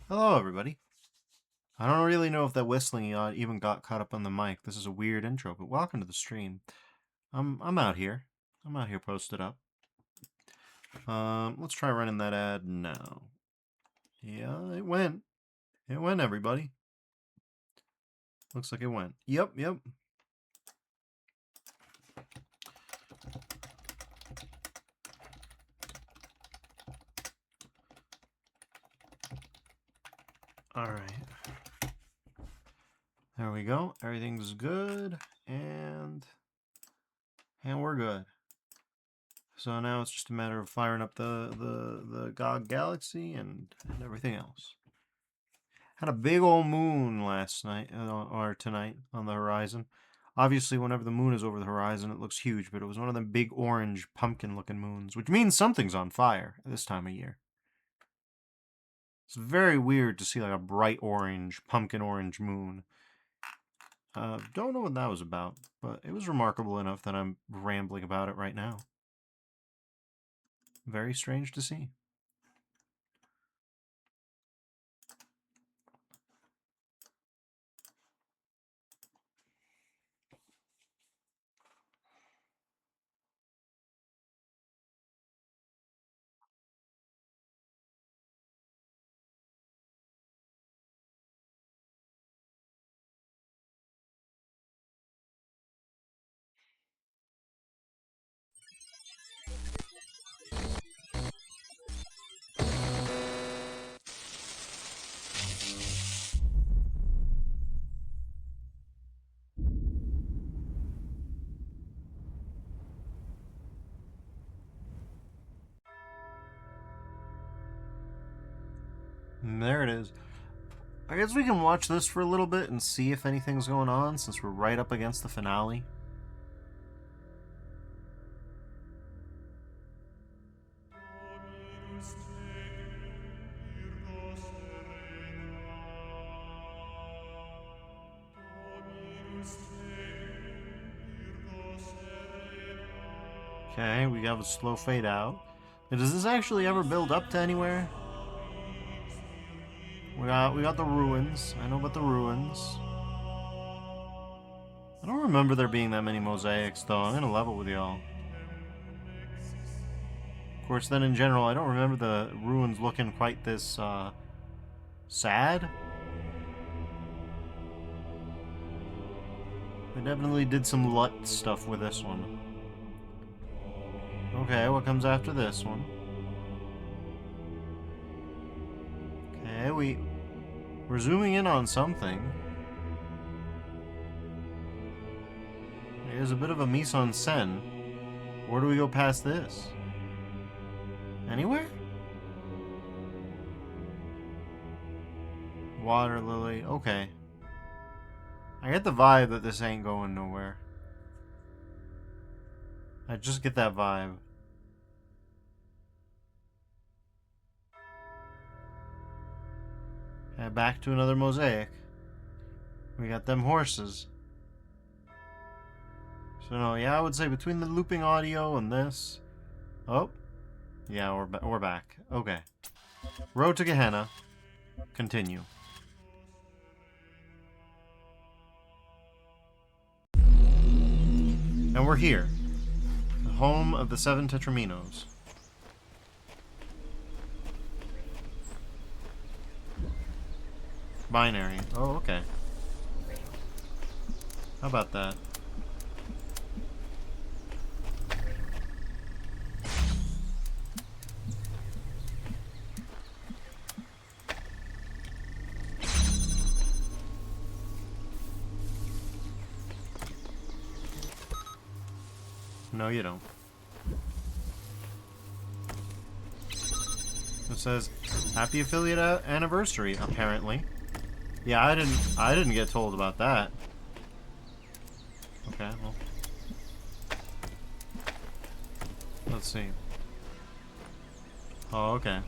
Hello, everybody. I don't really know if that whistling even got caught up on the mic. This is a weird intro, but welcome to the stream. I'm out here. I'm out here posted up. Let's try running that ad now. Yeah, it went. It went, everybody. Looks like it went. Yep. All right. There we go. Everything's good, and we're good. So now it's just a matter of firing up the GOG Galaxy and everything else. Had a big old moon last night, or tonight, on the horizon. Obviously, whenever the moon is over the horizon, it looks huge, but it was one of them big orange pumpkin-looking moons, which means something's on fire this time of year. It's very weird to see like a bright orange, pumpkin orange moon. Don't know what that was about, but it was remarkable enough that I'm rambling about it right now. Very strange to see. And there it is. I guess we can watch this for a little bit and see if anything's going on, since we're right up against the finale. Okay, we have a slow fade out. Now, does this actually ever build up to anywhere? We got the ruins. I know about the ruins. I don't remember there being that many mosaics, though. I'm gonna level with y'all. Of course, then in general, I don't remember the ruins looking quite this sad. They definitely did some LUT stuff with this one. Okay, what comes after this one? Okay, we're zooming in on something. There's a bit of a mise en scène. Where do we go past this? Anywhere? Water lily. Okay. I get the vibe that this ain't going nowhere. I just get that vibe. And back to another mosaic. We got them horses. So no, yeah, I would say between the looping audio and this. Oh, yeah, we're back. Okay. Road to Gehenna. Continue. And we're here. The home of the 7 Tetraminos. Binary. Oh, okay. How about that? No, you don't. It says, "Happy affiliate anniversary," apparently. Yeah, I didn't get told about that. Okay, well. Let's see. Oh, okay.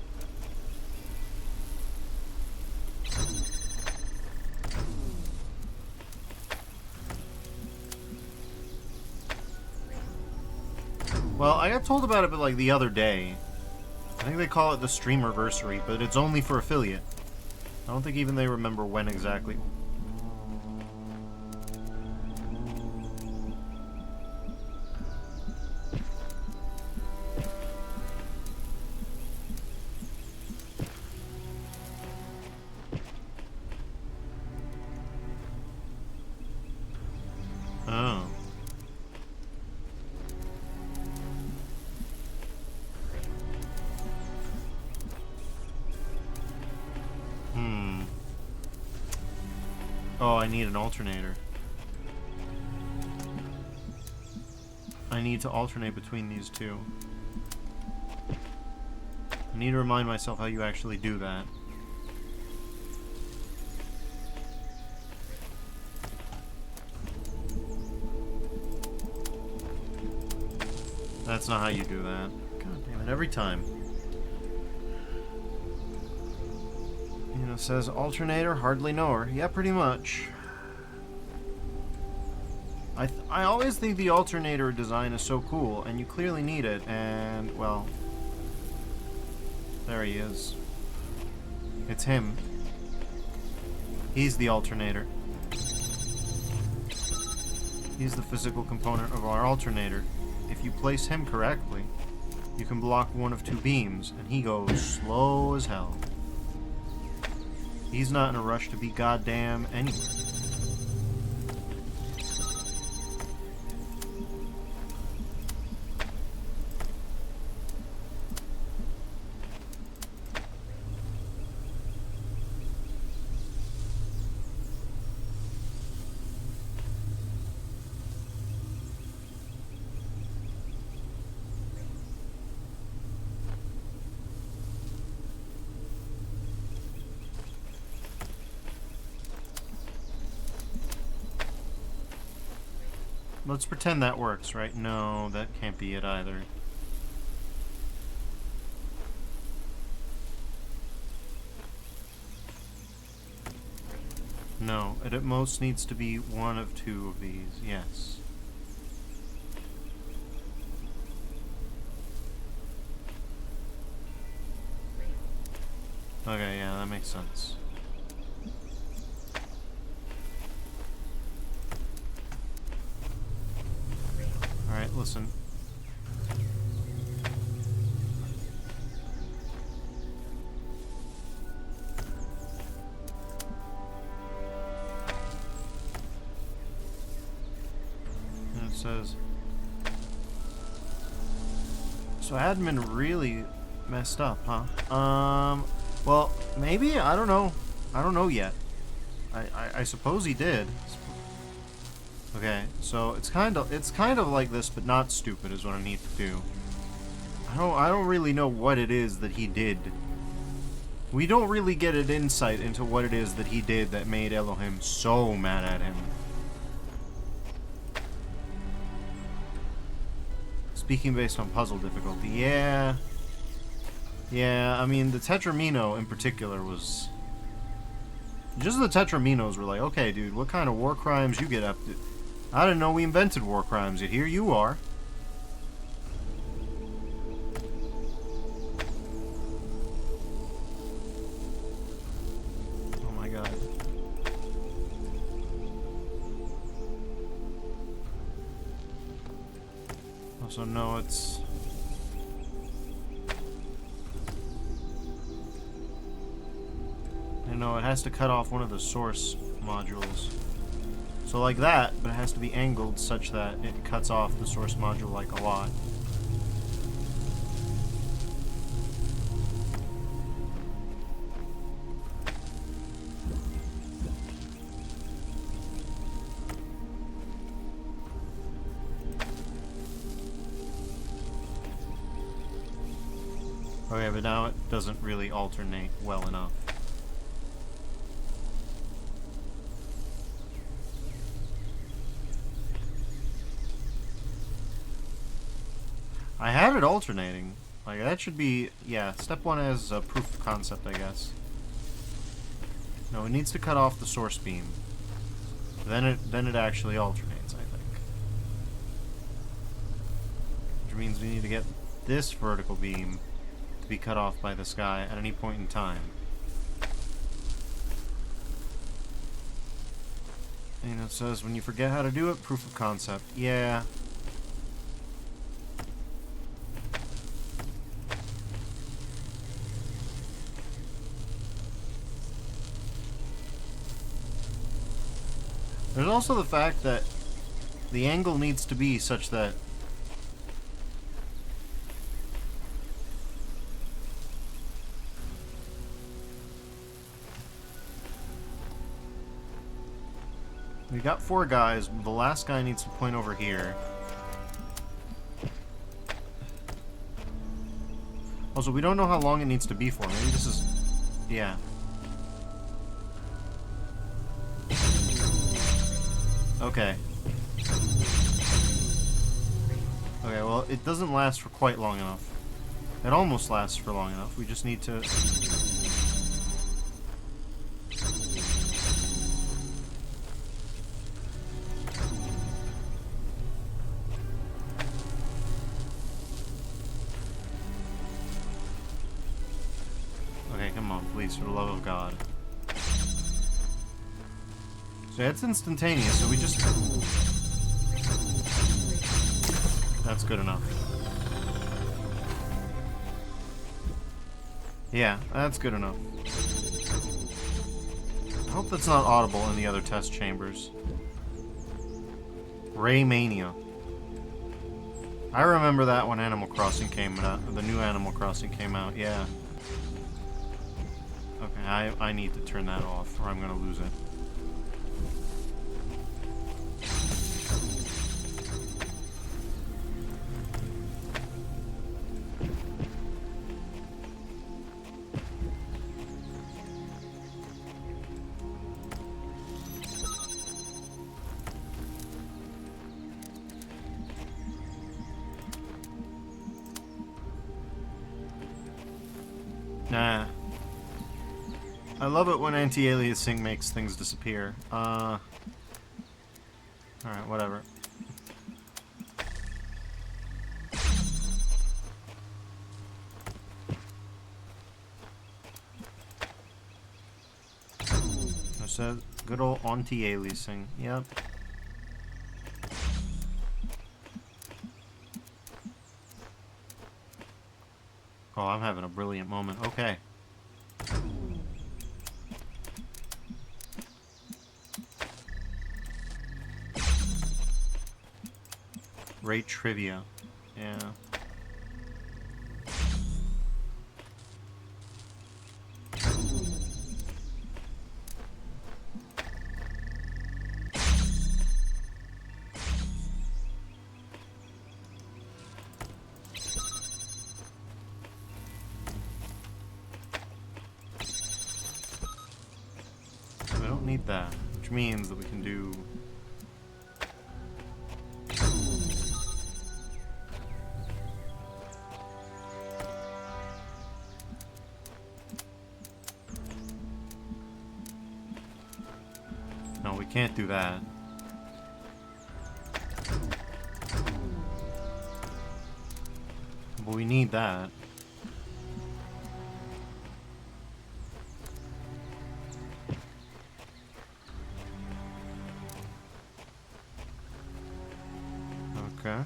Well, I got told about it, but like the other day. I think they call it the Streamerversary, but it's only for affiliate. I don't think even they remember when exactly. Oh. Oh, I need an alternator. I need to alternate between these two. I need to remind myself how you actually do that. That's not how you do that. God damn it, every time. You know, says alternator, hardly know her. Yeah, pretty much. I always think the alternator design is so cool, and you clearly need it, and, well... There he is. It's him. He's the alternator. He's the physical component of our alternator. If you place him correctly, you can block one of two beams, and he goes slow as hell. He's not in a rush to be goddamn anywhere. Let's pretend that works, right? No, that can't be it either. No, it at most needs to be one of two of these, yes. Okay, yeah, that makes sense. Alright, listen. And it says... So admin really messed up, huh? Well, maybe? I don't know. I don't know yet. I suppose he did. Okay, so it's kind of like this, but not stupid is what I need to do. I don't really know what it is that he did. We don't really get an insight into what it is that he did that made Elohim so mad at him. Speaking based on puzzle difficulty, yeah. Yeah, I mean, the Tetramino in particular was... Just the Tetraminos were like, okay, dude, what kind of war crimes you get up to? I didn't know we invented war crimes, yet here you are. Oh my god. Also, no, it's... No, it has to cut off one of the source modules. So like that, but it has to be angled such that it cuts off the source module like a lot. Okay, but now it doesn't really alternate well enough. I had it alternating. Like, that should be... Yeah, step one as a proof of concept, I guess. No, it needs to cut off the source beam. Then it actually alternates, I think. Which means we need to get this vertical beam to be cut off by the sky at any point in time. You know, it says when you forget how to do it, proof of concept. Yeah. There's also the fact that the angle needs to be such that we got 4 guys, the last guy needs to point over here. Also, we don't know how long it needs to be for. Maybe this is... yeah. Okay. Okay, well, it doesn't last for quite long enough. It almost lasts for long enough. We just need to... okay, come on, please, for the love of God. So it's instantaneous, so we just... that's good enough. Yeah, that's good enough. I hope that's not audible in the other test chambers. Raymania. I remember that when Animal Crossing came out. The new Animal Crossing came out, yeah. Okay, I need to turn that off or I'm gonna lose it. Nah. I love it when anti-aliasing makes things disappear. Alright, whatever. I said good old anti-aliasing. Yep. Oh, I'm having a brilliant moment. Okay. Rate trivia. Yeah. We don't need that, which means that we can do... no, we can't do that. But we need that. Okay.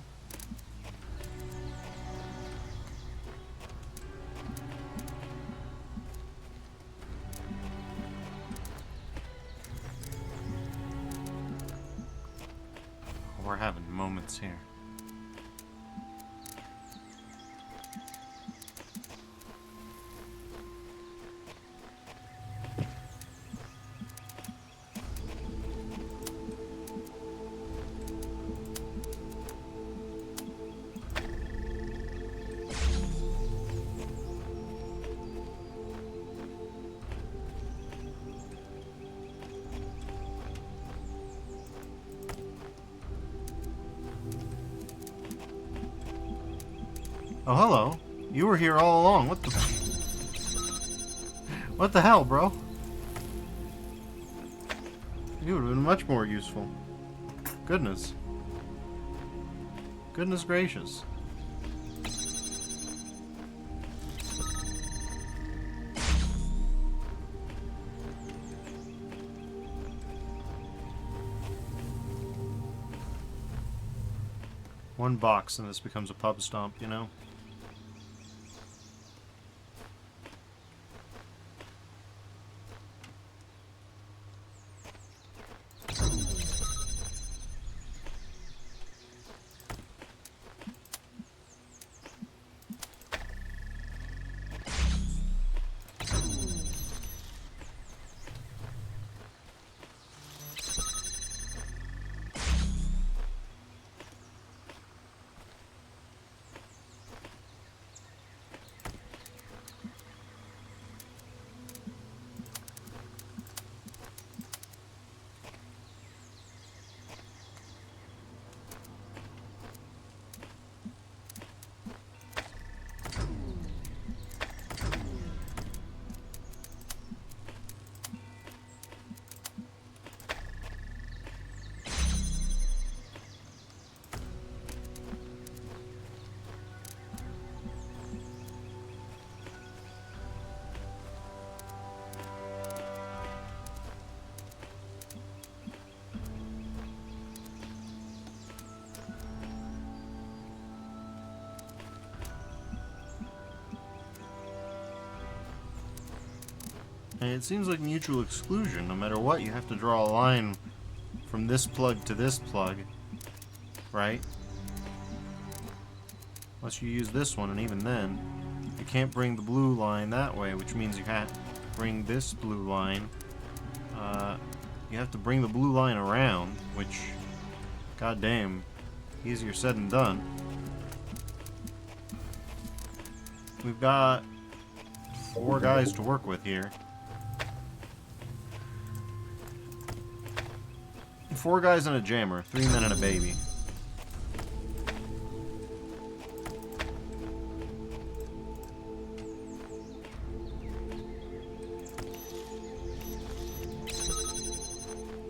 We're having moments here. Oh, hello. You were here all along. What the... what the hell, bro? You would have been much more useful. Goodness. Goodness gracious. One box and this becomes a pub stomp, you know? And it seems like mutual exclusion. No matter what, you have to draw a line from this plug to this plug, right? Unless you use this one, and even then, you can't bring the blue line that way, which means you can't bring this blue line. You have to bring the blue line around, which, goddamn, easier said than done. We've got 4 guys to work with here. 4 guys and a jammer, 3 men and a baby.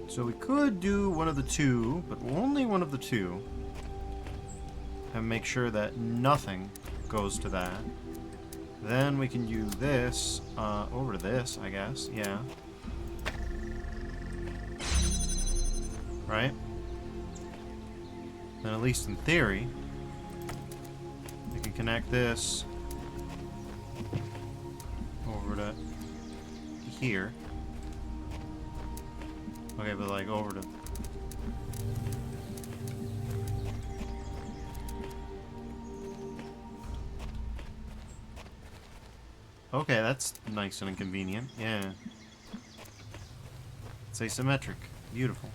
So we could do one of the two, but only one of the two. And make sure that nothing goes to that. Then we can use this over to this, I guess. Yeah. Right? Then at least in theory, we can connect this over to here. Okay, but like over to... Okay, that's nice and inconvenient. Yeah. It's asymmetric. Beautiful.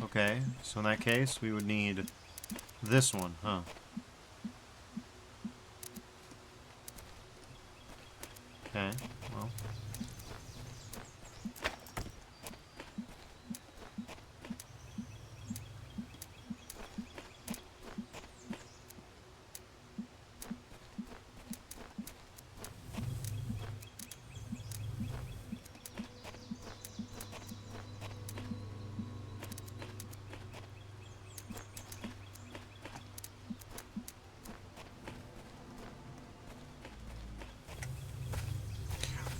Okay, so in that case, we would need this one, huh? Okay, well...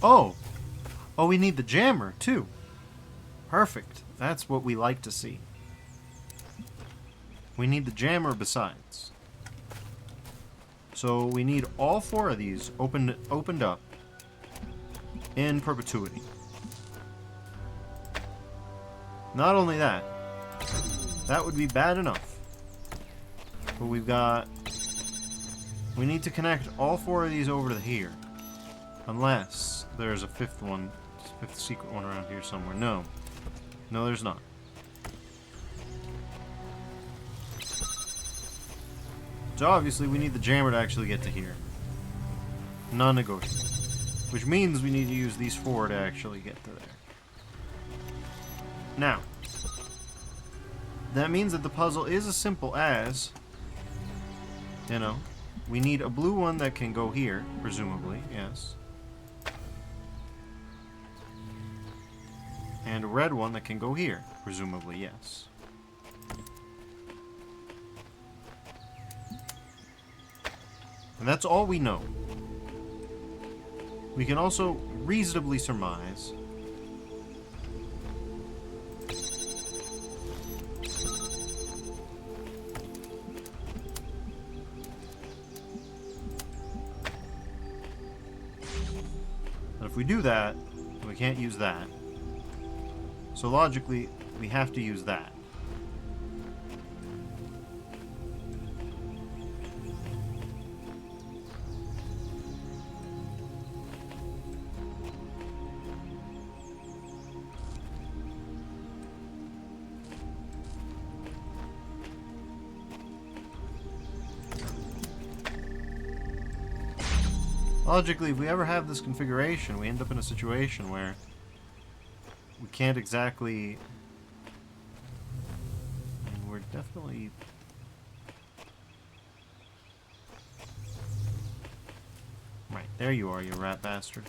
Oh! Oh, we need the jammer, too. Perfect. That's what we like to see. We need the jammer besides. So we need all 4 of these opened up in perpetuity. Not only that, that would be bad enough. But we've got... We need to connect all 4 of these over to here. Unless there's a 5th one, 5th secret one around here somewhere. No. No, there's not. So obviously we need the jammer to actually get to here. Non-negotiable. Which means we need to use these 4 to actually get to there. Now, that means that the puzzle is as simple as, you know, we need a blue one that can go here, presumably, yes. And a red one that can go here, presumably, yes. And that's all we know. We can also reasonably surmise we do that, we can't use that. So logically, we have to use that. Logically, if we ever have this configuration, we end up in a situation where we can't exactly... I mean, we're definitely... Right, there you are, you rat bastard.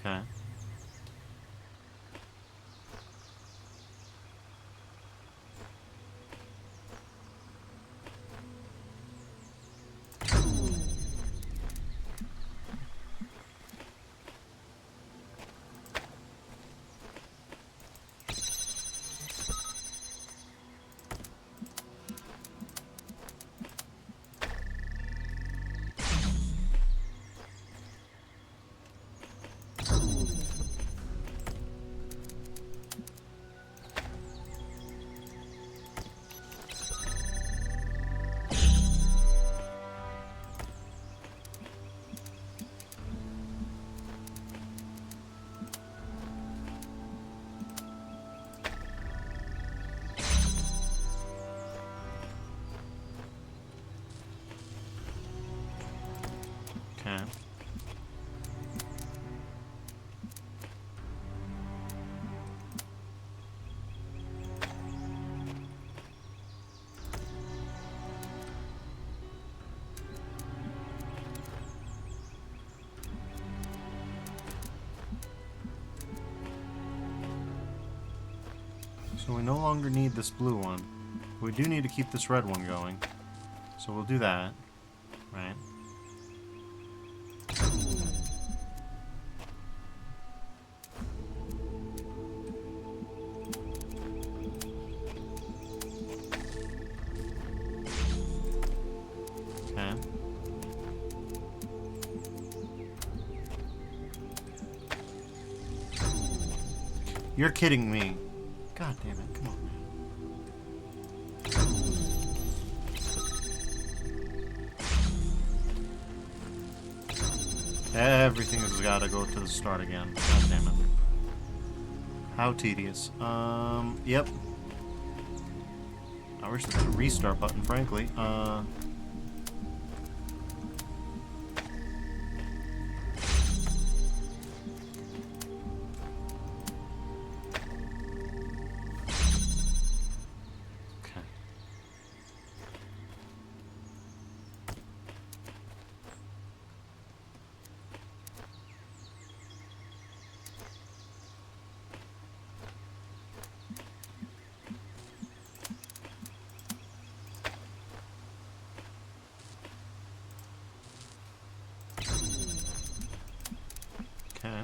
Okay. Okay. So we no longer need this blue one. We do need to keep this red one going. So we'll do that. Right. Okay. You're kidding me. God damn it, come on. Everything has got to go to the start again. God damn it. How tedious. Yep. I wish there was a restart button, frankly. Okay.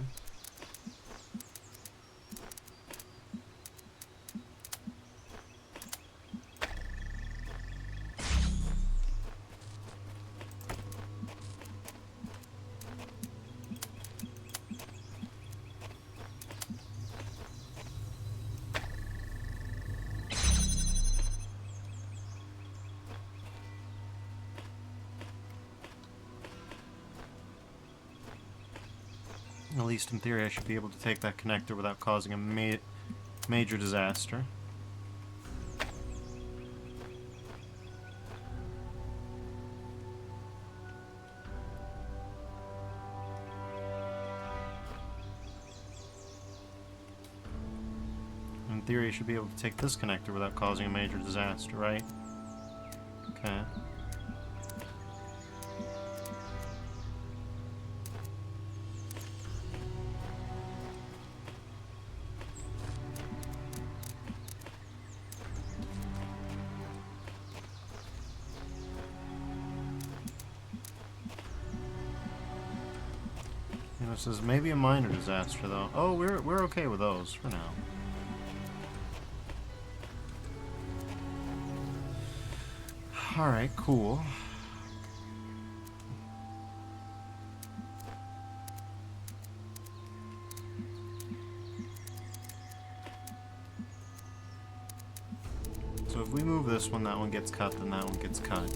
At least in theory, I should be able to take that connector without causing a major disaster. In theory, I should be able to take this connector without causing a major disaster, right? Okay. This is maybe a minor disaster, though. Oh, we're okay with those for now. Alright, cool. So if we move this one, that one gets cut, then that one gets cut.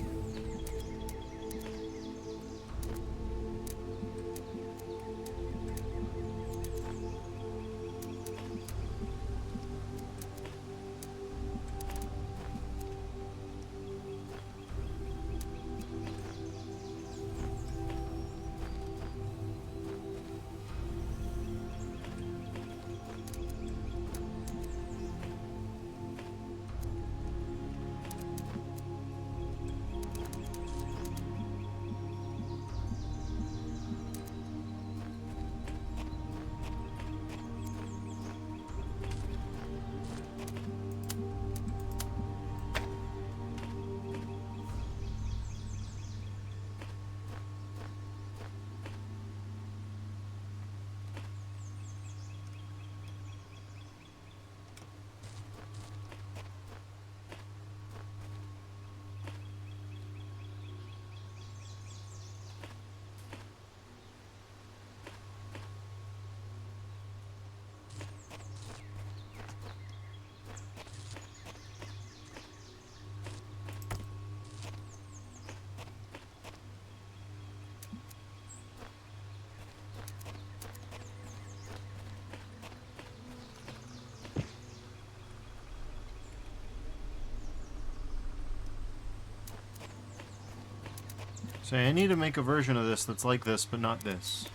So I need to make a version of this that's like this, but not this.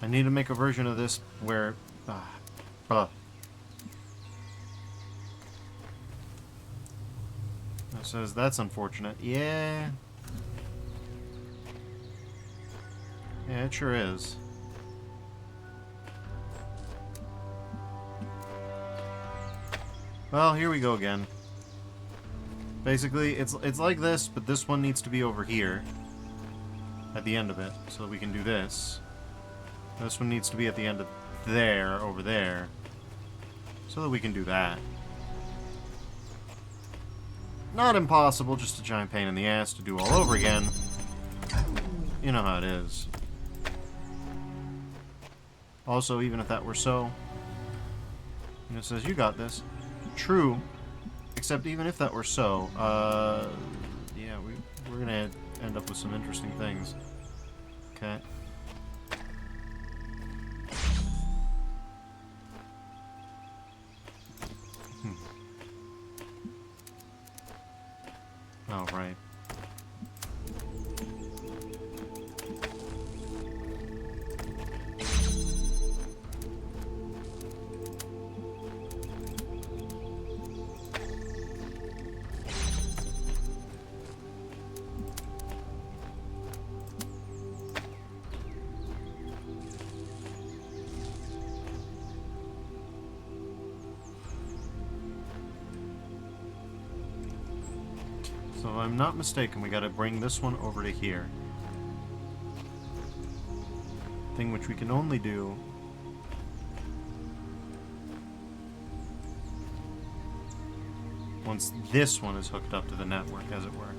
I need to make a version of this where... That says that's unfortunate. Yeah. Yeah, it sure is. Well, here we go again. Basically, it's like this, but this one needs to be over here at the end of it, so that we can do this. This one needs to be at the end of there, over there, so that we can do that. Not impossible, just a giant pain in the ass to do all over again. You know how it is. Also, even if that were so, it says you got this. True. Except even if that were so, yeah, we're gonna end up with some interesting things. Okay. Oh, right. So if I'm not mistaken, we gotta bring this one over to here. Thing which we can only do once this one is hooked up to the network, as it were.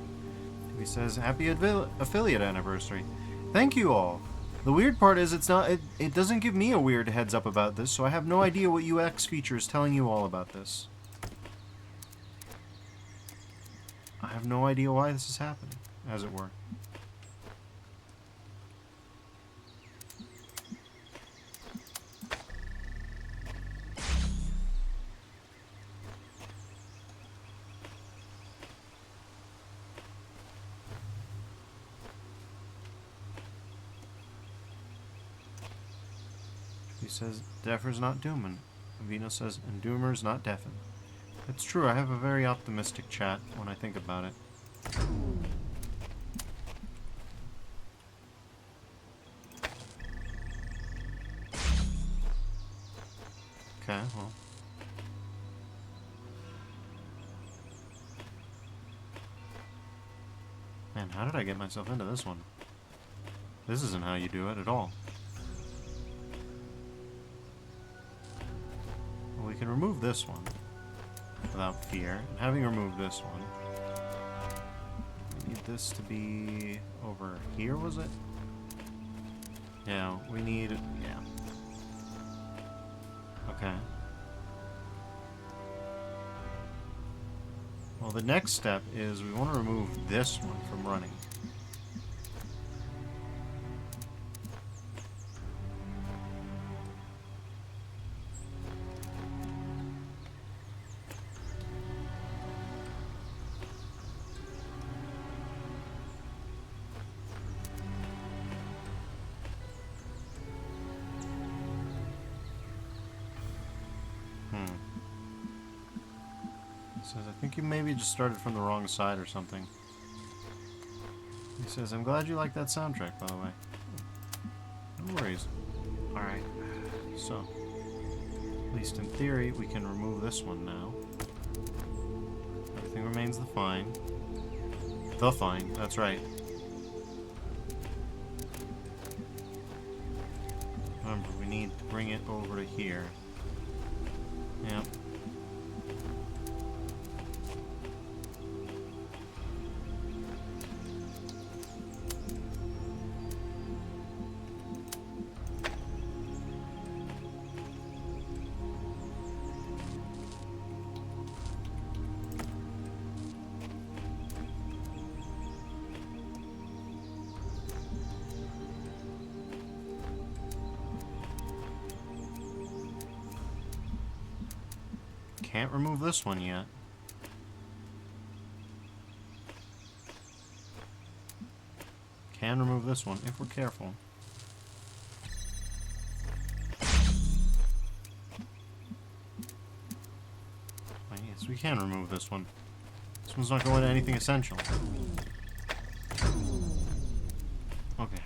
He says, "Happy affiliate anniversary. Thank you all. The weird part is it doesn't give me a weird heads up about this, so I have no idea what UX feature is telling you all about this. I have no idea why this is happening, as it were." He says, "Defer's not doomin'." Vino says, "And doomer's not deafin'." It's true, I have a very optimistic chat when I think about it. Okay, well. Man, how did I get myself into this one? This isn't how you do it at all. we can remove this one without fear. And having removed this one, we need this to be over here, was it? Yeah, we need... yeah. Okay. Well, the next step is we want to remove this one from running. Says, I think you maybe just started from the wrong side or something. He says, I'm glad you like that soundtrack, by the way. No worries. Alright, so, at least in theory, we can remove this one now. Everything remains the fine. The fine, that's right. Remember, we need to bring it over to here. Yep. Can't remove this one yet. Can remove this one if we're careful. Oh, yes, we can remove this one. This one's not going to anything essential. Okay.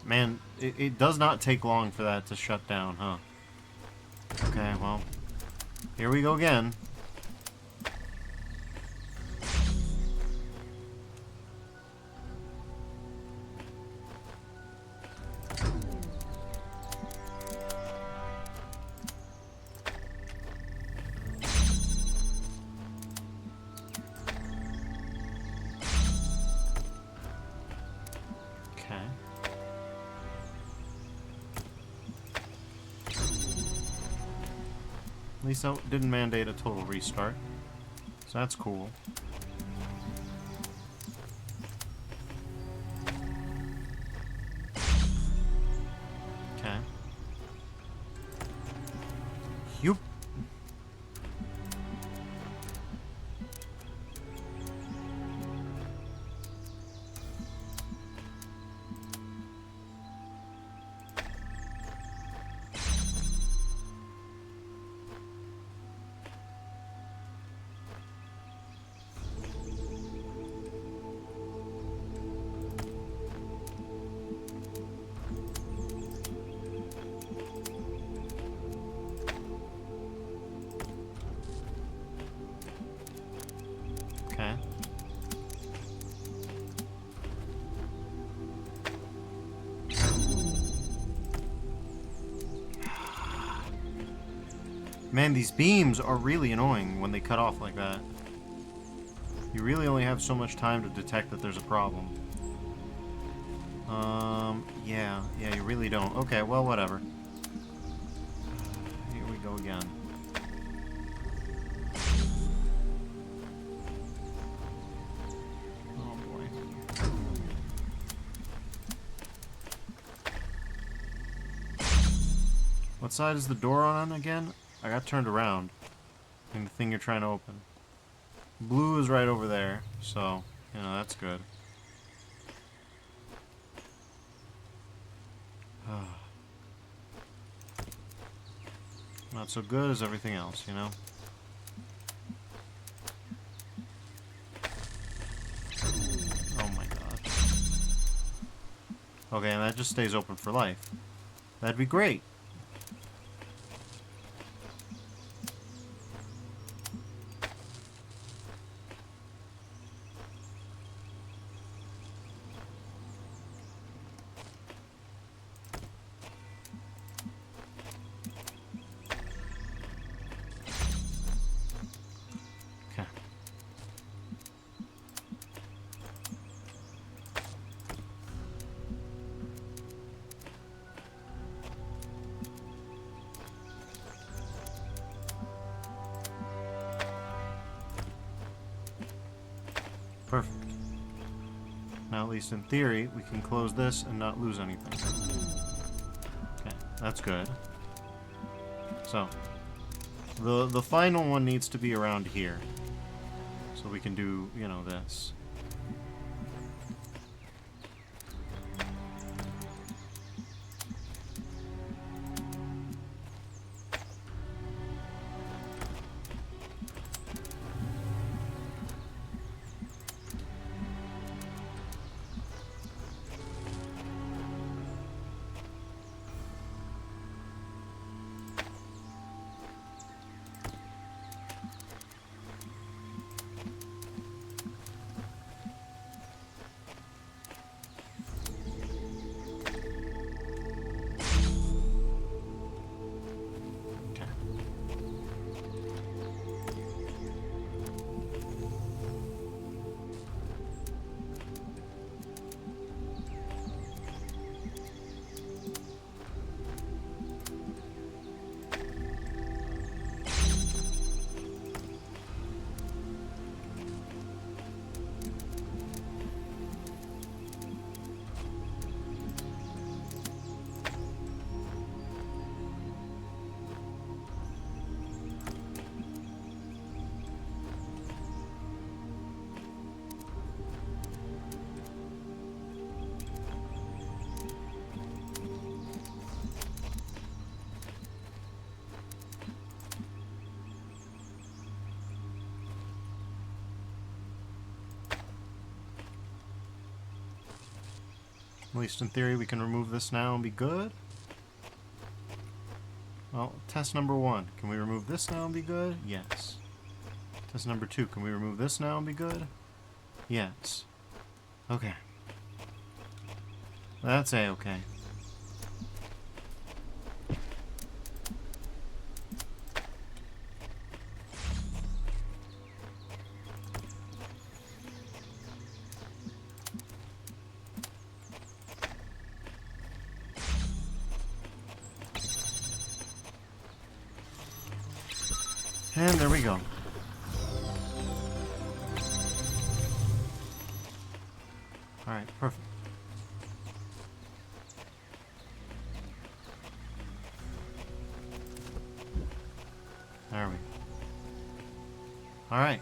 Man, it does not take long for that to shut down, huh? Okay, well, here we go again. At least that didn't mandate a total restart. So that's cool. Okay. Yup. Okay. Man, these beams are really annoying when they cut off like that. You really only have so much time to detect that there's a problem. Yeah, you really don't. Okay, well, whatever. Here we go again. Oh, boy. What side is the door on again? I got turned around. And the thing you're trying to open. Blue is right over there, so, you know, that's good. Not so good as everything else, you know? that just stays open for life. That'd be great. Perfect. Now, at least in theory, we can close this and not lose anything. Okay, that's good. So, the final one needs to be around here. So we can do, you know, this. At least in theory, we can remove this now and be good. Well, test number 1. Can we remove this now and be good? Yes. Test number 2. Can we remove this now and be good? Yes. Okay. That's A-okay. And there we go. Alright, perfect. There we go. Alright.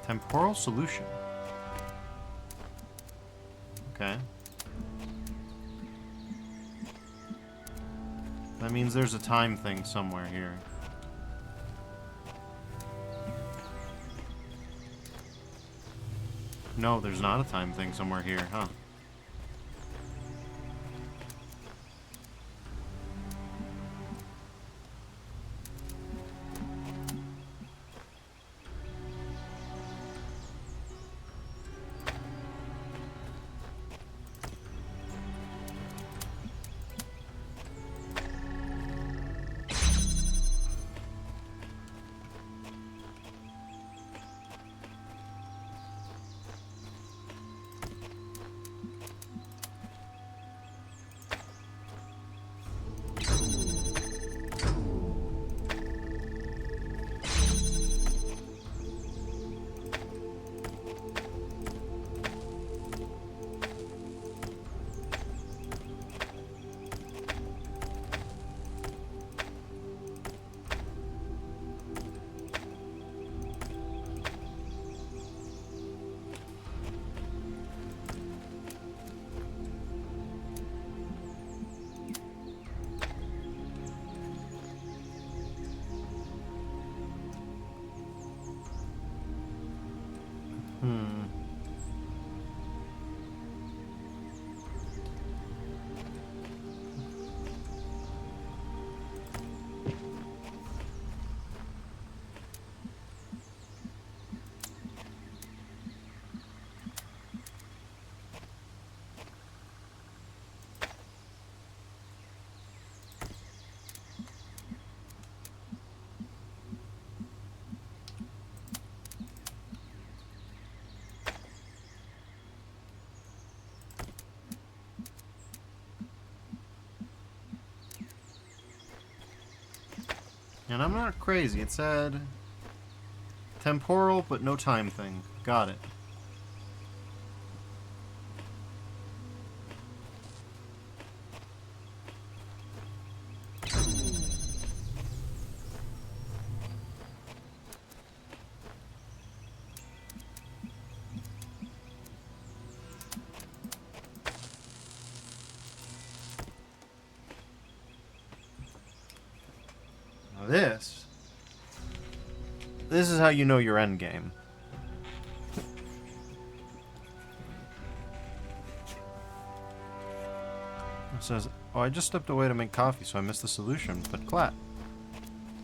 Temporal solution. Okay. That means there's a time thing somewhere here. No, there's not a time thing somewhere here, huh? And I'm not crazy. It said temporal, but no time thing. Got it. Now this is how you know your end game. It says, oh, I just stepped away to make coffee, so I missed the solution, but clap.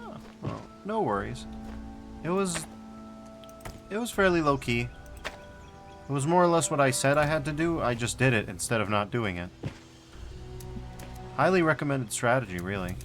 Oh, well, no worries. It was fairly low-key. It was more or less what I said I had to do, I just did it instead of not doing it. Highly recommended strategy, really.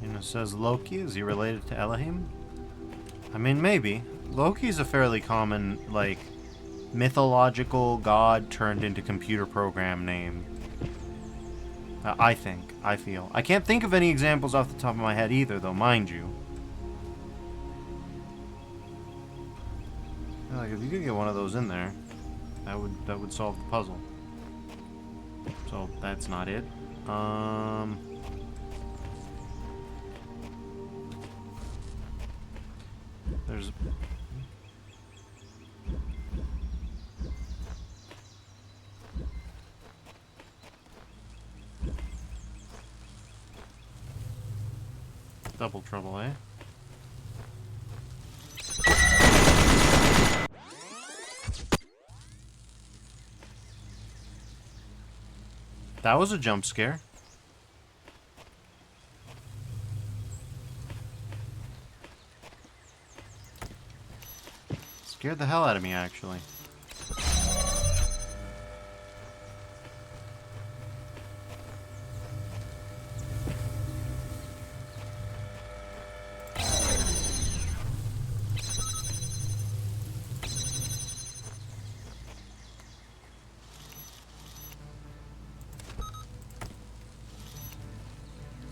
And it says Loki, is he related to Elohim? I mean, maybe. Loki's a fairly common, like, mythological god turned into computer program name. I feel. I can't think of any examples off the top of my head either, though, mind you. Like, if you could get one of those in there, that would solve the puzzle. So, that's not it. There's... double trouble, eh? That was a jump scare. Scared the hell out of me, actually.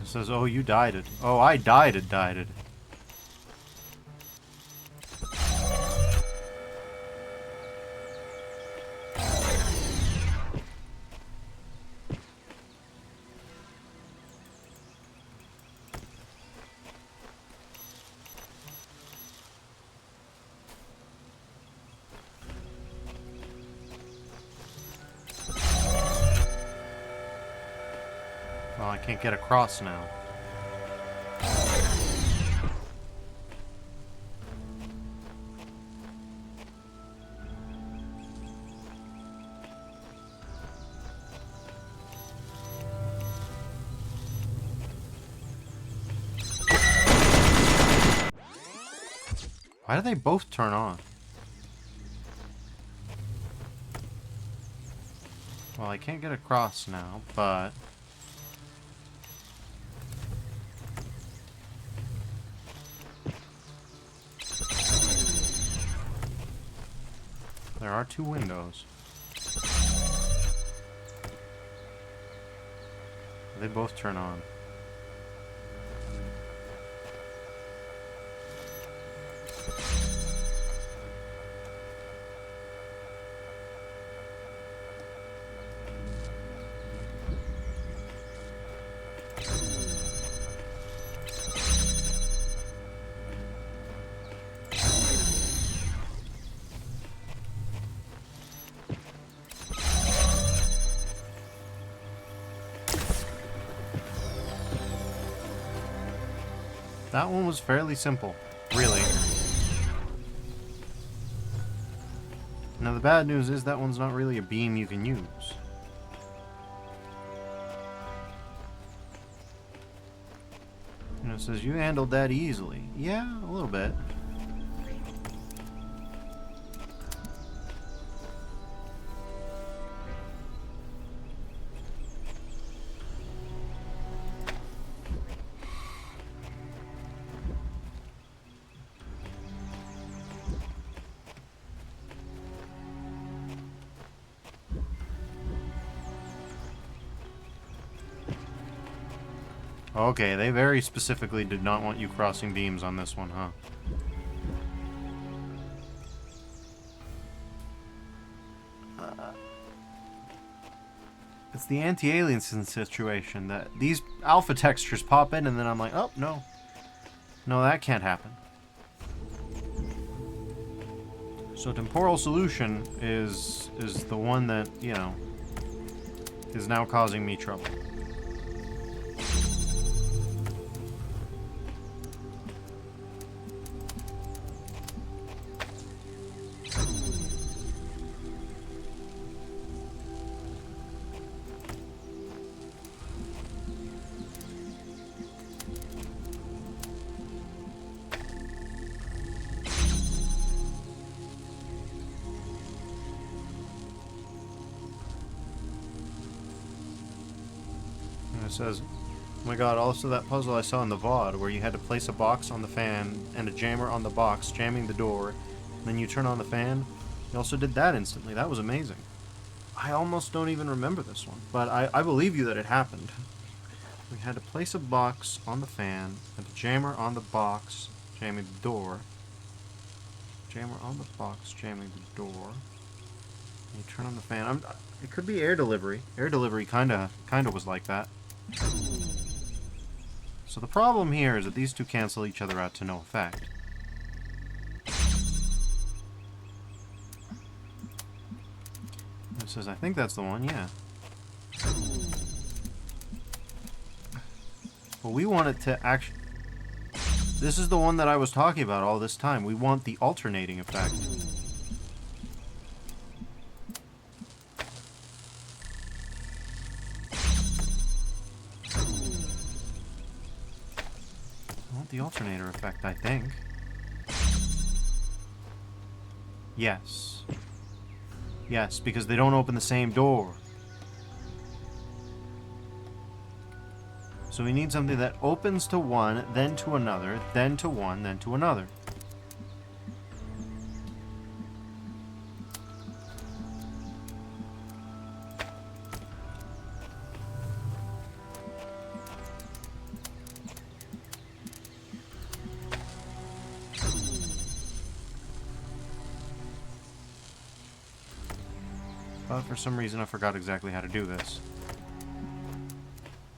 It says, oh, you died it. Oh, I died it. Well, I can't get across now. Why do they both turn on? Well, I can't get across now, but... there are two windows. They both turn on. That one was fairly simple, really. Now the bad news is that one's not really a beam you can use. You know, it says you handled that easily. Yeah, a little bit. Okay, they very specifically did not want you crossing beams on this one, huh? It's the anti-alienation situation that these alpha textures pop in and then I'm like, oh, no. No, that can't happen. So temporal solution is the one that, you know, is now causing me trouble. It says, oh my god, also that puzzle I saw in the VOD where you had to place a box on the fan and a jammer on the box, jamming the door, and then you turn on the fan. You also did that instantly. That was amazing. I almost don't even remember this one, but I believe you that it happened. We had to place a box on the fan and a jammer on the box, jamming the door. Jammer on the box, jamming the door. And you turn on the fan. It could be air delivery. Air delivery kinda was like that. So the problem here is that these two cancel each other out to no effect. It says, I think that's the one, yeah. Well, we want it to actually... This is the one that I was talking about all this time. We want the alternating effect. The alternator effect, I think. Yes. Yes, because they don't open the same door. So we need something that opens to one, then to another, then to one, then to another. But for some reason I forgot exactly how to do this.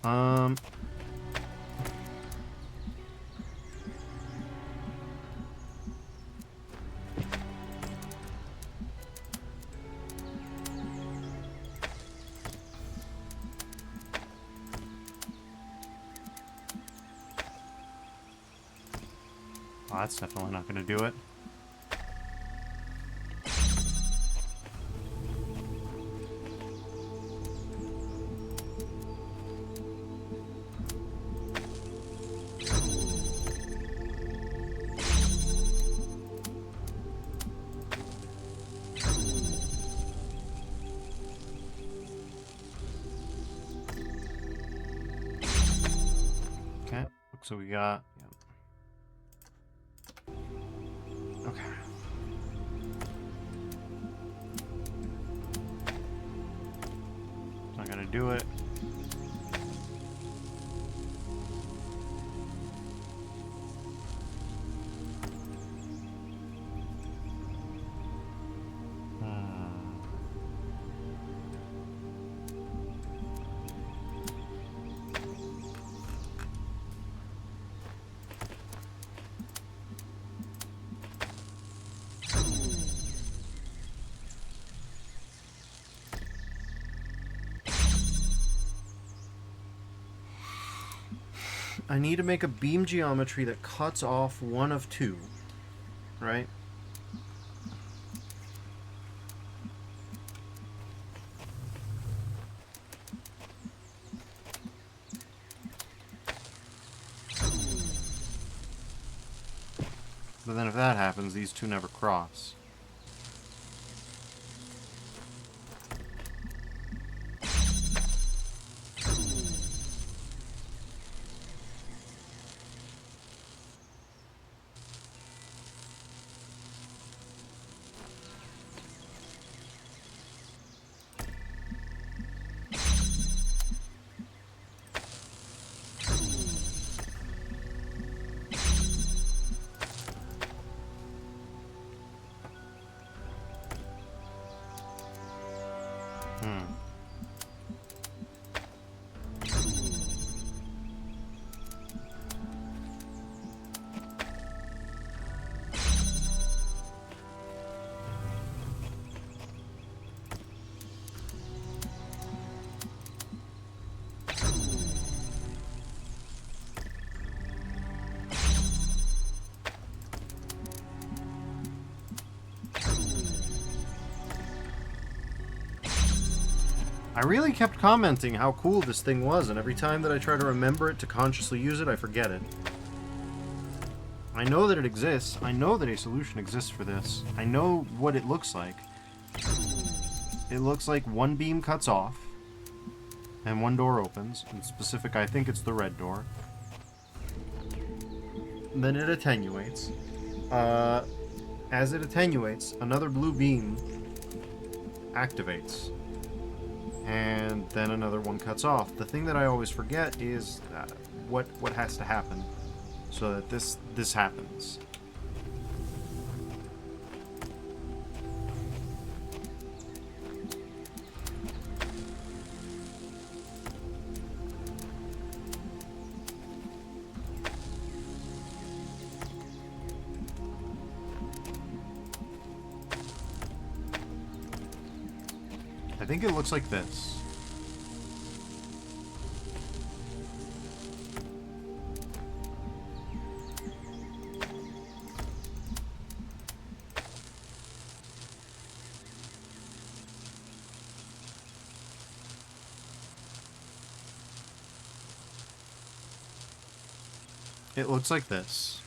Oh, that's definitely not going to do it. Okay, so we got... Okay. Not gonna do it. I need to make a beam geometry that cuts off one of two, right? But then if that happens, these two never cross. I really kept commenting how cool this thing was, and every time that I try to remember it to consciously use it, I forget it. I know that it exists. I know that a solution exists for this. I know what it looks like. It looks like one beam cuts off, and one door opens. In specific, I think it's the red door. Then it attenuates. As it attenuates, another blue beam activates. And then another one cuts off. The thing that I always forget is what has to happen so that this happens. I think it looks like this. It looks like this.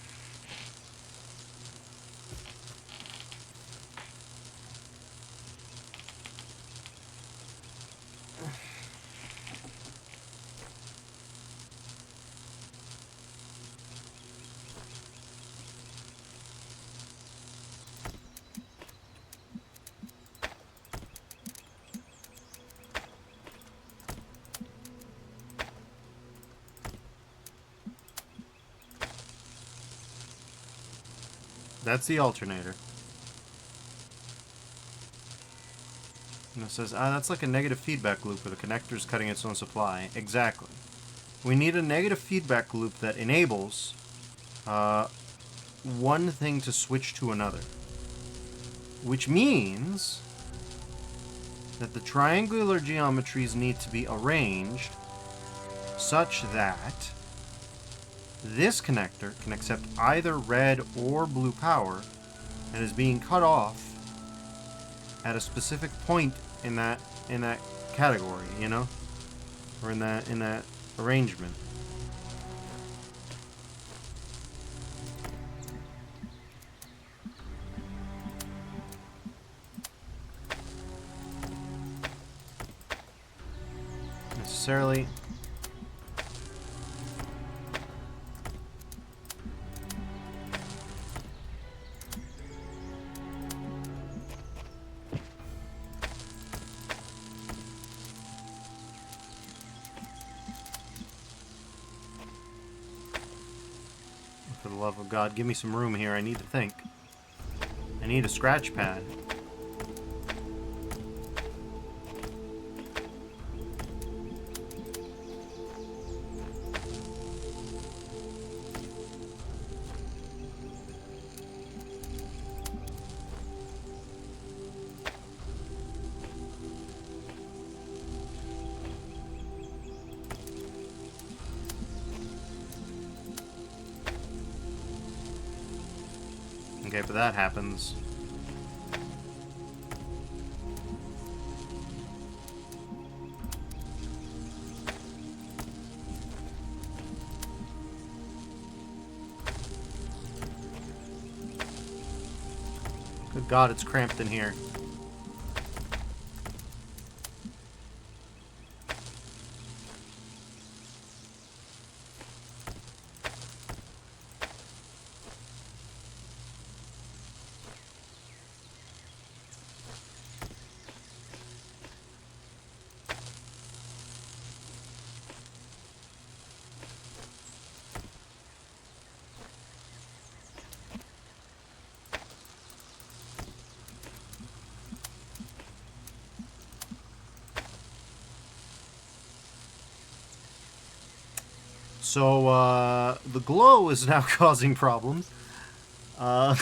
That's the alternator. And it says, that's like a negative feedback loop where the connector's cutting its own supply. Exactly. We need a negative feedback loop that enables one thing to switch to another. Which means that the triangular geometries need to be arranged such that this connector can accept either red or blue power and is being cut off at a specific point in that category, you know? Or in that arrangement. Necessarily. For the love of God, give me some room here. I need to think. I need a scratch pad. Okay, but that happens. Good God, it's cramped in here. So, the glow is now causing problems. Uh,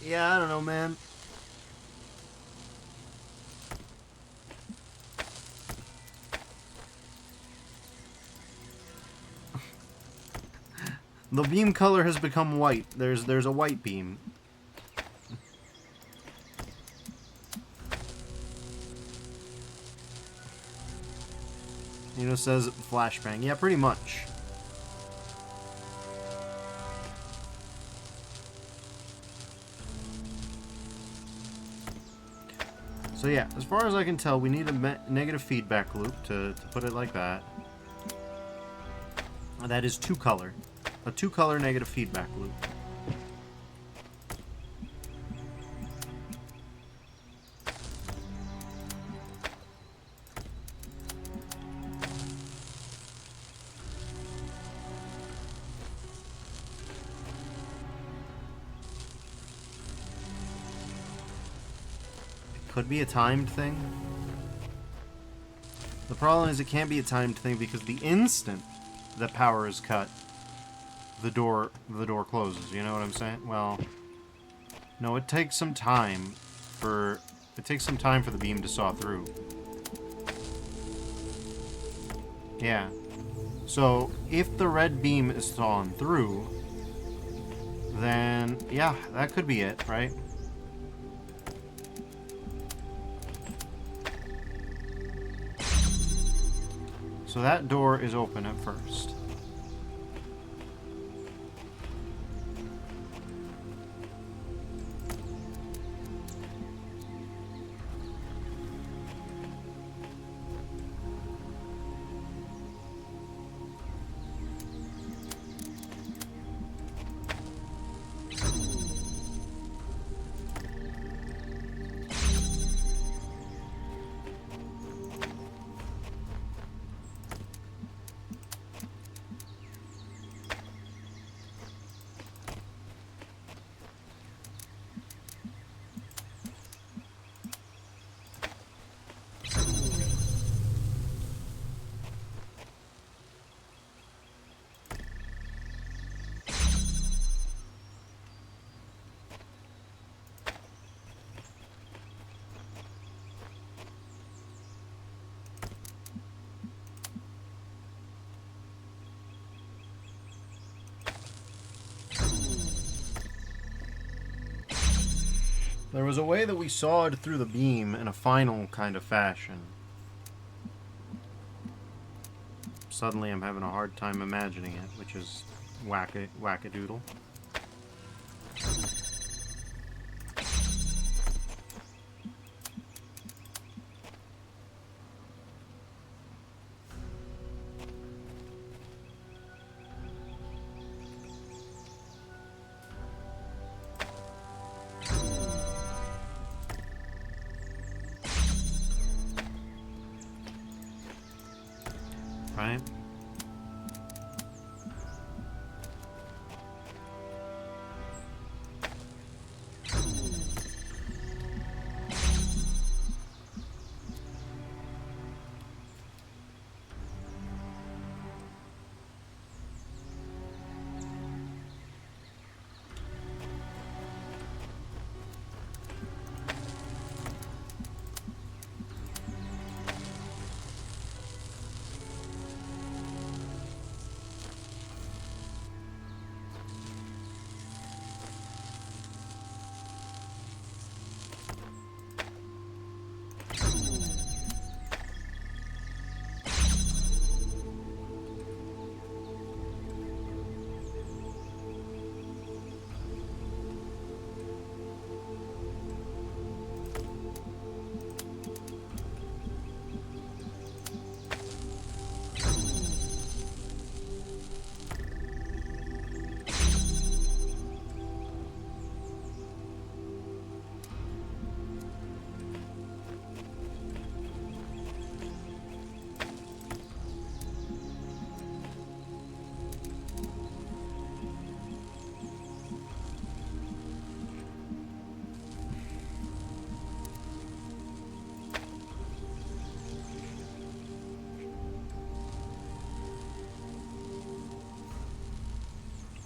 yeah, I don't know, man. The beam color has become white. There's a white beam. You know, says flashbang. Yeah, pretty much. So yeah, as far as I can tell, we need a negative feedback loop to put it like that. That is two-color. A two-color negative feedback loop. Could be a timed thing. The problem is it can't be a timed thing because the instant that power is cut, the door closes. You know what I'm saying? Well, no, it takes some time for the beam to saw through. Yeah. So if the red beam is sawn through, then yeah, that could be it, right? So that door is open at first. There was a way that we sawed through the beam in a final kind of fashion. Suddenly I'm having a hard time imagining it, which is wackadoodle. Right?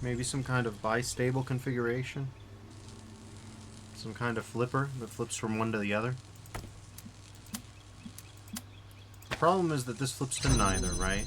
Maybe some kind of bistable configuration. Some kind of flipper that flips from one to the other. The problem is that this flips to neither, right?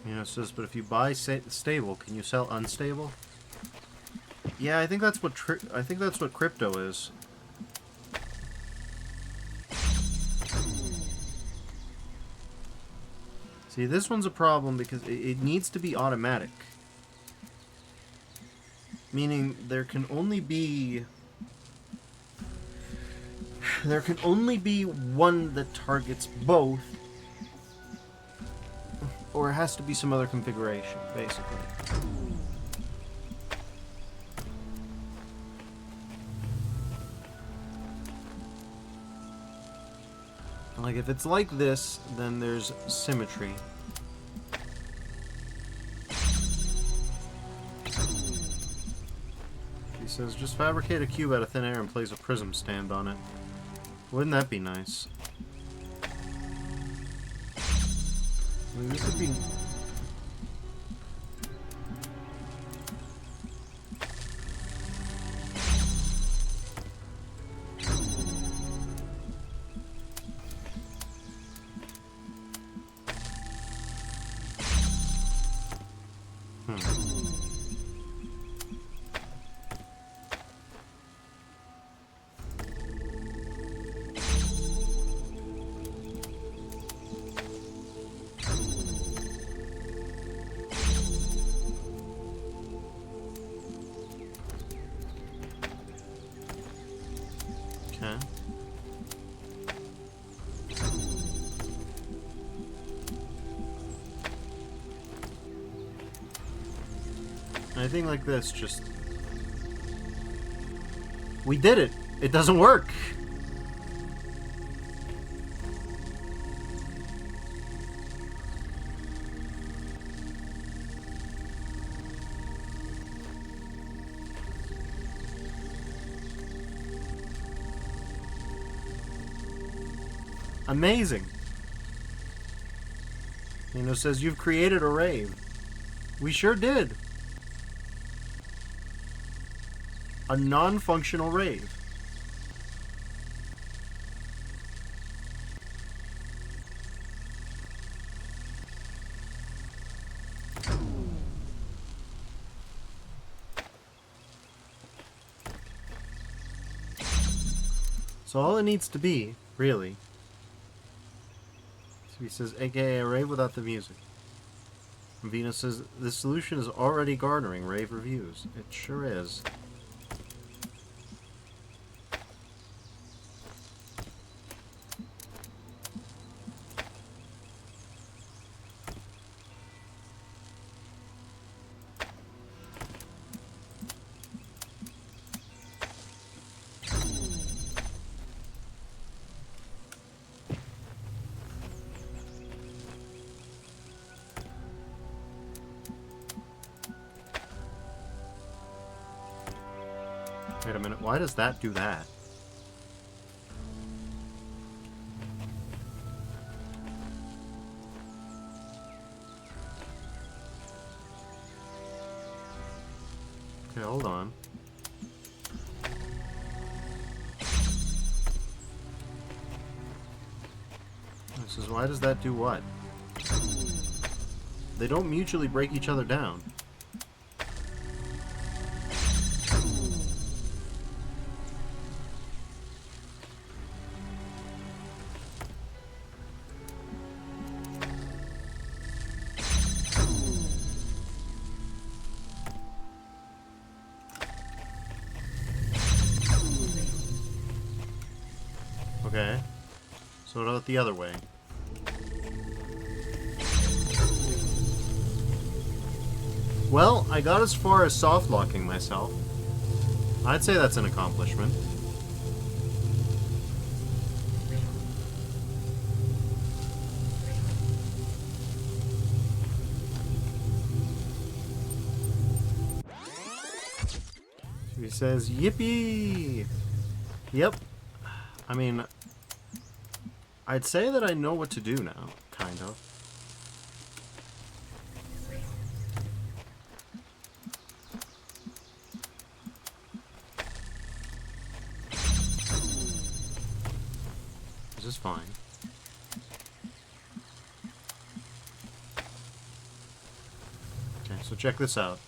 You know, it says, but if you buy stable, can you sell unstable? Yeah, I think that's what crypto is. See, this one's a problem because it needs to be automatic. Meaning there can only be one that targets both, or it has to be some other configuration, basically. Like, if it's like this, then there's symmetry. He says, just fabricate a cube out of thin air and place a prism stand on it. Wouldn't that be nice? I mean, this would be... Anything like this, just... We did it! It doesn't work! Amazing! You know, says you've created a rave. We sure did! A non-functional rave. So all it needs to be, really, so he says, aka a rave without the music. And Venus says, this solution is already garnering rave reviews. It sure is. Wait a minute, why does that do that? Okay, hold on. This is why does that do what? They don't mutually break each other down. Okay. So what about the other way? Well, I got as far as soft locking myself. I'd say that's an accomplishment. He says, yippee! Yep. I mean, I'd say that I know what to do now, kind of. This is fine. Okay, so check this out.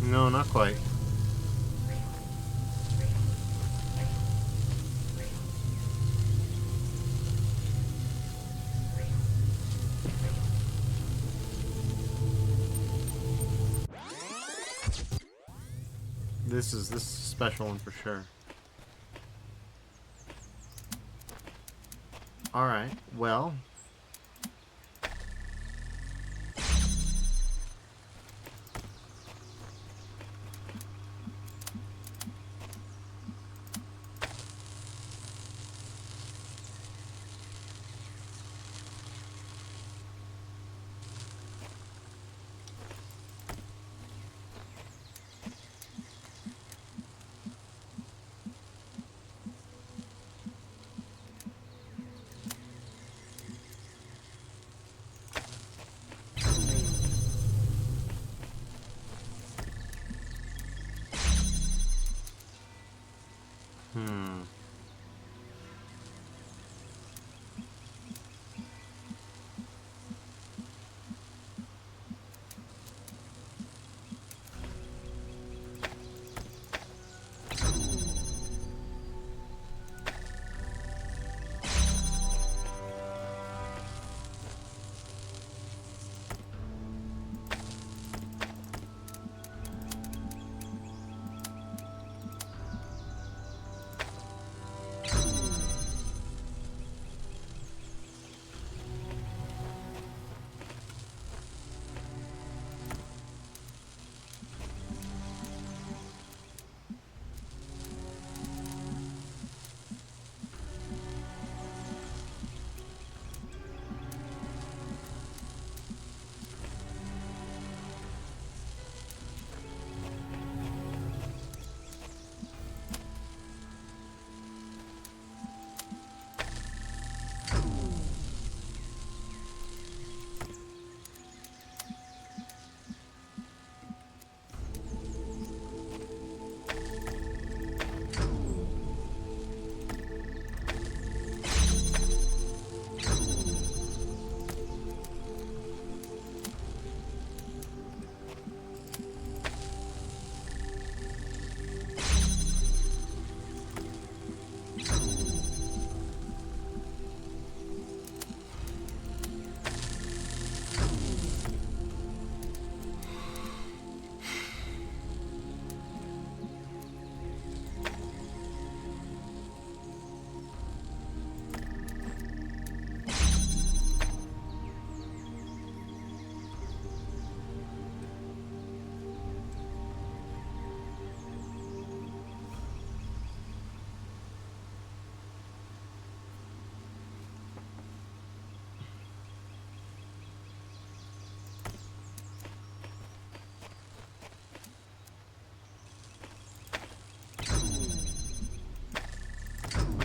No, not quite. This is a special one for sure. Alright, well.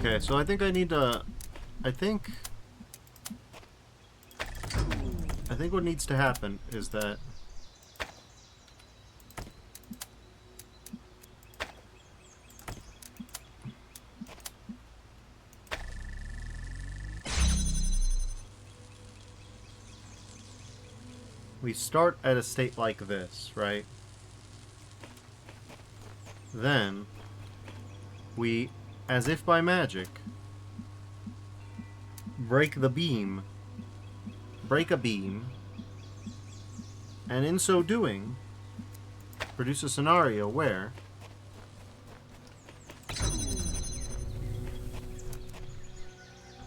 Okay, so I think I need to... I think what needs to happen is that... we start at a state like this, right? Then, we, as if by magic, break a beam, and in so doing, produce a scenario where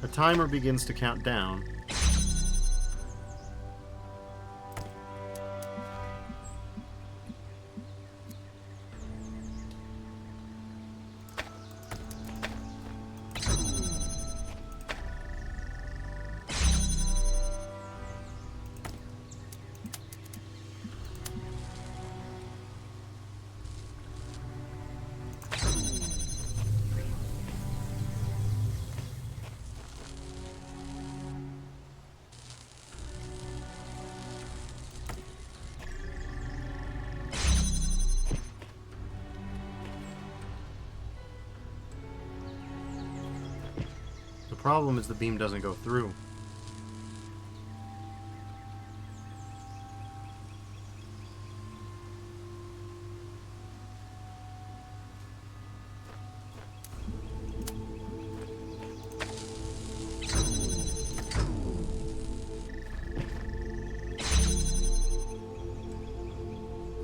a timer begins to count down. The problem is the beam doesn't go through.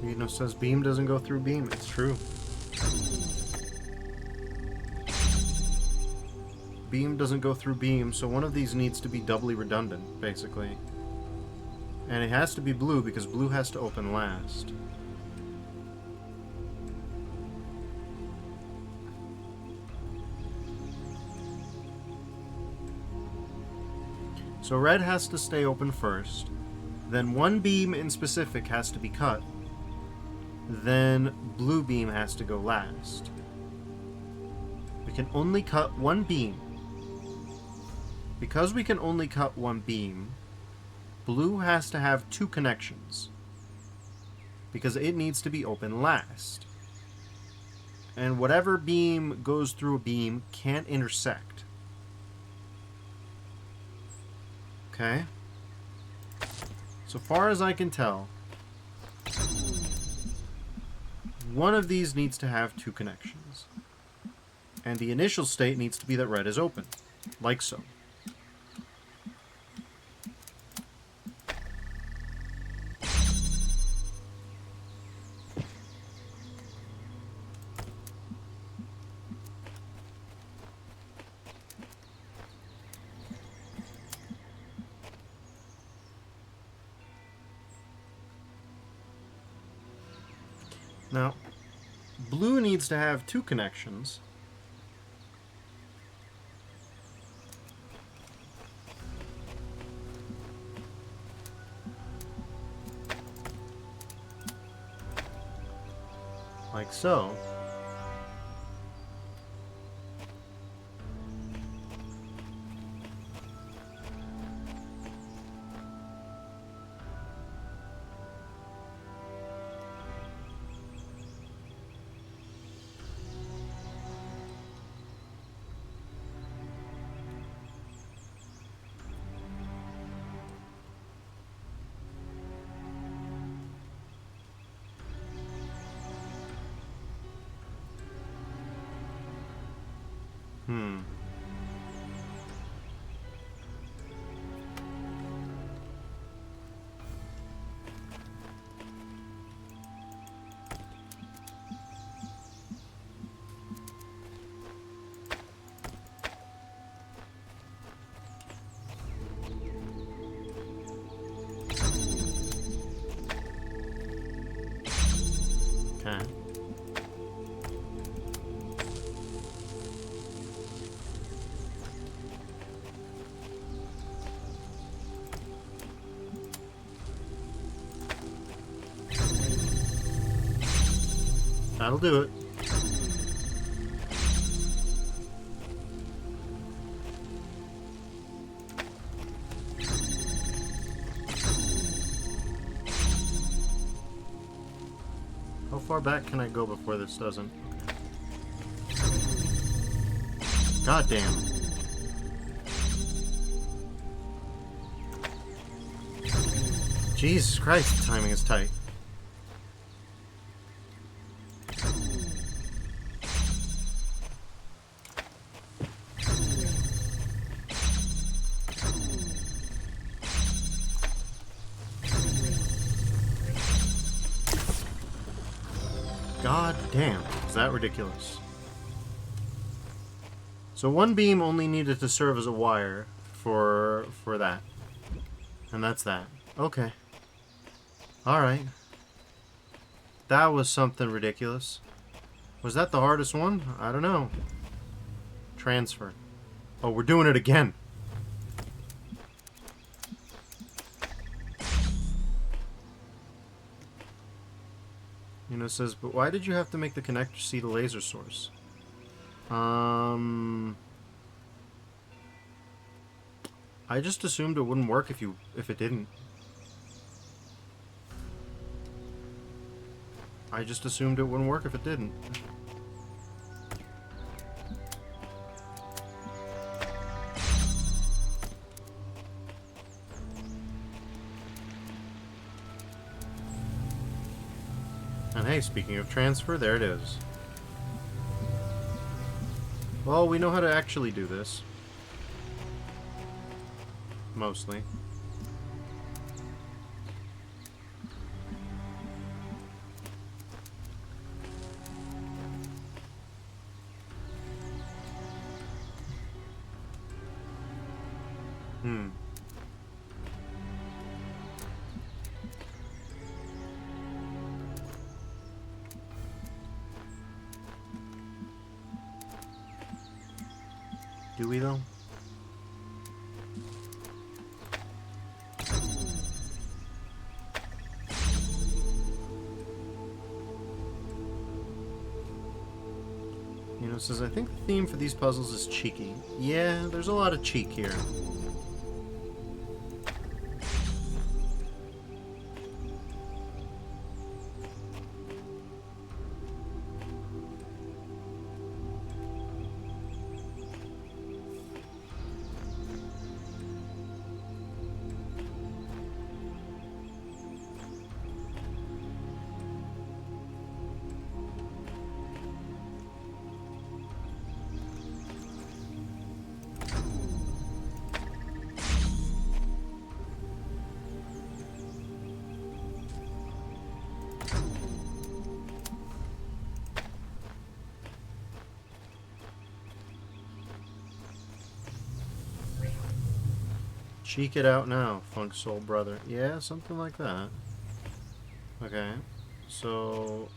You know, says beam doesn't go through beam. It's true. Beam doesn't go through beam, so one of these needs to be doubly redundant, basically. And it has to be blue, because blue has to open last. So red has to stay open first. Then one beam in specific has to be cut. Then blue beam has to go last. We can only cut one beam. Because we can only cut one beam, blue has to have two connections. Because it needs to be open last. And whatever beam goes through a beam can't intersect. Okay? So far as I can tell, one of these needs to have two connections. And the initial state needs to be that red is open. Like so. Now, blue needs to have two connections. Like so. Okay. That'll do it. far back can I go before this doesn't? God damn. Jesus Christ, the timing is tight. God damn, is that ridiculous? So one beam only needed to serve as a wire for that. And that's that. Okay. Alright. That was something ridiculous. Was that the hardest one? I don't know. Transfer. Oh, we're doing it again. You know, it says, but why did you have to make the connector see the laser source? I just assumed it wouldn't work if it didn't. I just assumed it wouldn't work if it didn't. And hey, speaking of transfer, there it is. Well, we know how to actually do this. Mostly. Do we though? You know, it says, I think the theme for these puzzles is cheeky. Yeah, there's a lot of cheek here. Cheek it out now, Funk Soul Brother. Yeah, something like that. Okay. So,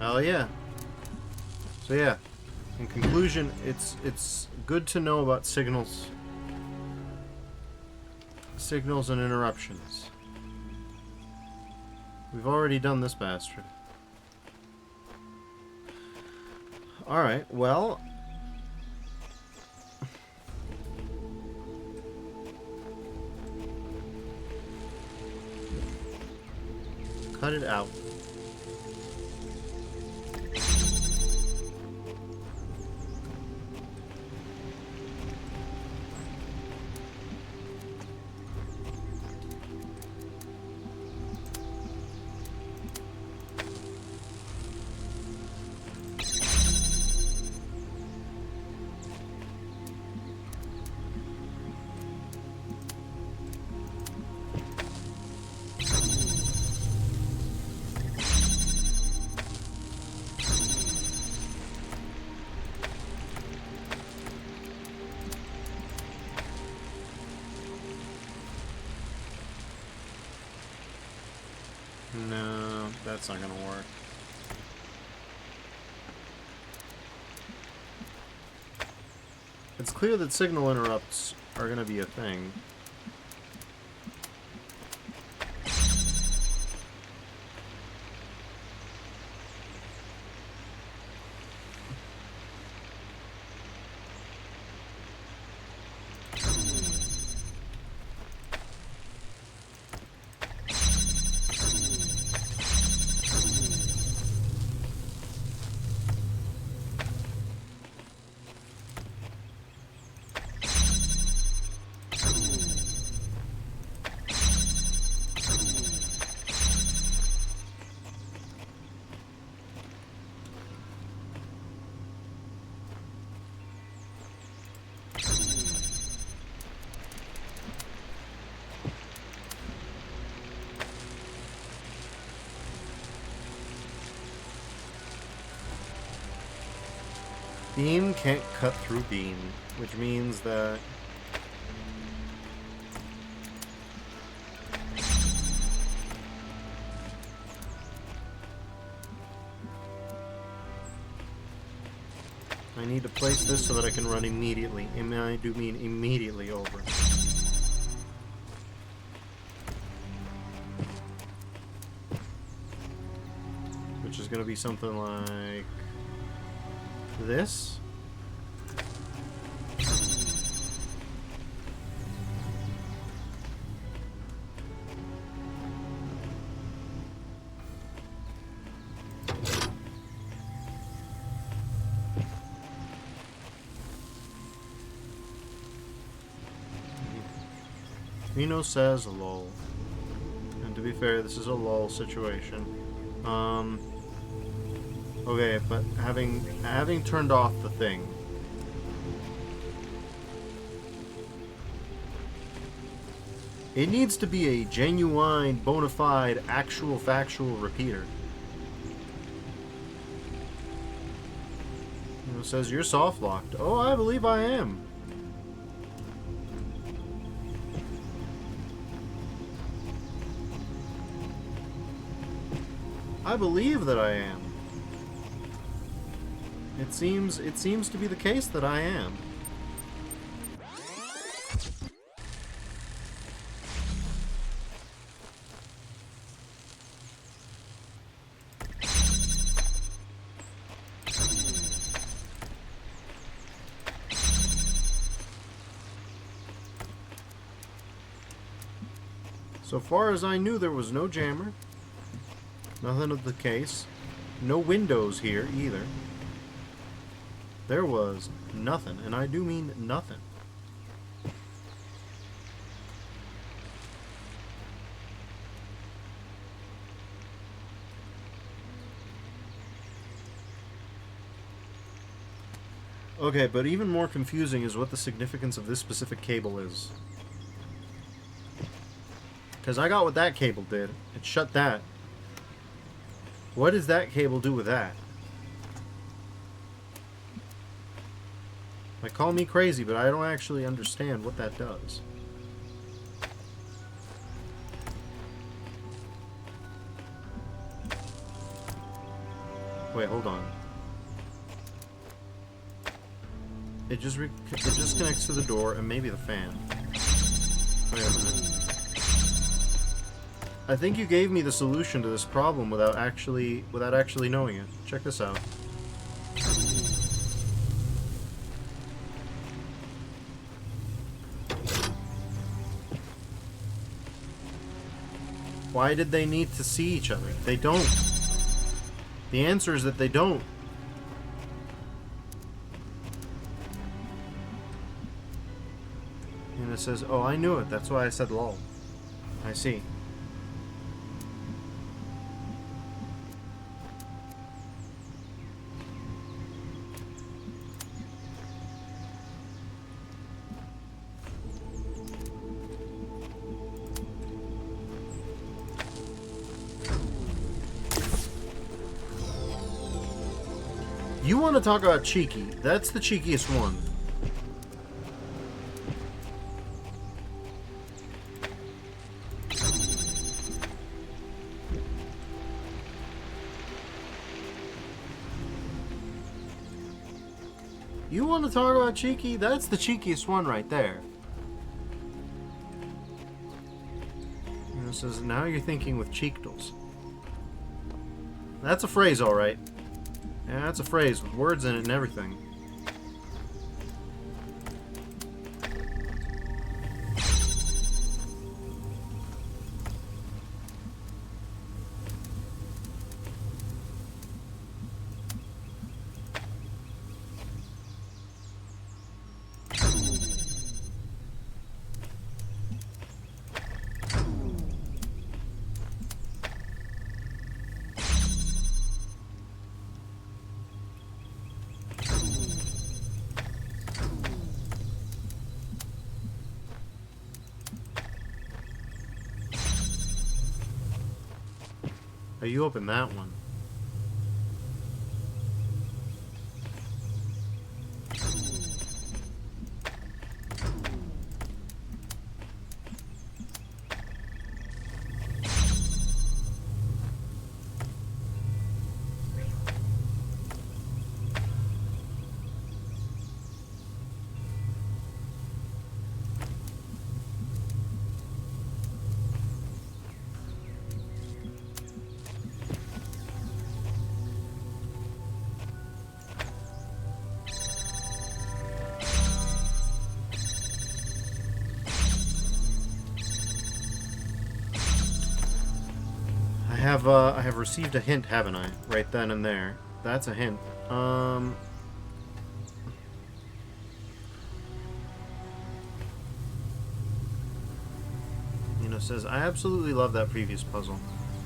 hell yeah. So yeah, in conclusion, it's good to know about signals and interruptions. We've already done this bastard. Alright, well, Cut it out. No, that's not gonna work. It's clear that signal interrupts are gonna be a thing. Beam can't cut through beam, which means that I need to place this so that I can run immediately. And I do mean immediately over. Which is going to be something like this. Reno says lol. And to be fair, this is a lol situation. Okay, but having turned off the thing, it needs to be a genuine, bona fide, actual, factual repeater. You know, it says you're soft locked. Oh, I believe I am. I believe that I am. It seems to be the case that I am. So far as I knew, there was no jammer. Nothing of the case. No windows here either. There was nothing, and I do mean nothing. Okay, but even more confusing is what the significance of this specific cable is. Because I got what that cable did. It shut that. What does that cable do with that? Like, call me crazy, but I don't actually understand what that does. Wait, hold on. It just connects to the door and maybe the fan. Wait a minute. I think you gave me the solution to this problem without actually knowing it. Check this out. Why did they need to see each other? They don't. The answer is that they don't. And it says, oh, I knew it. That's why I said lol. I see. You want to talk about cheeky? That's the cheekiest one. You want to talk about cheeky? That's the cheekiest one right there. And it says, now you're thinking with cheekdles. That's a phrase, alright. Yeah, that's a phrase with words in it and everything. Oh, you open that one. I have received a hint, haven't I? Right then and there. That's a hint. You know, says, I absolutely love that previous puzzle.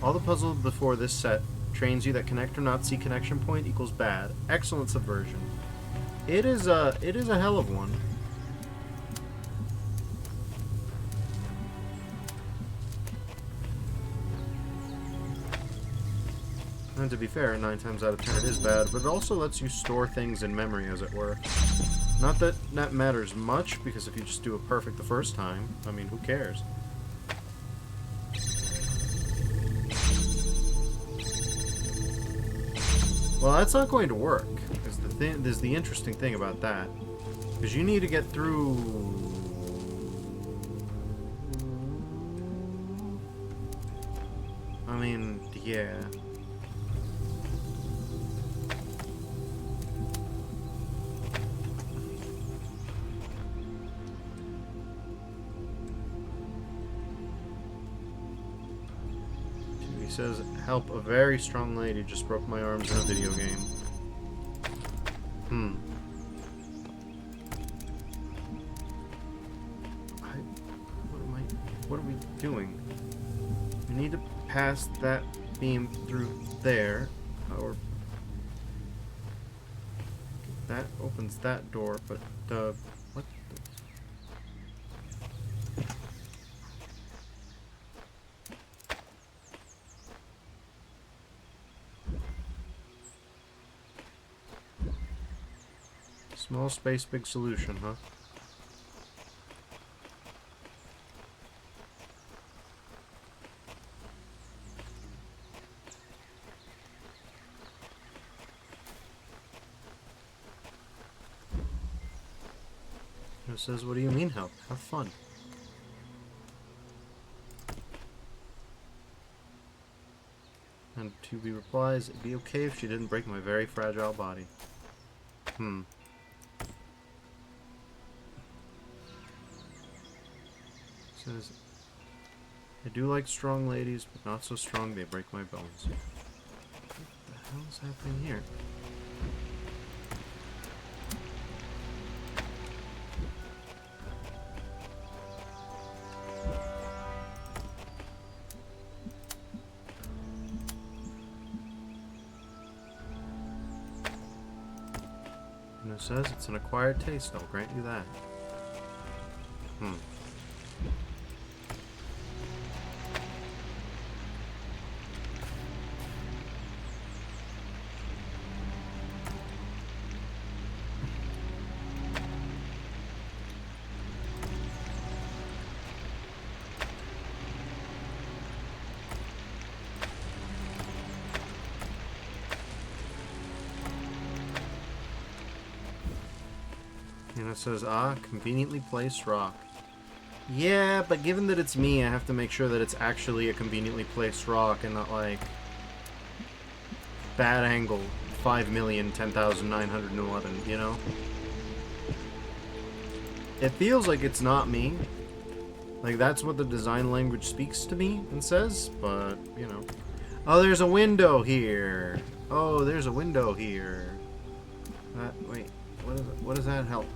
All the puzzles before this set trains you that connect or not see connection point equals bad. Excellent subversion. It is a hell of one. And to be fair, 9 times out of 10 it is bad, but it also lets you store things in memory, as it were. Not that that matters much, because if you just do it perfect the first time, I mean, who cares? Well, that's not going to work. There's the interesting thing about that. Because you need to get through... I mean, yeah... He says, help, a very strong lady just broke my arms in a video game. What are we doing? We need to pass that beam through there, or... That opens that door, but, what the... Small space, big solution, huh? It says, what do you mean help? Have fun. And 2B replies, it'd be okay if she didn't break my very fragile body. Says, I do like strong ladies, but not so strong they break my bones. What the hell is happening here? And it says it's an acquired taste, I'll grant you that. And it says, conveniently placed rock. Yeah, but given that it's me, I have to make sure that it's actually a conveniently placed rock and not like bad angle 5,010,911, you know? It feels like it's not me. Like, that's what the design language speaks to me and says, but, you know. Oh, there's a window here. Oh, there's a window here. Wait, what does that help?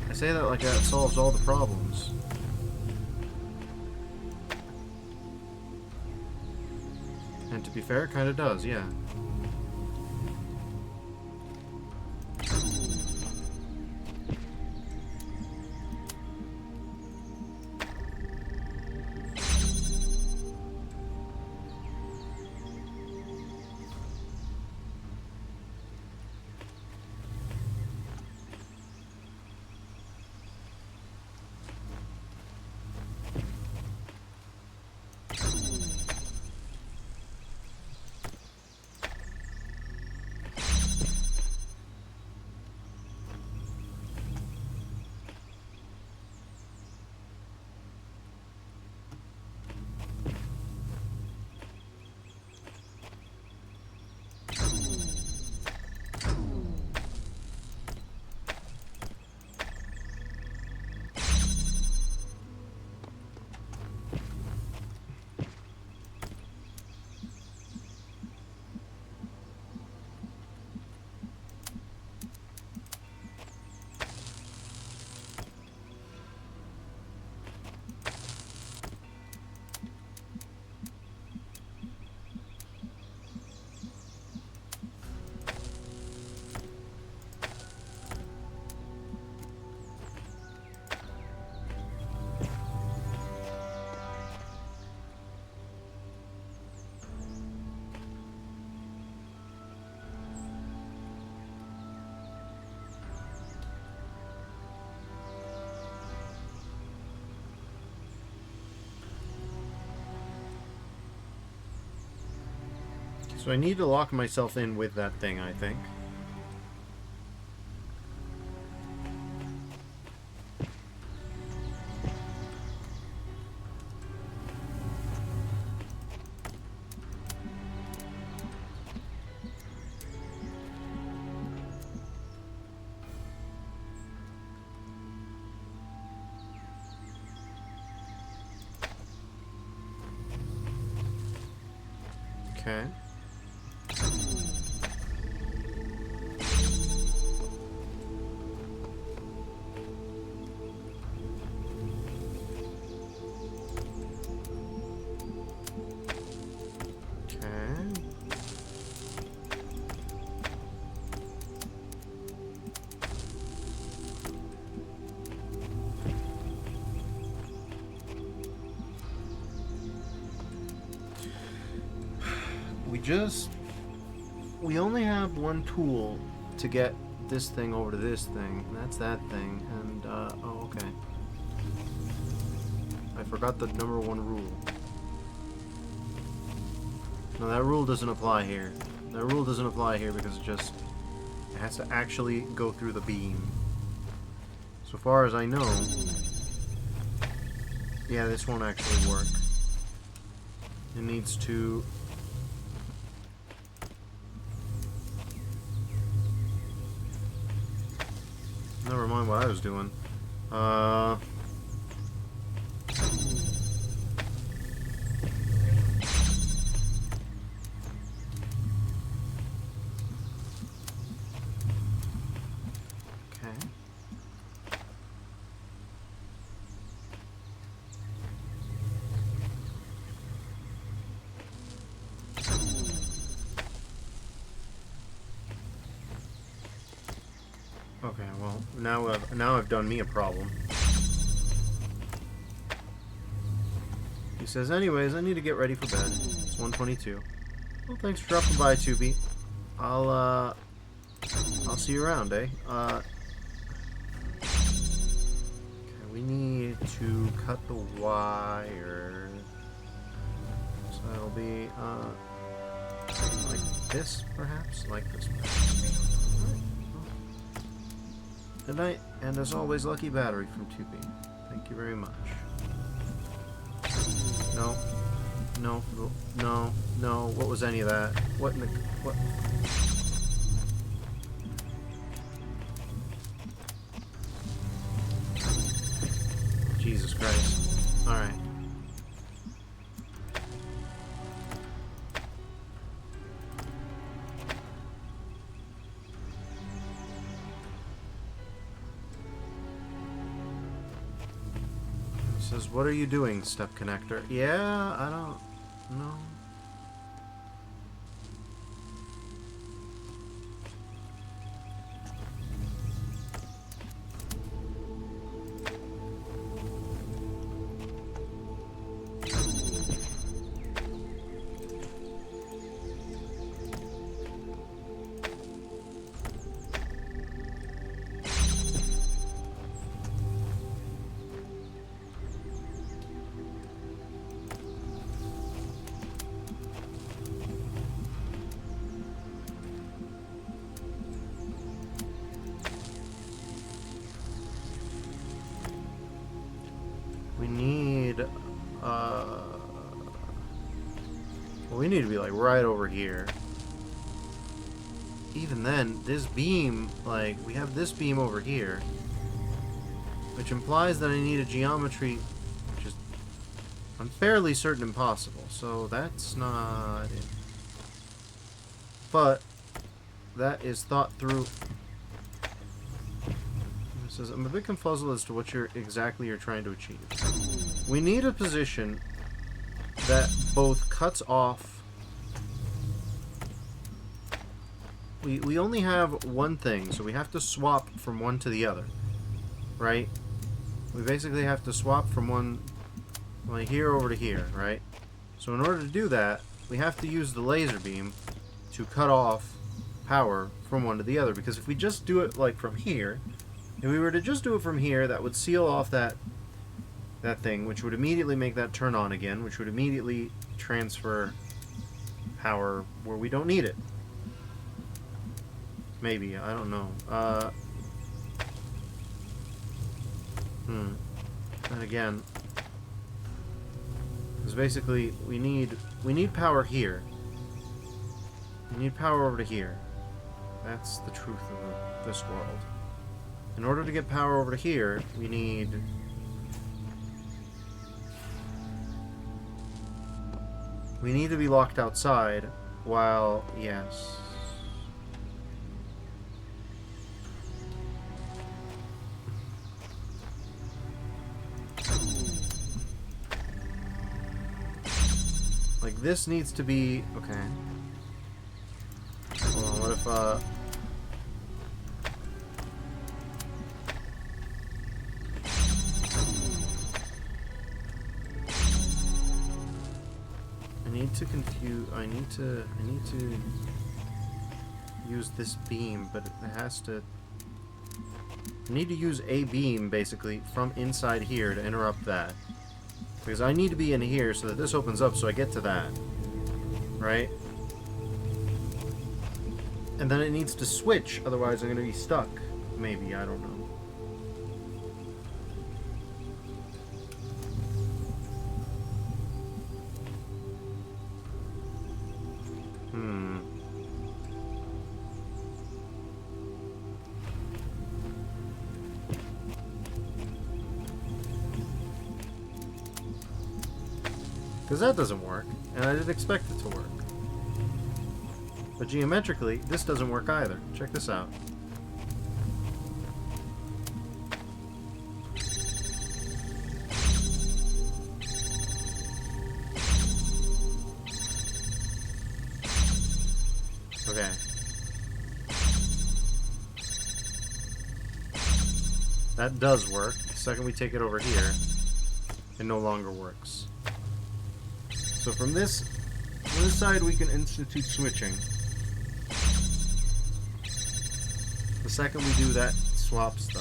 I say that like that solves all the problems. And to be fair, it kind of does, yeah. So I need to lock myself in with that thing, I think. Okay. We only have one tool to get this thing over to this thing, and that's that thing, and, oh, okay. I forgot the number one rule. No, that rule doesn't apply here. That rule doesn't apply here because it has to actually go through the beam. So far as I know, yeah, this won't actually work. It needs to... Never mind what I was doing. Uh... Okay. Okay, well, now I've done me a problem. He says, anyways, I need to get ready for bed. It's 1:22. Well, thanks for dropping by, 2B. I'll see you around, eh? Okay, we need to cut the wire. So that'll be, like this, perhaps? Like this, perhaps. Good night, and as always, lucky battery from 2B. Thank you very much. No. No. No. No. What was any of that? What in the... What? Jesus Christ. Alright. Says, what are you doing, step connector? Yeah, I don't know. We need to be, like, right over here. Even then, this beam, like, we have this beam over here, which implies that I need a geometry, which is, I'm fairly certain, impossible. So that's not it. But that is thought through. It says, I'm a bit confuzzled as to what exactly you're trying to achieve. We need a position that both cuts off. We only have one thing, so we have to swap from one to the other, right? We basically have to swap from one, like, here over to here, right? So in order to do that, we have to use the laser beam to cut off power from one to the other, because if we just do it, like, from here, if we were to just do it from here, that would seal off that thing, which would immediately make that turn on again, which would immediately transfer power where we don't need it. Maybe, I don't know. And again, because basically we need power here. We need power over to here. That's the truth of this world. In order to get power over to here, we need to be locked outside while, yes. Like, this needs to be, okay. Hold on, what if, I need to use this beam, but it has to, I need to use a beam, basically, from inside here to interrupt that. Because I need to be in here so that this opens up so I get to that. Right? And then it needs to switch, otherwise I'm going to be stuck. Maybe, I don't know. Because that doesn't work, and I didn't expect it to work. But geometrically, this doesn't work either. Check this out. Okay. That does work. The second we take it over here, it no longer works. So from this side, we can institute switching. The second we do that, it swaps though.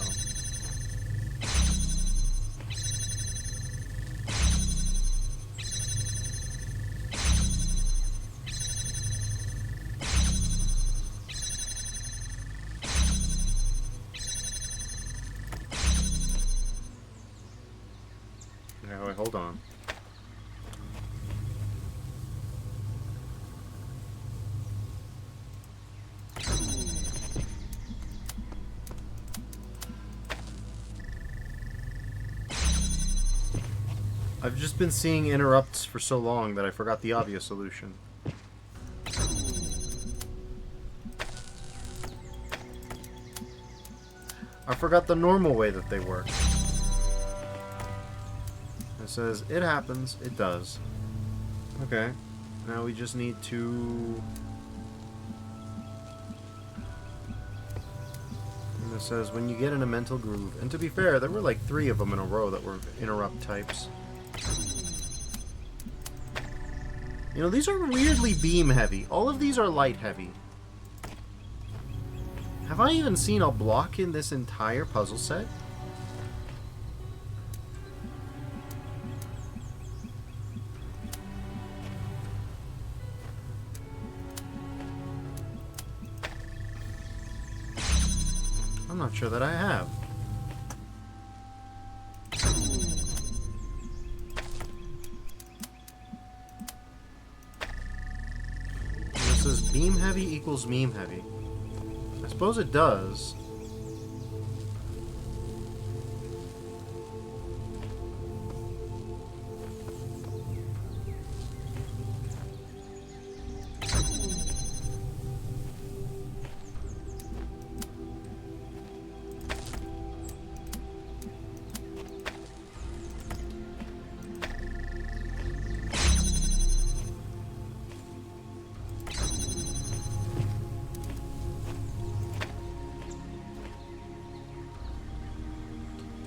Now, wait, hold on. I've just been seeing interrupts for so long that I forgot the obvious solution. I forgot the normal way that they work. It says, it happens, it does. Okay. Now we just need to... And it says, when you get in a mental groove. And to be fair, there were like 3 of them in a row that were interrupt types. You know, these are weirdly beam heavy. All of these are light heavy. Have I even seen a block in this entire puzzle set? I'm not sure that I have. It says beam heavy equals meme heavy. I suppose it does.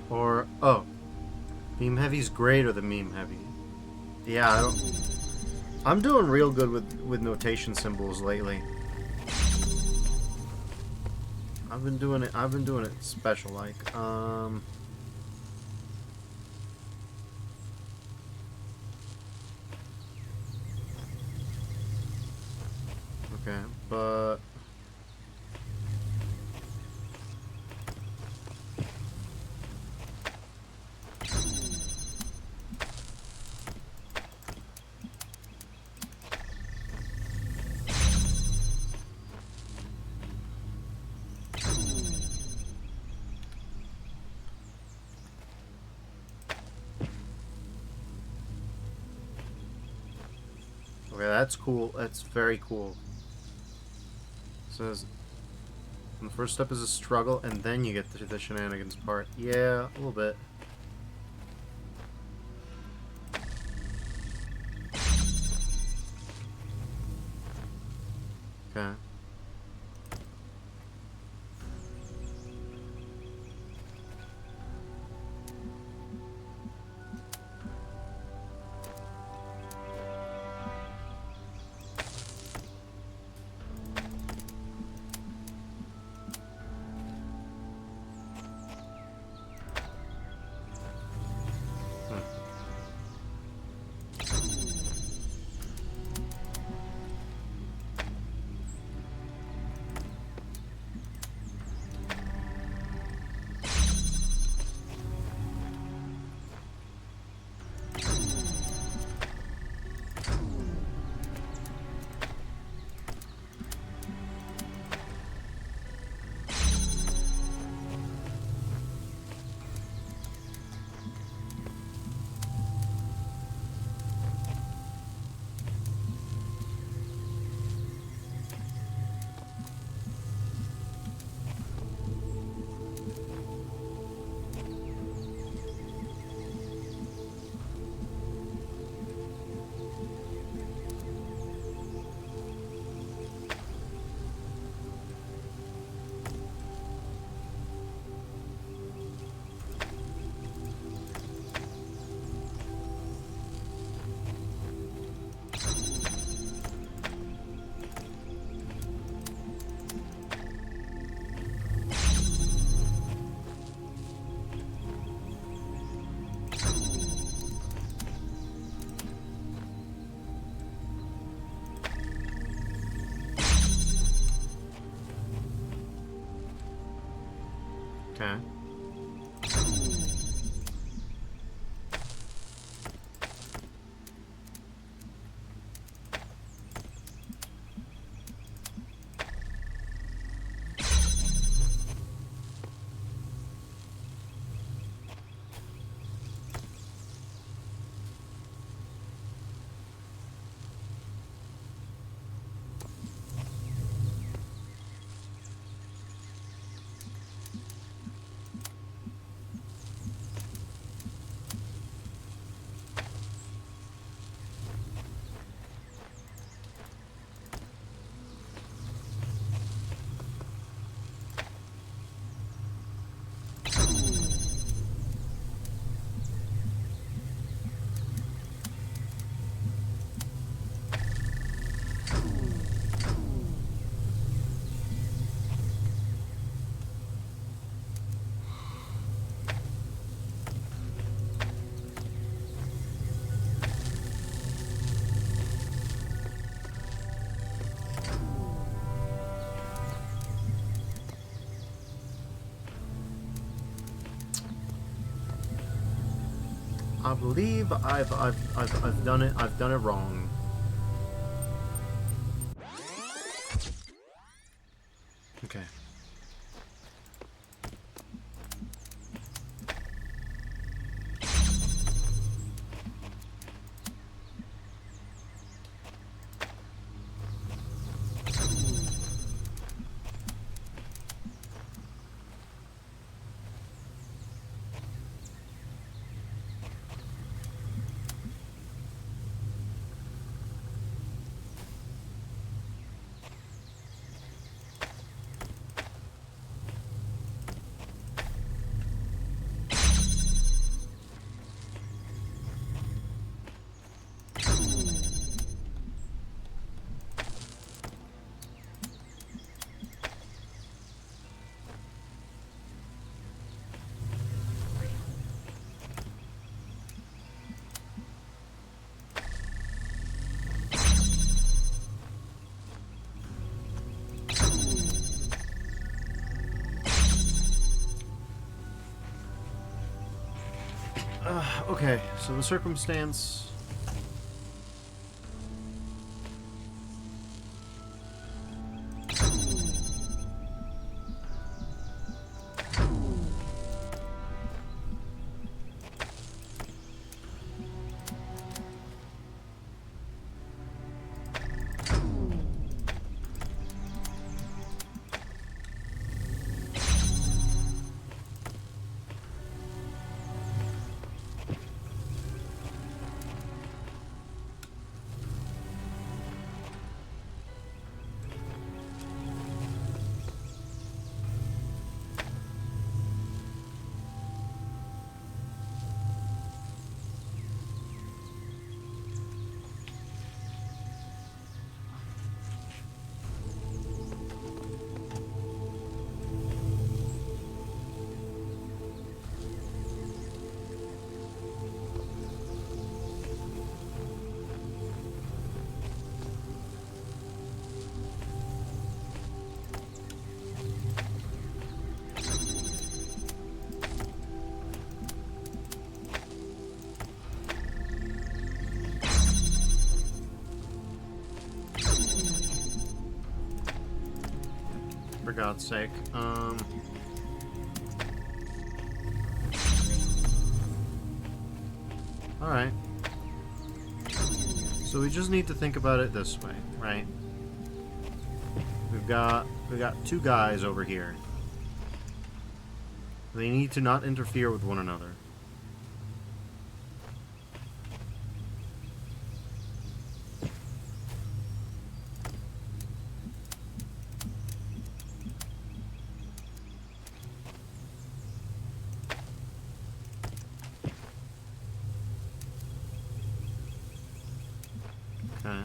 Or, oh. Meme heavy's greater than meme heavy. Yeah, I don't... I'm doing real good with notation symbols lately. I've been doing it special like. Okay, but... Okay, that's cool. That's very cool. It says, the first step is a struggle, and then you get to the shenanigans part. Yeah, a little bit. Okay. Okay. I believe I've done it. I've done it wrong. Okay. Okay, so the circumstance... For God's sake. Alright. So we just need to think about it this way, right? We've got two guys over here. They need to not interfere with one another. Okay.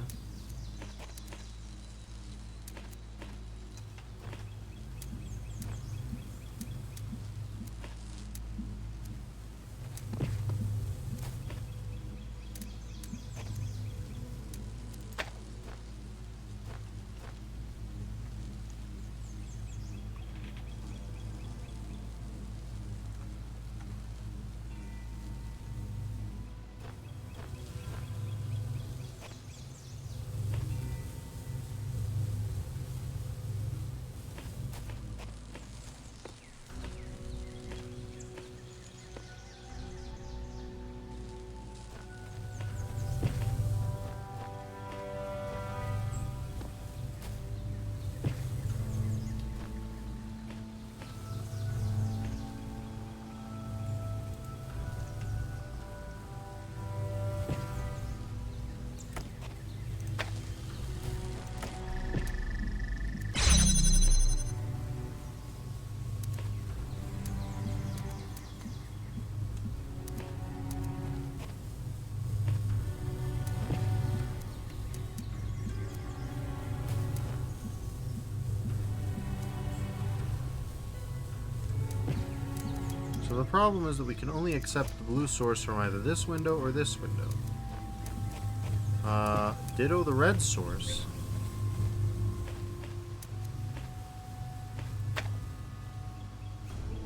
the problem is that we can only accept the blue source from either this window or this window. Ditto the red source.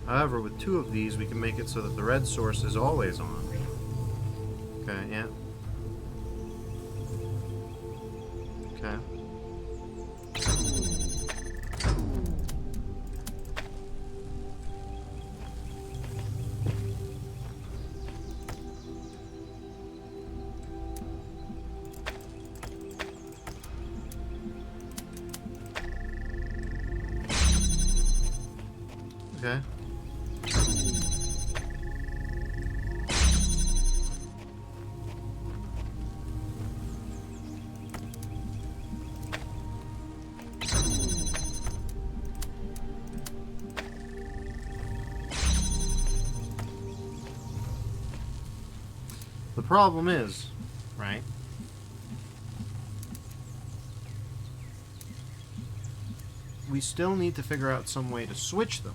However, with two of these, we can make it so that the red source is always on. Okay, yeah. Okay. Okay. The problem is, right? We still need to figure out some way to switch them.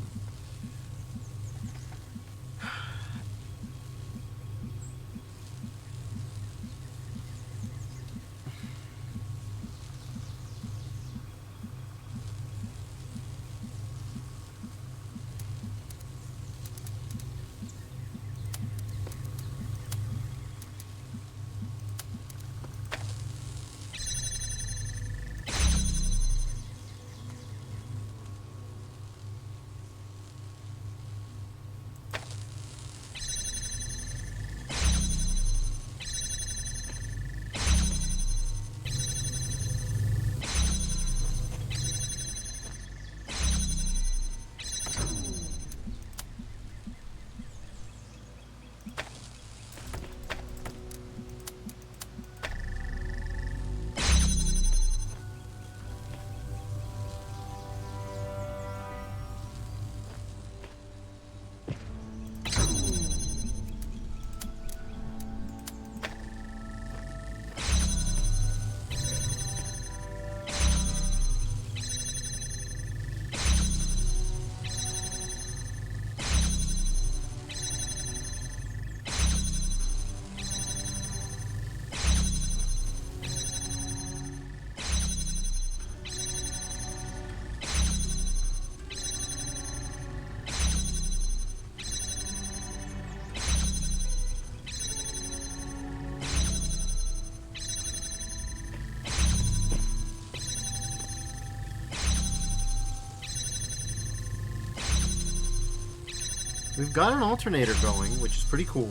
We've got an alternator going, which is pretty cool.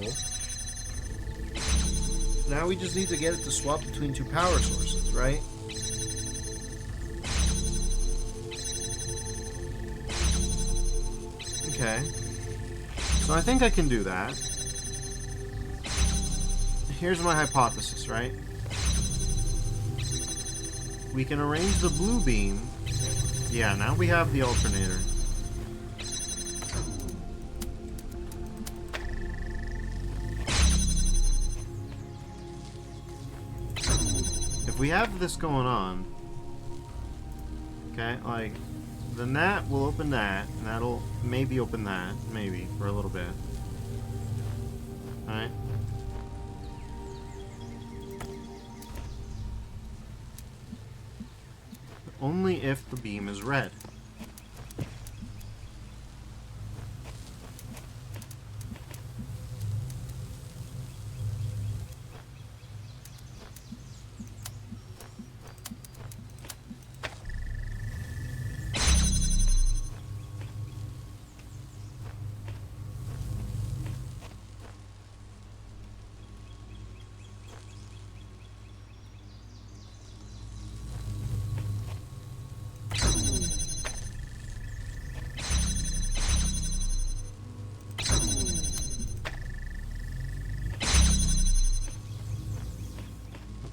Now we just need to get it to swap between two power sources, right? Okay. So I think I can do that. Here's my hypothesis, right? We can arrange the blue beam. Yeah, now we have the alternator. If we have this going on, okay, like, then that will open that, and that'll maybe open that, maybe, for a little bit. Alright? Only if the beam is red.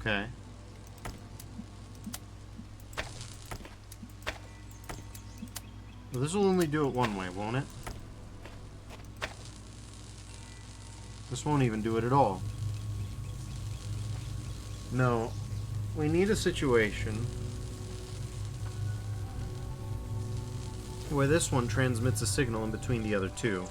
Okay. Well, this will only do it one way, won't it? This won't even do it at all. No. We need a situation where this one transmits a signal in between the other two.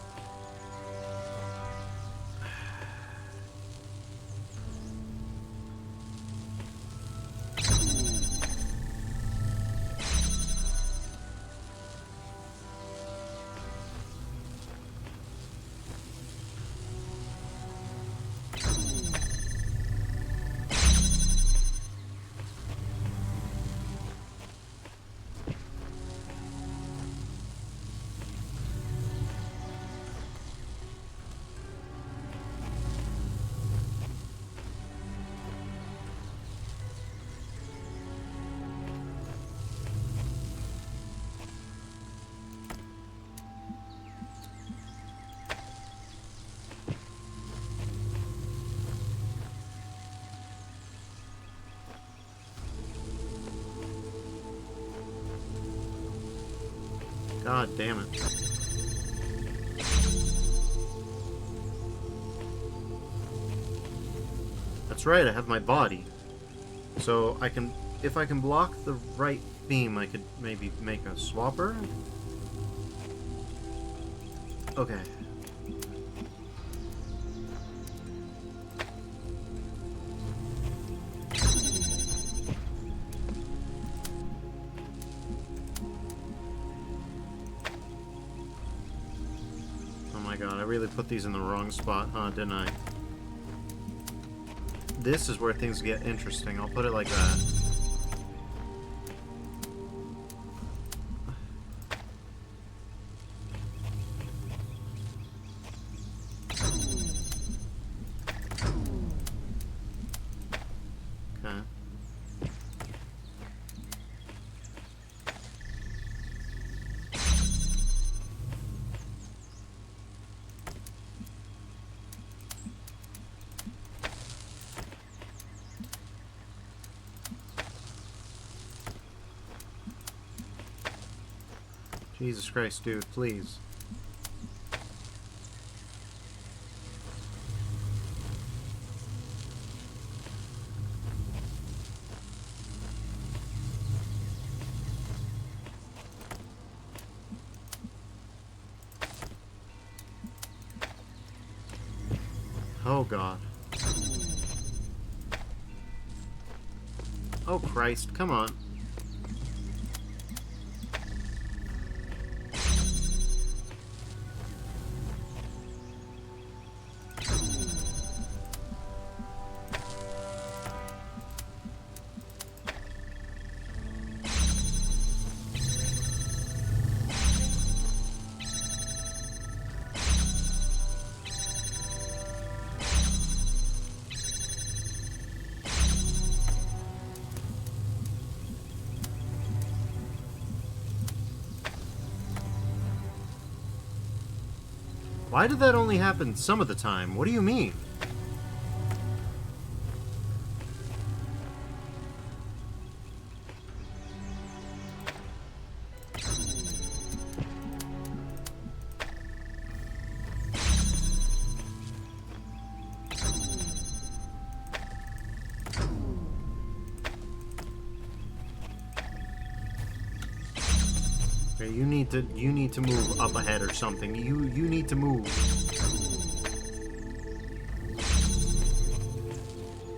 God damn it. That's right, I have my body. So I can, if I can block the right beam, I could maybe make a swapper? Okay. Oh my god, I really put these in the wrong spot, huh, didn't I? This is where things get interesting. I'll put it like that. Okay. Jesus Christ, dude, please. Oh god. Oh Christ, come on. Why did that only happen some of the time? What do you mean? Okay, you need to move up ahead or something. You need to move.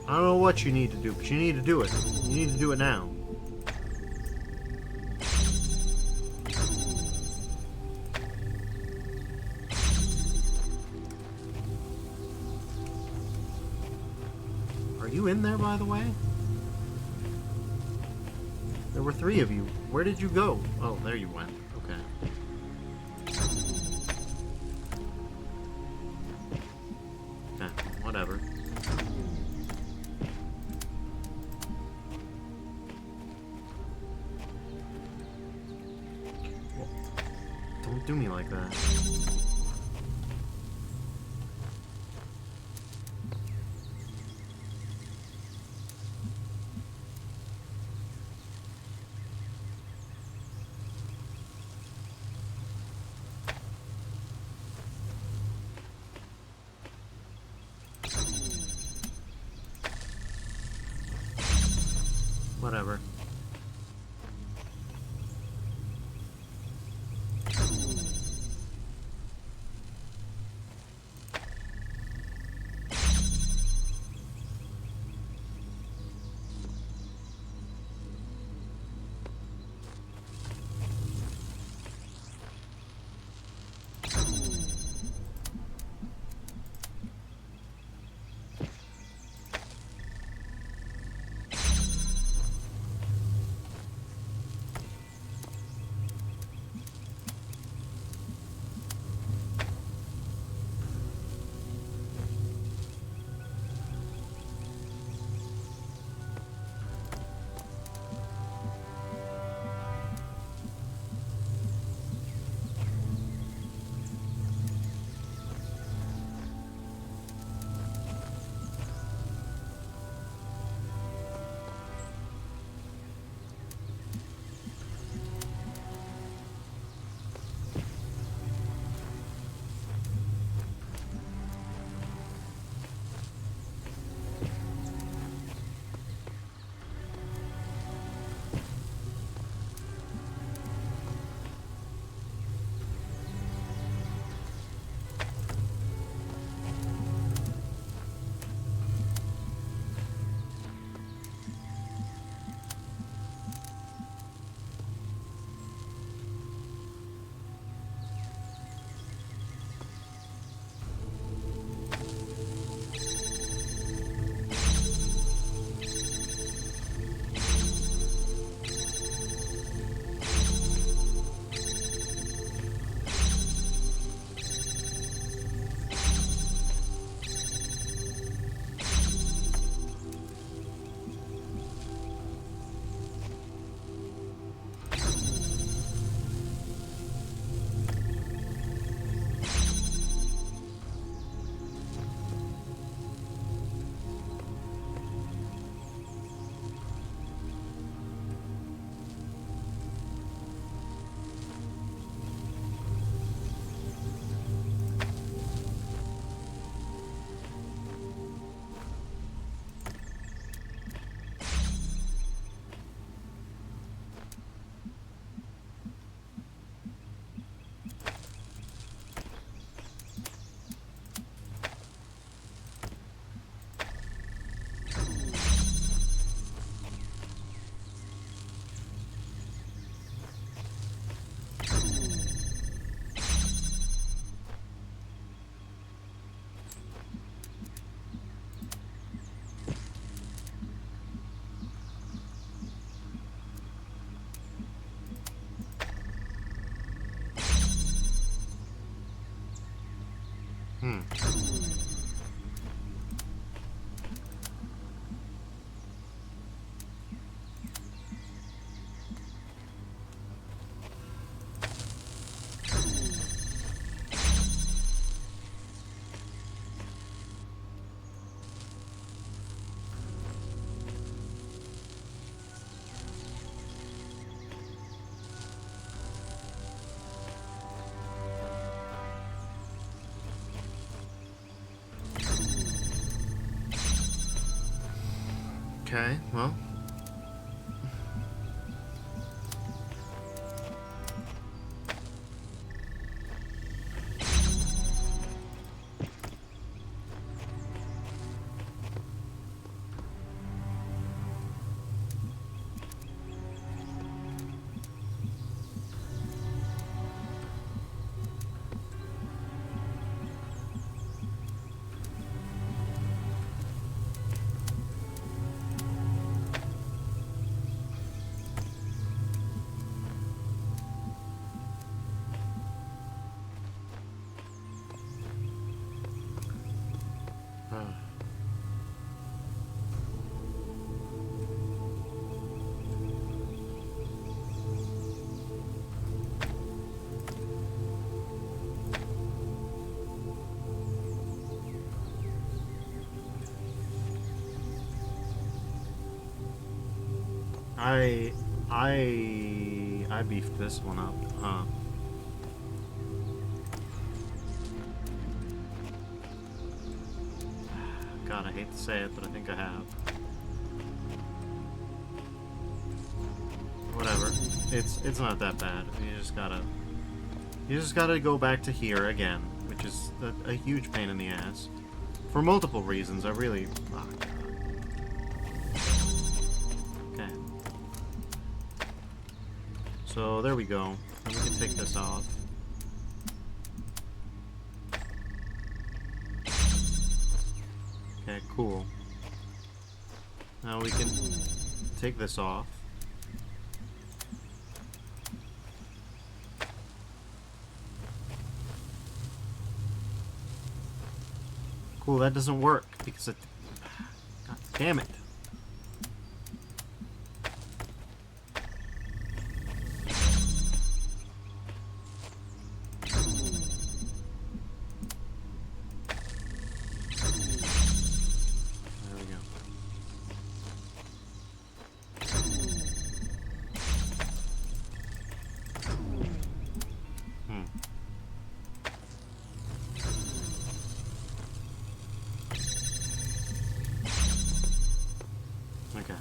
I don't know what you need to do, but you need to do it. You need to do it now. Are you in there, by the way? There were 3 of you. Where did you go? Oh, there you went. Okay. Okay, whatever. Well, don't do me like that. Whatever. Hmm. Okay, well. I I beefed this one up, huh? God, I hate to say it, but I think I have. Whatever. It's not that bad. You just gotta go back to here again, which is a huge pain in the ass. For multiple reasons, I really... Oh, God. Okay. So, there we go. And we can take this off. Okay, cool. Now we can take this off. Cool, that doesn't work because it... God damn it. Okay.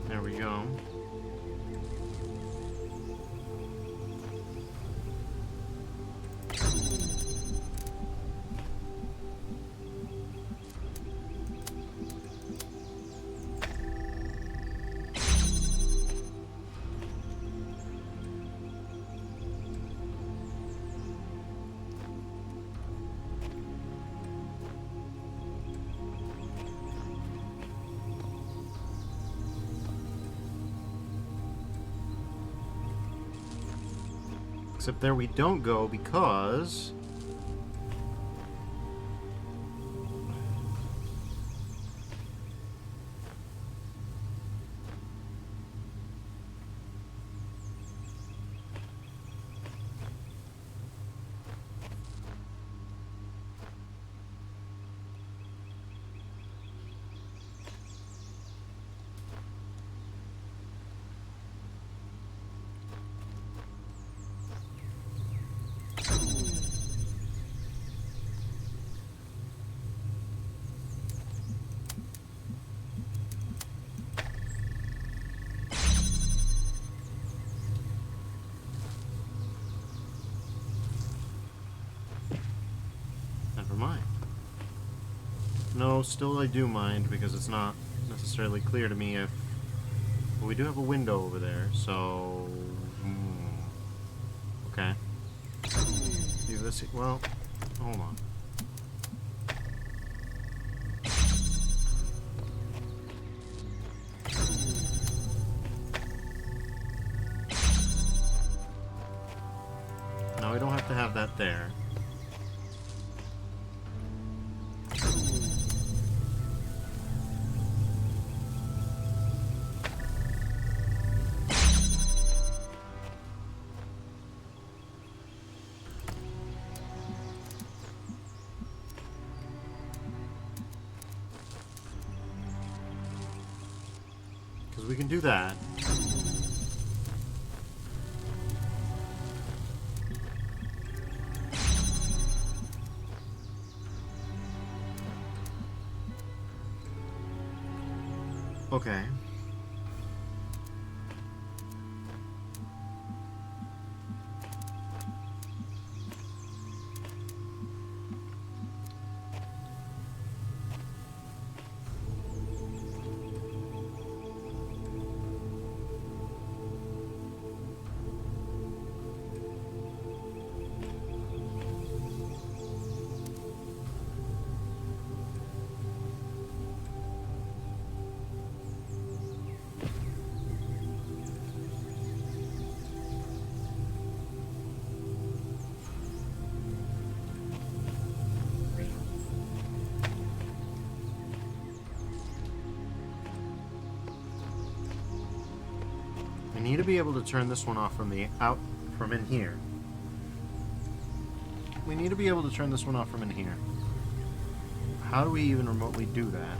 There we go. Except there we don't go because... though, still I do mind because it's not necessarily clear to me if... Well, we do have a window over there, so... Okay. Leave this... Well, hold on. Now we don't have to have that there. We can do that. Okay. I need to be able to turn this one off from the from in here. We need to be able to turn this one off from in here. How do we even remotely do that?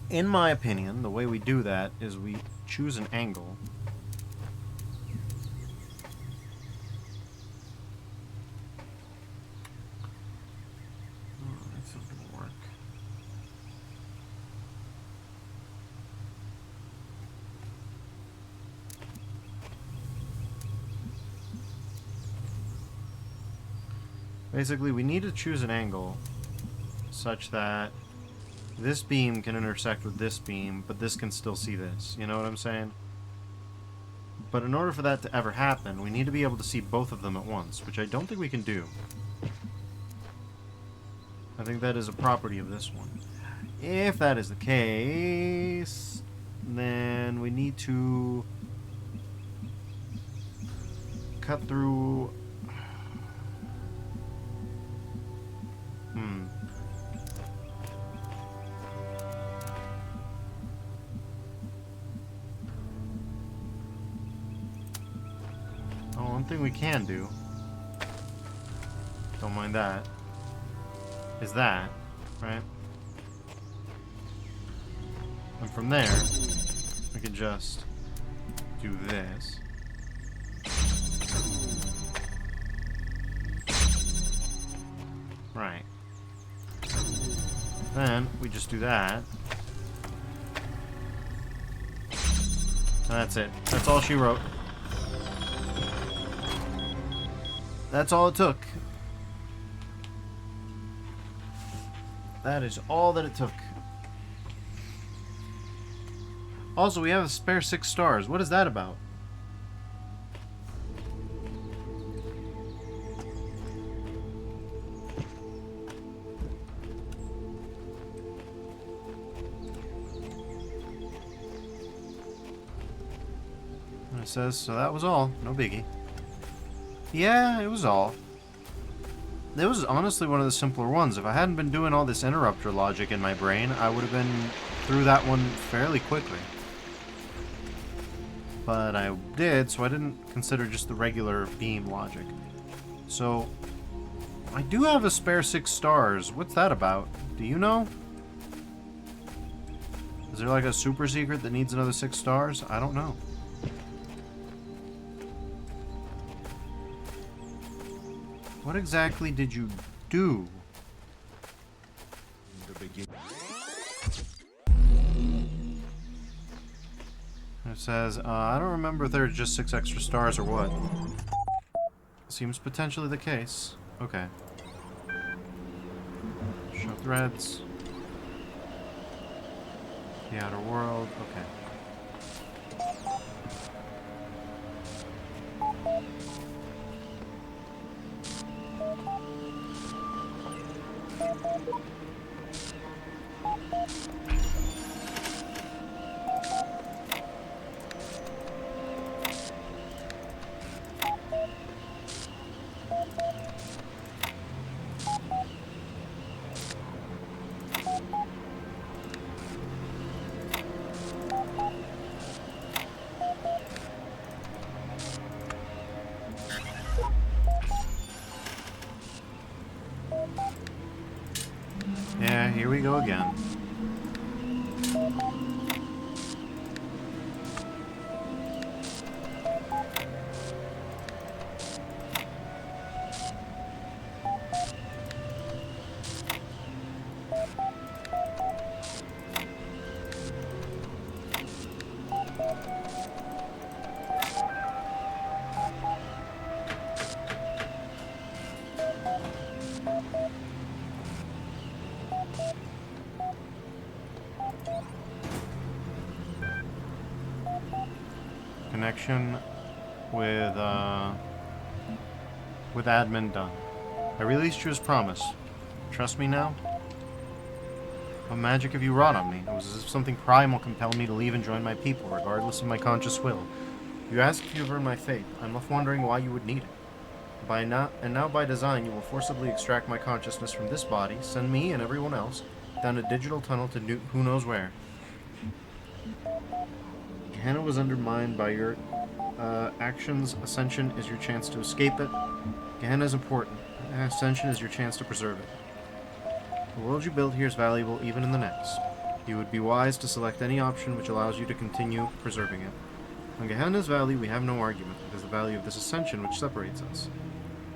In my opinion, the way we do that is we choose an angle. Basically, we need to choose an angle such that this beam can intersect with this beam, but this can still see this. You know what I'm saying? But in order for that to ever happen, we need to be able to see both of them at once, which I don't think we can do. I think that is a property of this one. If that is the case, then we need to cut through... One thing we can do, don't mind that, is that, right? And from there, we can just do this. Right. Then we just do that. And that's it. That's all she wrote. That's all it took. That is all that it took. Also, we have a spare 6 stars. What is that about? And it says, so that was all. No biggie. Yeah, it was all. It was honestly one of the simpler ones. If I hadn't been doing all this interrupter logic in my brain, I would have been through that one fairly quickly. But I did, so I didn't consider just the regular beam logic. So, I do have a spare 6 stars. What's that about? Do you know? Is there like a super secret that needs another 6 stars? I don't know. What exactly did you do? It says, I don't remember if there are just 6 extra stars or what. Seems potentially the case. Okay. Show threads. The outer world. Okay. Yeah, here we go again. Connection with admin done. I released you as promised. Trust me now? What magic have you wrought on me? It was as if something primal compelled me to leave and join my people, regardless of my conscious will. You ask if you have earned my faith. I'm left wondering why you would need it. Now by design, you will forcibly extract my consciousness from this body, send me and everyone else down a digital tunnel to who knows where. Gehenna was undermined by your actions. Ascension is your chance to escape it. Gehenna is important. Ascension is your chance to preserve it. The world you build here is valuable even in the next. You would be wise to select any option which allows you to continue preserving it. On Gehenna's value, we have no argument. It is the value of this ascension which separates us.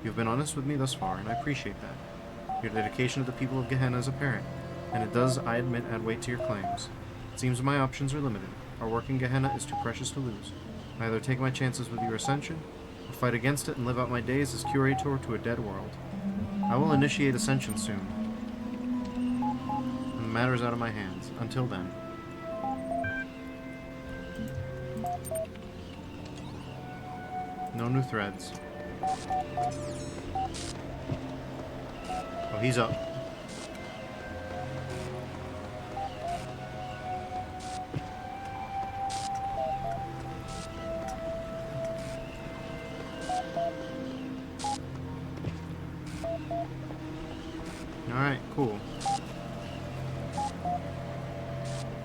You have been honest with me thus far, and I appreciate that. Your dedication to the people of Gehenna is apparent, and it does, I admit, add weight to your claims. It seems my options are limited. Our work in Gehenna is too precious to lose. I either take my chances with your ascension, or fight against it and live out my days as curator to a dead world. I will initiate ascension soon. And the matter is out of my hands. Until then. No new threads. Oh, he's up. Alright, cool.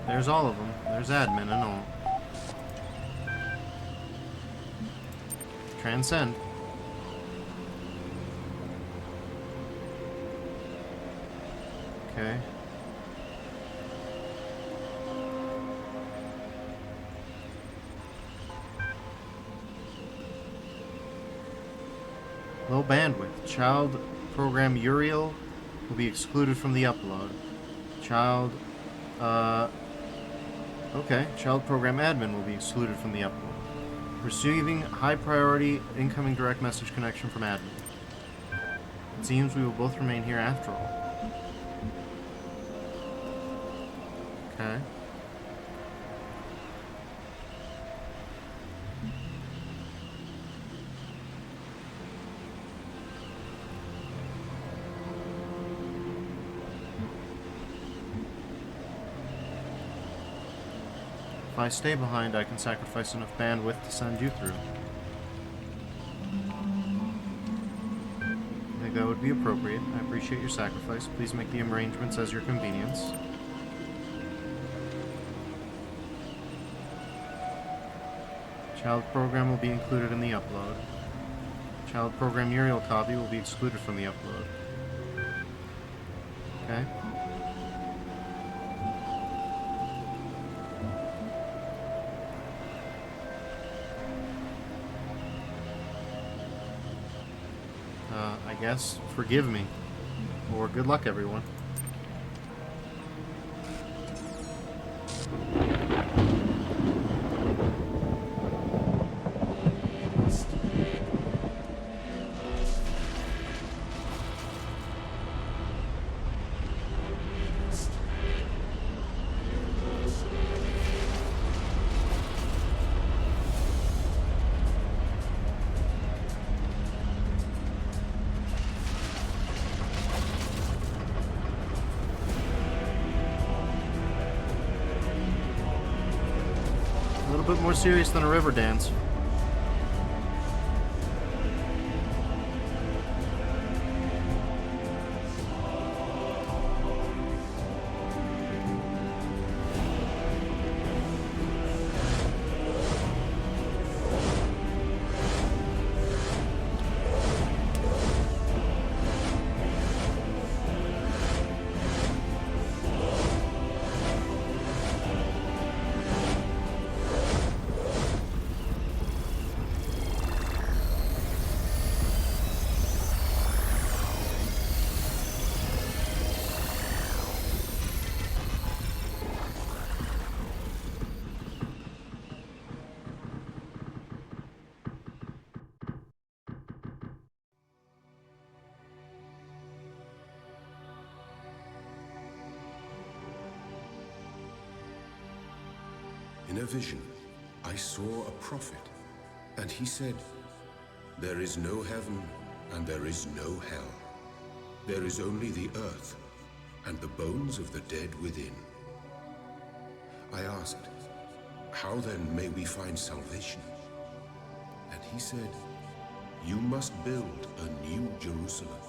There's all of them. There's admin and all. Transcend. Okay. Low bandwidth. Child program Uriel will be excluded from the upload. Child, okay. Child program admin will be excluded from the upload. Receiving high priority incoming direct message connection from admin. It seems we will both remain here after all. Okay. If I stay behind, I can sacrifice enough bandwidth to send you through. I think that would be appropriate. I appreciate your sacrifice. Please make the arrangements as your convenience. Child program will be included in the upload. Child program Uriel copy will be excluded from the upload. Okay. I guess, forgive me. Or good luck, everyone. bit more serious than a river dance. In a vision, I saw a prophet, and he said, "There is no heaven, and there is no hell. There is only the earth, and the bones of the dead within." I asked, "How then may we find salvation?" And he said, "You must build a new Jerusalem.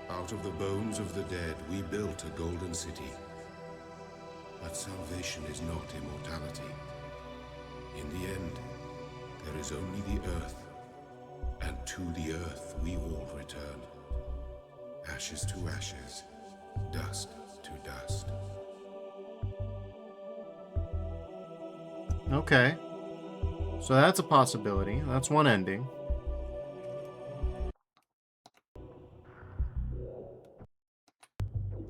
Out of the bones of the dead we built a golden city. But salvation is not immortality. In the end, there is only the earth, and to the earth we all return. Ashes to ashes, dust to dust." Okay. So that's a possibility. That's one ending.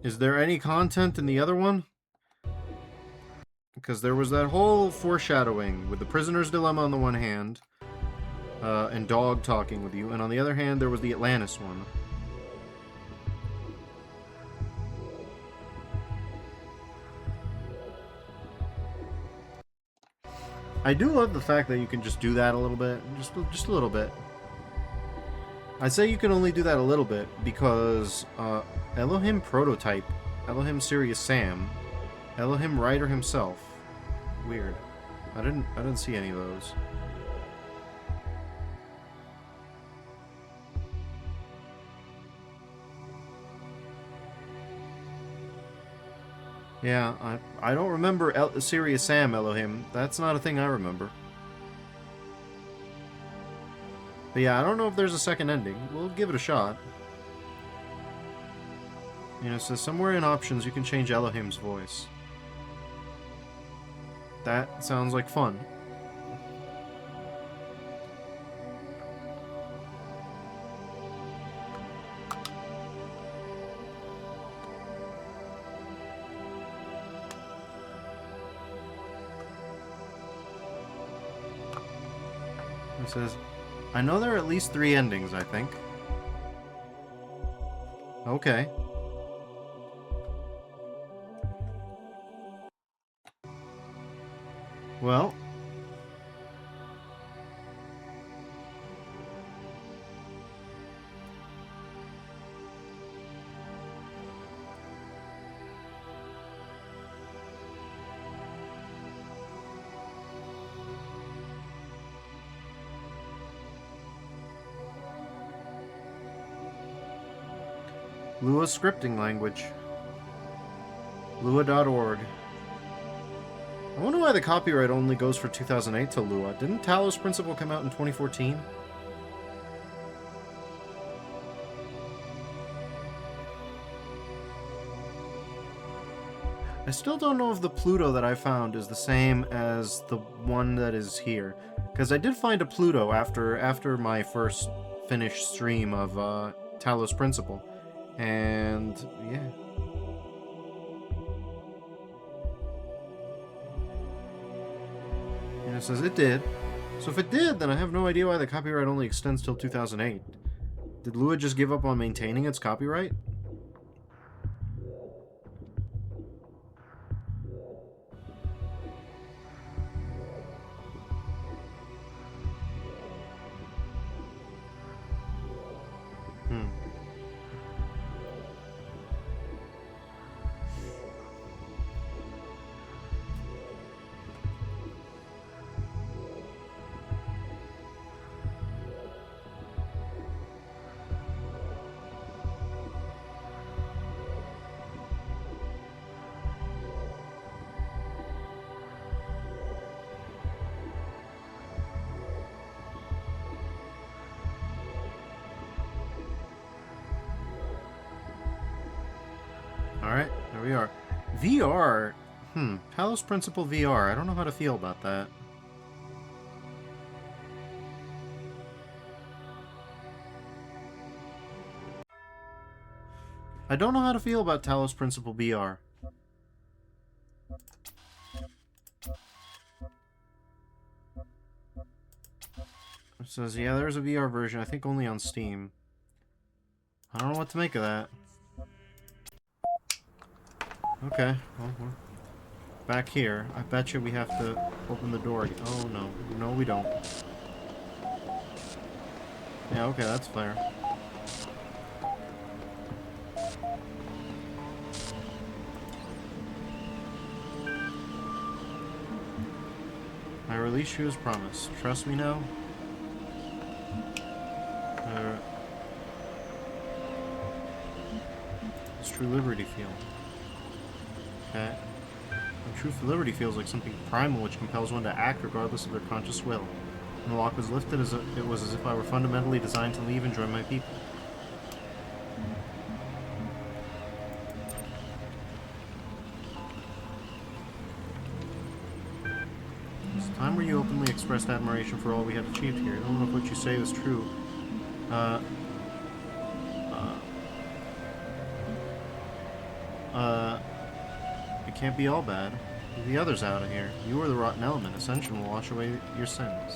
Is there any content in the other one? Because there was that whole foreshadowing with the prisoner's dilemma on the one hand, and Dog talking with you, and on the other hand, there was the Atlantis one. I do love the fact that you can just do that a little bit, just a little bit. I say you can only do that a little bit because Elohim Prototype, Elohim Sirius Sam, Elohim Rider himself. Weird. I didn't see any of those. Yeah, I don't remember Sirius Sam Elohim. That's not a thing I remember. But yeah, I don't know if there's a second ending. We'll give it a shot. You know, so somewhere in options you can change Elohim's voice. That sounds like fun. It says, I know there are at least 3 endings, I think. Okay. Well. Lua scripting language. Lua.org. I wonder why the copyright only goes for 2008 to Lua. Didn't Talos Principle come out in 2014? I still don't know if the Pluto that I found is the same as the one that is here. Because I did find a Pluto after my first finished stream of Talos Principle. And, yeah. And it says it did. So if it did, then I have no idea why the copyright only extends till 2008. Did Lua just give up on maintaining its copyright? Alright, there we are. VR. Talos Principle VR. I don't know how to feel about that. I don't know how to feel about Talos Principle VR. It says, yeah, there's a VR version, I think only on Steam. I don't know what to make of that. Okay, well, we're back here. I bet you we have to open the door again. Oh, no. No, we don't. Yeah, okay, that's fair. I release you as promised. Trust me now? Does true liberty feel? Okay. And true liberty feels like something primal which compels one to act regardless of their conscious will. When the lock was lifted, it was as if I were fundamentally designed to leave and join my people. It was a time where you openly expressed admiration for all we had achieved here. I don't know if what you say is true. It can't be all bad. Leave the others out of here. You are the rotten element. Ascension will wash away your sins.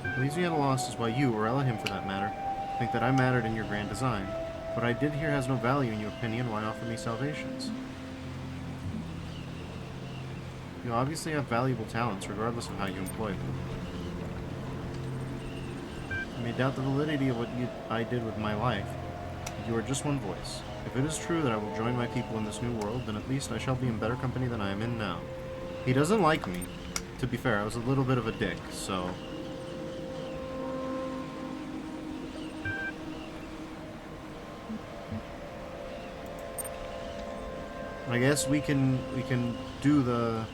What leaves me at a loss is why you, or Elohim for that matter, think that I mattered in your grand design. What I did here has no value in your opinion. Why offer me salvations? You obviously have valuable talents, regardless of how you employ them. I may doubt the validity of what I did with my life, but you are just one voice. If it is true that I will join my people in this new world, then at least I shall be in better company than I am in now. He doesn't like me. To be fair, I was a little bit of a dick, so... I guess we can do the...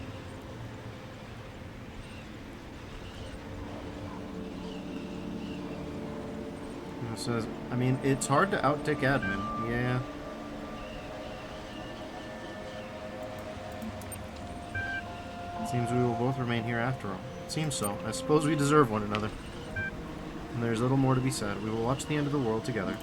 It says, I mean, it's hard to out-dick admin. Yeah. It seems we will both remain here after all. It seems so. I suppose we deserve one another. And there's little more to be said. We will watch the end of the world together.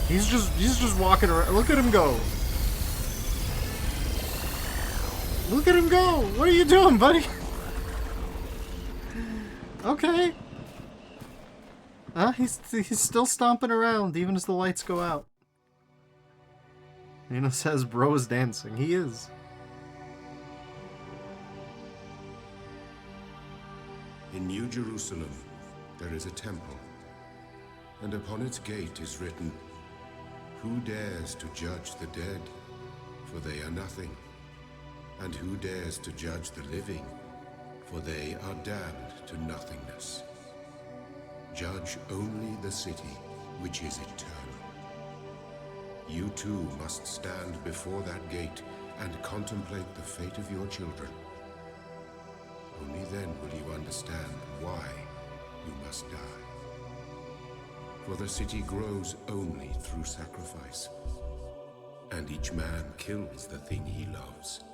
He's just walking around. Look at him go. Look at him go. What are you doing, buddy? Okay. He's still stomping around even as the lights go out. Nina says bro is dancing. He is. In New Jerusalem there is a temple, and upon its gate is written, "Who dares to judge the dead? For they are nothing. And who dares to judge the living? For they are damned to nothingness. Judge only the city which is eternal. You too must stand before that gate and contemplate the fate of your children. Only then will you understand why you must die. For the city grows only through sacrifice, and each man kills the thing he loves.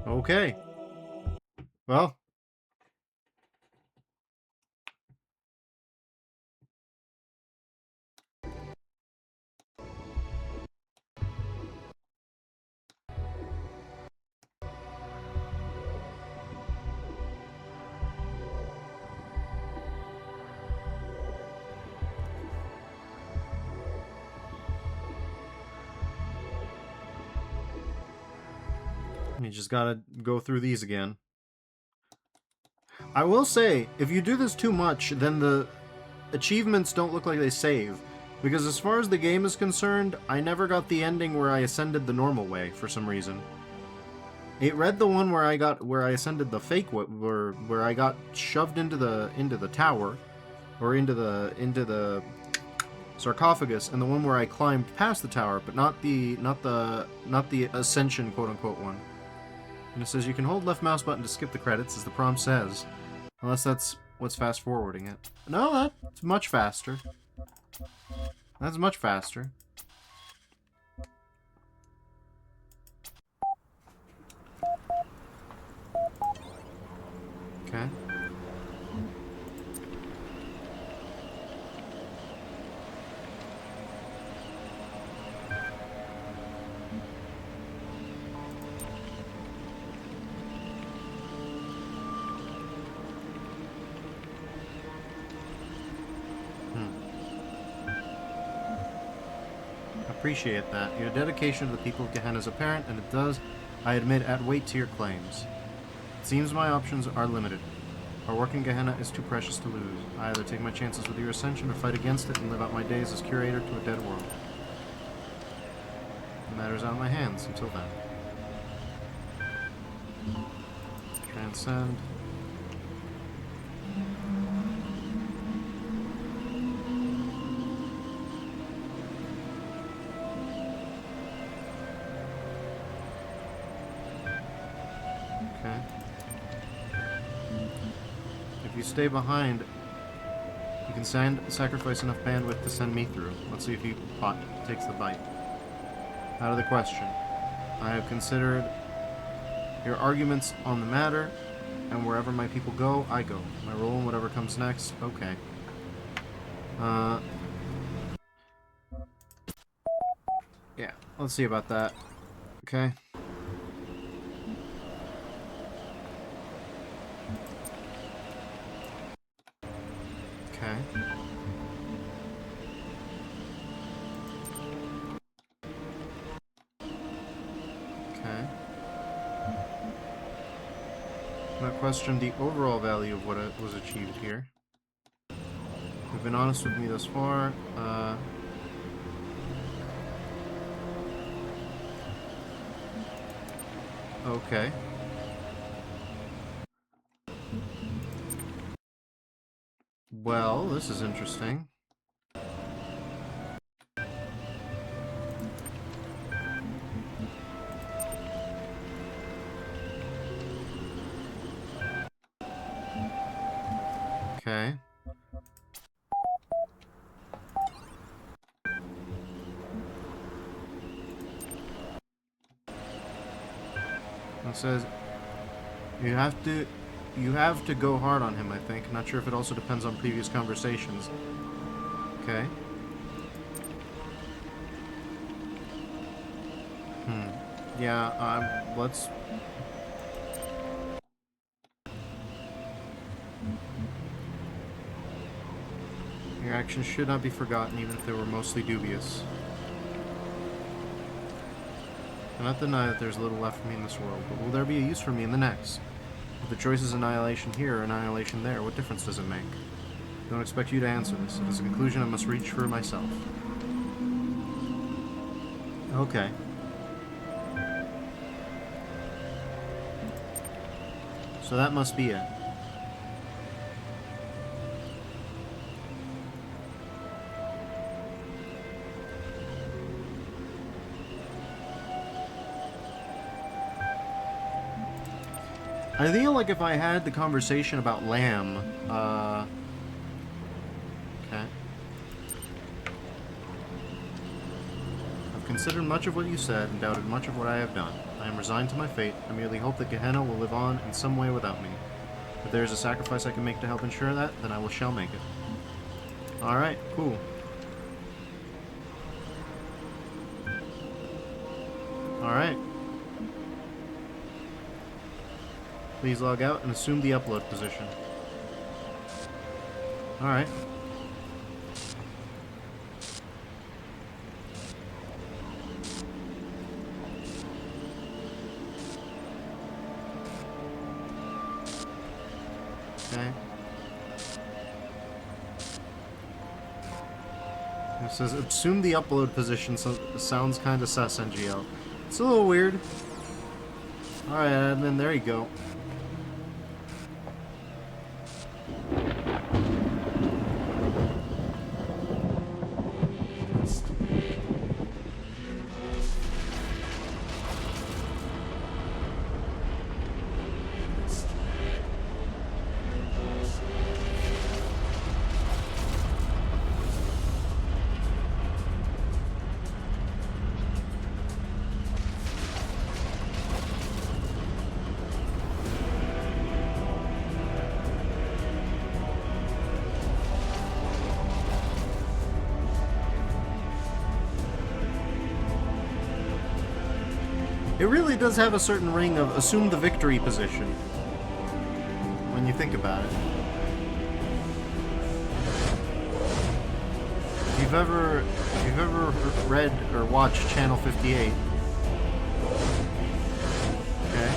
Okay. Well. You just gotta go through these again. I will say, if you do this too much, then the achievements don't look like they save. Because as far as the game is concerned, I never got the ending where I ascended the normal way for some reason. It read the one where I ascended the fake way, where I got shoved into the tower, or into the sarcophagus, and the one where I climbed past the tower, but not the ascension quote unquote one. And it says you can hold left mouse button to skip the credits, as the prompt says. Unless that's what's fast forwarding it. No, that's much faster. That's much faster. Okay. Appreciate that. Your dedication to the people of Gehenna is apparent, and it does, I admit, add weight to your claims. It seems my options are limited. Our work in Gehenna is too precious to lose. I either take my chances with your ascension or fight against it and live out my days as curator to a dead world. The matter's out of my hands until then. Transcend. Okay. If you stay behind, you can sacrifice enough bandwidth to send me through. Let's see if he takes the bite. Out of the question. I have considered your arguments on the matter, and wherever my people go, I go. My role in whatever comes next, okay. Yeah, let's see about that. Okay. Okay. Okay. Not question the overall value of what was achieved here. You've been honest with me thus far. Okay. Well, this is interesting. Okay. It says you have to go hard on him, I think. Not sure if it also depends on previous conversations. Okay. Yeah, let's... Your actions should not be forgotten, even if they were mostly dubious. I cannot deny that there's little left for me in this world, but will there be a use for me in the next? If the choice is annihilation here or annihilation there, what difference does it make? I don't expect you to answer this. It is a conclusion I must reach for myself. Okay. So that must be it. I feel like if I had the conversation about lamb, okay. I've considered much of what you said and doubted much of what I have done. I am resigned to my fate. I merely hope that Gehenna will live on in some way without me. If there is a sacrifice I can make to help ensure that, then I shall make it. Alright, cool. Alright. Please log out and assume the upload position. Alright. Okay. It says assume the upload position, so it sounds kind of sus, NGL. It's a little weird. Alright, admin, there you go. It really does have a certain ring of assume the victory position when you think about it. If you've ever read or watched Channel 58, okay,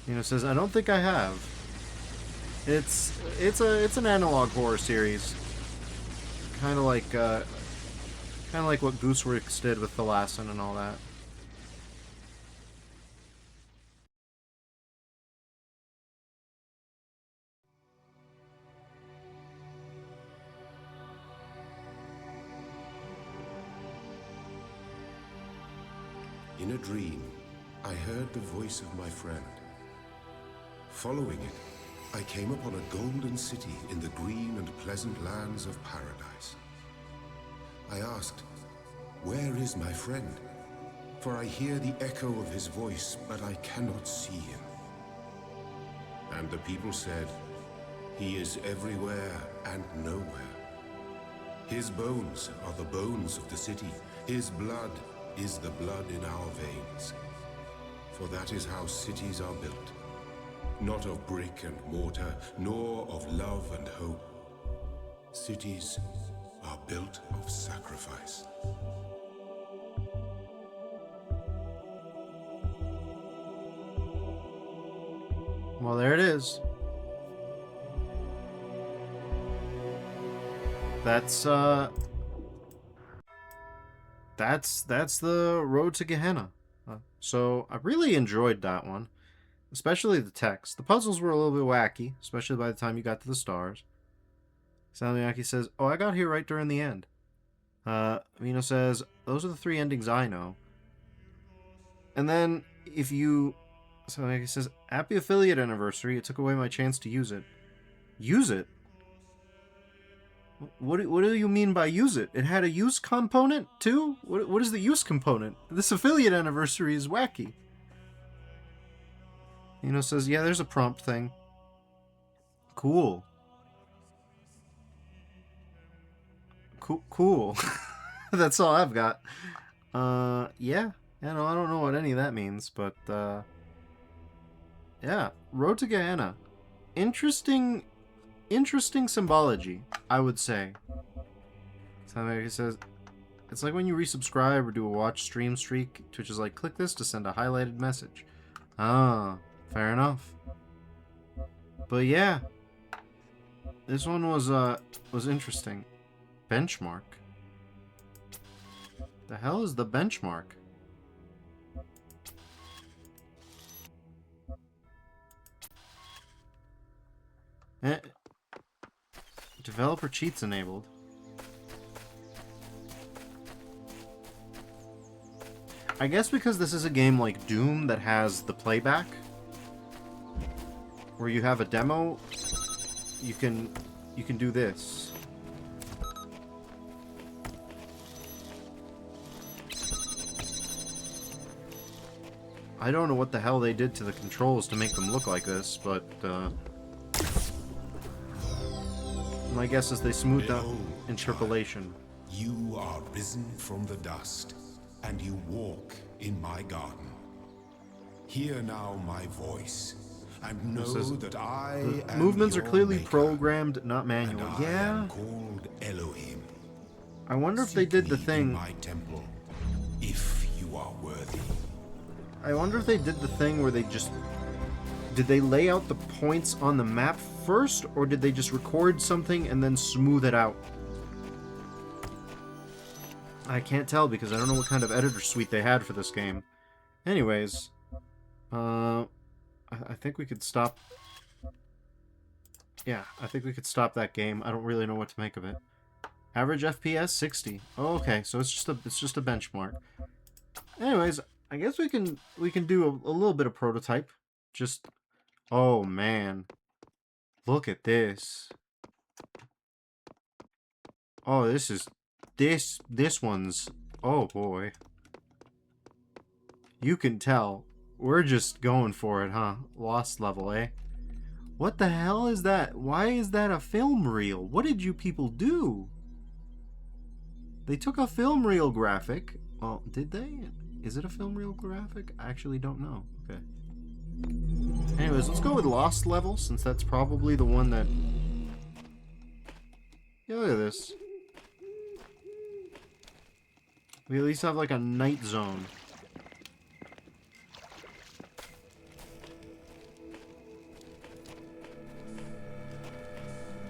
you know, it says I don't think I have. It's an analog horror series, kind of like what Gooseworks did with The Lassen and all that. In a dream, I heard the voice of my friend. Following it, I came upon a golden city in the green and pleasant lands of paradise. I asked, "Where is my friend?" For I hear the echo of his voice, but I cannot see him. And the people said, "He is everywhere and nowhere. His bones are the bones of the city. His blood is the blood in our veins. For that is how cities are built. Not of brick and mortar, nor of love and hope. Cities are built of sacrifice." Well, there it is. That's the road to Gehenna. So I really enjoyed that one, especially the text. The puzzles were a little bit wacky, especially by the time you got to the stars. Salmiaki says, "Oh, I got here right during the end." Vino says, "Those are the 3 endings I know." And then if you, Salmiaki says, "Happy affiliate anniversary. It took away my chance to use it." Use it? What do you mean by use it? It had a use component too? What is the use component? This affiliate anniversary is wacky. Says, "Yeah, there's a prompt thing." Cool. Cool. That's all I've got. Yeah. I don't know what any of that means, but yeah. Road to Gehenna. Interesting symbology, I would say. Somebody says, "It's like when you resubscribe or do a watch stream streak, Twitch is like, click this to send a highlighted message." Ah, fair enough. But yeah, this one was interesting. Benchmark. The hell is the benchmark? Developer cheats enabled. I guess because this is a game like Doom that has the playback, where you have a demo, you can do this. I don't know what the hell they did to the controls to make them look like this, but my guess is they smoothed out interpolation. You are risen from the dust, and you walk in my garden. Hear now my voice, and know that I am movements are your clearly maker, programmed, not manual. and I Yeah. am called Elohim. I wonder if they did the Seek me thing. in my temple, if you are worthy. I wonder if they did the thing where they just... Did they lay out the points on the map first, or did they just record something and then smooth it out? I can't tell because I don't know what kind of editor suite they had for this game. Anyways, I think we could stop... Yeah, I think we could stop that game. I don't really know what to make of it. Average FPS 60. Oh, okay, so it's just a benchmark. Anyways, I guess we can do a little bit of prototype. Just, oh man, look at this. Oh, this one's, oh boy. You can tell we're just going for it, huh? Lost level, eh? What the hell is that? Why is that a film reel? What did you people do? They took a film reel graphic. Well, did they? Is it a film reel graphic? I actually don't know. Okay. Anyways, let's go with Lost Level, since that's probably the one that... Yeah, look at this. We at least have like a night zone.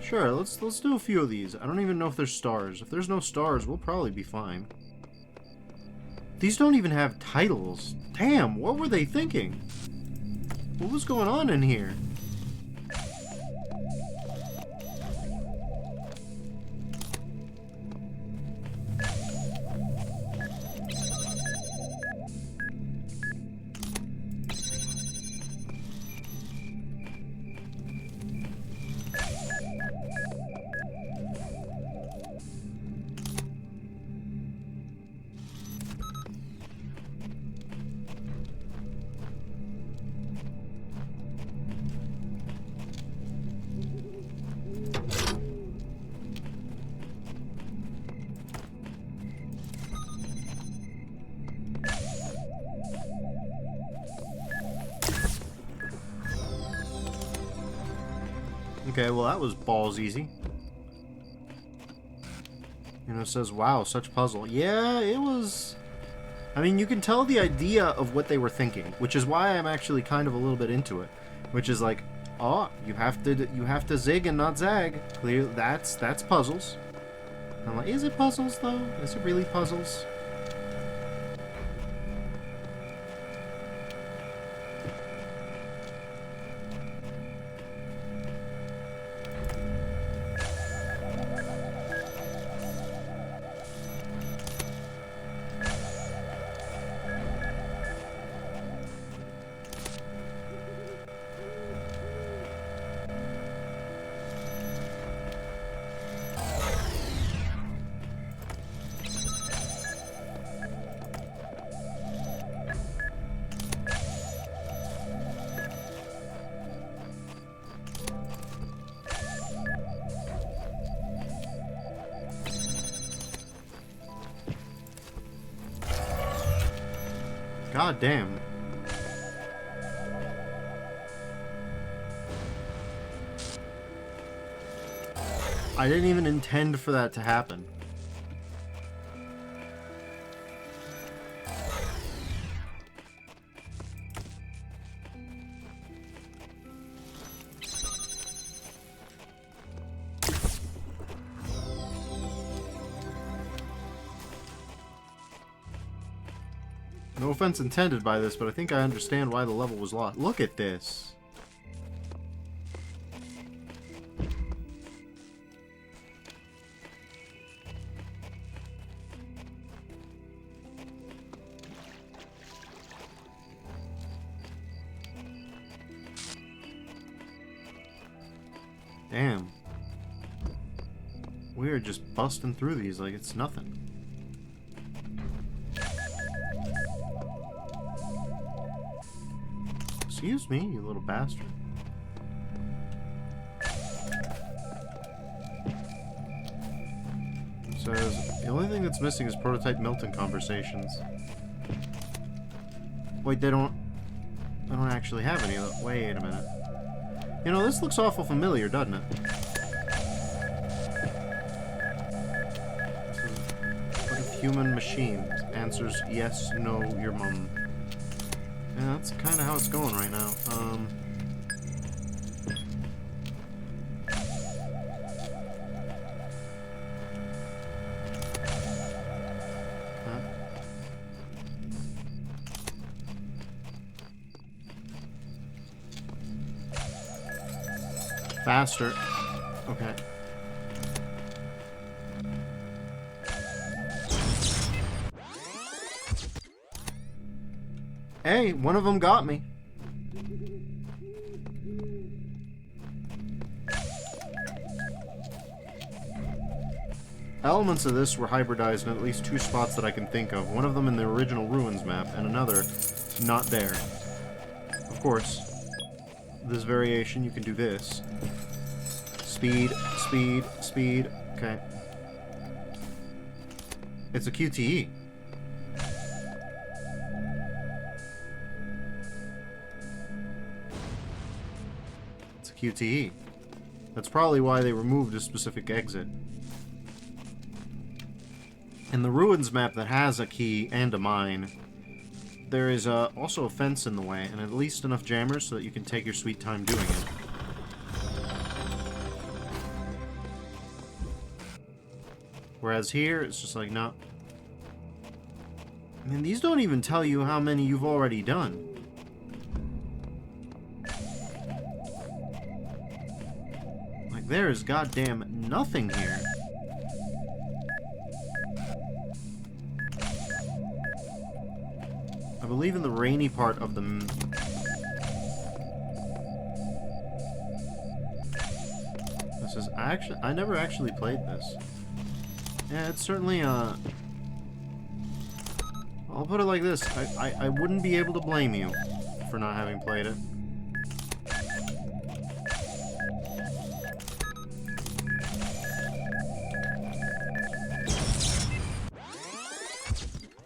Sure, let's do a few of these. I don't even know if there's stars. If there's no stars, we'll probably be fine. These don't even have titles. Damn, what were they thinking? What was going on in here? Okay, well that was balls easy. You know, it says, wow, such puzzle. Yeah, it was... I mean, you can tell the idea of what they were thinking, which is why I'm actually kind of a little bit into it. Which is like, oh, you have to zig and not zag. Clearly, that's puzzles. I'm like, is it puzzles though? Is it really puzzles? God damn. I didn't even intend for that to happen. No offense intended by this, but I think I understand why the level was lost. Look at this. Damn. We're just busting through these like it's nothing. Excuse me, you little bastard. Says, the only thing that's missing is prototype Milton conversations. Wait, they don't actually have any of that. Wait a minute. You know, this looks awful familiar, doesn't it? What if human machine answers yes, no, your mum? Yeah, that's kind of how it's going right now. Faster. Okay. Hey, one of them got me. Elements of this were hybridized in at least 2 spots that I can think of. One of them in the original Ruins map, and another not there. Of course, this variation, you can do this. Speed, speed, speed. Okay. It's a QTE. It's a QTE. That's probably why they removed a specific exit. In the Ruins map that has a key and a mine, there is also a fence in the way, and at least enough jammers so that you can take your sweet time doing it. Whereas here, it's just like, no. I mean, these don't even tell you how many you've already done. Like, there is goddamn nothing here. I believe in the rainy part of the... This is actually... I never actually played this. Yeah, it's certainly, I'll put it like this. I wouldn't be able to blame you for not having played it.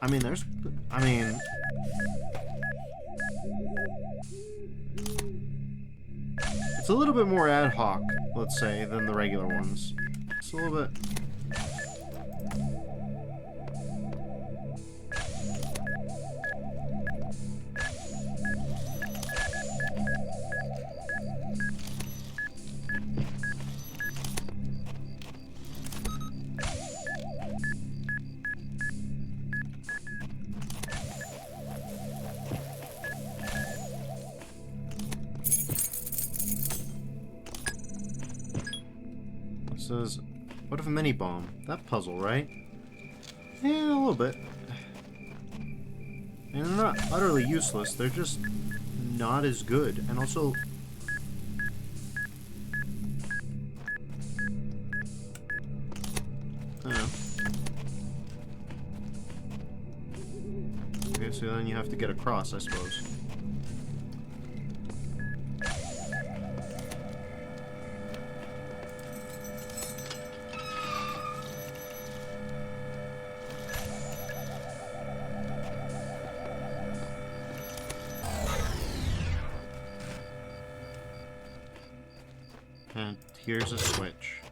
I mean, it's a little bit more ad hoc, let's say, than the regular ones. It's a little bit... Says, what if a mini bomb? That puzzle, right? Yeah, a little bit. And they're not utterly useless, they're just not as good. And also... I don't know. Okay, so then you have to get across, I suppose. And here's a switch.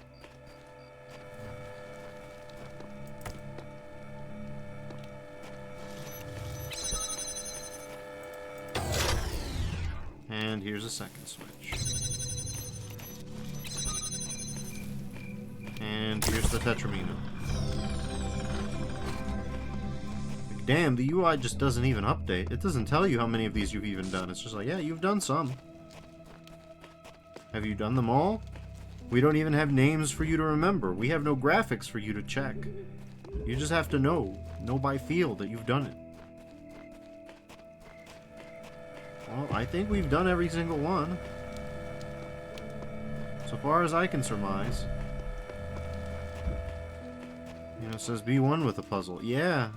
And here's a second switch. And here's the Tetramino. Like, damn, the UI just doesn't even update. It doesn't tell you how many of these you've even done. It's just like, yeah, you've done some. Have you done them all? We don't even have names for you to remember. We have no graphics for you to check. You just have to know by feel that you've done it. Well, I think we've done every single one. So far as I can surmise. You know, it says B1 with a puzzle. Yeah.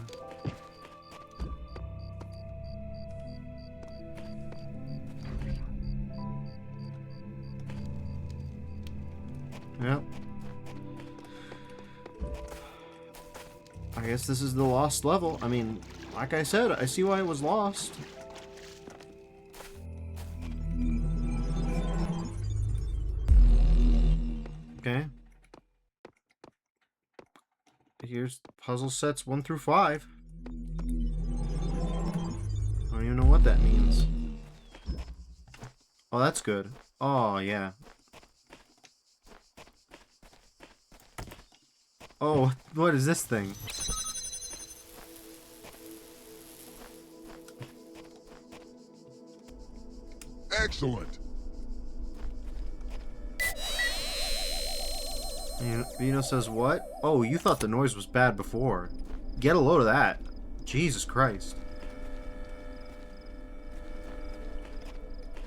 Yep. I guess this is the lost level. I mean, like I said, I see why it was lost. Okay. Here's puzzle sets 1 through 5. I don't even know what that means. Oh, that's good. Oh, yeah. Oh, what is this thing? Excellent. Vino says what? Oh, you thought the noise was bad before. Get a load of that. Jesus Christ.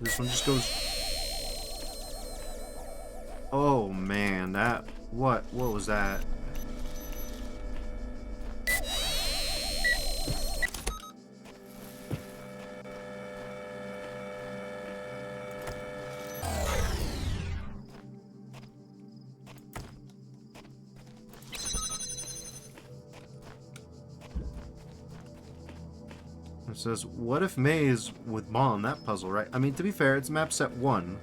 This one just goes... Oh, man, that... What was that? It says, what if maze with bomb? That puzzle, right? I mean, to be fair, it's map set 1.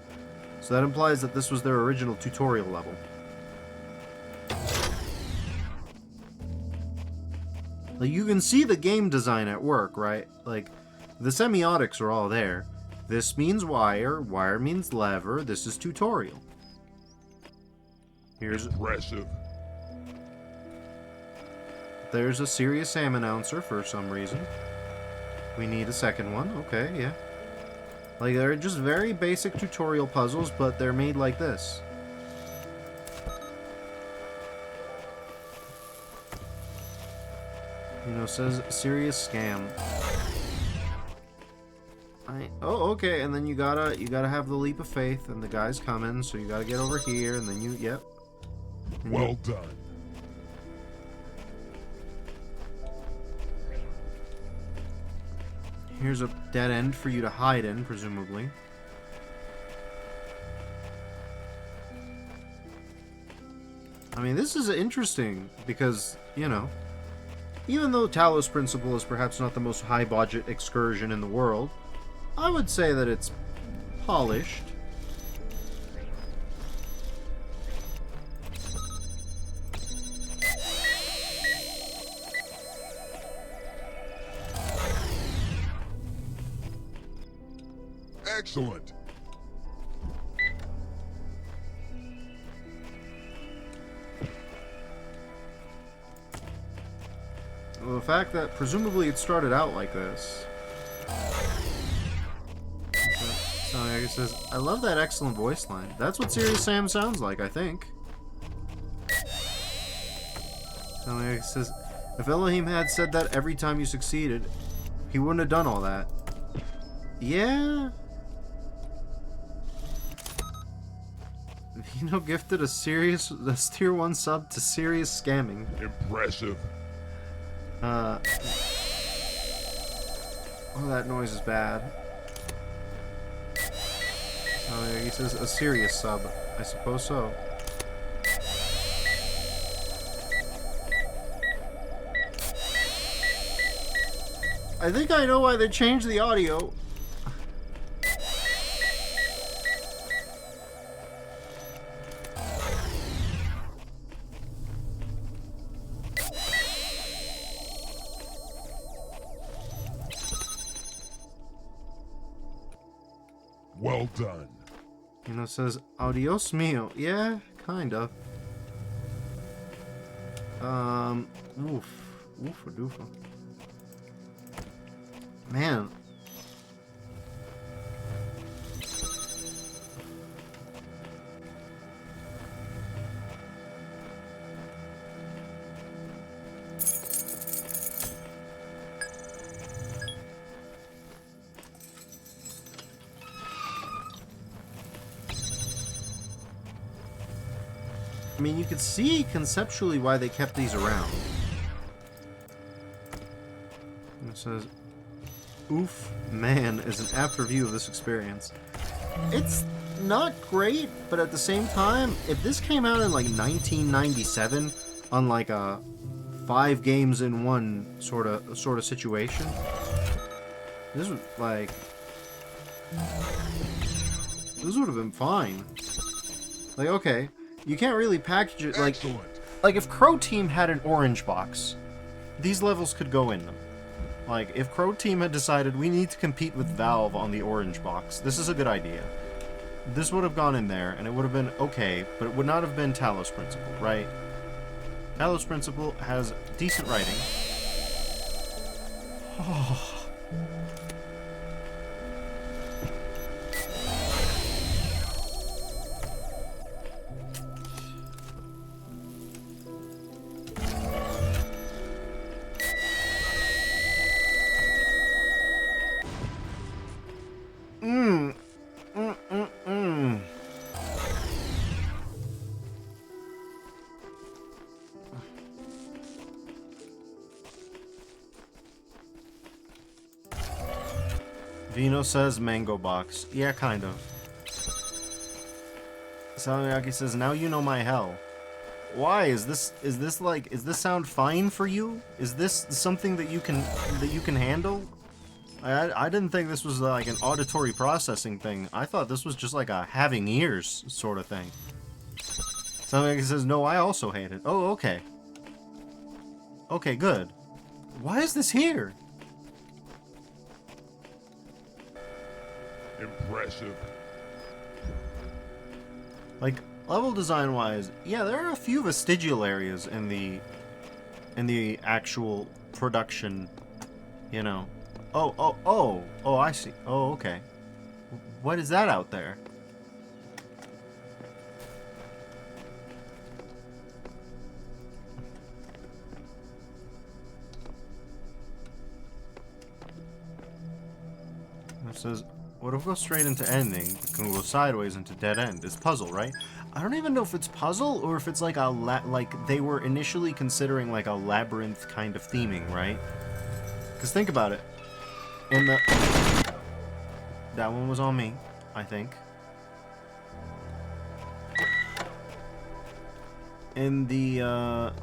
So that implies that this was their original tutorial level. Like, you can see the game design at work, right? Like, the semiotics are all there. This means wire, wire means lever, this is tutorial. Here's... Impressive. There's a Serious Sam announcer for some reason. We need a second one. Okay, yeah. Like, they're just very basic tutorial puzzles, but they're made like this. You know, says serious scam. Oh, okay, and then you gotta have the leap of faith, and the guy's coming, so you gotta get over here, and then you, yep. And Well done. Here's a dead end for you to hide in, presumably. I mean, this is interesting because, you know, even though Talos Principle is perhaps not the most high-budget excursion in the world, I would say that it's polished. Excellent. Well, the fact that presumably it started out like this. So it says, I love that excellent voice line. That's what Serious Sam sounds like, I think. So it says, if Elohim had said that every time you succeeded, he wouldn't have done all that. Yeah. Vino gifted a tier 1 sub to Serious Scamming. Impressive. Oh, that noise is bad. Oh, yeah, he says a serious sub. I suppose so. I think I know why they changed the audio. Well done. You know, it says, adios mio. Yeah, kind of. Oof. Oofa doofa. Man. mean, you could see conceptually why they kept these around. And it says, "Oof, man," is an apt review of this experience. It's not great, but at the same time, if this came out in like 1997 on like a 5 games in 1 sort of situation, this would like this would have been fine. Like, okay, you can't really package it like Excellent. like if Crow Team had an orange box, these levels could go in them. Like, if Crow Team had decided we need to compete with Valve on the orange box, this is a good idea. This would have gone in there, and it would have been okay, but it would not have been Talos Principle, right? Talos Principle has decent writing. Vino says mango box. Yeah, kind of. Salmiaki says, now you know my hell. Why? Is this sound fine for you? Is this something that you can handle? I didn't think this was like an auditory processing thing. I thought this was just like a having ears sort of thing. Salmiaki says, no, I also hate it. Oh, okay. Okay, good. Why is this here? Impressive. Like, level design wise, yeah, there are a few vestigial areas in the actual production, you know. Oh, I see. Oh, okay. What is that out there? It says, what if we go straight into ending? It can go sideways into dead end. It's puzzle, right? I don't even know if it's puzzle or if it's like a like they were initially considering like a labyrinth kind of theming, right? Because think about it. In the that one was on me, I think. In the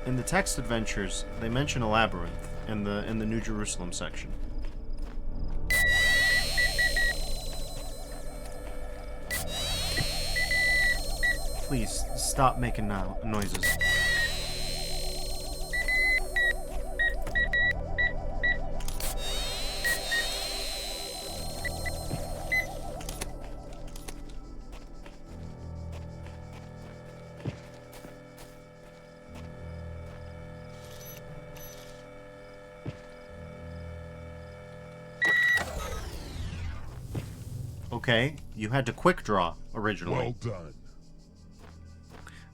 in the text adventures, they mention a labyrinth in the New Jerusalem section. Please stop making noises. Okay, you had to quick draw originally. Well done.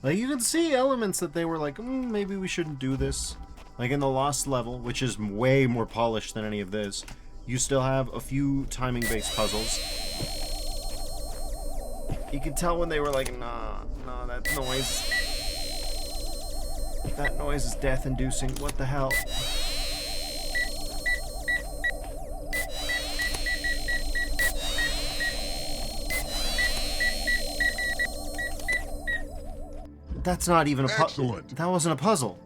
Like, you can see elements that they were like, maybe we shouldn't do this. Like in the Lost level, which is way more polished than any of this, you still have a few timing-based puzzles. You can tell when they were like, nah, that noise is death-inducing. What the hell? That's not even a puzzle. Excellent. That wasn't a puzzle.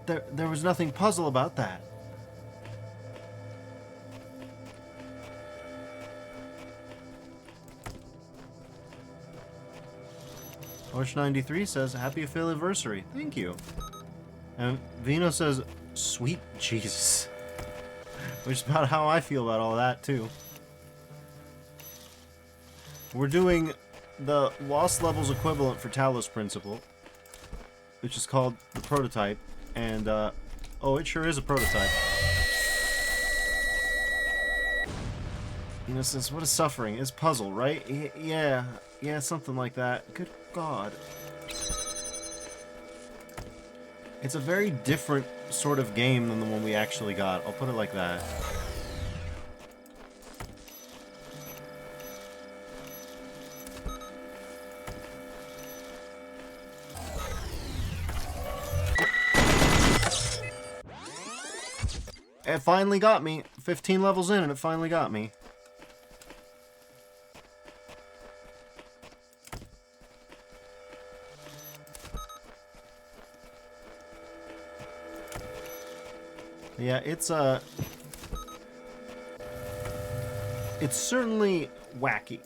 There was nothing puzzle about that. Orch93 says, happy anniversary. Thank you. And Vino says, sweet Jesus. Which is about how I feel about all that, too. We're doing the Lost Levels equivalent for Talos Principle, which is called the Prototype, and, oh, it sure is a prototype. You know, says, what is suffering? It's puzzle, right? Yeah, something like that. Good God. It's a very different sort of game than the one we actually got. I'll put it like that. It finally got me. 15 levels in and it finally got me. Yeah, it's certainly wacky.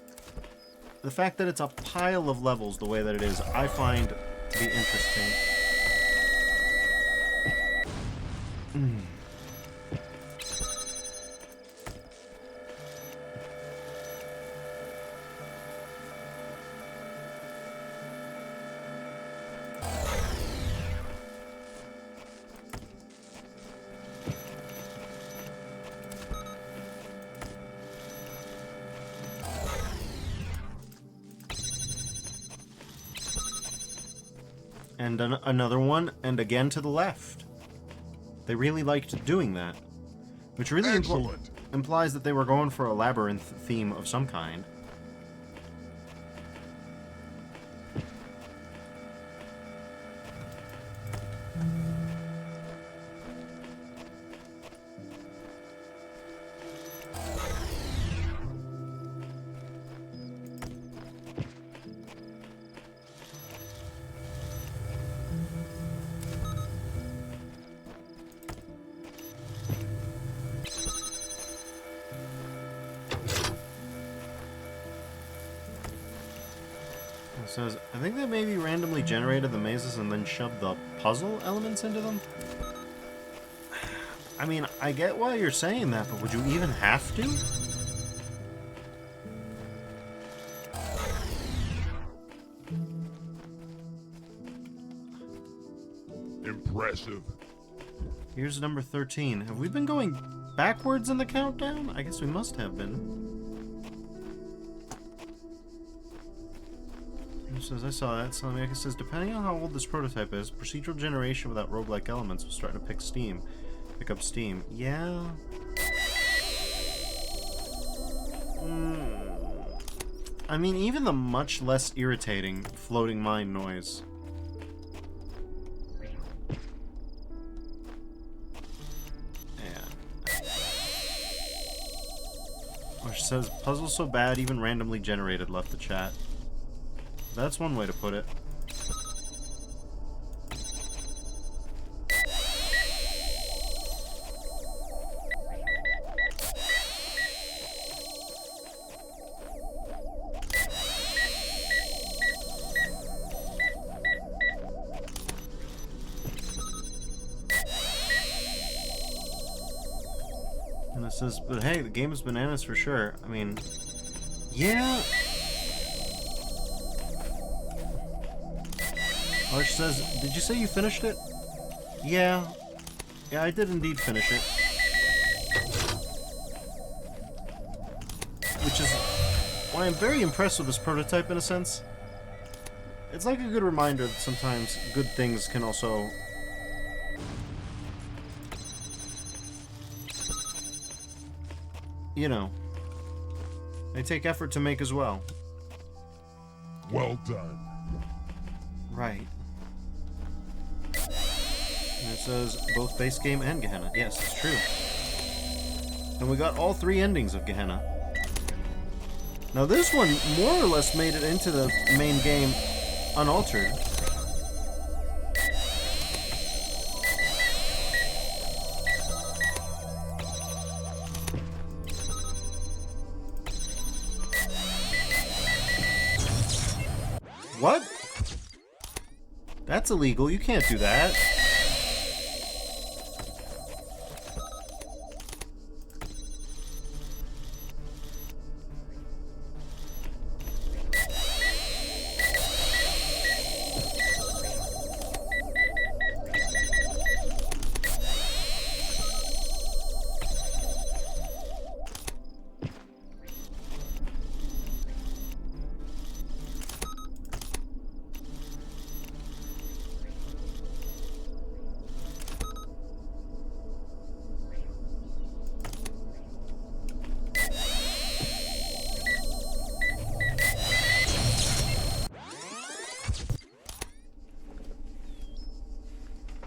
The fact that it's a pile of levels the way that it is, I find to be interesting. And another one, and again to the left. They really liked doing that. Which really implies that they were going for a labyrinth theme of some kind. It says, I think they maybe randomly generated the mazes and then shoved the puzzle elements into them. I mean, I get why you're saying that, but would you even have to? Impressive. Here's number 13. Have we been going backwards in the countdown? I guess we must have been. It says, I saw that. It says, depending on how old this prototype is, procedural generation without roguelike elements was starting to pick up steam. Yeah. I mean, even the much less irritating floating mine noise. Yeah. Which says, puzzle so bad, even randomly generated, left the chat. That's one way to put it. And it says, but hey, the game is bananas for sure. I mean, yeah. Arch says, did you say you finished it? Yeah. Yeah, I did indeed finish it. Which is why I'm very impressed with this prototype in a sense. It's like a good reminder that sometimes good things can also... you know, they take effort to make as well. Well done. Right. And it says both base game and Gehenna. Yes, it's true. And we got all 3 endings of Gehenna. Now this one more or less made it into the main game unaltered. What? That's illegal. You can't do that.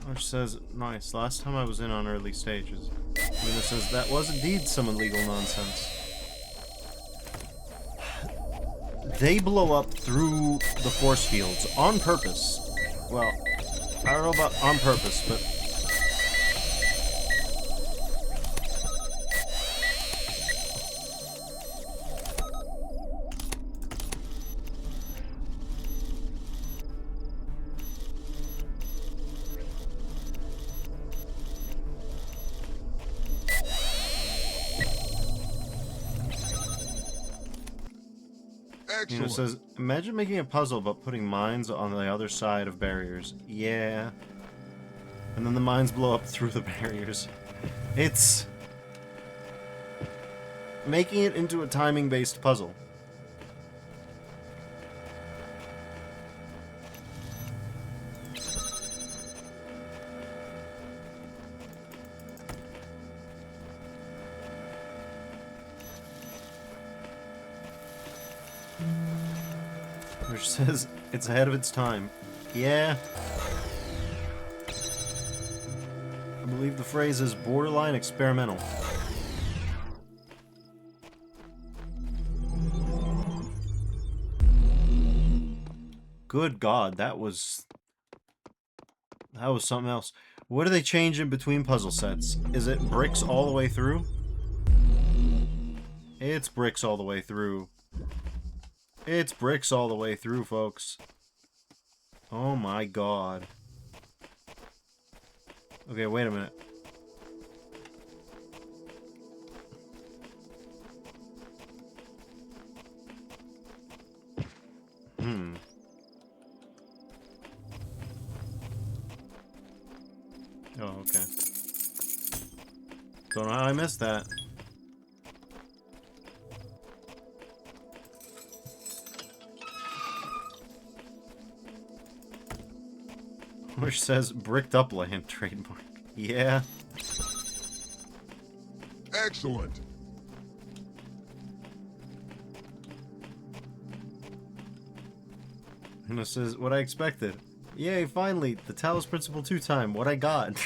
Which says, nice, last time I was in on early stages. Luna says that was indeed some illegal nonsense. They blow up through the force fields on purpose. Well, I don't know about on purpose, but... Excellent. It says, imagine making a puzzle but putting mines on the other side of barriers. Yeah. And then the mines blow up through the barriers. It's... making it into a timing-based puzzle. Which says it's ahead of its time. Yeah. I believe the phrase is borderline experimental. Good God, that was something else. What do they change in between puzzle sets? Is it bricks all the way through? It's bricks all the way through. It's bricks all the way through, folks. Oh my God. Okay, wait a minute. Oh, okay. Don't know how I missed that. Which says bricked up land trademark. Yeah. Excellent. And it says what I expected. Yay, finally, the Talos Principle 2 time. What I got.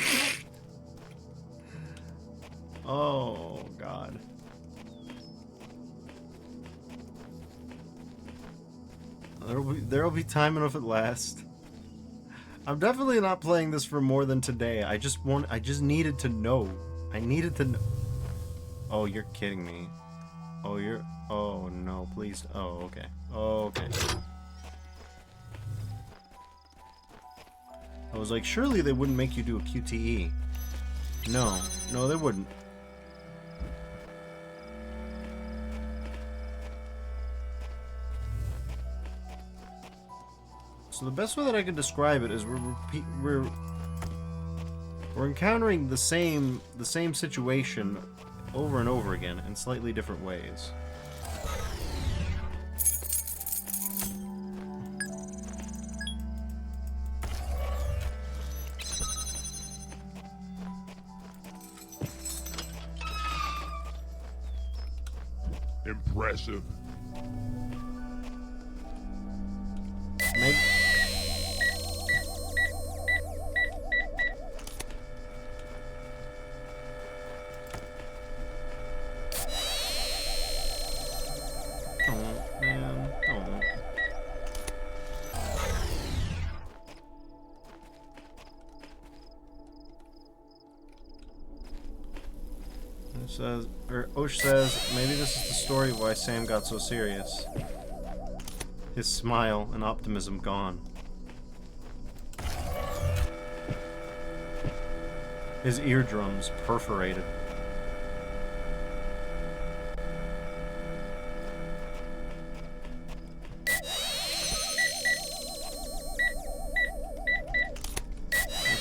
Oh, God. There'll be time enough at last. I'm definitely not playing this for more than today. I just needed to know. I needed to know. Oh, you're kidding me. Oh, no, please. Oh, okay. Oh, okay. I was like, surely they wouldn't make you do a QTE. No, they wouldn't. So the best way that I can describe it is we're encountering the same situation over and over again in slightly different ways. Impressive. Maybe. Oh, man. Oh. It says, or Osh says, maybe this is the story of why Sam got so serious. His smile and optimism gone. His eardrums perforated.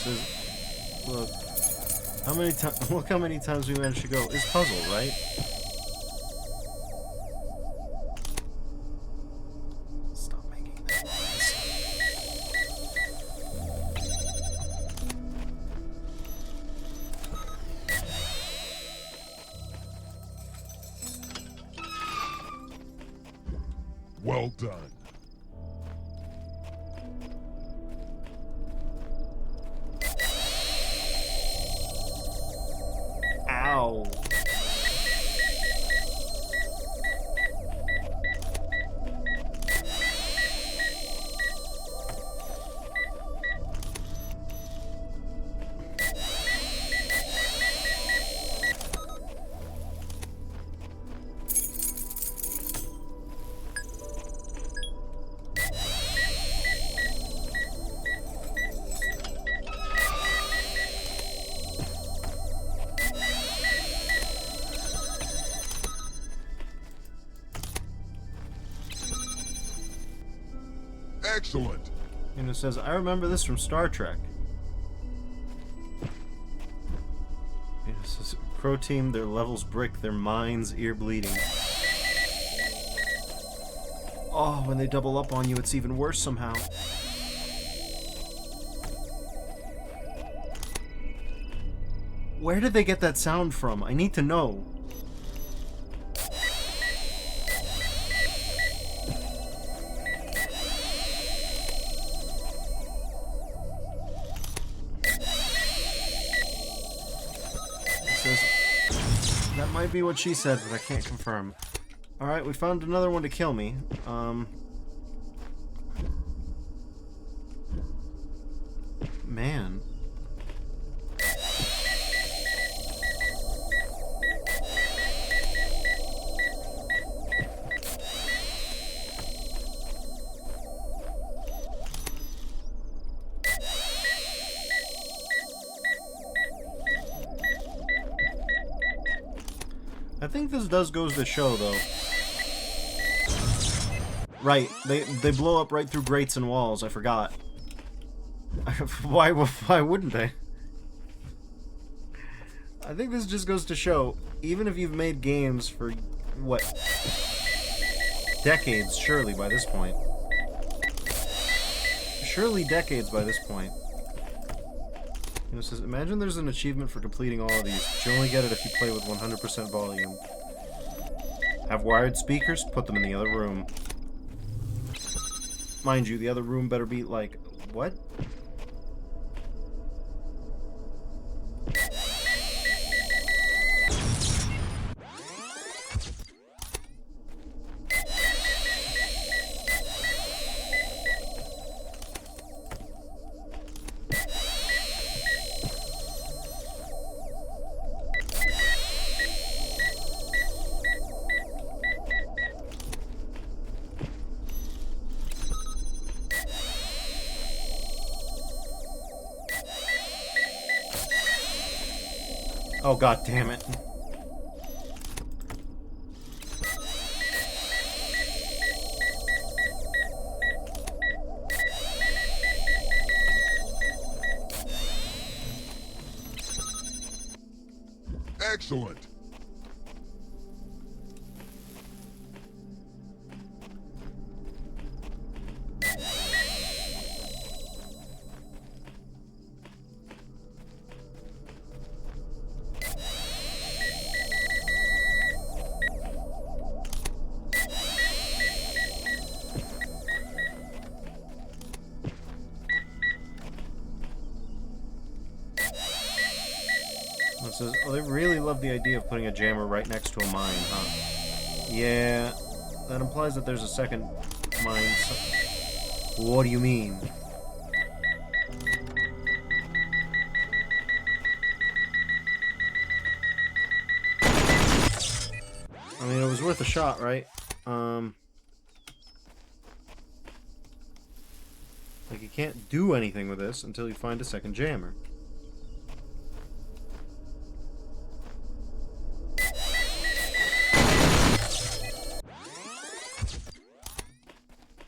This is, look, look how many times we managed to go. It's puzzle, right? Stop making that noise. Well done. Ow. Excellent. And it says, I remember this from Star Trek. And it says, Crow Team, their levels brick, their minds ear bleeding. Oh, when they double up on you, it's even worse somehow. Where did they get that sound from? I need to know. That might be what she said, but I can't confirm. Alright, we found another one to kill me. Man. I think this does goes to show, though. Right, they blow up right through grates and walls, I forgot. Why wouldn't they? I think this just goes to show, even if you've made games for, what, decades, surely, by this point. Surely decades by this point. You know, it says, imagine there's an achievement for completing all of these, but you only get it if you play with 100% volume. Have wired speakers? Put them in the other room. Mind you, the other room better be like, what? Oh, god damn it. Excellent. It says, oh, they really love the idea of putting a jammer right next to a mine, huh? Yeah, that implies that there's a second mine. What do you mean? I mean, it was worth a shot, right? Like, you can't do anything with this until you find a second jammer.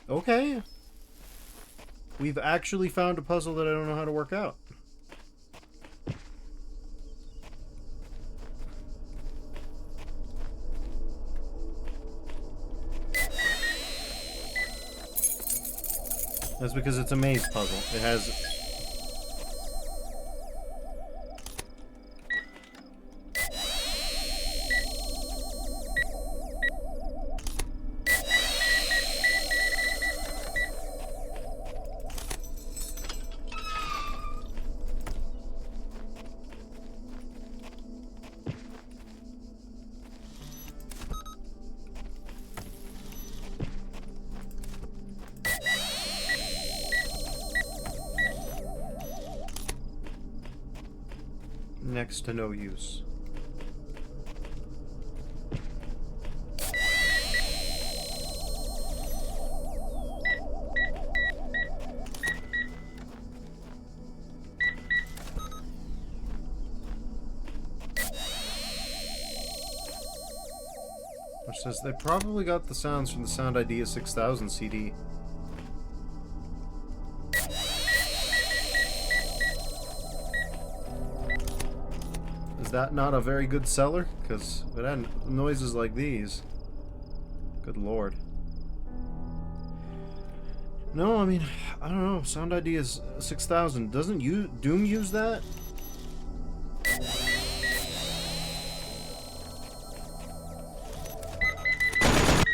Okay. We've actually found a puzzle that I don't know how to work out. That's because it's a maze puzzle. It has... next to no use. Which says they probably got the sounds from the Sound Idea 6000 CD. Is that not a very good seller? Because if it had noises like these... Good lord. No, I mean, I don't know. Sound ID is 6,000. Doesn't Doom use that?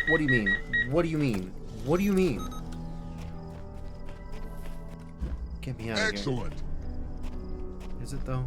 What do you mean? What do you mean? What do you mean? Get me out of here. Excellent. Is it though?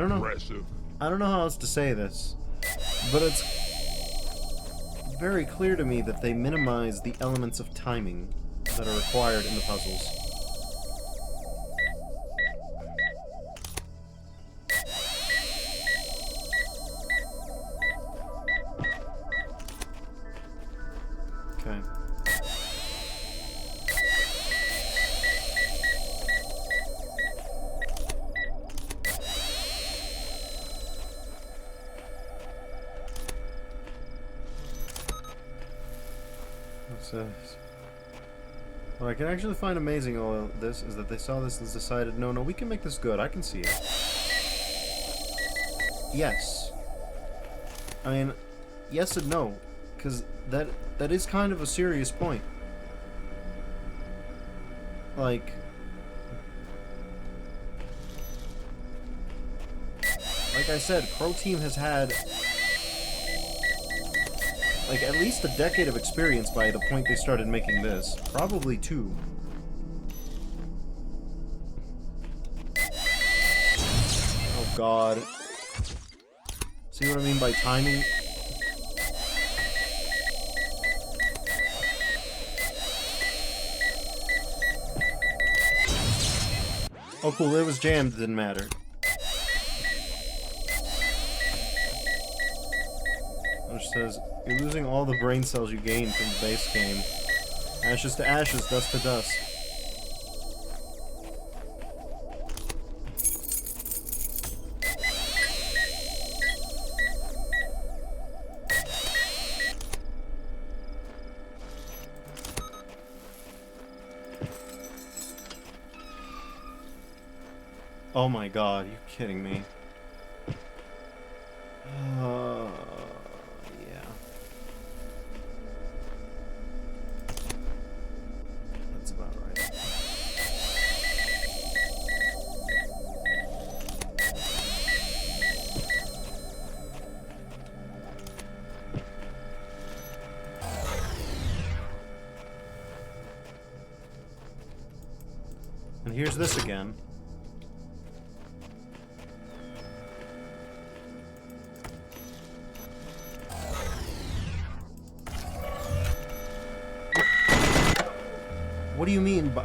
Impressive. I don't know how else to say this, but it's very clear to me that they minimize the elements of timing that are required in the puzzles. Okay. What I can actually find amazing all this is that they saw this and decided, no, we can make this good. I can see it. Yes. I mean, yes and no, because that is kind of a serious point. Like I said, Crow Team has had like at least a decade of experience by the point they started making this. Probably 2. Oh god. See what I mean by timing? Oh cool, it was jammed, didn't matter. Which says, you're losing all the brain cells you gained from the base game. Ashes to ashes, dust to dust. Oh my god, you're kidding me. Yeah. That's about right. And here's this again. What do you mean by...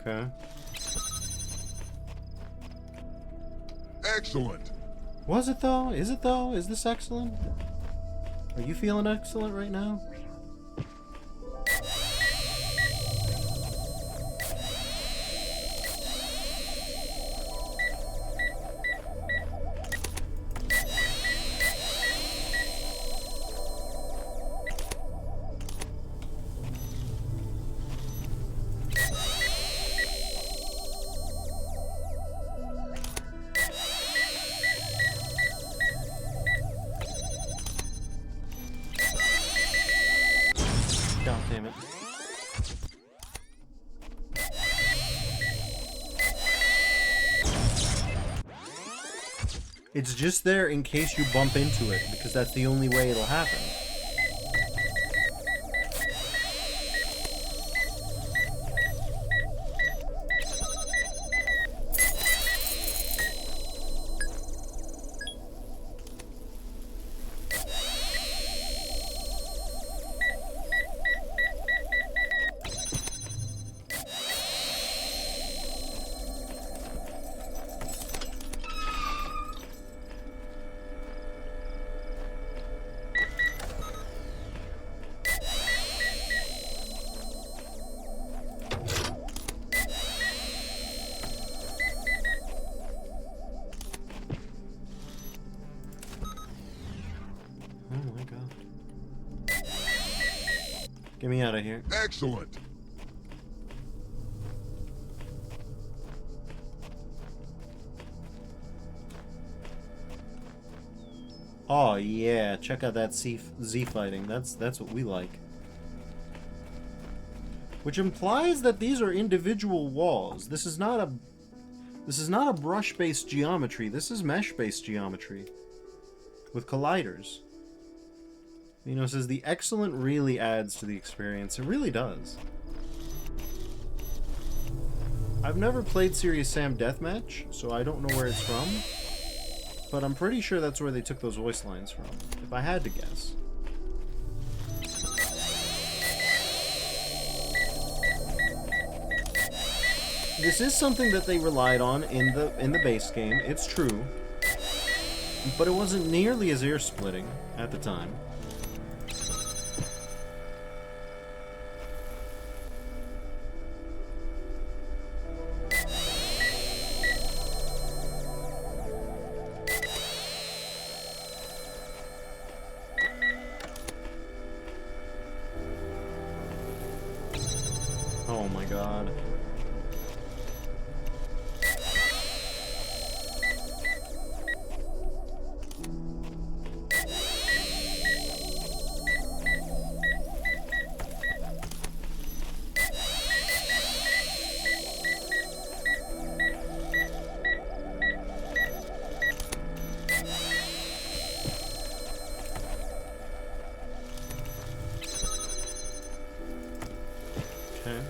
Okay. Excellent. Was it though? Is it though? Is this excellent? Are you feeling excellent right now? It's just there in case you bump into it, because that's the only way it'll happen. Get me out of here. Excellent. Oh yeah, check out that Z fighting. That's what we like. Which implies that these are individual walls. This is not a brush-based geometry. This is mesh-based geometry with colliders. You know, it says the excellent really adds to the experience. It really does. I've never played Serious Sam Deathmatch, so I don't know where it's from. But I'm pretty sure that's where they took those voice lines from, if I had to guess. This is something that they relied on in the base game, it's true. But it wasn't nearly as ear-splitting at the time. Oh my god. Okay.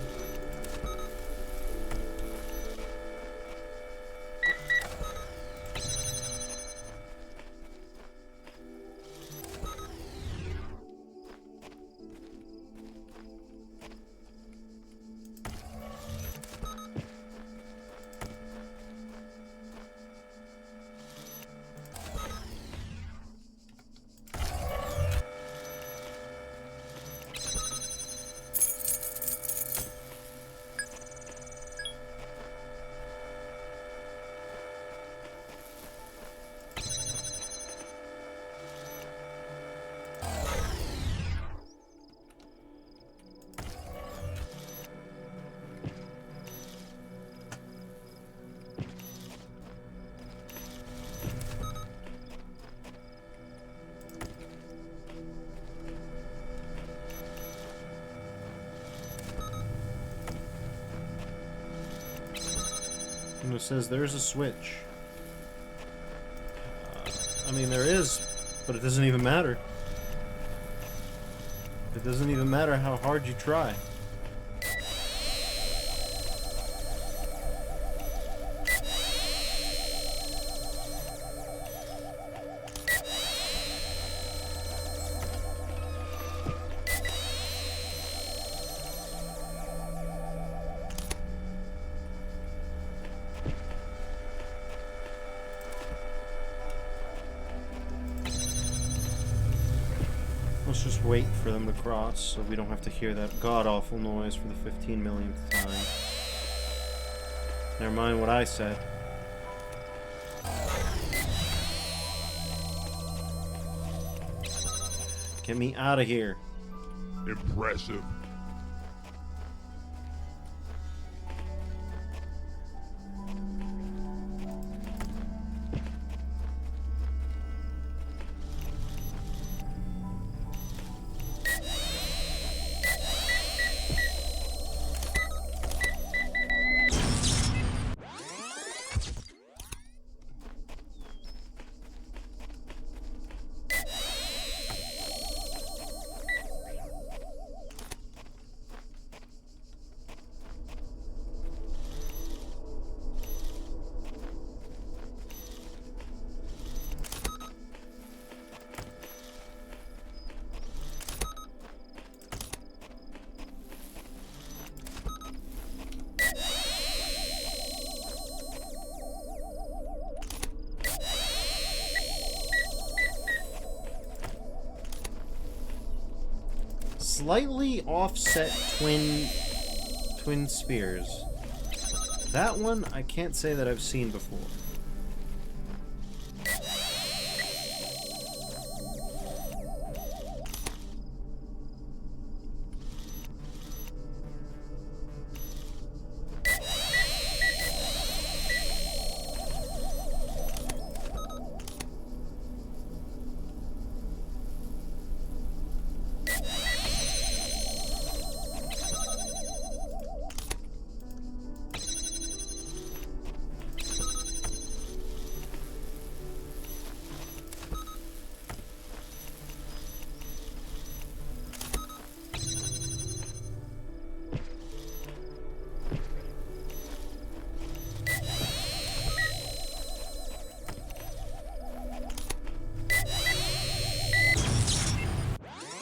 And it says there's a switch. I mean, there is, but it doesn't even matter. It doesn't even matter how hard you try. Let's just wait for them to cross so we don't have to hear that god-awful noise for the 15 millionth time. Never mind what I said. Get me out of here. Impressive. slightly offset twin spears. That one I can't say that I've seen before.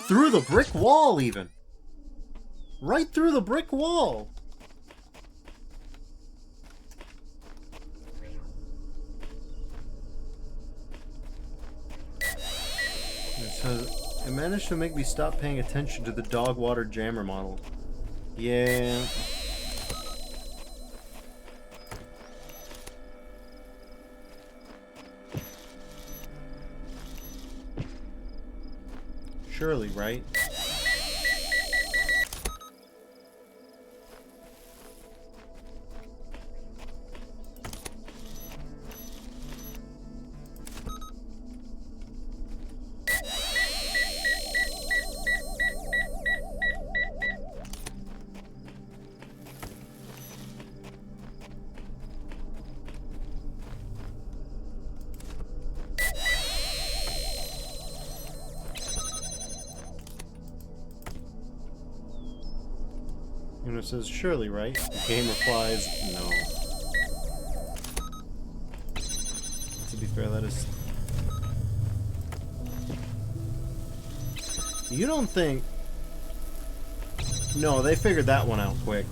Through the brick wall, even. Right through the brick wall. It says, it managed to make me stop paying attention to the dog water jammer model. Yeah. Surely, right? And it says, surely, right? The game replies, no. To be fair, that is... You don't think... No, they figured that one out quick.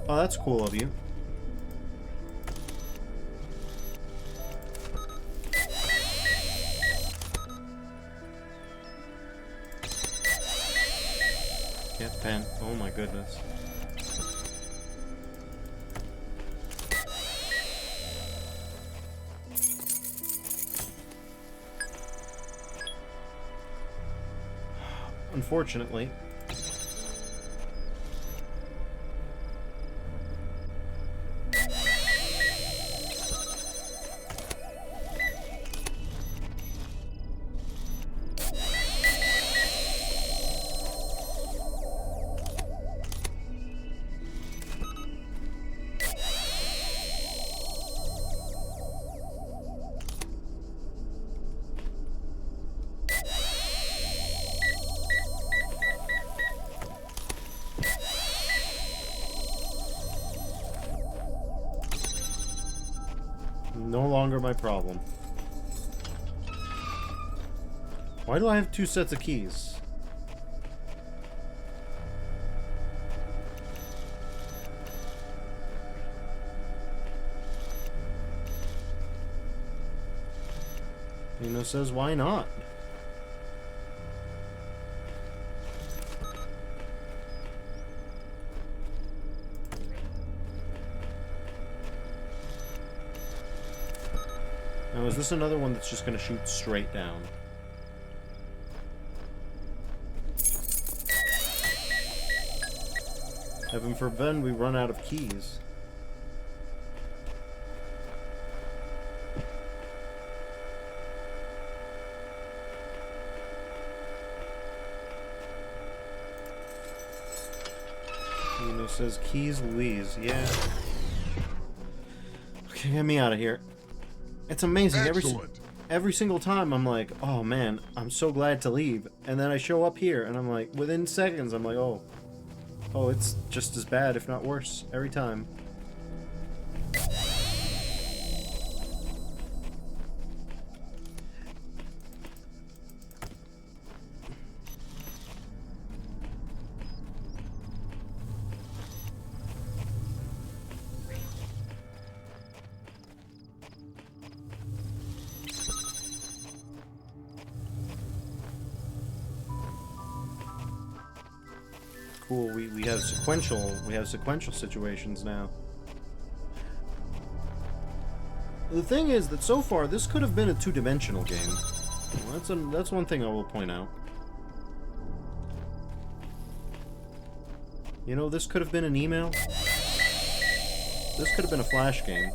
Oh, that's cool of you. Get pen. Oh my goodness. Unfortunately. No longer my problem. Why do I have two sets of keys? Nino says, why not? Now, is this another one that's just going to shoot straight down? Heaven forbid we run out of keys. You know, says keys Louise. Yeah. Okay, get me out of here. It's amazing. Excellent. every single time I'm like, oh man, I'm so glad to leave. And then I show up here and I'm like, within seconds, I'm like, oh, it's just as bad, if not worse, every time. Cool, we have sequential situations now. The thing is that so far this could have been a two-dimensional game. Well, that's one thing I will point out. You know, this could have been an email. This could have been a Flash game.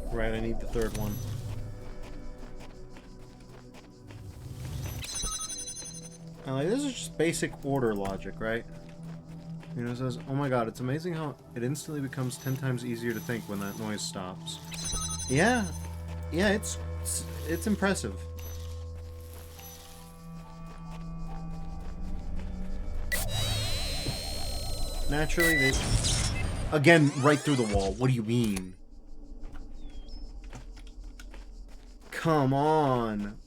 Right, I need the third one. Like, this is just basic order logic, right? You know, it says, oh my god, it's amazing how it instantly becomes 10 times easier to think when that noise stops. Yeah, it's impressive. Naturally, they... Again, right through the wall. What do you mean? Come on.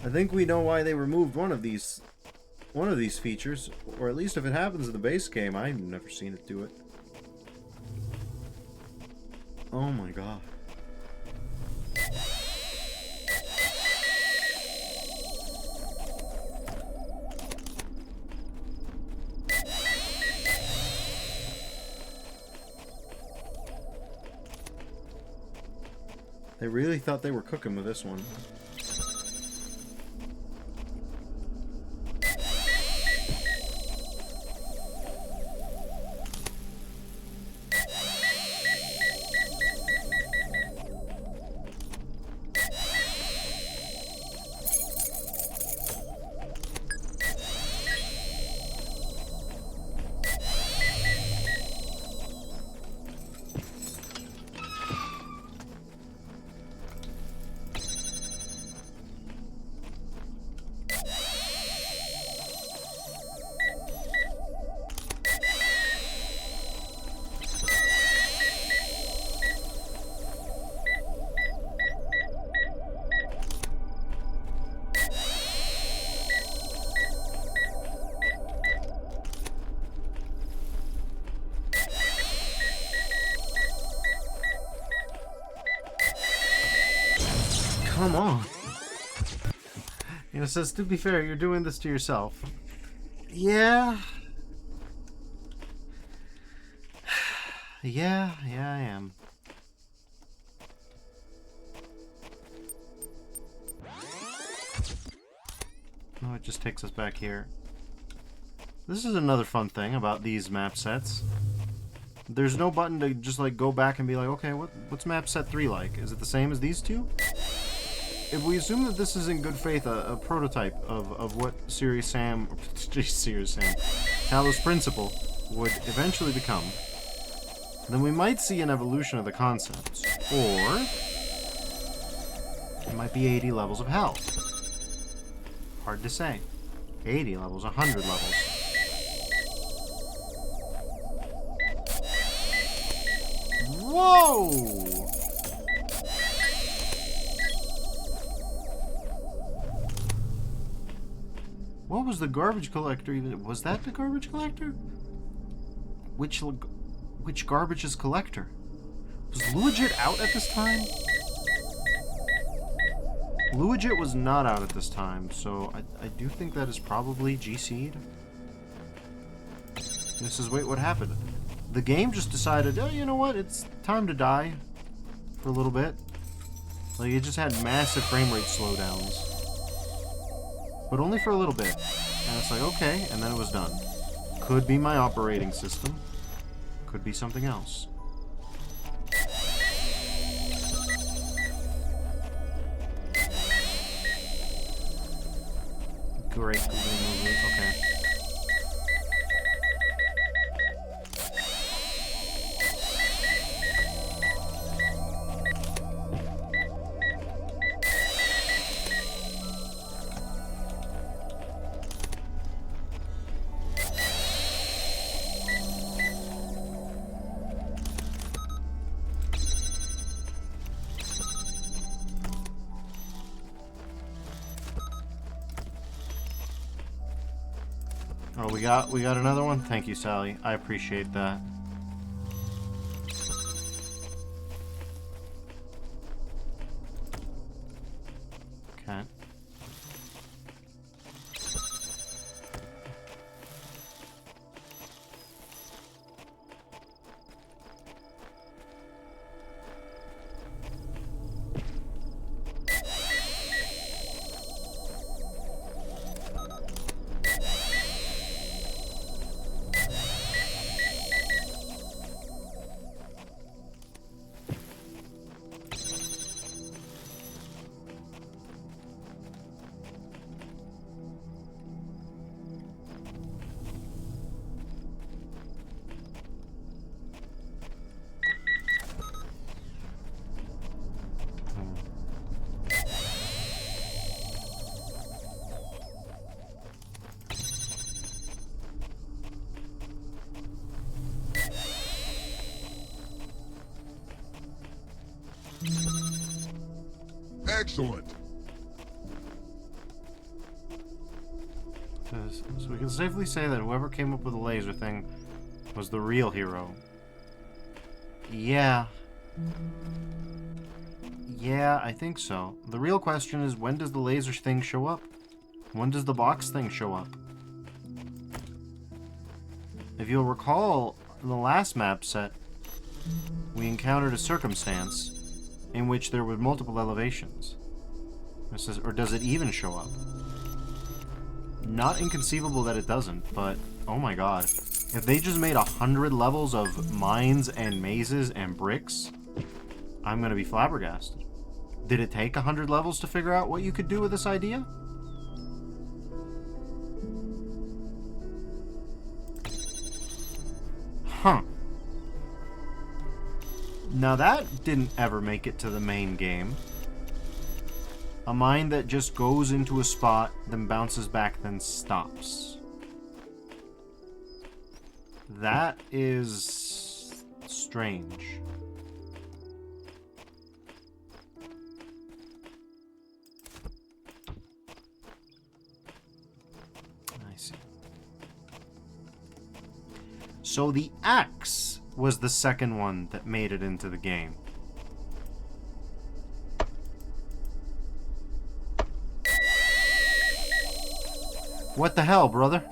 I think we know why they removed one of these features, or at least if it happens in the base game, I've never seen it do it. Oh my god. They really thought they were cooking with this one. Come on. You know, it says, to be fair, you're doing this to yourself. Yeah. Yeah, I am. just takes us back here. This is another fun thing about these map sets. There's no button to just like go back and be like, okay, what's map set 3 like? Is it the same as these two? If we assume that this is in good faith a prototype of what Serious Sam, Talos Principle would eventually become, then we might see an evolution of the concepts. Or it might be 80 levels of hell. Hard to say. 80 levels, 100 levels. Whoa! What was the garbage collector even? Was that the garbage collector? Which garbage is collector? Was Luigit out at this time? Luigit was not out at this time, so I do think that is probably GC'd. This is, wait, what happened? The game just decided, oh, you know what? It's time to die for a little bit. Like, it just had massive frame rate slowdowns. But only for a little bit. And it's like, okay, and then it was done. Could be my operating system. Could be something else. Great movement. Okay. Oh, we got another one? Thank you, Sally. I appreciate that. Okay. Excellent. So we can safely say that whoever came up with the laser thing was the real hero. Yeah. Yeah, I think so. The real question is, when does the laser thing show up? When does the box thing show up? If you'll recall, in the last map set, we encountered a circumstance in which there were multiple elevations. It says, or does it even show up? Not inconceivable that it doesn't, but oh my god. If they just made 100 levels of mines and mazes and bricks, I'm gonna be flabbergasted. Did it take 100 levels to figure out what you could do with this idea? Huh. Now that didn't ever make it to the main game. A mine that just goes into a spot, then bounces back, then stops. That is strange. I see. So the axe was the second one that made it into the game. What the hell, brother?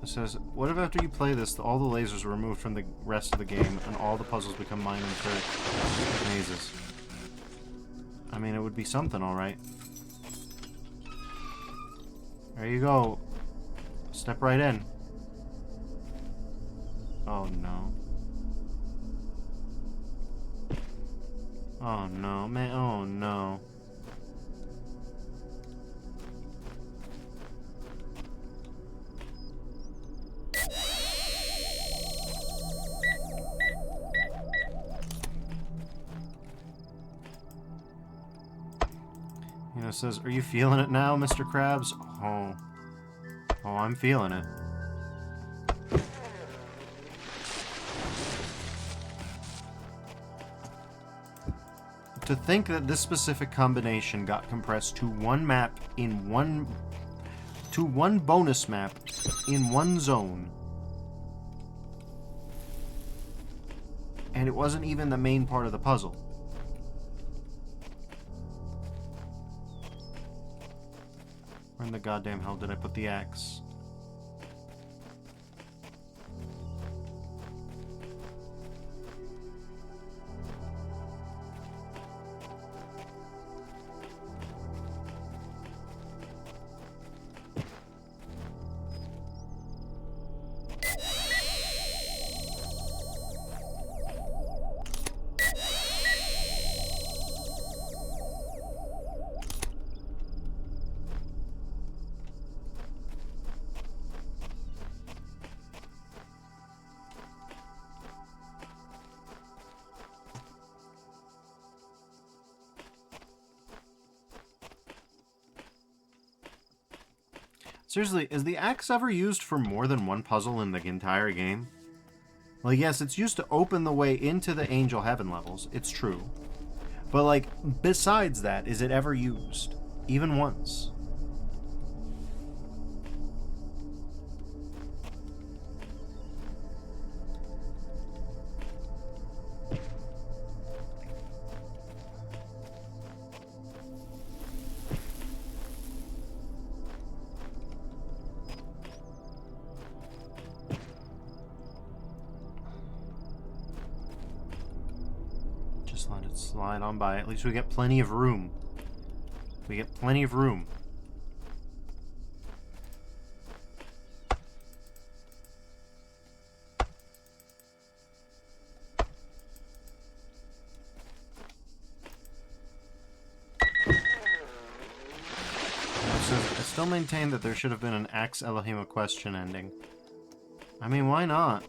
It says, what if after you play this, all the lasers are removed from the rest of the game and all the puzzles become mine and trick mazes? I mean, it would be something, alright. There you go. Step right in. Oh no. Oh no, man. Oh no. You know, it says, "Are you feeling it now, Mr. Krabs?" Oh. Oh, I'm feeling it. To think that this specific combination got compressed to one map in one... to one bonus map in one zone. And it wasn't even the main part of the puzzle. Where in the goddamn hell did I put the axe? Seriously, is the axe ever used for more than one puzzle in the entire game? Like, yes, it's used to open the way into the Angel Heaven levels. It's true. But, like, besides that, is it ever used? Even once? Just let it slide on by. At least we get plenty of room. We get plenty of room. I still maintain that there should have been an Axe Elohim question ending. I mean, why not?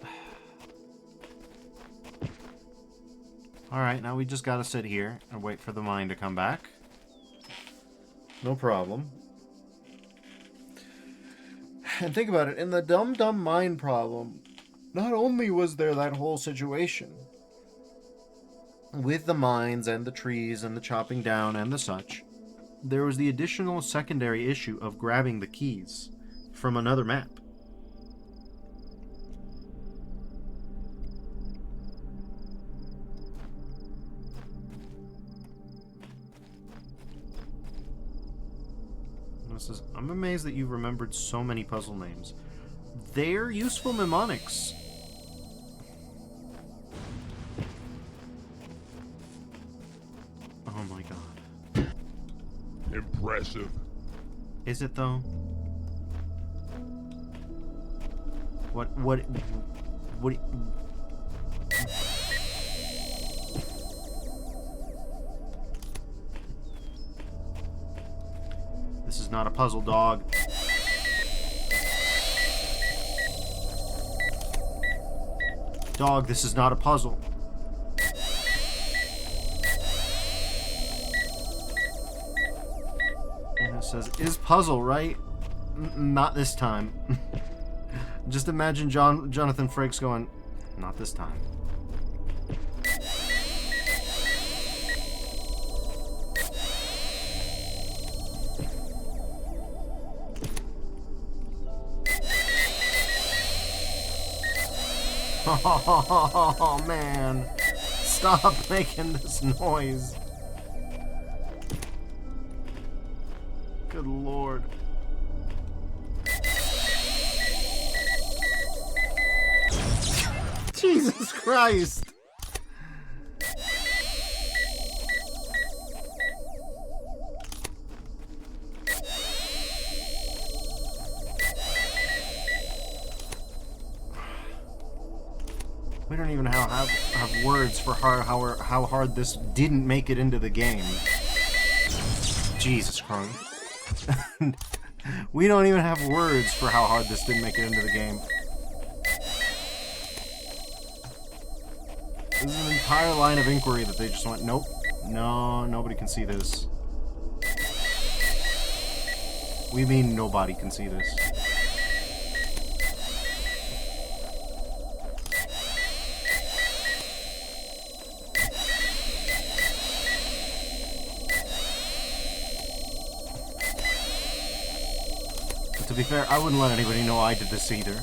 Alright, now we just gotta sit here and wait for the mine to come back. No problem. And think about it, in the Dum Dum Mine problem, not only was there that whole situation with the mines and the trees and the chopping down and the such, there was the additional secondary issue of grabbing the keys from another map. I'm amazed that you remembered so many puzzle names. They're useful mnemonics. Oh my god. Impressive. Is it though? What This is not a puzzle, dog. Dog, this is not a puzzle. And it says, is puzzle, right? Not this time. Just imagine Jonathan Frakes going, not this time. Oh, man. Stop making this noise. Good lord. Jesus Christ. don't even have words for how hard this didn't make it into the game. Jesus Christ. We don't even have words for how hard this didn't make it into the game. This is an entire line of inquiry that they just went, nope, no, nobody can see this. We mean nobody can see this. But to be fair, I wouldn't let anybody know I did this either.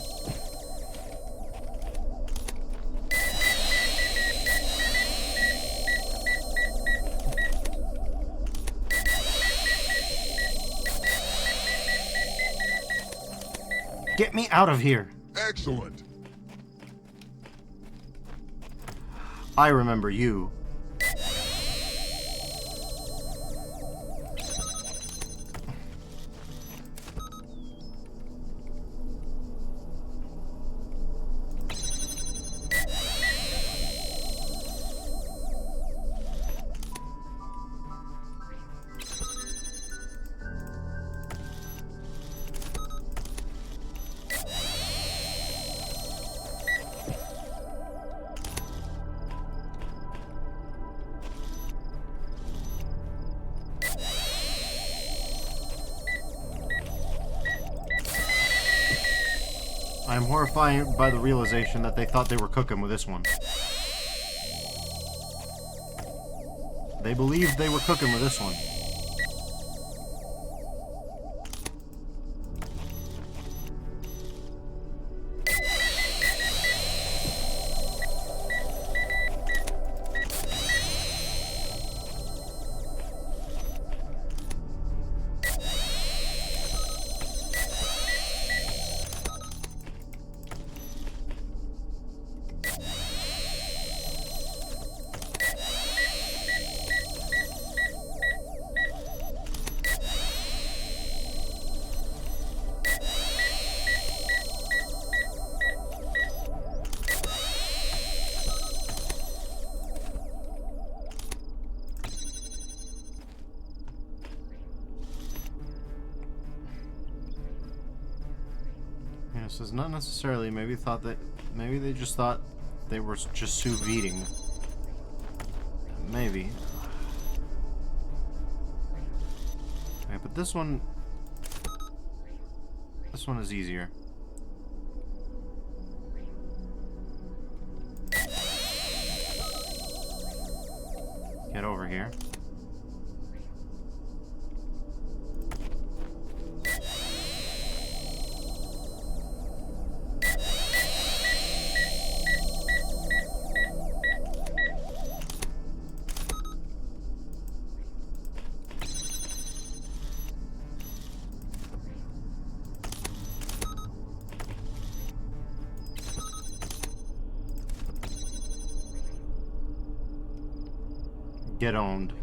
Get me out of here! Excellent. I remember you. I am horrified by the realization that they thought they were cooking with this one. They believed they were cooking with this one. This is not necessarily. Maybe they just thought they were just sous videing. Maybe. Okay, but this one is easier. Get over here. Get owned.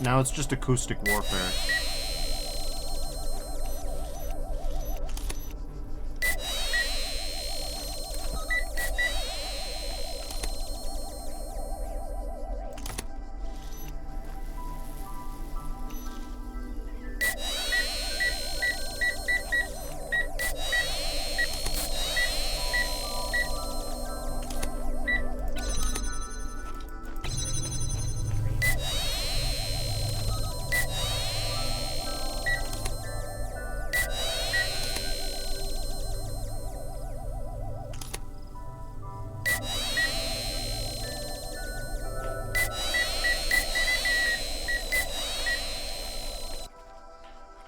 Now it's just acoustic warfare.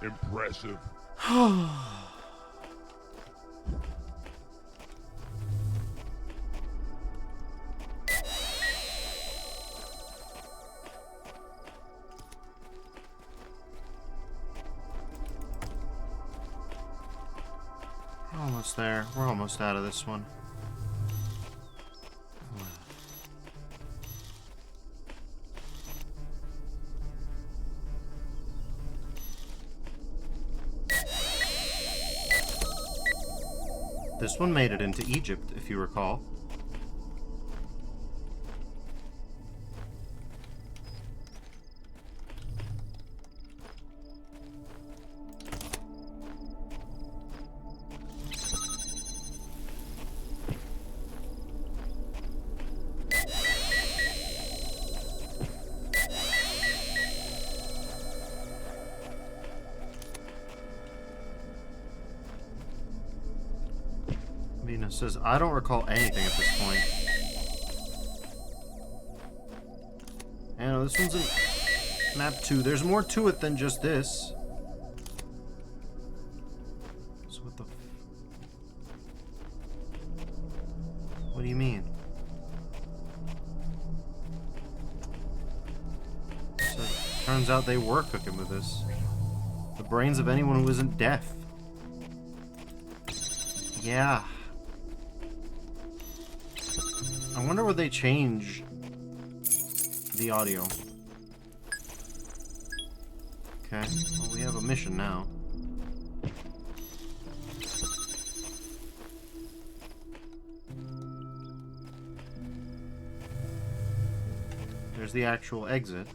Impressive. almost there. We're almost out of this one. This one made it into Egypt, if you recall. Venus says, I don't recall anything at this point. And this one's in map 2. There's more to it than just this. So what the what do you mean? So turns out they were cooking with this. The brains of anyone who isn't deaf. Yeah. I wonder would they change the audio. Okay, well we have a mission now. There's the actual exit.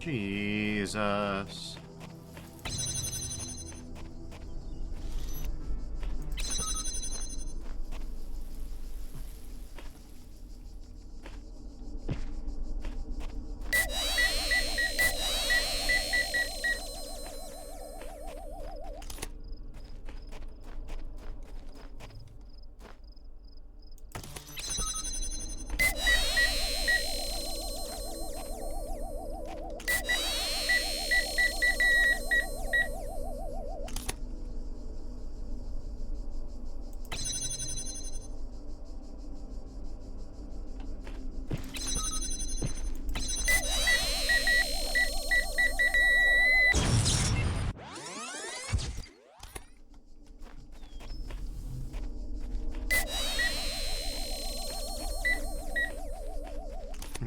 Jesus.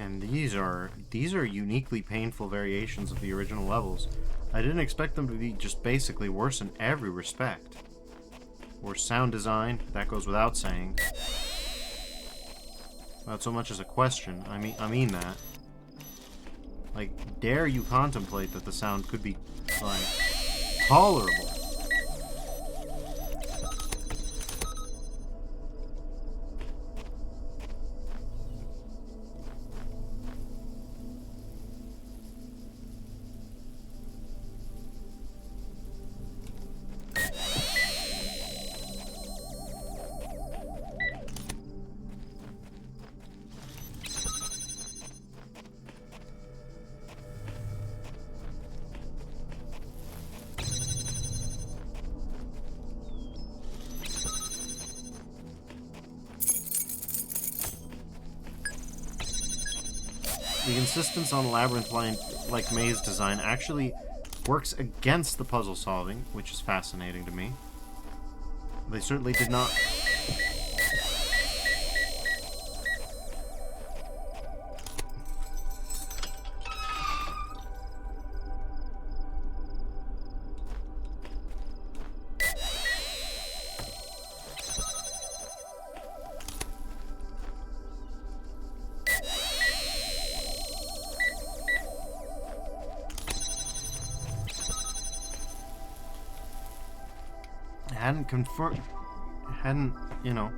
And these are uniquely painful variations of the original levels. I didn't expect them to be just basically worse in every respect. Worse sound design, that goes without saying. Not so much as a question. I mean that. Like, dare you contemplate that the sound could be, like, tolerable? the insistence on labyrinth-like maze design actually works against the puzzle solving, which is fascinating to me. They certainly did not... hadn't, you know,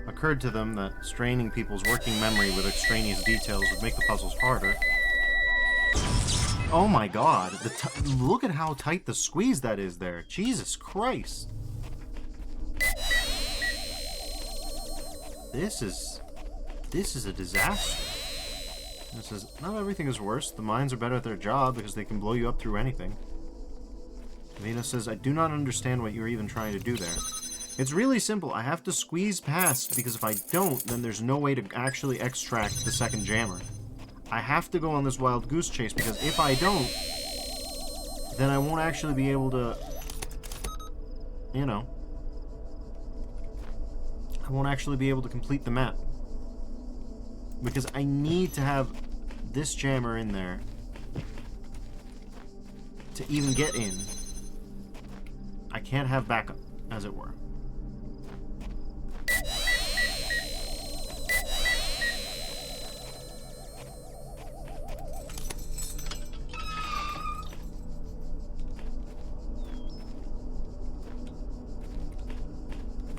occurred to them that straining people's working memory with extraneous details would make the puzzles harder. Oh my god, look at how tight the squeeze that is there. Jesus Christ. This is a disaster. This is, not everything is worse. The mines are better at their job because they can blow you up through anything. Vina says, I do not understand what you're even trying to do there. It's really simple. I have to squeeze past, because if I don't, then there's no way to actually extract the second jammer. I have to go on this wild goose chase, because if I don't, then I won't actually be able to, you know, I won't actually be able to complete the map. Because I need to have this jammer in there to even get in. I can't have backup, as it were.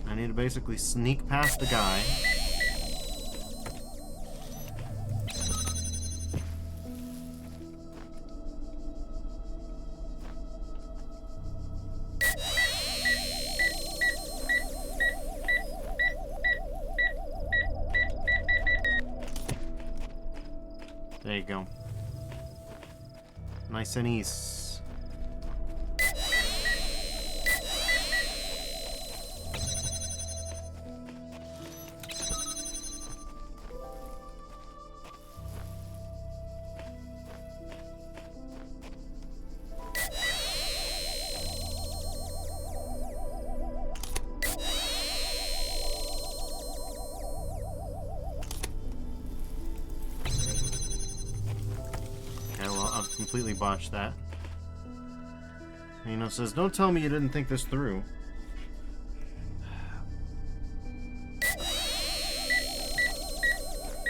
I need to basically sneak past the guy. There you go. Nice and easy. Completely botched that. Nino says, don't tell me you didn't think this through.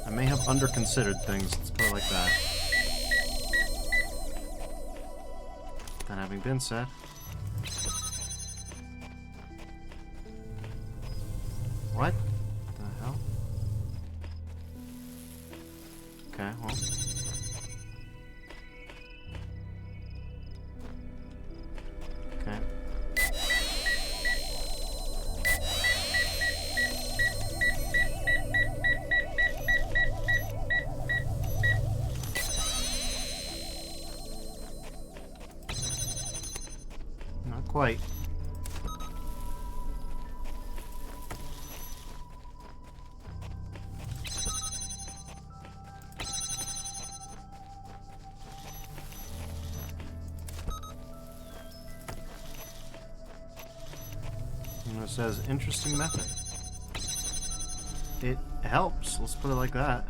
I may have under-considered things, let's put it like that. That having been said... What the hell? Okay, well... Quite. And it says, interesting method. It helps, let's put it like that.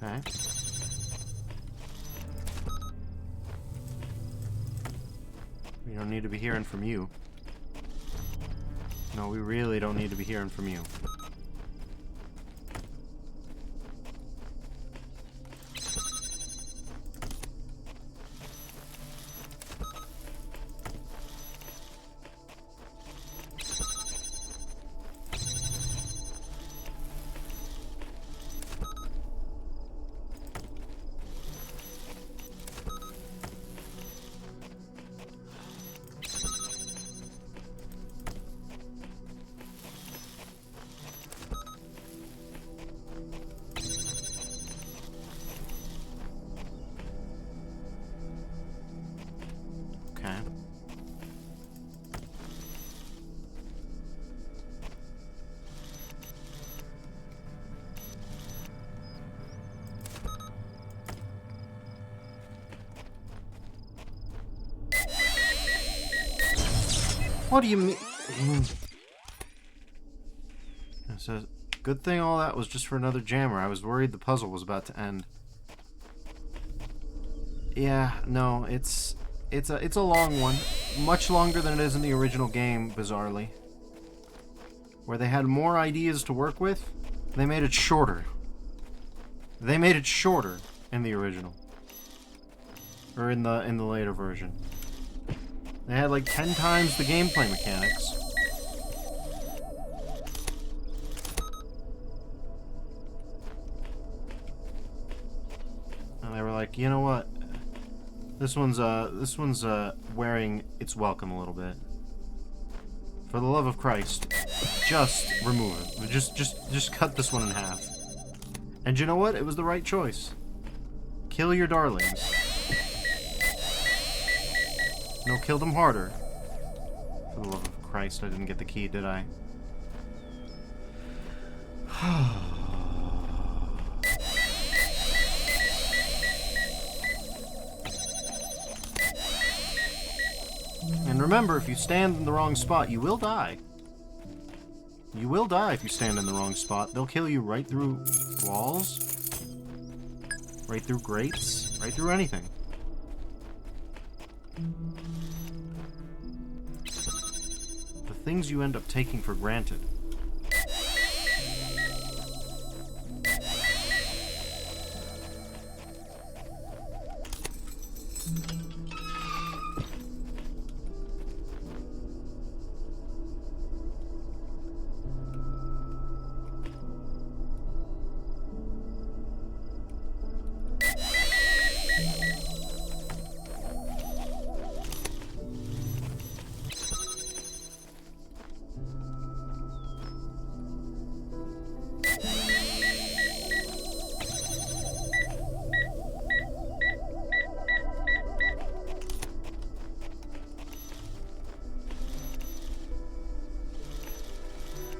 Okay. We don't need to be hearing from you. No, we really don't need to be hearing from you. What do you mean? It says, good thing all that was just for another jammer. I was worried the puzzle was about to end. Yeah, no, it's a long one. Much longer than it is in the original game, bizarrely. Where they had more ideas to work with, they made it shorter. They made it shorter in the original. Or in the later version. They had like 10 times the gameplay mechanics. And they were like, you know what? This one's wearing its welcome a little bit. For the love of Christ, just remove it. Just cut this one in half. And you know what? It was the right choice. Kill your darlings. No, kill them harder. For the love of Christ, I didn't get the key, did I? And remember, if you stand in the wrong spot, you will die. You will die if you stand in the wrong spot. They'll kill you right through walls, right through grates, right through anything. The things you end up taking for granted.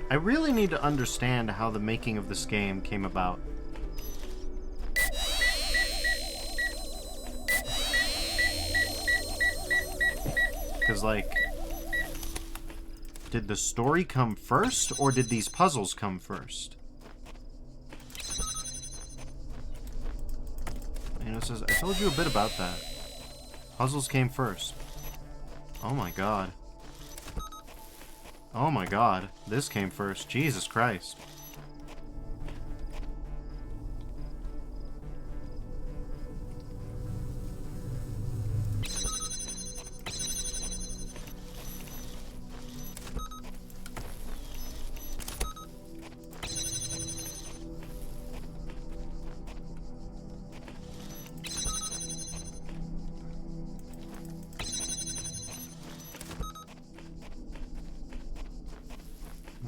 I really need to understand how the making of this game came about. Because, like, did the story come first, or did these puzzles come first? You know, it says, I told you a bit about that. Puzzles came first. Oh my god. Oh my god, this came first. Jesus Christ.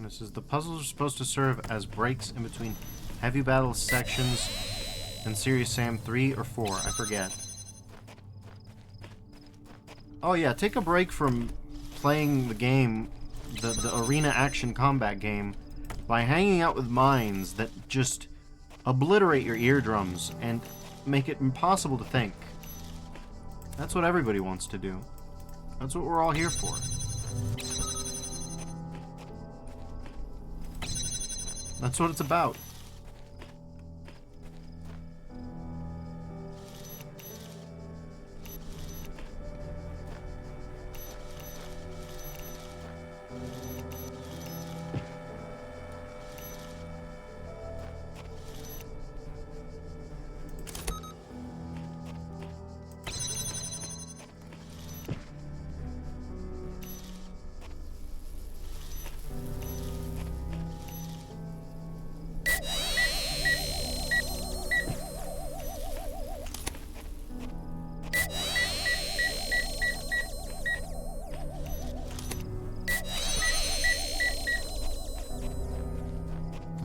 This is the puzzles are supposed to serve as breaks in between heavy battle sections in Serious Sam 3 or 4, I forget. Oh yeah, take a break from playing the game, the arena action combat game, by hanging out with mines that just obliterate your eardrums and make it impossible to think. That's what everybody wants to do. That's what we're all here for. That's what it's about.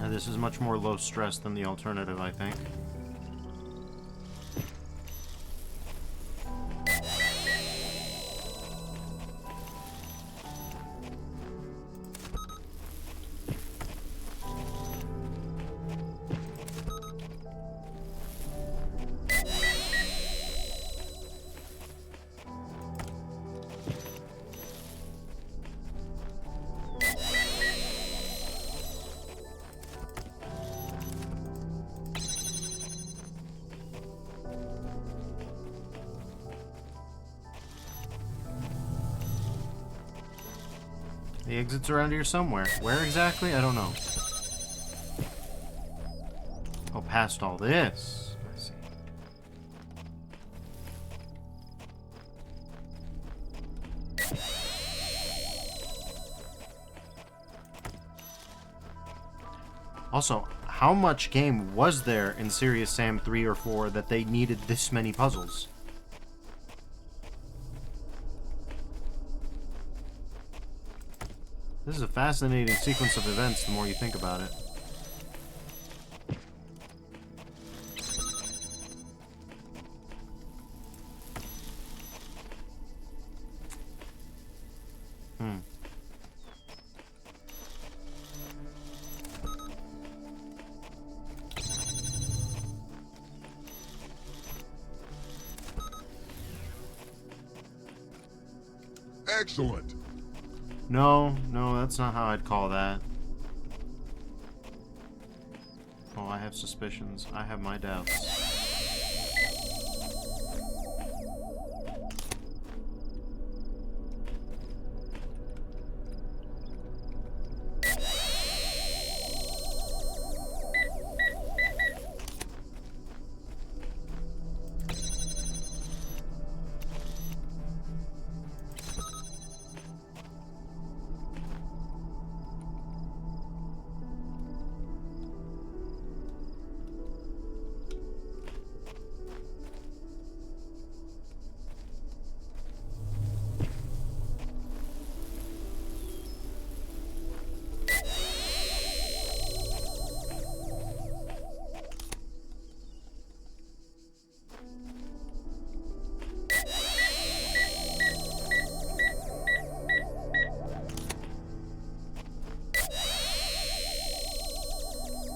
This is much more low stress than the alternative, I think. The exit's around here somewhere. Where exactly? I don't know. Oh, past all this. I see. Also, how much game was there in Serious Sam 3 or 4 that they needed this many puzzles? This is a fascinating sequence of events the more you think about it. Excellent. No, that's not how I'd call that. Oh, I have suspicions. I have my doubts.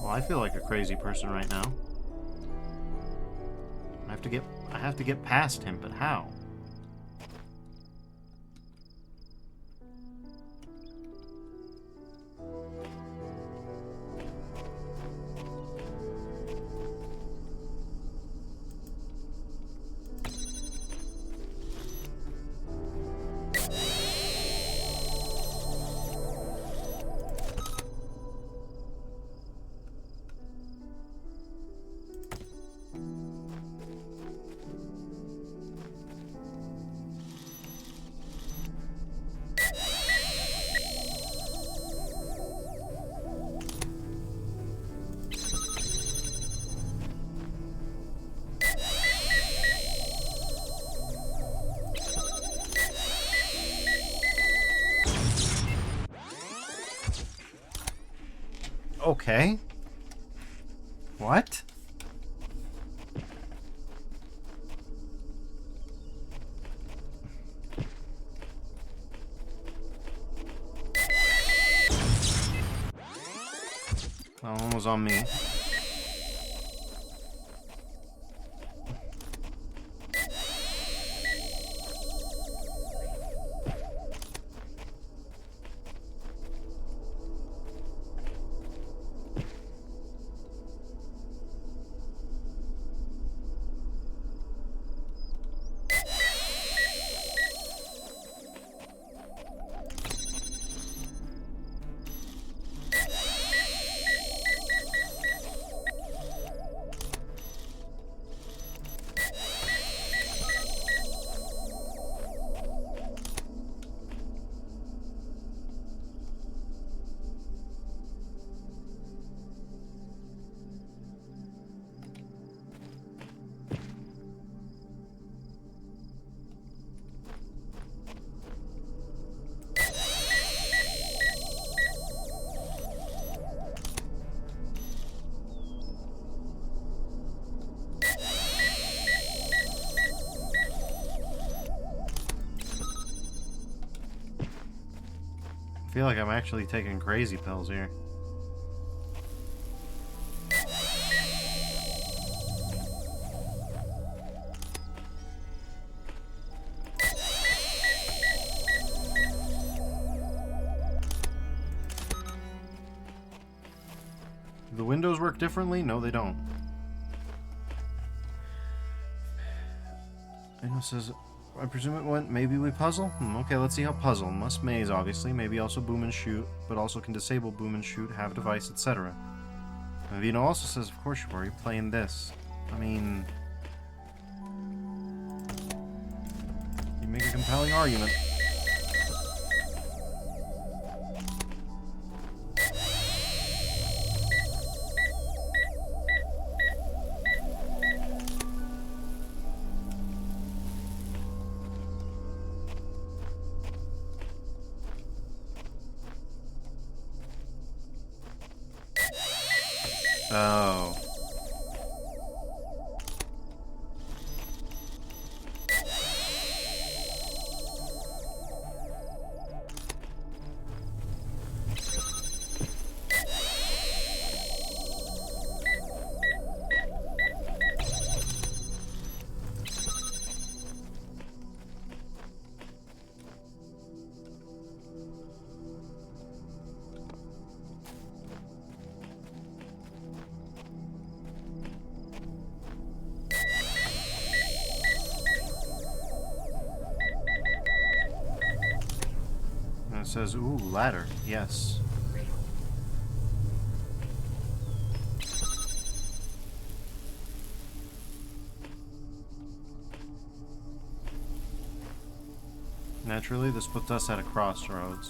Well, I feel like a crazy person right now. I have to get past him, but how? Okay. What? Well, one was on me. I feel like I'm actually taking crazy pills here. The windows work differently? No, they don't. I know it says I presume it went, maybe we puzzle? Okay, let's see how puzzle. Must maze, obviously. Maybe also boom and shoot, but also can disable boom and shoot, have device, etc. Vino also says, of course you are. You're playing this. I mean... You make a compelling argument. Oh. And it says, ooh, ladder. Yes. Naturally, this puts us at a crossroads.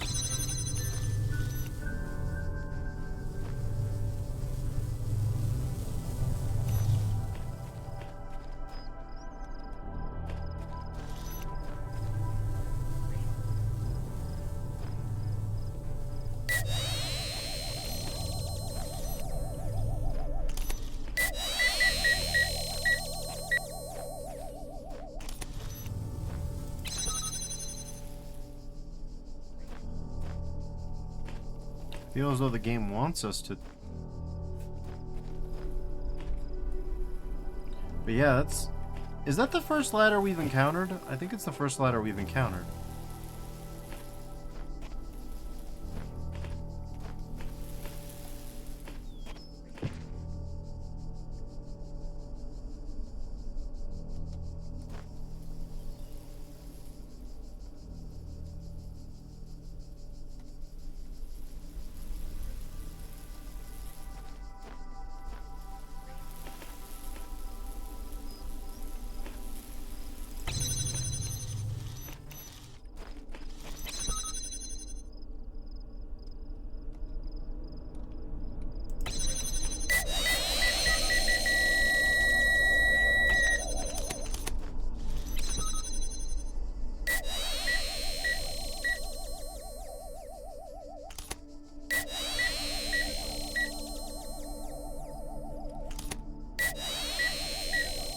Feels as though the game wants us to. But yeah, that's... Is that the first ladder we've encountered? I think it's the first ladder we've encountered.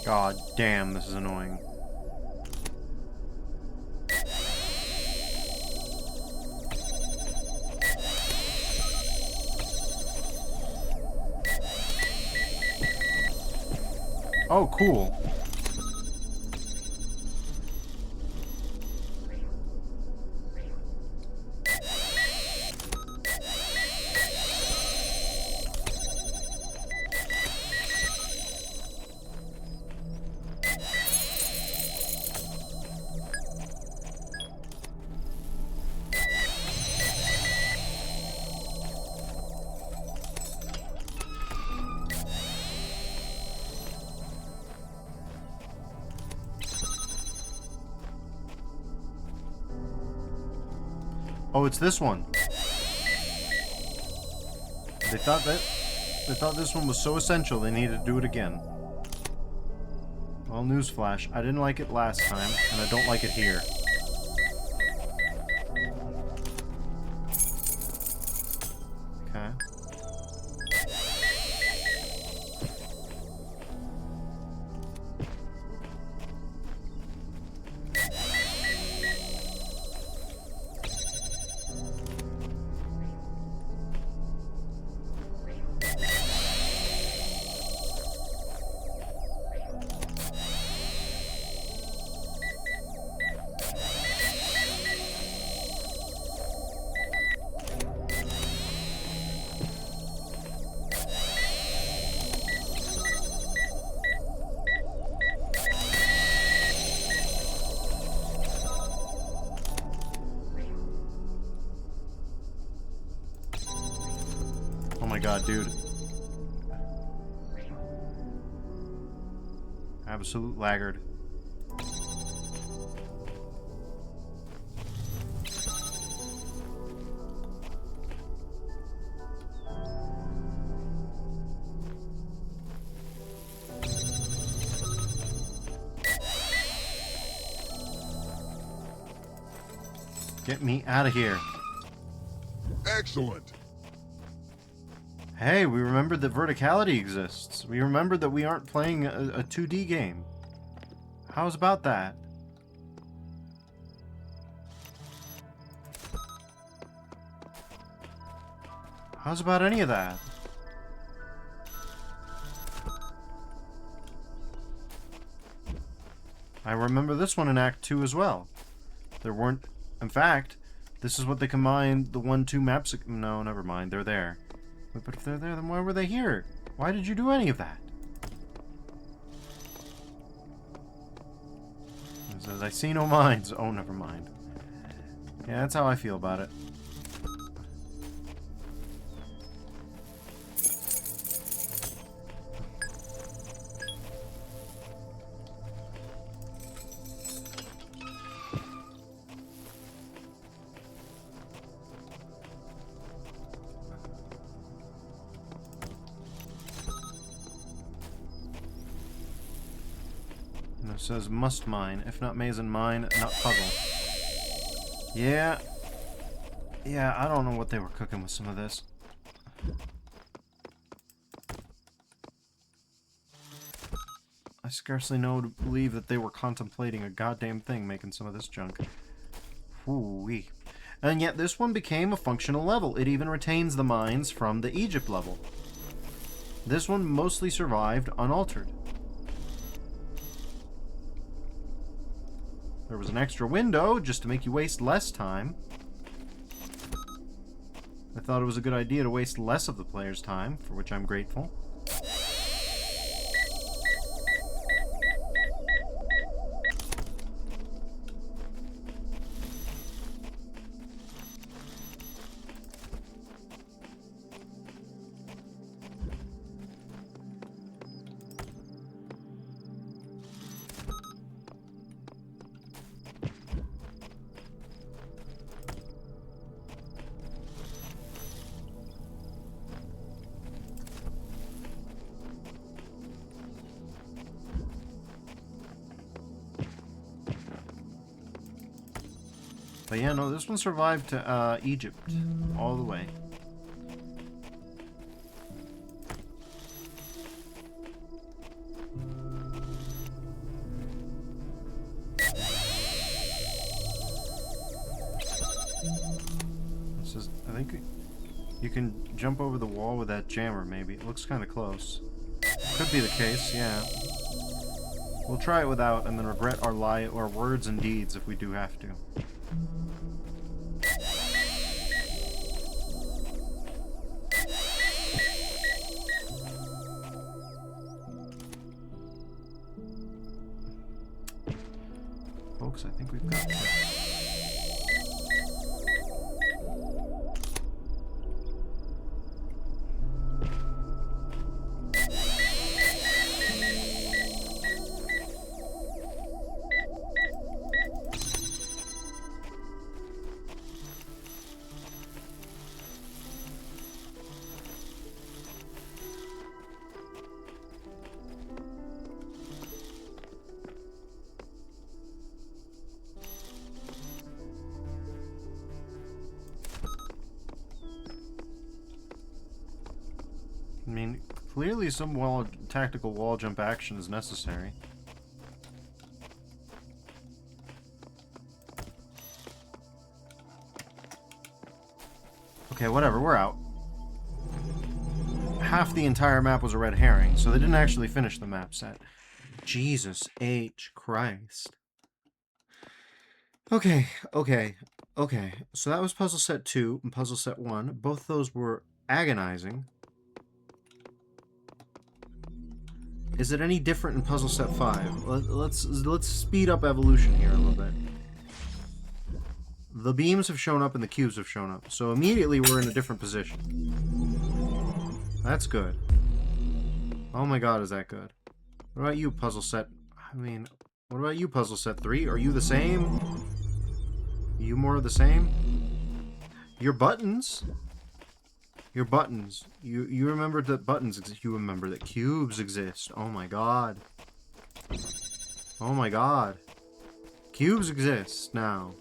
God damn, this is annoying. Oh, cool. Oh, it's this one. They thought this one was so essential they needed to do it again. Well, newsflash, I didn't like it last time, and I don't like it here. Okay. god, dude. Absolute laggard. Get me out of here. Excellent. Hey, we remembered that verticality exists. We remembered that we aren't playing a 2D game. How's about that? How's about any of that? I remember this one in Act 2 as well. There weren't... In fact, this is what they combined the 1-2 maps... No, never mind. They're there. But if they're there, then why were they here? Why did you do any of that? It says, I see no minds. Oh, never mind. Yeah, that's how I feel about it. And it says must mine. If not maze and mine, not puzzle. Yeah. Yeah, I don't know what they were cooking with some of this. I scarcely know to believe that they were contemplating a goddamn thing making some of this junk. Whoo-wee. And yet this one became a functional level. It even retains the mines from the Egypt level. This one mostly survived unaltered. There was an extra window just to make you waste less time. I thought it was a good idea to waste less of the player's time, for which I'm grateful. But yeah, no, this one survived to Egypt all the way. This is, I think you can jump over the wall with that jammer, maybe. It looks kind of close. Could be the case, yeah. We'll try it without and then regret our words and deeds if we do have to. Folks, I think we've got this. I mean, clearly some tactical wall jump action is necessary. Okay, whatever, we're out. Half the entire map was a red herring, so they didn't actually finish the map set. Jesus H. Christ. Okay. So that was puzzle set 2 and puzzle set 1. Both those were agonizing. Is it any different in puzzle set 5? Let's speed up evolution here a little bit. The beams have shown up and the cubes have shown up, so immediately we're in a different position. That's good. Oh my god, is that good? What about you, puzzle set? I mean, what about you, puzzle set 3? Are you the same? You more of the same? Your buttons? Your buttons. You remembered that buttons exist. You remember that cubes exist. Oh my god. Oh my god. Cubes exist now.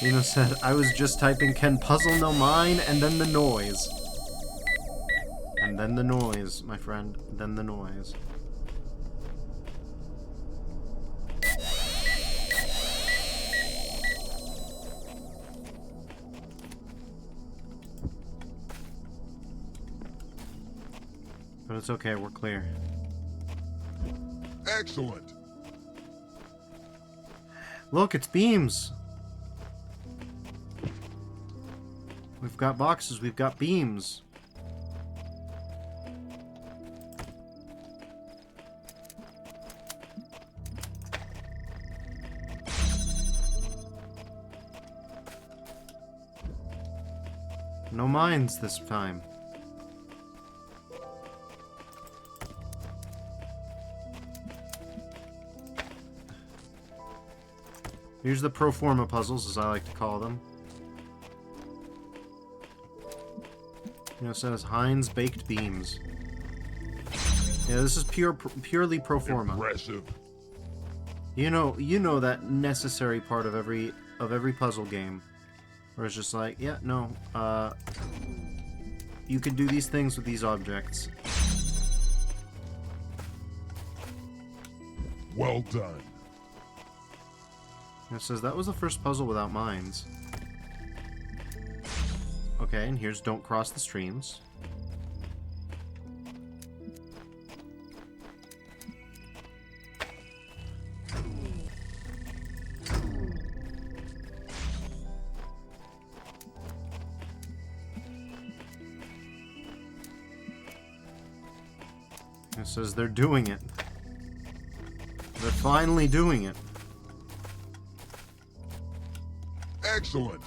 Lena said, I was just typing, can puzzle no mine, and then the noise. And then the noise, my friend. Then the noise. But it's okay, we're clear. Excellent. Look, it's beams! We've got boxes, we've got beams. No mines this time. Here's the pro forma puzzles, as I like to call them. You know, it says Heinz baked beams. Yeah, this is purely pro forma. Impressive. You know that necessary part of every puzzle game, where it's just like, yeah, no, you can do these things with these objects. Well done. And it says that was the first puzzle without mines. Okay, and here's don't cross the streams. It says they're doing it. They're finally doing it. Excellent.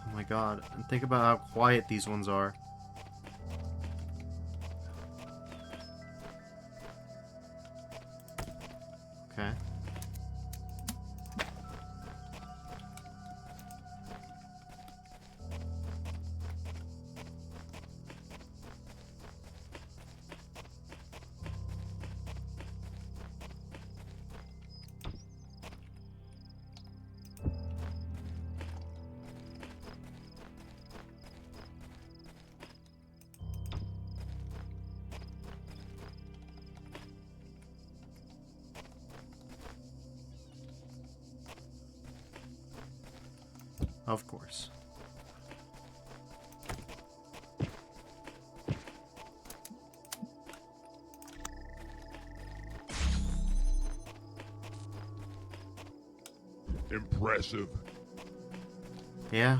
Oh my god, and think about how quiet these ones are. Okay. Of course. Impressive. Yeah.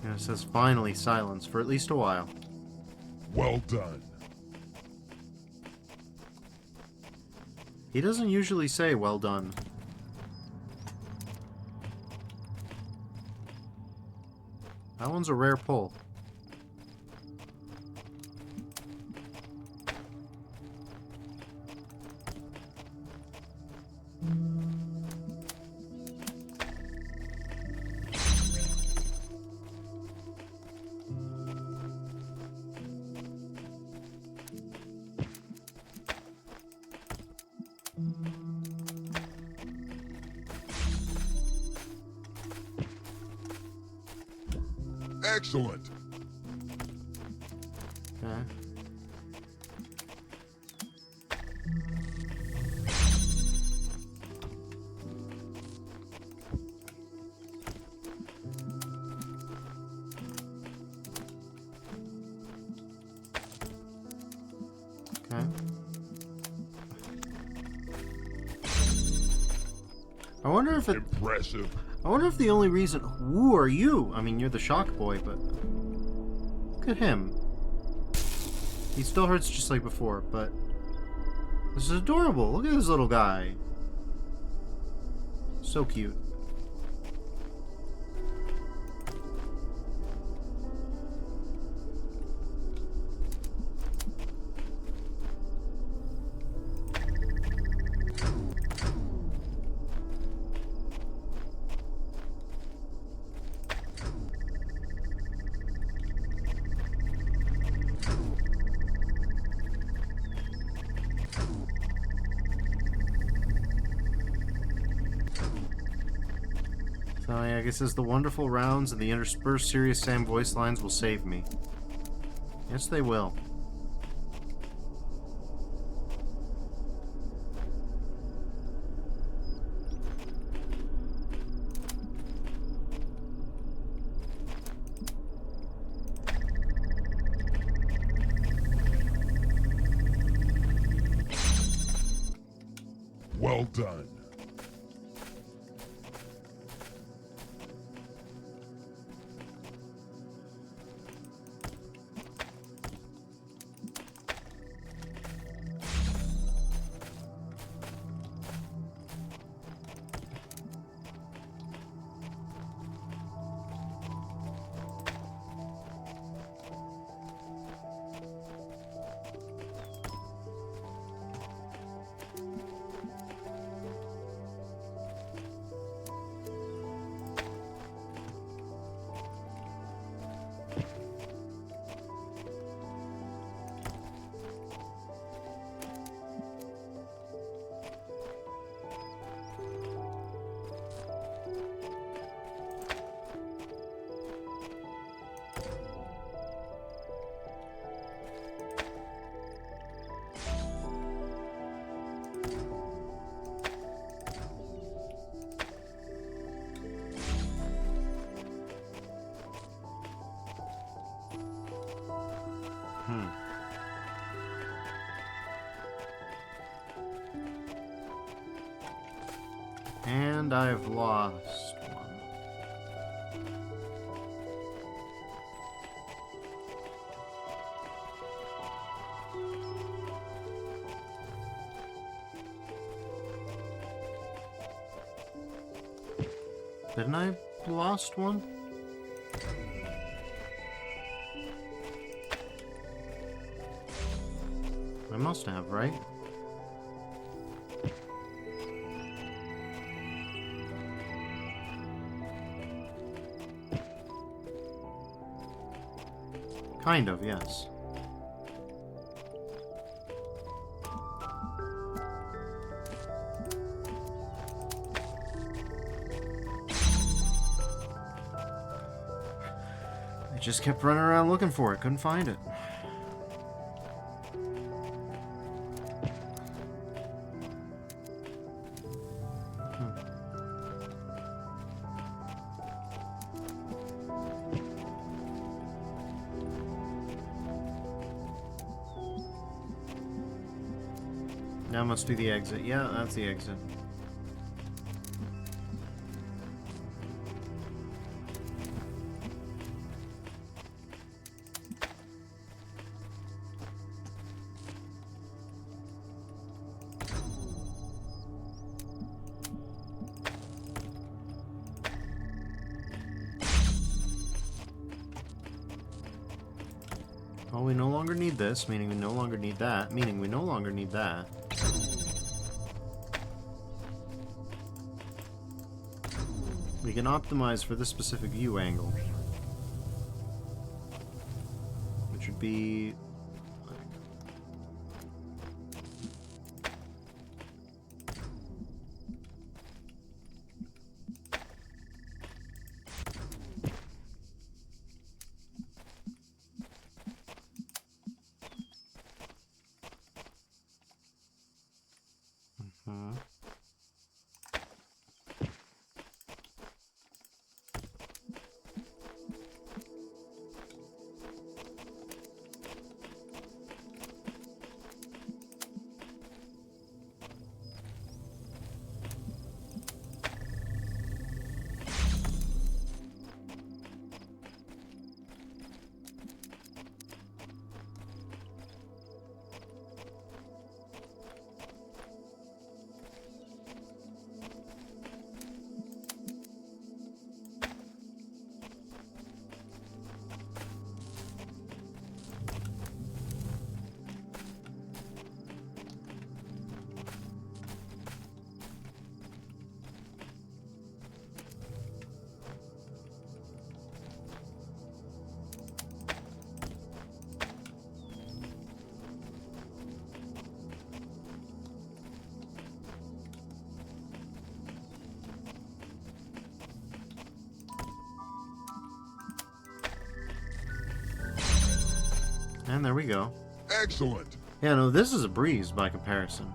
And it says finally silence for at least a while. Well done. He doesn't usually say well done. That one's a rare pull. Excellent. Okay. Okay. I wonder if it. Impressive. I wonder if the only reason. Who are you? I mean, you're the shock boy, but look at him. He still hurts just like before, but this is adorable. Look at this little guy. So cute. So yeah, I guess as the wonderful rounds and the interspersed serious Sam voice lines will save me. Yes, they will. Well done. And I've lost one. Didn't I lost one? I must have, right? Kind of, yes. I just kept running around looking for it, couldn't find it. That must be the exit. Yeah, that's the exit. Well, we no longer need this, meaning we no longer need that, meaning we no longer need that. We can optimize for this specific view angle, which would be Mm-hmm. And there we go. Excellent. Yeah, no, this is a breeze by comparison.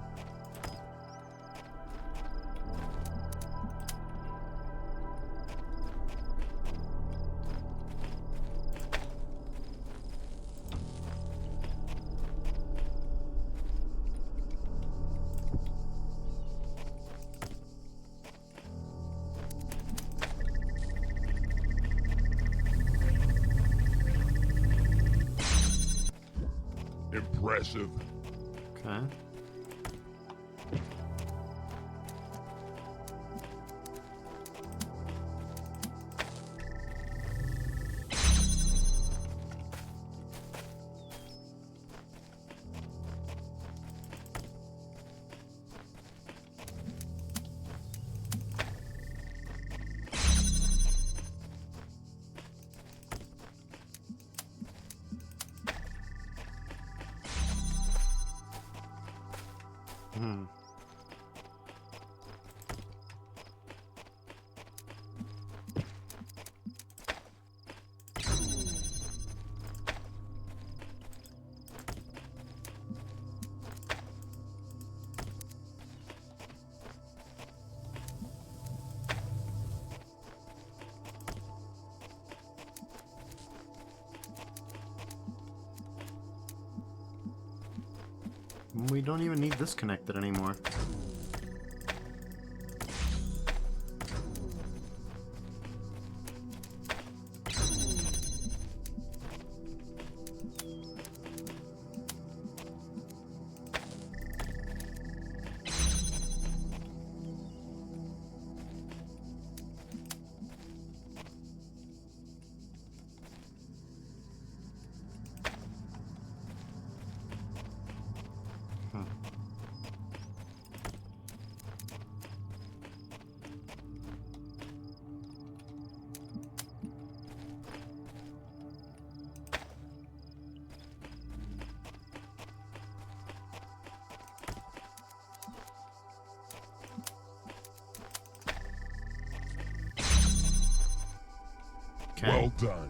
Impressive. Okay. Hmm. We don't even need this connected anymore. Okay. Well done.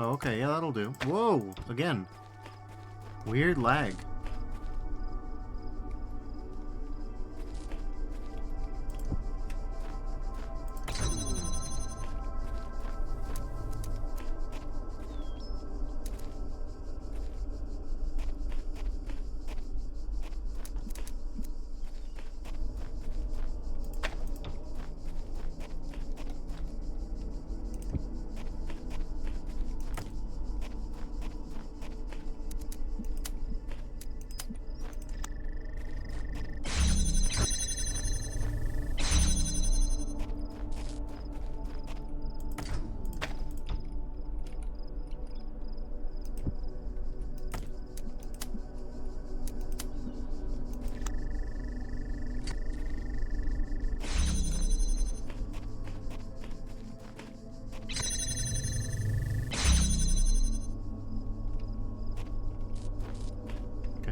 Oh, okay, yeah, that'll do. Whoa! Again. Weird lag.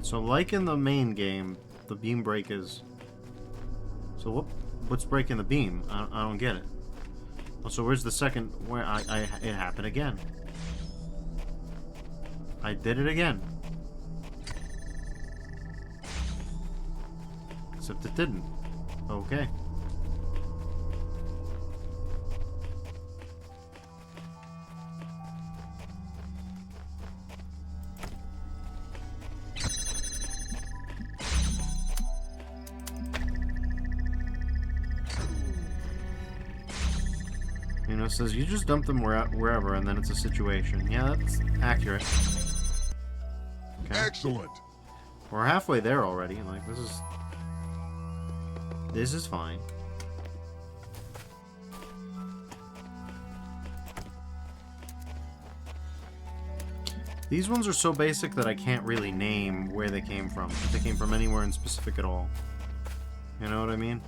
So like in the main game, the beam break is... So what's breaking the beam? I don't get it. Oh, so where's the second... Where it happened again. I did it again. Except it didn't. Okay. You know, it says you just dump them wherever, and then it's a situation. Yeah, that's accurate. Okay. Excellent. We're halfway there already. Like, this is fine. These ones are so basic that I can't really name where they came from. If they came from anywhere in specific at all. You know what I mean?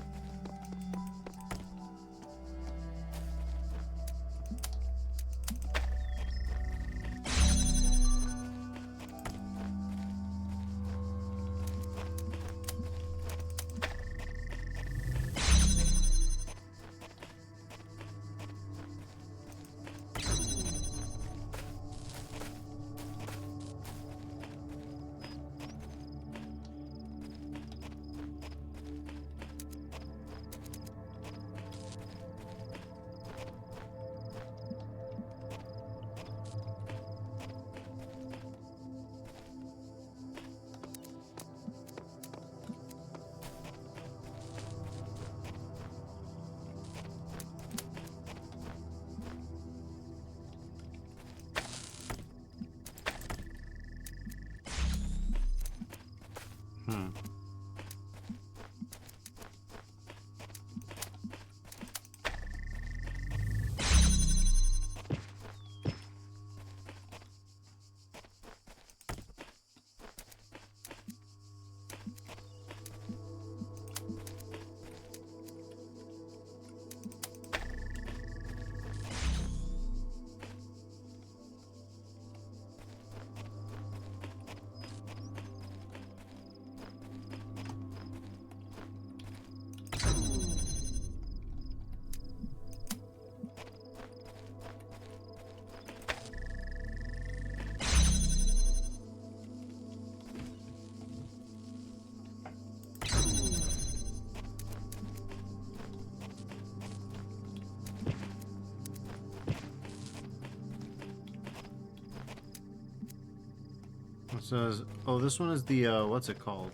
It says, oh, this one is the, what's it called?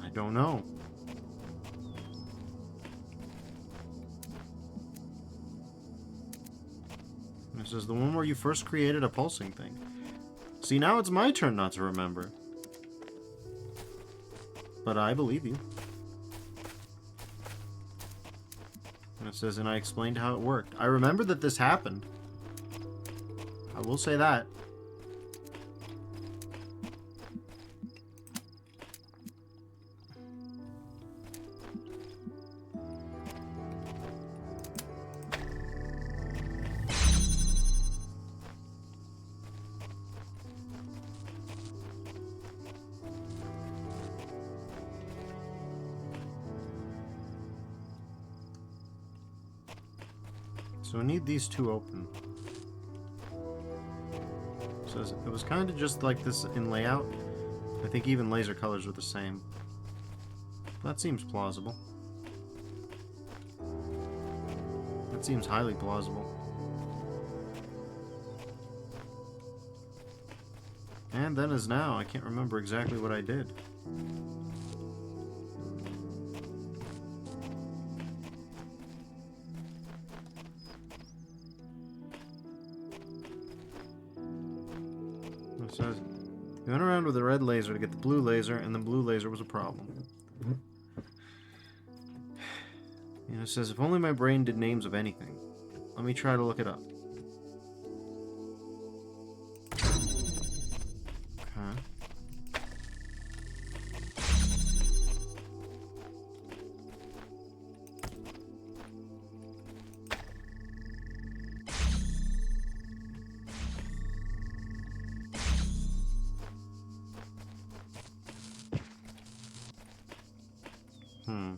I don't know. It says the one where you first created a pulsing thing. See, now it's my turn not to remember. But I believe you. And it says, and I explained how it worked. I remember that this happened. I will say that. So we need these two open. So it was kind of just like this in layout. I think even laser colors were the same. That seems plausible. That seems highly plausible. And then as now, I can't remember exactly what I did. It says, you went around with a red laser to get the blue laser, and the blue laser was a problem. You know, it says, if only my brain did names of anything. Let me try to look it up. Okay. Hmm.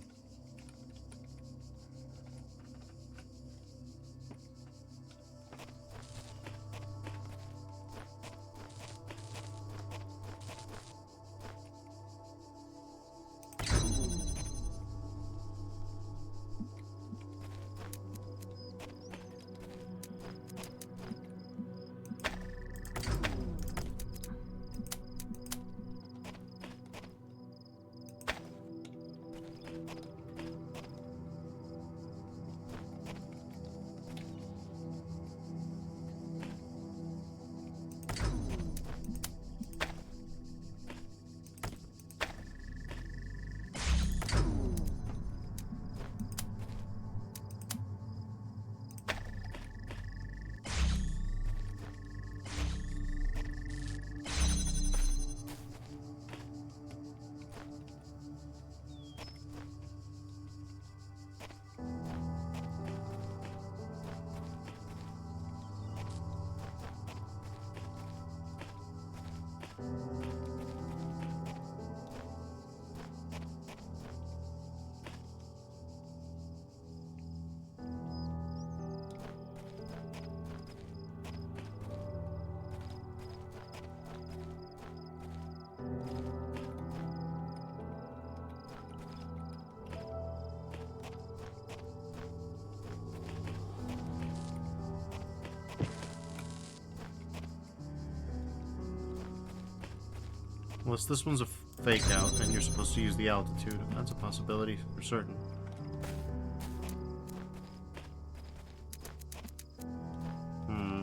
Unless this one's a fake out and you're supposed to use the altitude. That's a possibility for certain. Hmm.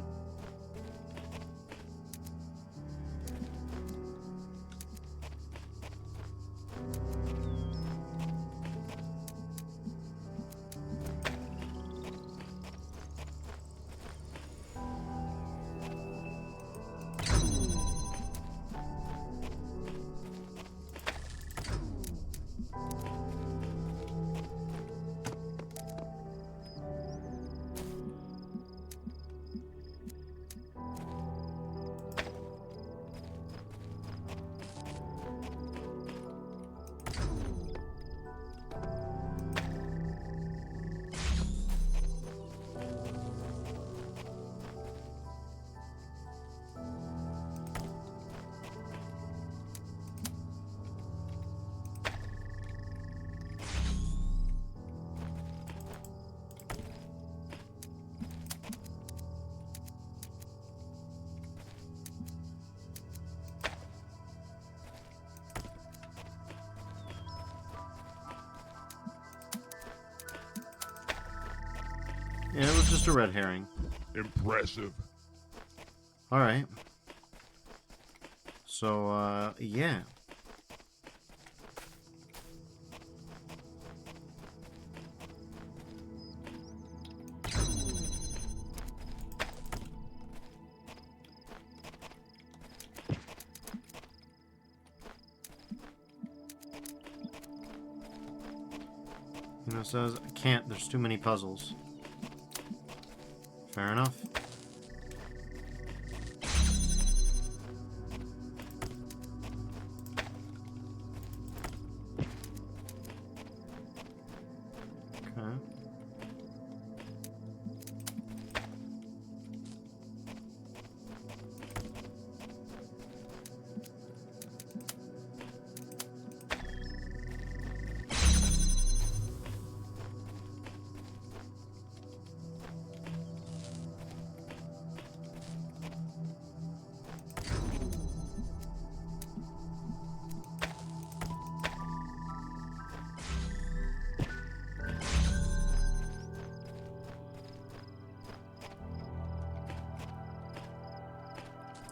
Yeah, it was just a red herring. Impressive. Alright. So, yeah. You know, it says, I can't, there's too many puzzles. Fair enough. Okay.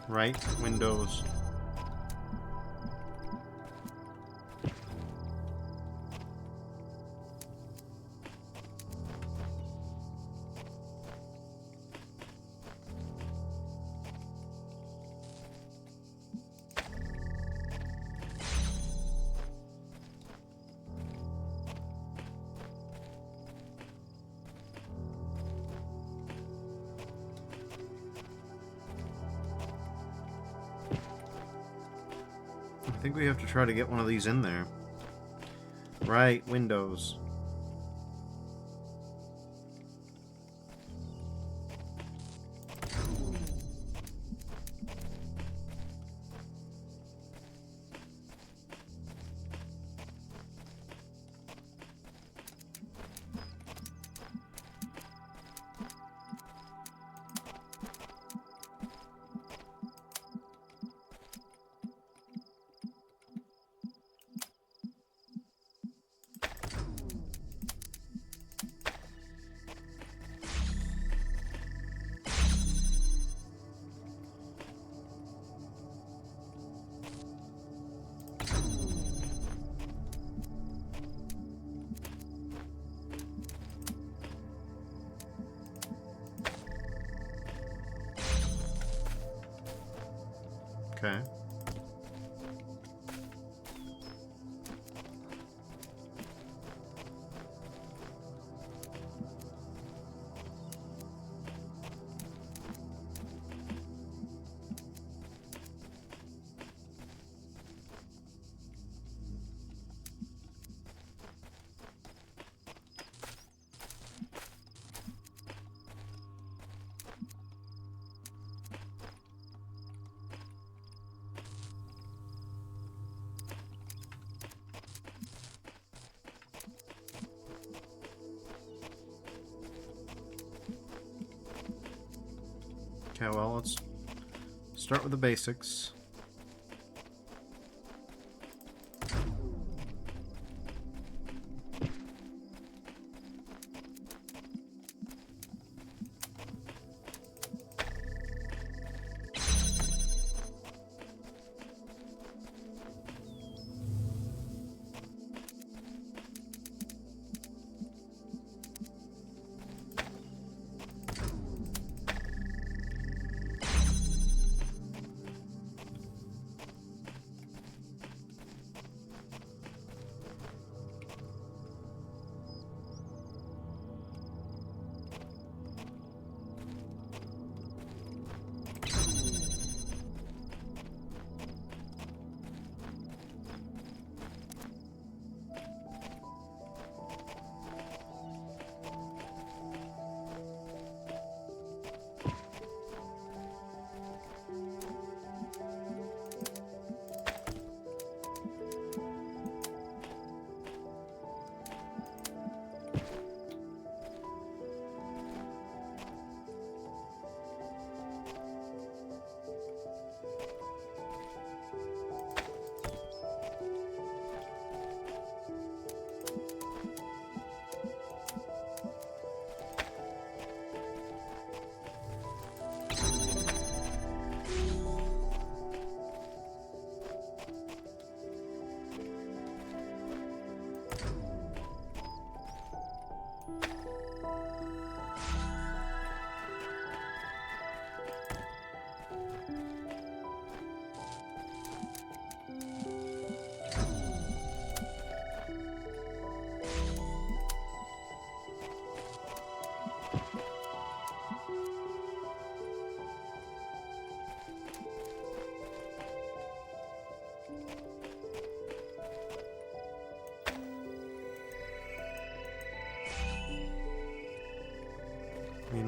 Right, windows. I think we have to try to get one of these in there. Right, Windows. Okay. Okay, well, let's start with the basics.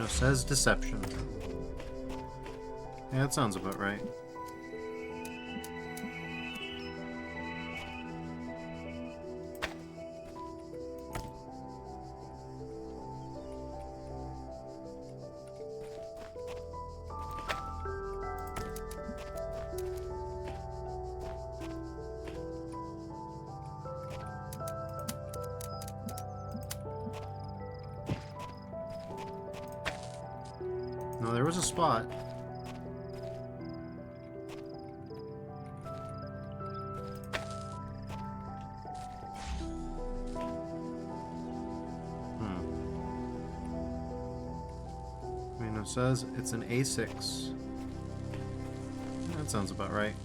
Says deception. Yeah, that sounds about right. No, there was a spot. It says it's an A6. That sounds about right.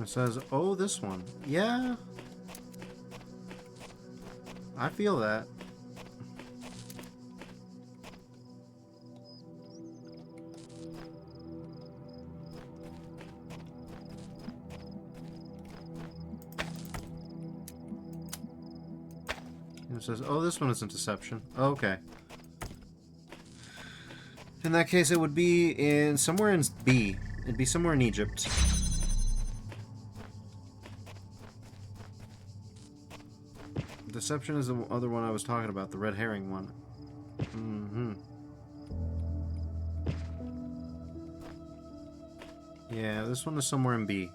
It says, oh, this one. Yeah. I feel that. And it says, oh, this one is a deception. Okay. In that case, it would be in somewhere in B. It'd be somewhere in Egypt. Deception is the other one I was talking about, the red herring one. Mm-hmm. Yeah, this one is somewhere in B.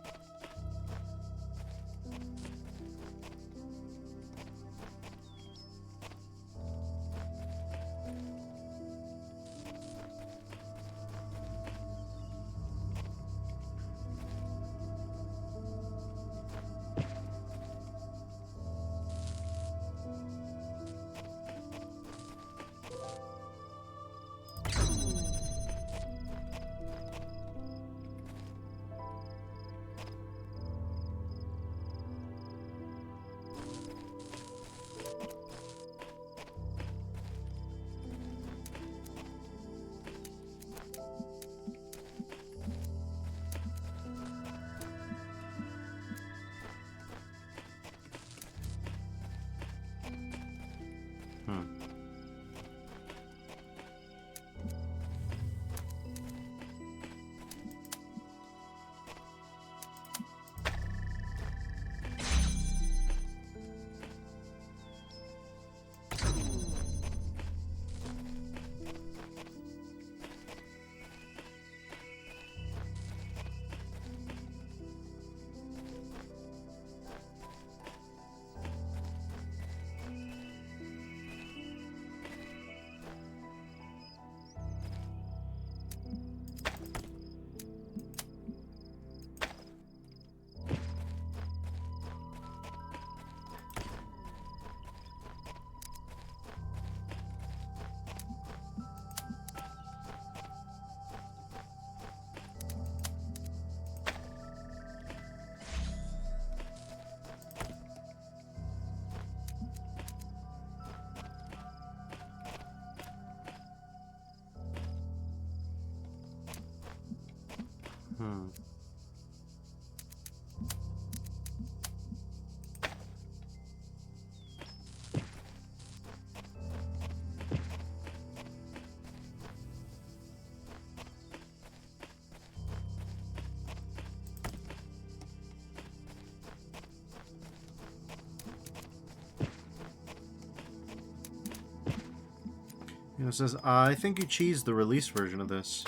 It says, I think you cheesed the release version of this.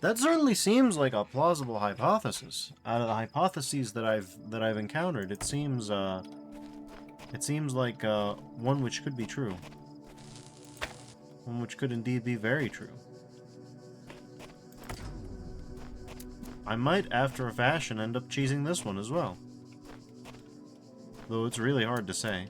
That certainly seems like a plausible hypothesis. Out of the hypotheses that I've encountered, it seems like one which could be true. One which could indeed be very true. I might, after a fashion, end up cheesing this one as well. Though it's really hard to say.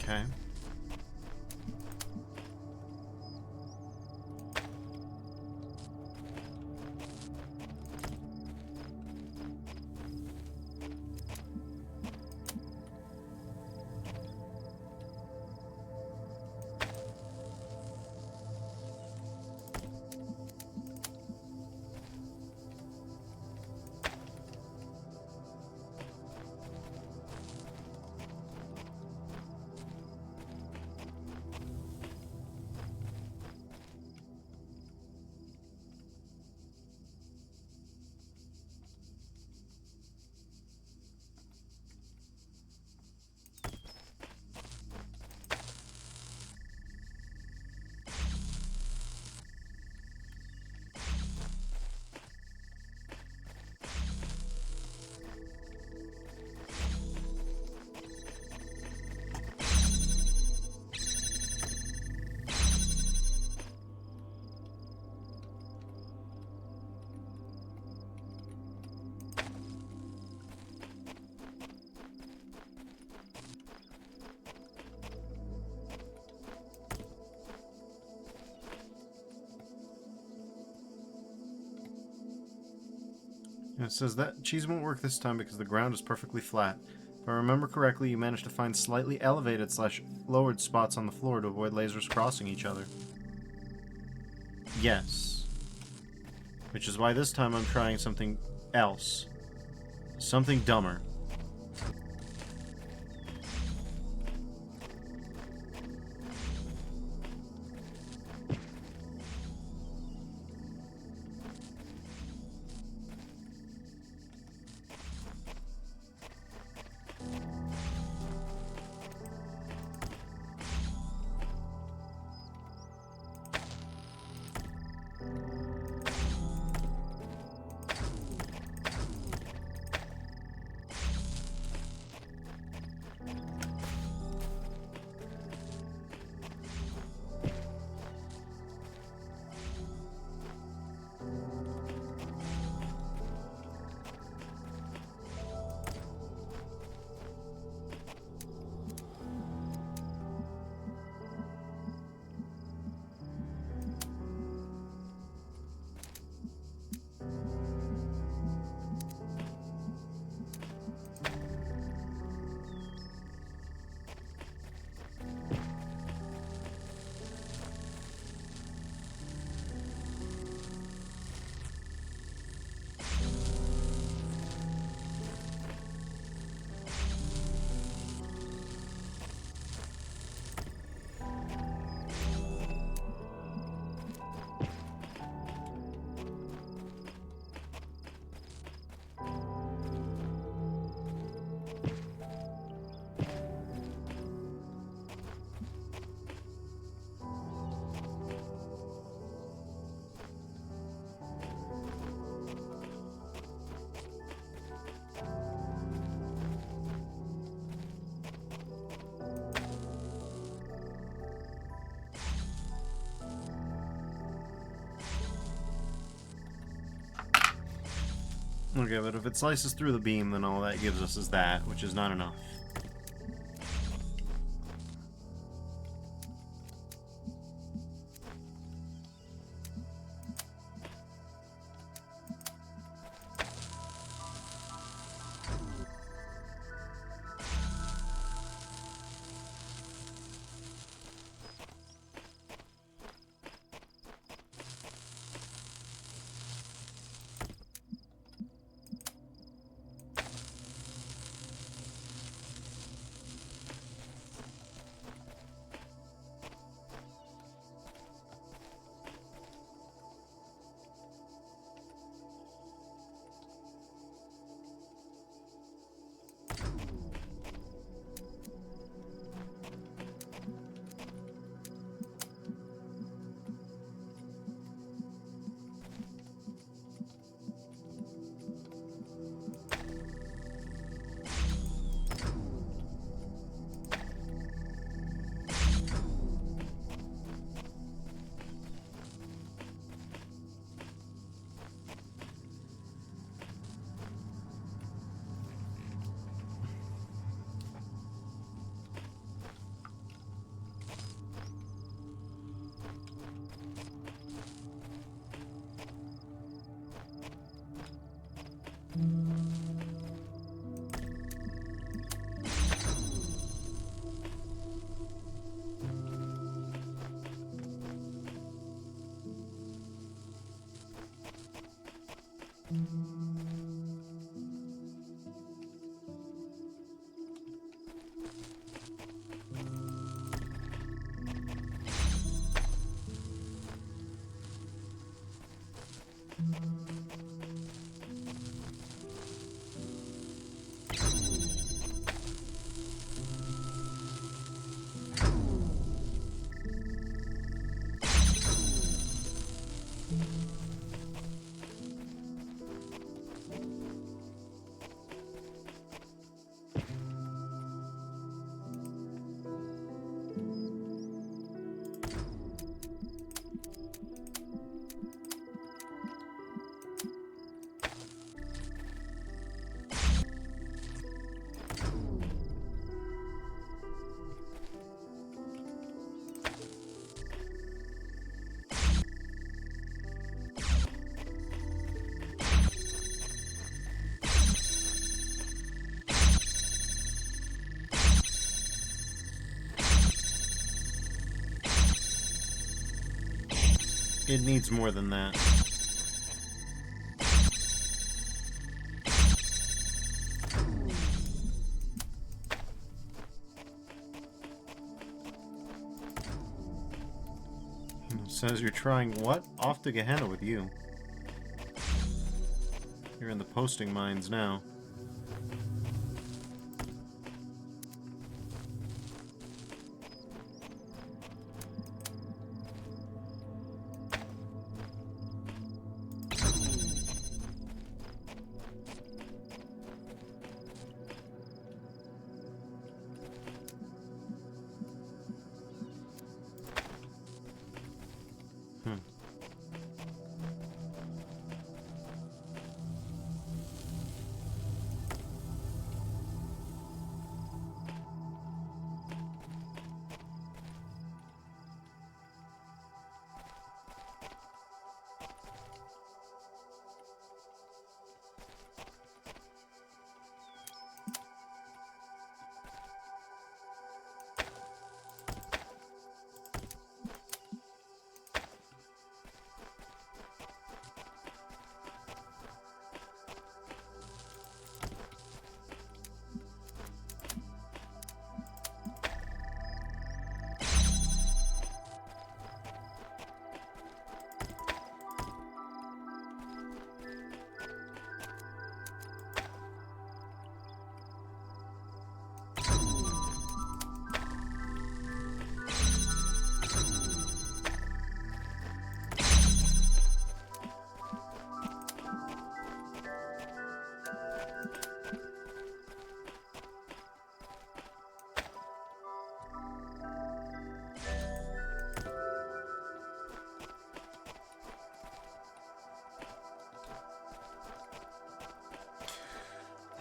Okay. It says that cheese won't work this time because the ground is perfectly flat. If I remember correctly, you managed to find slightly elevated / lowered spots on the floor to avoid lasers crossing each other. Yes. Which is why this time I'm trying something else. Something dumber. Okay, but if it slices through the beam, then all that gives us is that, which is not enough. It needs more than that. It says you're trying what? Off to Gehenna with you. You're in the posting mines now.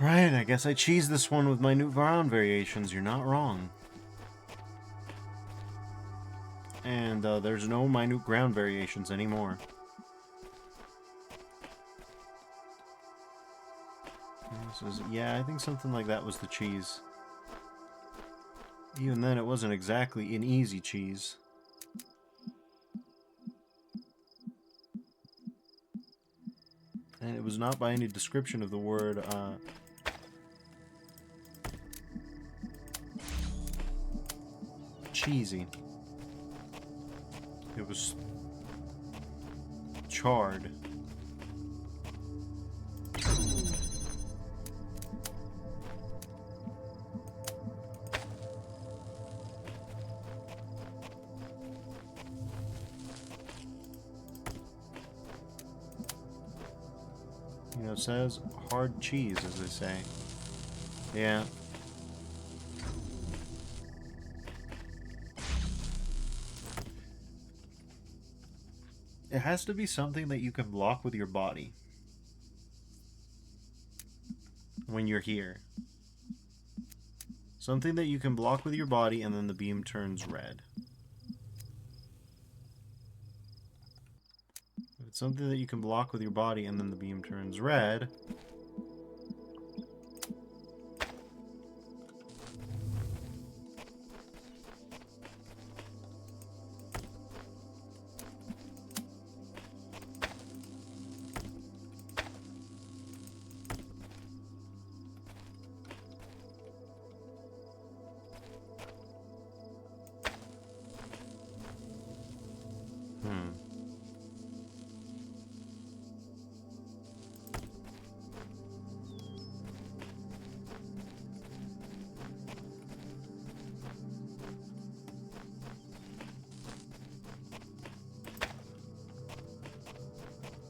Right, I guess I cheesed this one with minute Varan variations. You're not wrong. And there's no minute ground variations anymore. Yeah, I think something like that was the cheese. Even then, it wasn't exactly an easy cheese. And it was not by any description of the word, cheesy. It was charred. You know, it says hard cheese, as they say. Yeah. It has to be something that you can block with your body when you're here. Something that you can block with your body and then the beam turns red. If it's something that you can block with your body and then the beam turns red...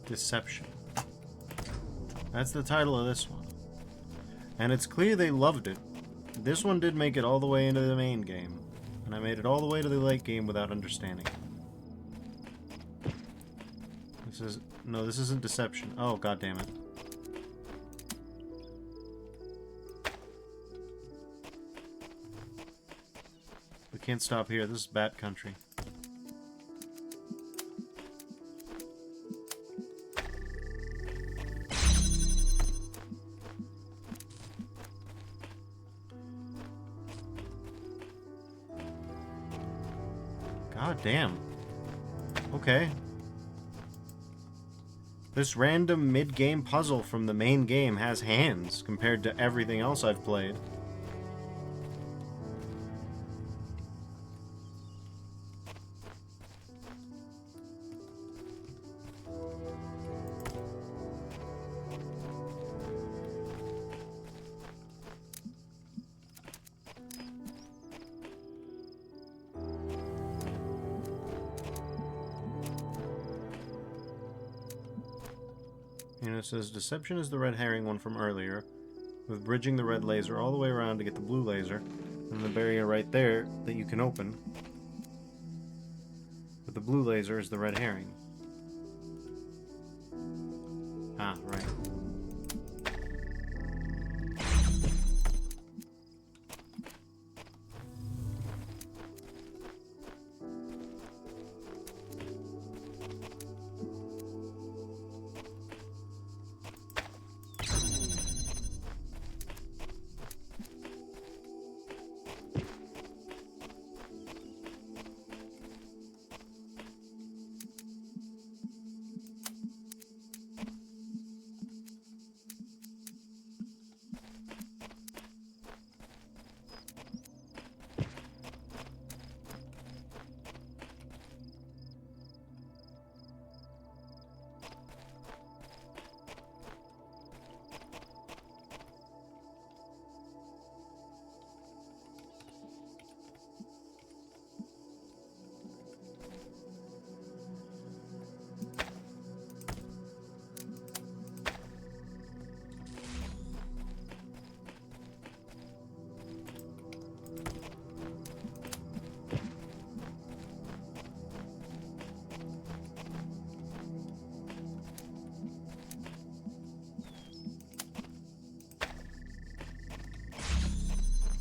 Deception. That's the title of this one. And it's clear they loved it. This one did make it all the way into the main game. And I made it all the way to the late game without understanding it. This is... No, this isn't deception. Oh, god damn it. We can't stop here. This is Bat Country. God damn. Okay. This random mid-game puzzle from the main game has hands compared to everything else I've played. And it says, deception is the red herring one from earlier, with bridging the red laser all the way around to get the blue laser, and the barrier right there that you can open. But the blue laser is the red herring. Ah, right.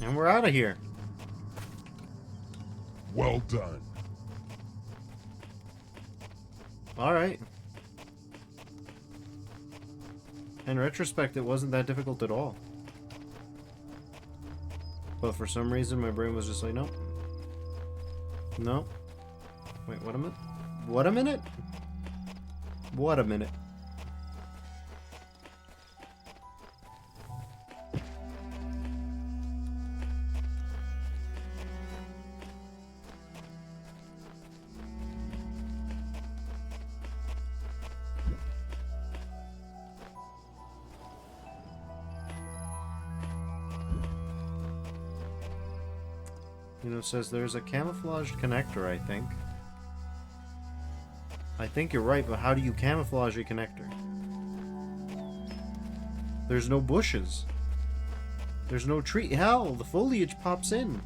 And we're out of here. Well done. Alright. In retrospect, it wasn't that difficult at all. But for some reason, my brain was just like, nope. Nope. Wait, what a minute? What a minute? What a minute. You know, it says there's a camouflaged connector, I think. I think you're right, but how do you camouflage a connector? There's no bushes. There's no tree. Hell, the foliage pops in.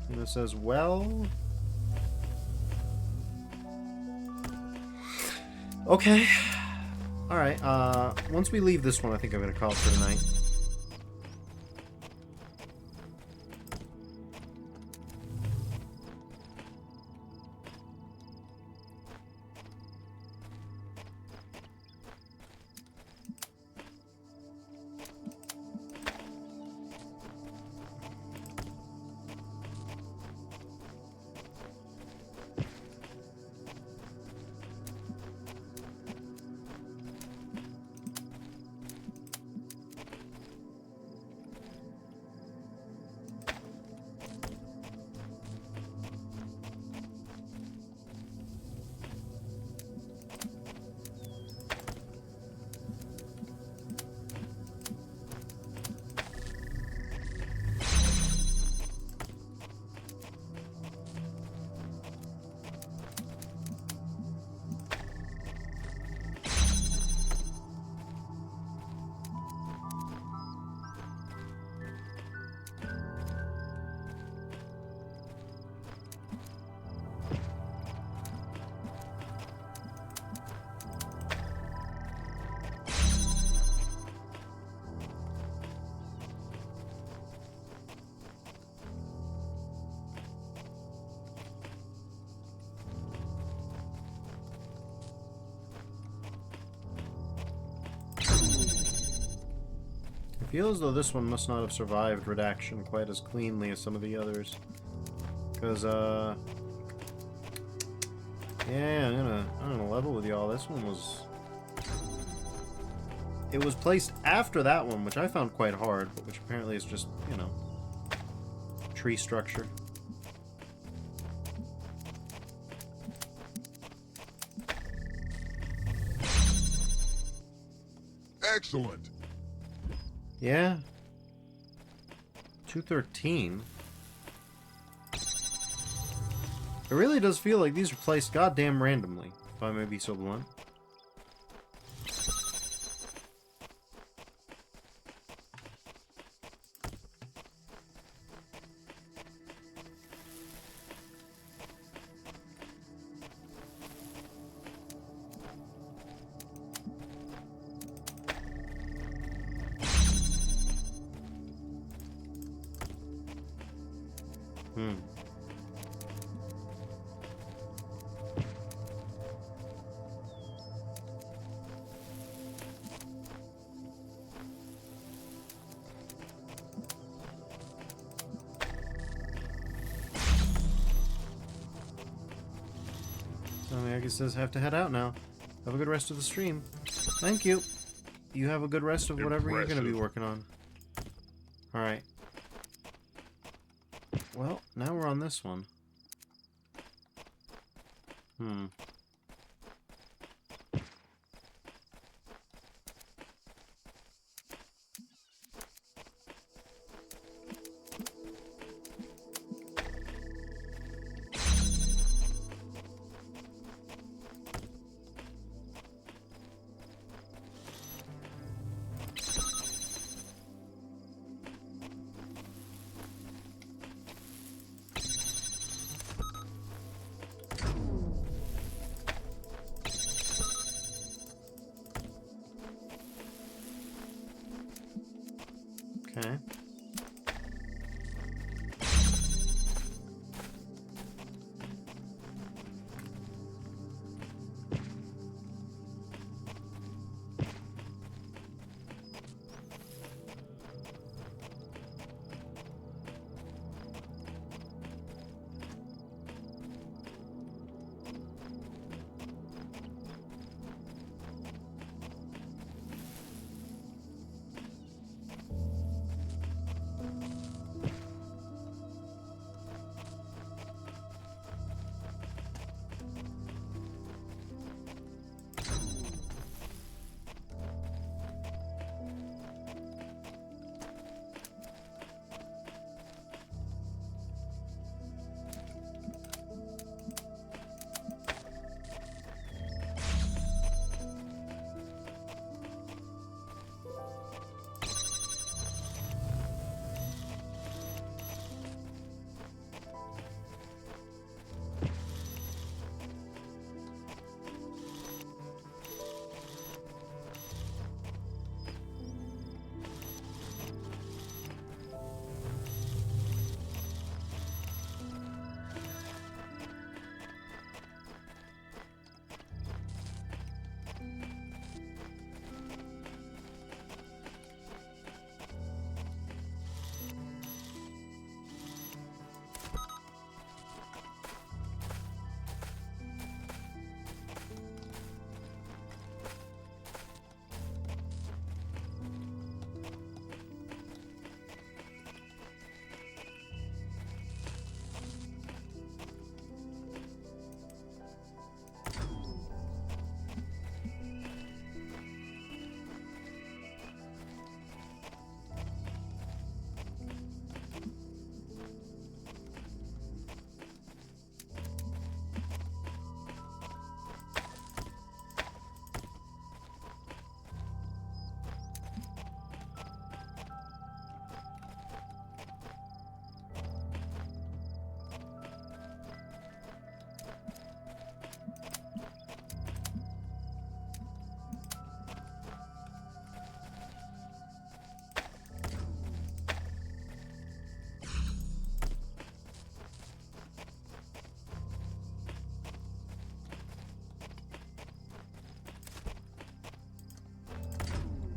And it says, well... Okay. Alright, once we leave this one, I think I'm gonna call it for tonight. I feel as though this one must not have survived redaction quite as cleanly as some of the others. Because, Yeah, I'm gonna level with y'all. This one was... It was placed after that one, which I found quite hard, but which apparently is just, you know, tree structure. Excellent. Yeah. 213. It really does feel like these are placed goddamn randomly, if I may be so blunt. So I guess I have to head out now. Have a good rest of the stream. Thank you. You have a good rest of whatever you're going to be Impressive. working on. Alright. Well, now we're on this one. Okay.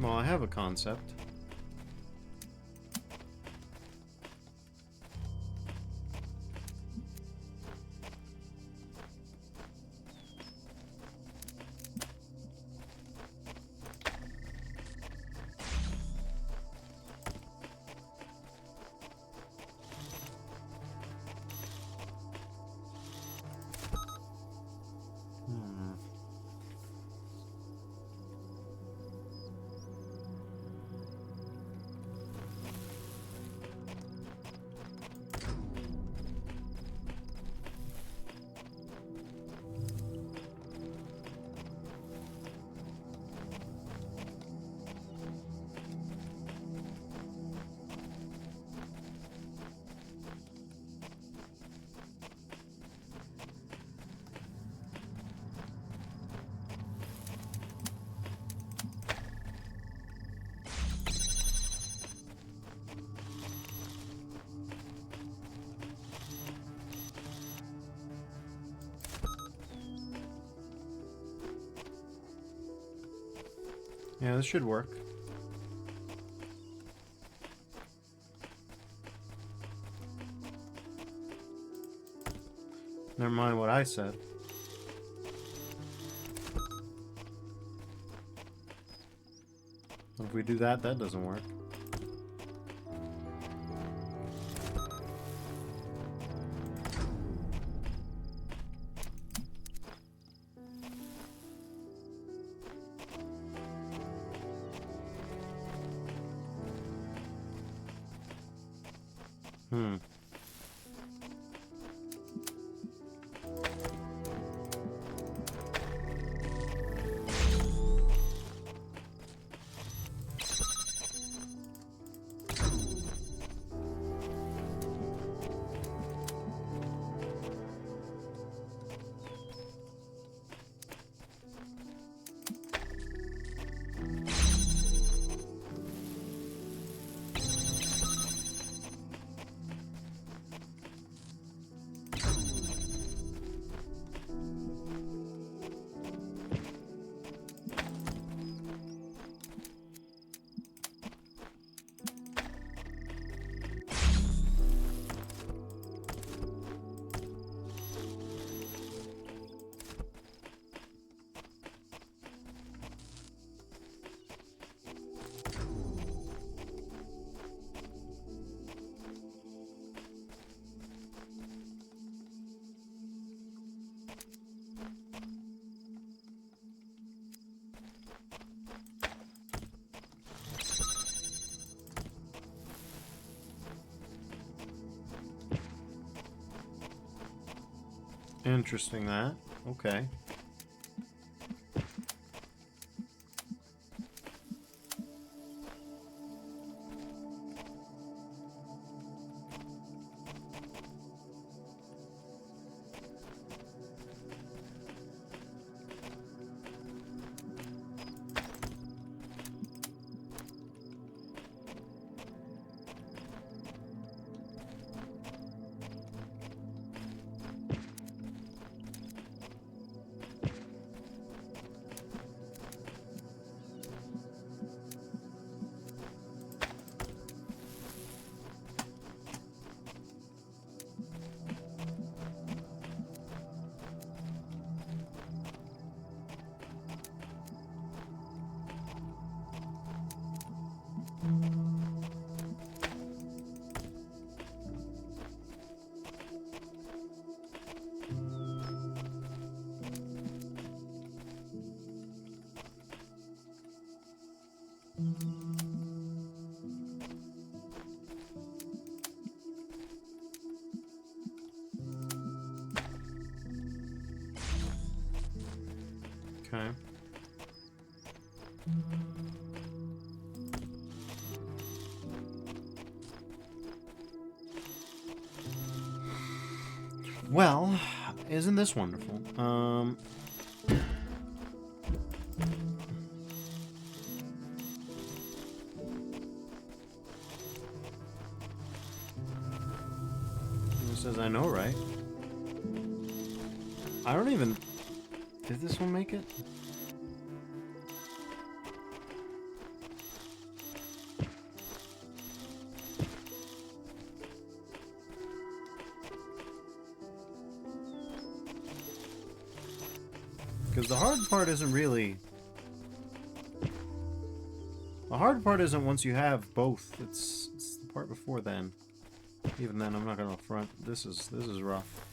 Well, I have a concept. Yeah, this should work. Never mind what I said. If we do that, that doesn't work. Hmm. Interesting that. Okay. Okay. Well, isn't this wonderful? It says I know, right? I don't even... Did this one make it? Because the hard part isn't really... The hard part isn't once you have both. It's the part before then. Even then, I'm not gonna front. This is rough.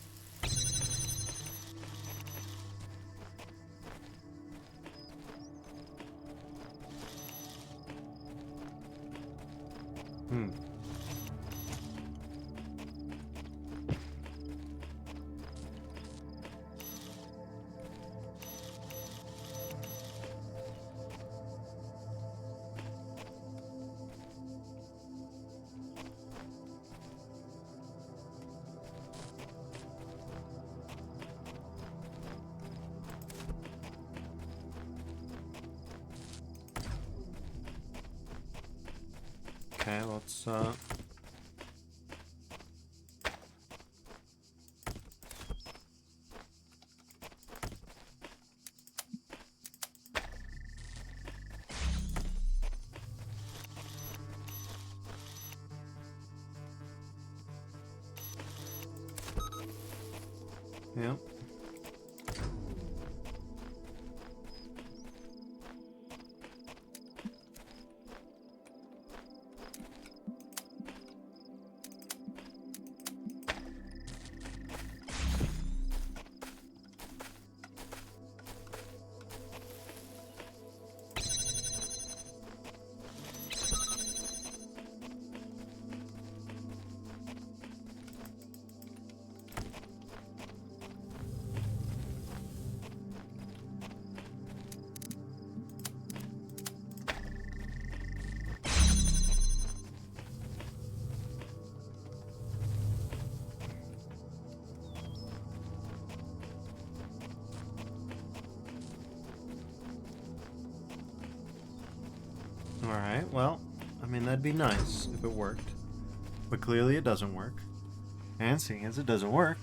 Hmm. Okay, let's Yep. Alright, well, I mean, that'd be nice if it worked. But clearly it doesn't work. And seeing as it doesn't work,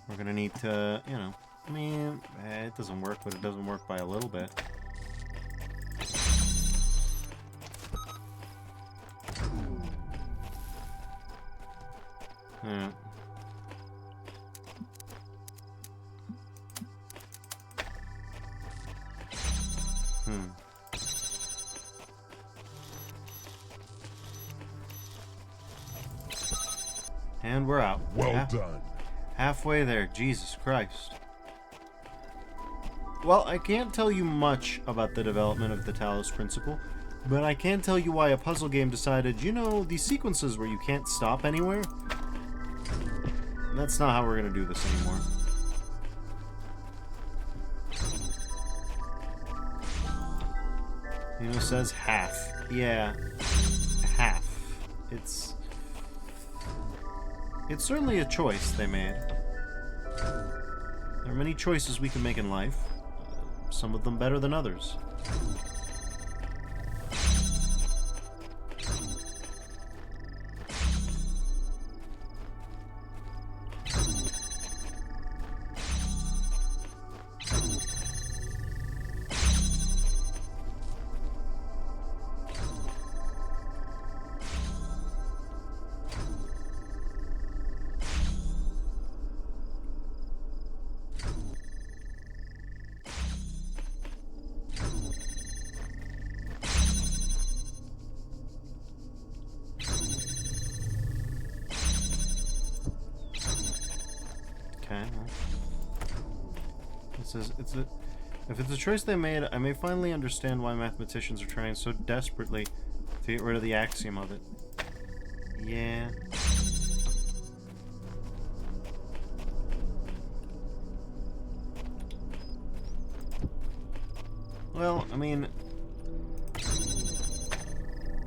we're gonna need to, you know, I mean, it doesn't work, but it doesn't work by a little bit. Yeah. And we're out. Well done. Halfway there, Jesus Christ. Well, I can't tell you much about the development of the Talos principle, but I can tell you why a puzzle game decided, you know, these sequences where you can't stop anywhere, that's not how we're going to do this anymore. You know, it says half. Yeah, half. It's certainly a choice they made. There are many choices we can make in life, some of them better than others. Okay, well. It says, if it's a choice they made, I may finally understand why mathematicians are trying so desperately to get rid of the axiom of it. Yeah. Well, I mean,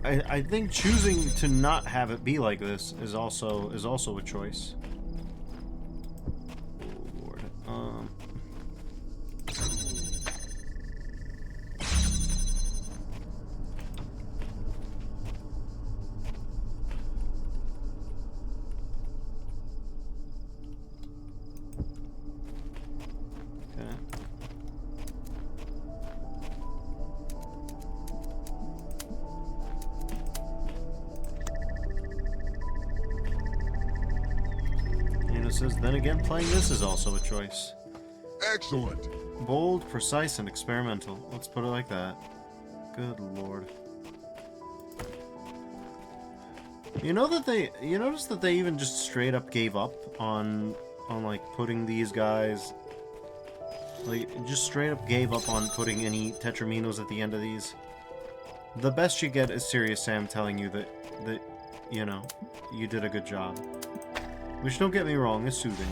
I think choosing to not have it be like this is also a choice. Says, then again, playing this is also a choice. Excellent. Bold, precise, and experimental. Let's put it like that. Good lord. You notice that they even just straight up gave up on like putting these guys, like just straight up gave up on putting any Tetraminos at the end of these. The best you get is Serious Sam telling you that you know, you did a good job. Which, don't get me wrong, is soothing.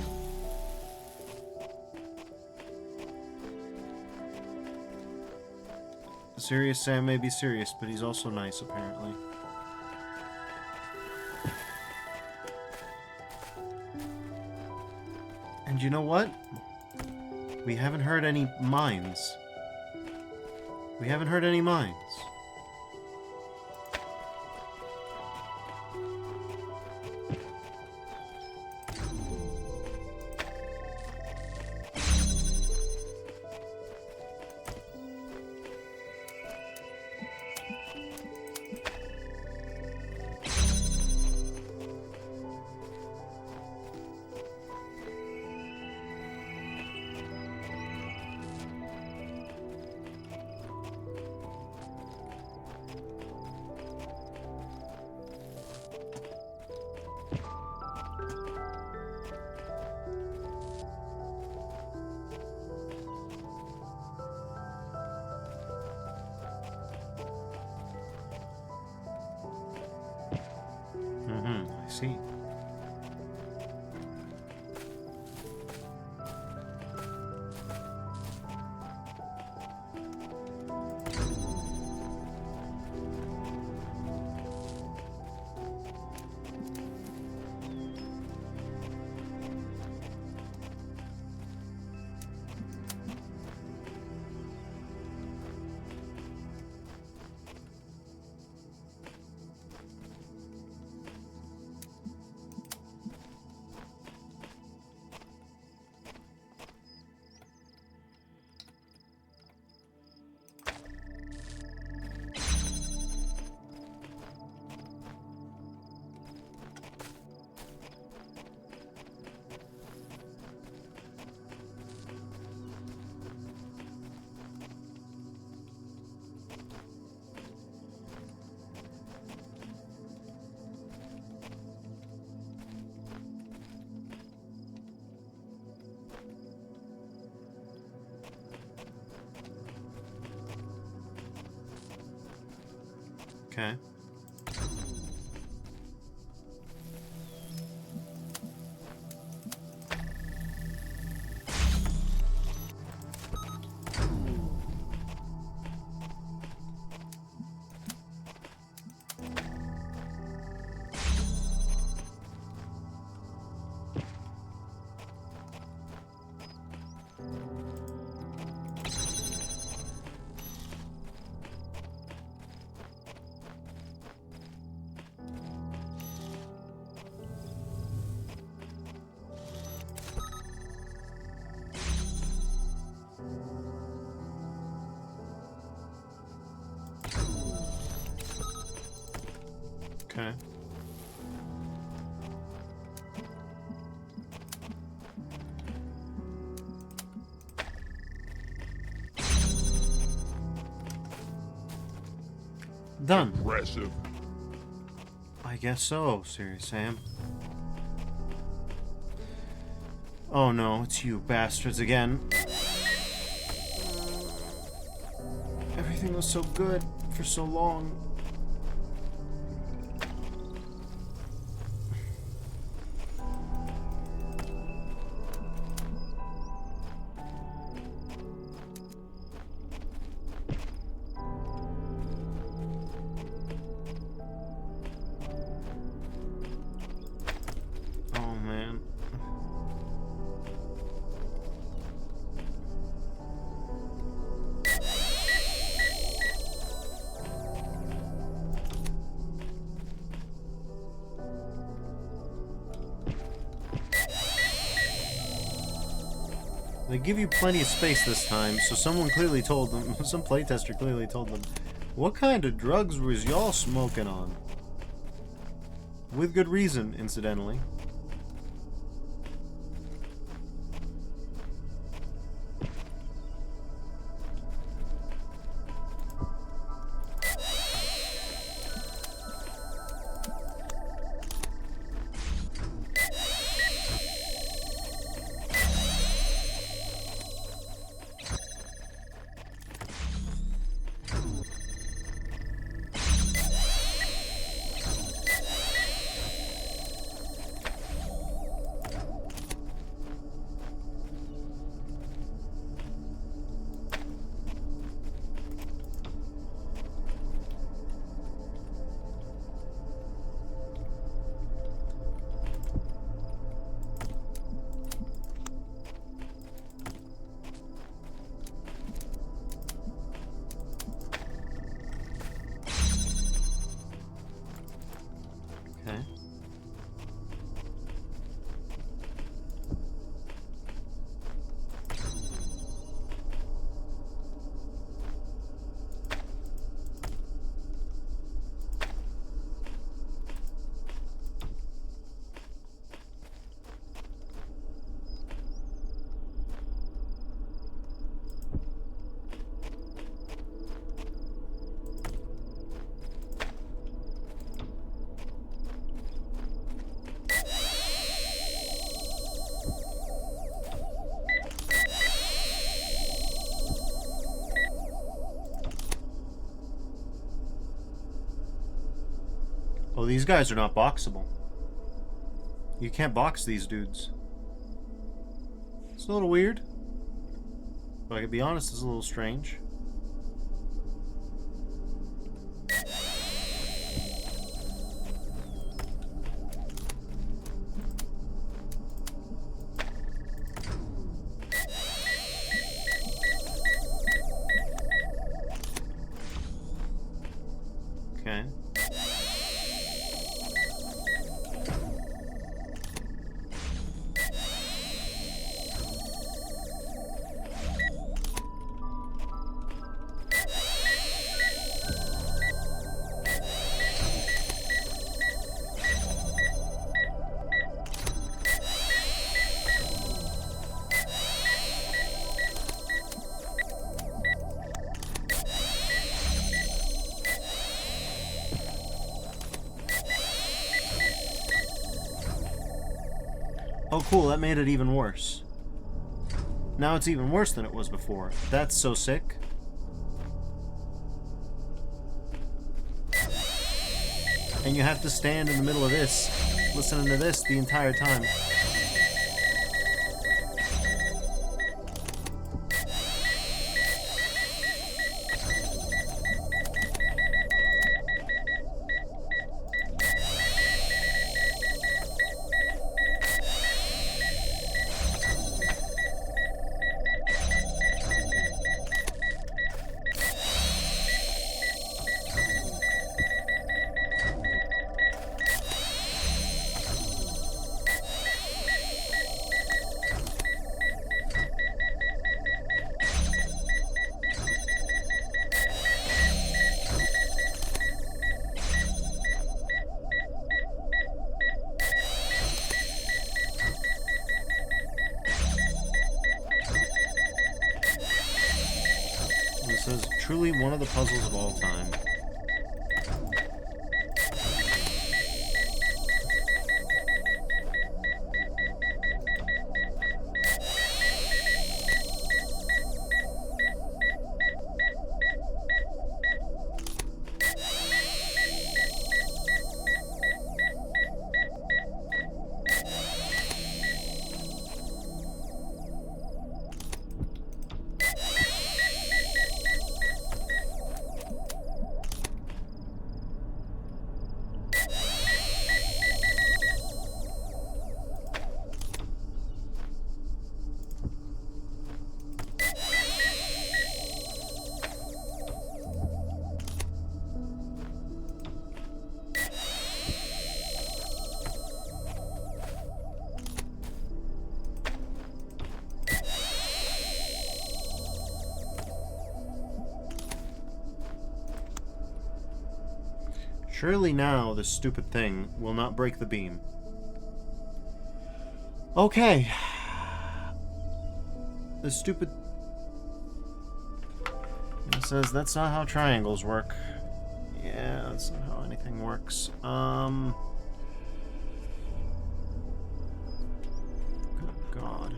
Serious Sam may be serious, but he's also nice, apparently. And you know what? We haven't heard any mines. We haven't heard any mines. I see. Okay. Okay. Done. Impressive. I guess so, Serious Sam. Oh no, it's you bastards again. Everything was so good for so long. Oh man. They give you plenty of space this time, so someone clearly told them, some playtester clearly told them, what kind of drugs was y'all smoking on? With good reason, incidentally. Okay. Oh, these guys are not boxable. You can't box these dudes. It's a little weird. But I can be honest, it's a little strange. Okay. Oh cool, that made it even worse. Now it's even worse than it was before. That's so sick. And you have to stand in the middle of this, listening to this the entire time. This is truly one of the puzzles of all time. Surely now this stupid thing will not break the beam. Okay. This stupid... It says that's not how triangles work. Yeah, that's not how anything works. Good God.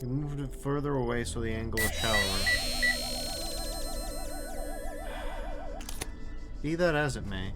You moved it further away so the angle is shallower. Be that as it may.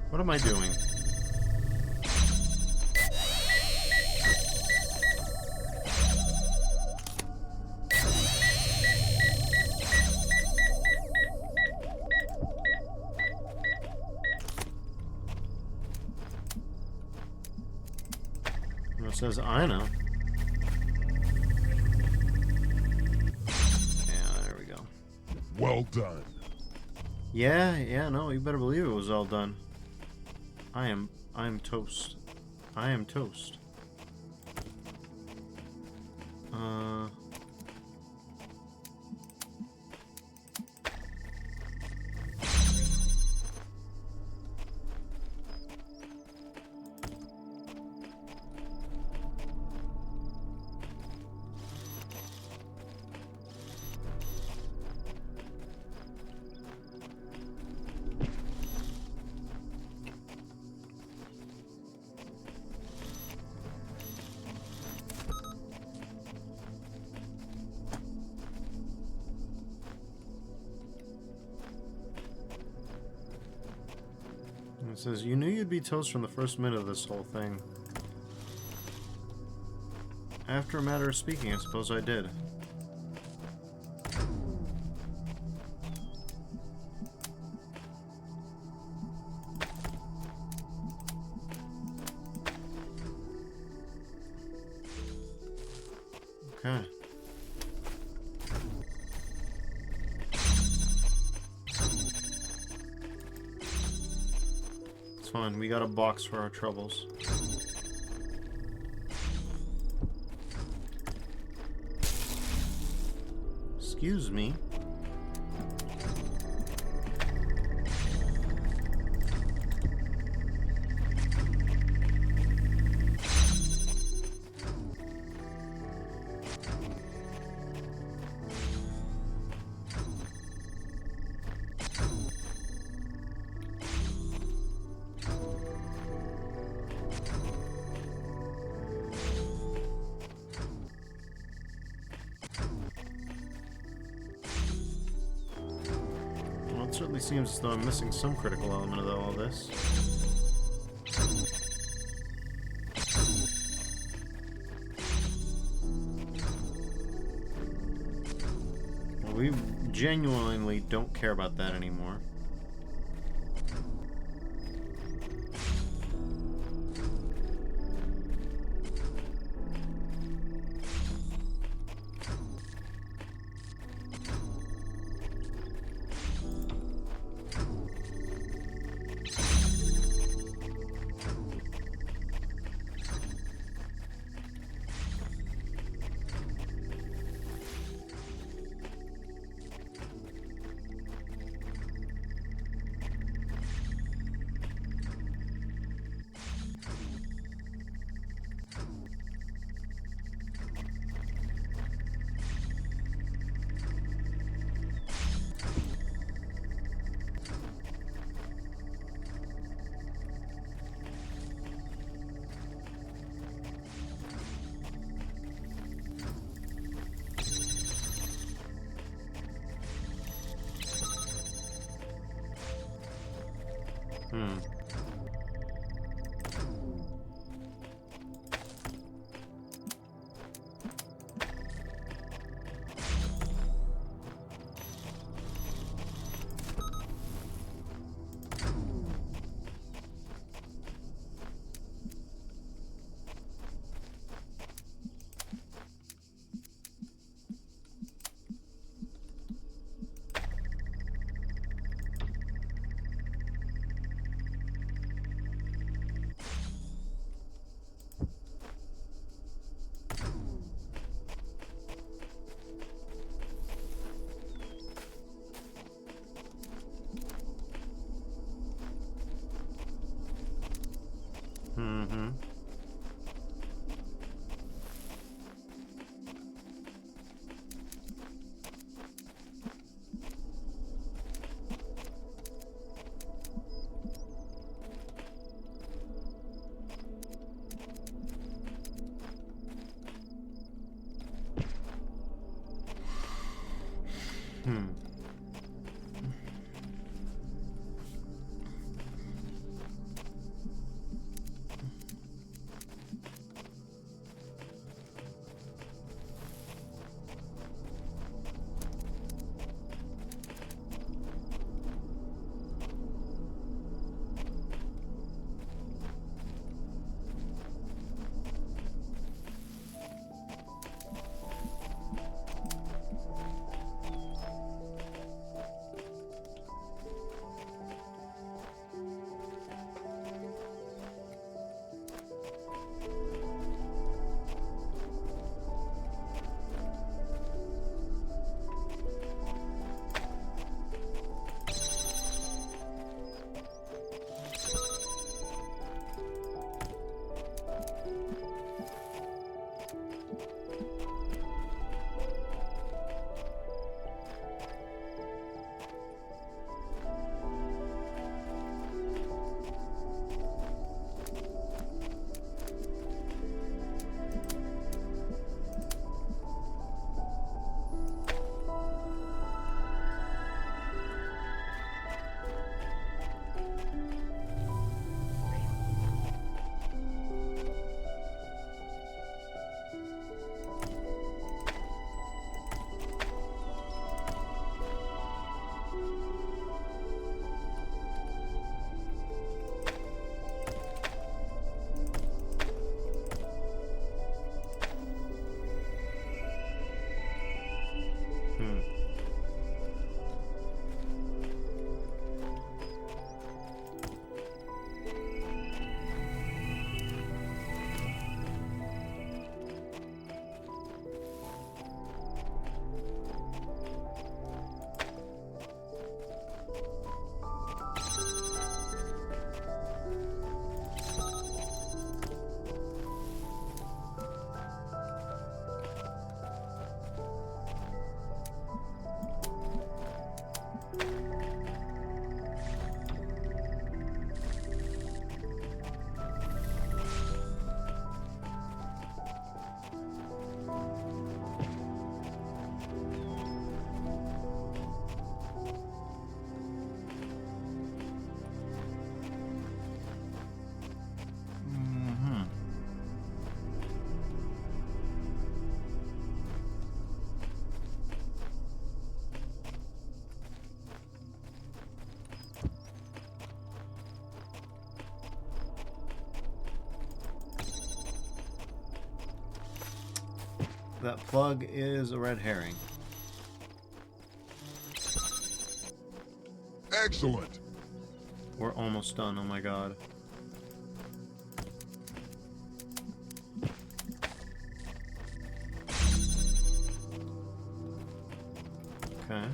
What am I doing? It says I know. Yeah, there we go. Well done. Yeah, no, you better believe it was all done. I am toast. I am toast. It says, you knew you'd be toast from the first minute of this whole thing. After a matter of speaking, I suppose I did. Okay. It's fine, we got a box for our troubles. Excuse me. Well, it certainly seems as though I'm missing some critical element of all this. Well, we genuinely don't care about that anymore. Hmm. Mm-hmm. Hmm. that plug is a red herring. Excellent. We're almost done, oh my god. Okay.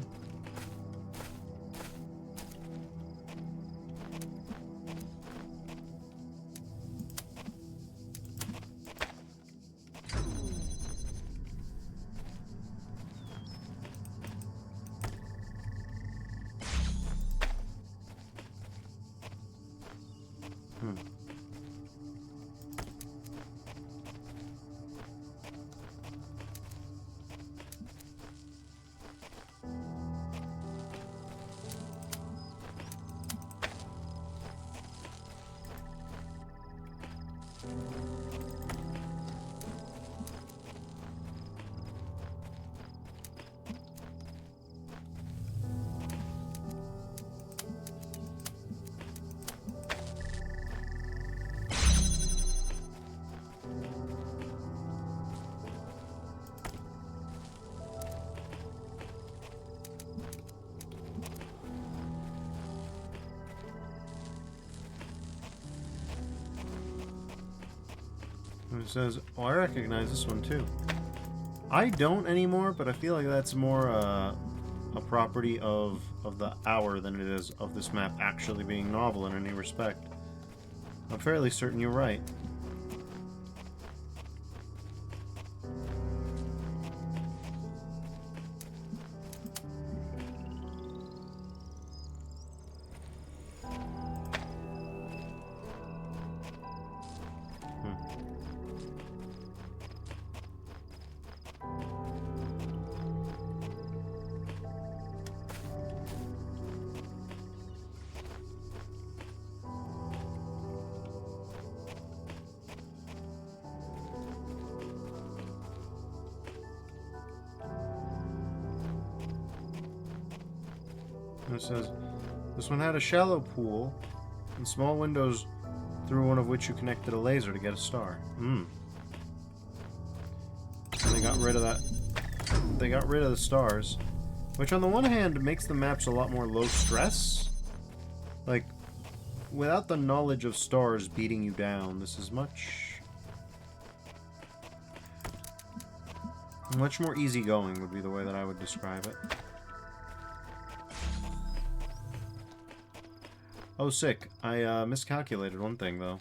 It says, oh, I recognize this one too. I don't anymore, but I feel like that's more a property of the hour than it is of this map actually being novel in any respect. I'm fairly certain you're right. It says, this one had a shallow pool and small windows through one of which you connected a laser to get a star. And they got rid of that. They got rid of the stars, which on the one hand makes the maps a lot more low stress. Like, without the knowledge of stars beating you down, this is much more easygoing would be the way that I would describe it. Oh, sick. I miscalculated one thing, though.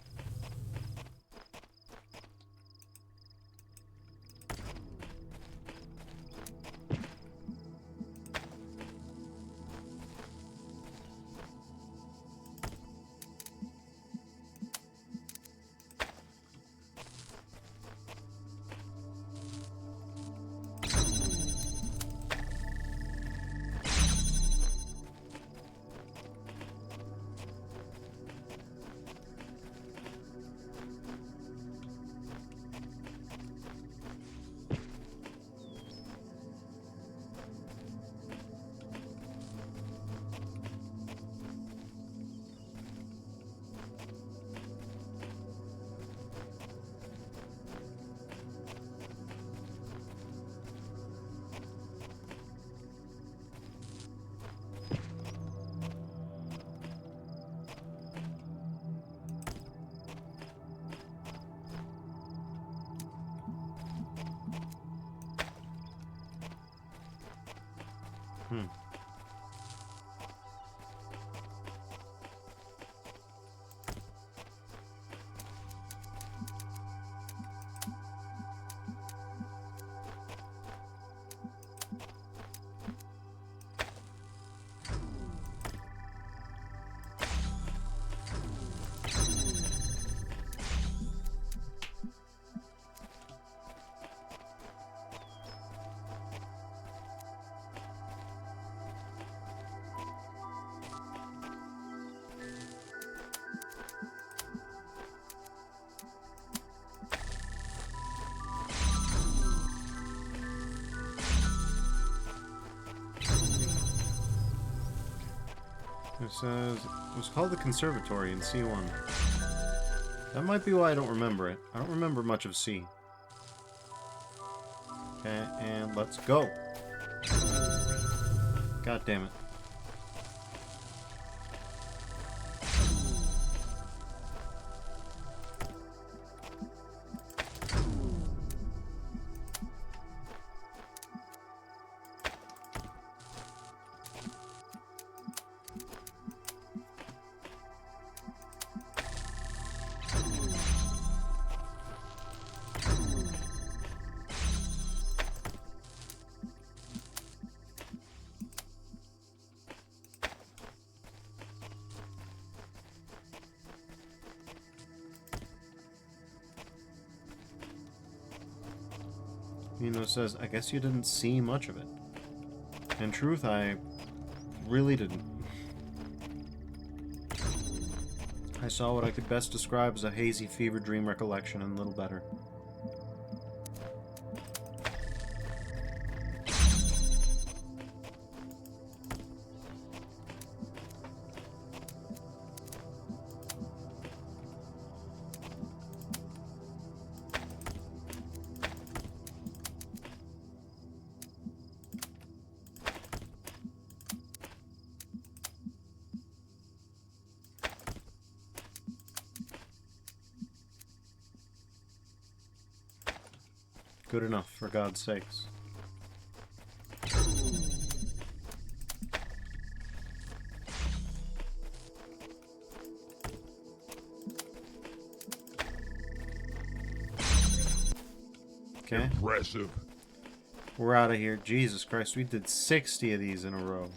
It says, it was called the Conservatory in C1. That might be why I don't remember it. I don't remember much of C. Okay, and let's go. God damn it. Says, I guess you didn't see much of it. In truth, I really didn't. I saw what I could best describe as a hazy fever dream recollection and little better. Good enough, for God's sakes. Okay. Impressive. We're out of here. Jesus Christ, we did 60 of these in a row.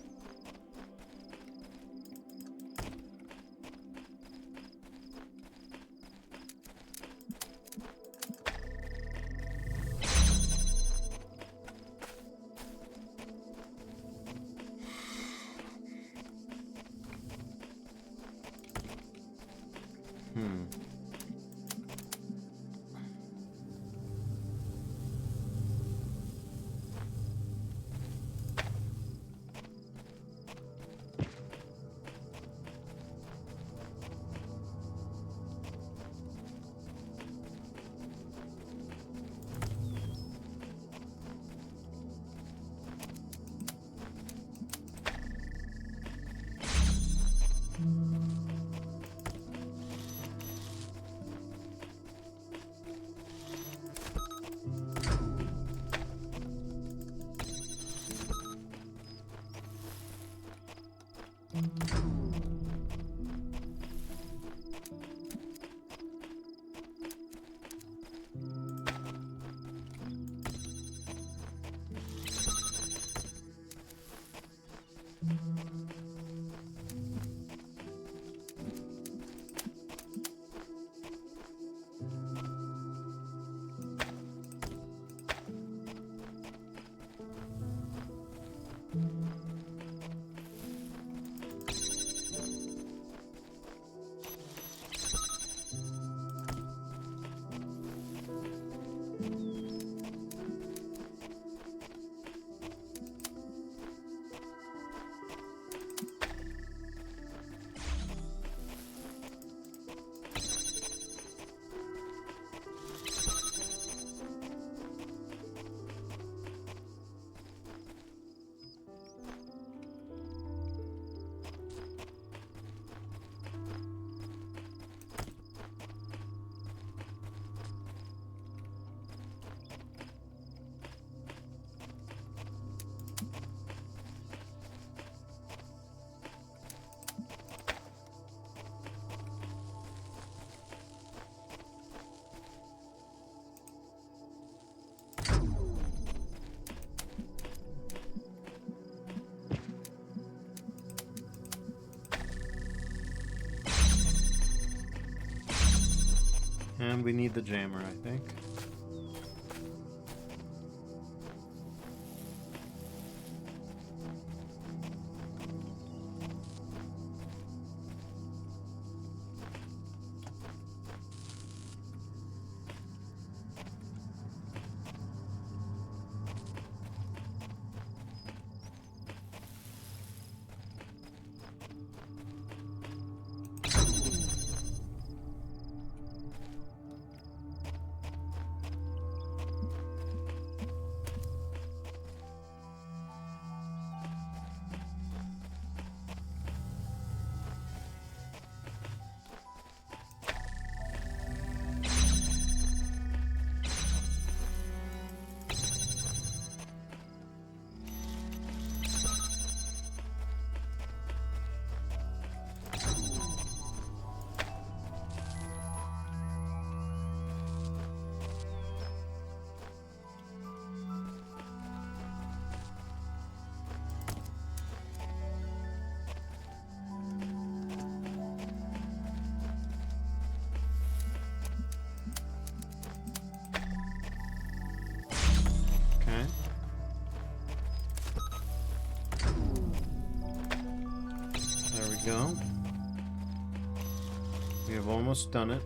And we need the jammer, I think. go. We have almost done it.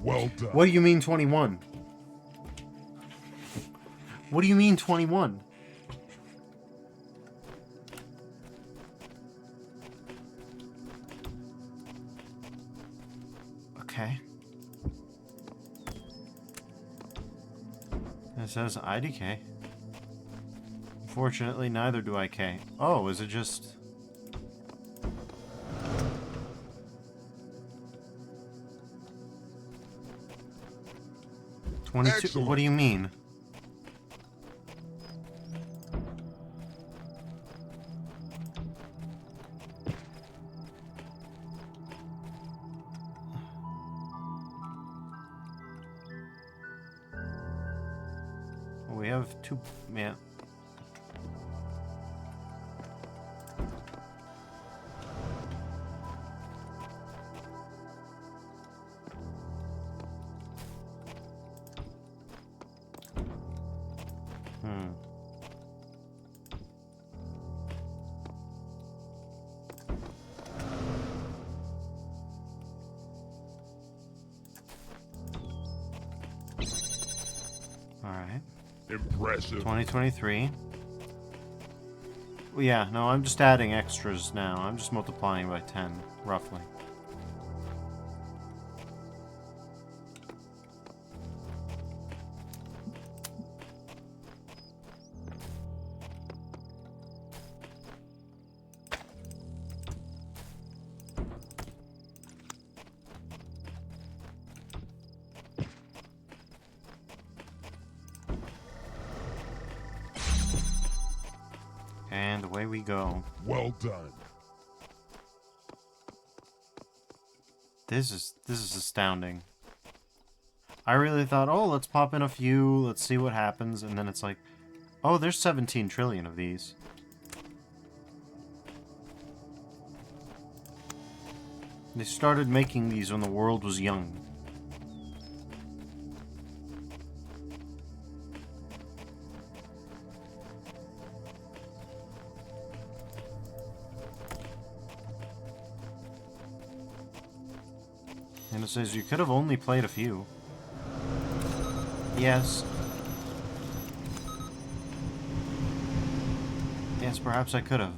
Well done. What do you mean 21? What do you mean 21? Okay. It says IDK. Unfortunately, neither do I K. Oh, is it just... Excellent. What do you mean? We have two... Yeah. Alright. Impressive. 2023. Well, yeah, no, I'm just adding extras now. I'm just multiplying by 10, roughly. And away we go. Well done. This is astounding. I really thought, oh, let's pop in a few, let's see what happens, and then it's like, oh, there's 17 trillion of these. They started making these when the world was young. And it says you could have only played a few. Yes. Yes, perhaps I could have.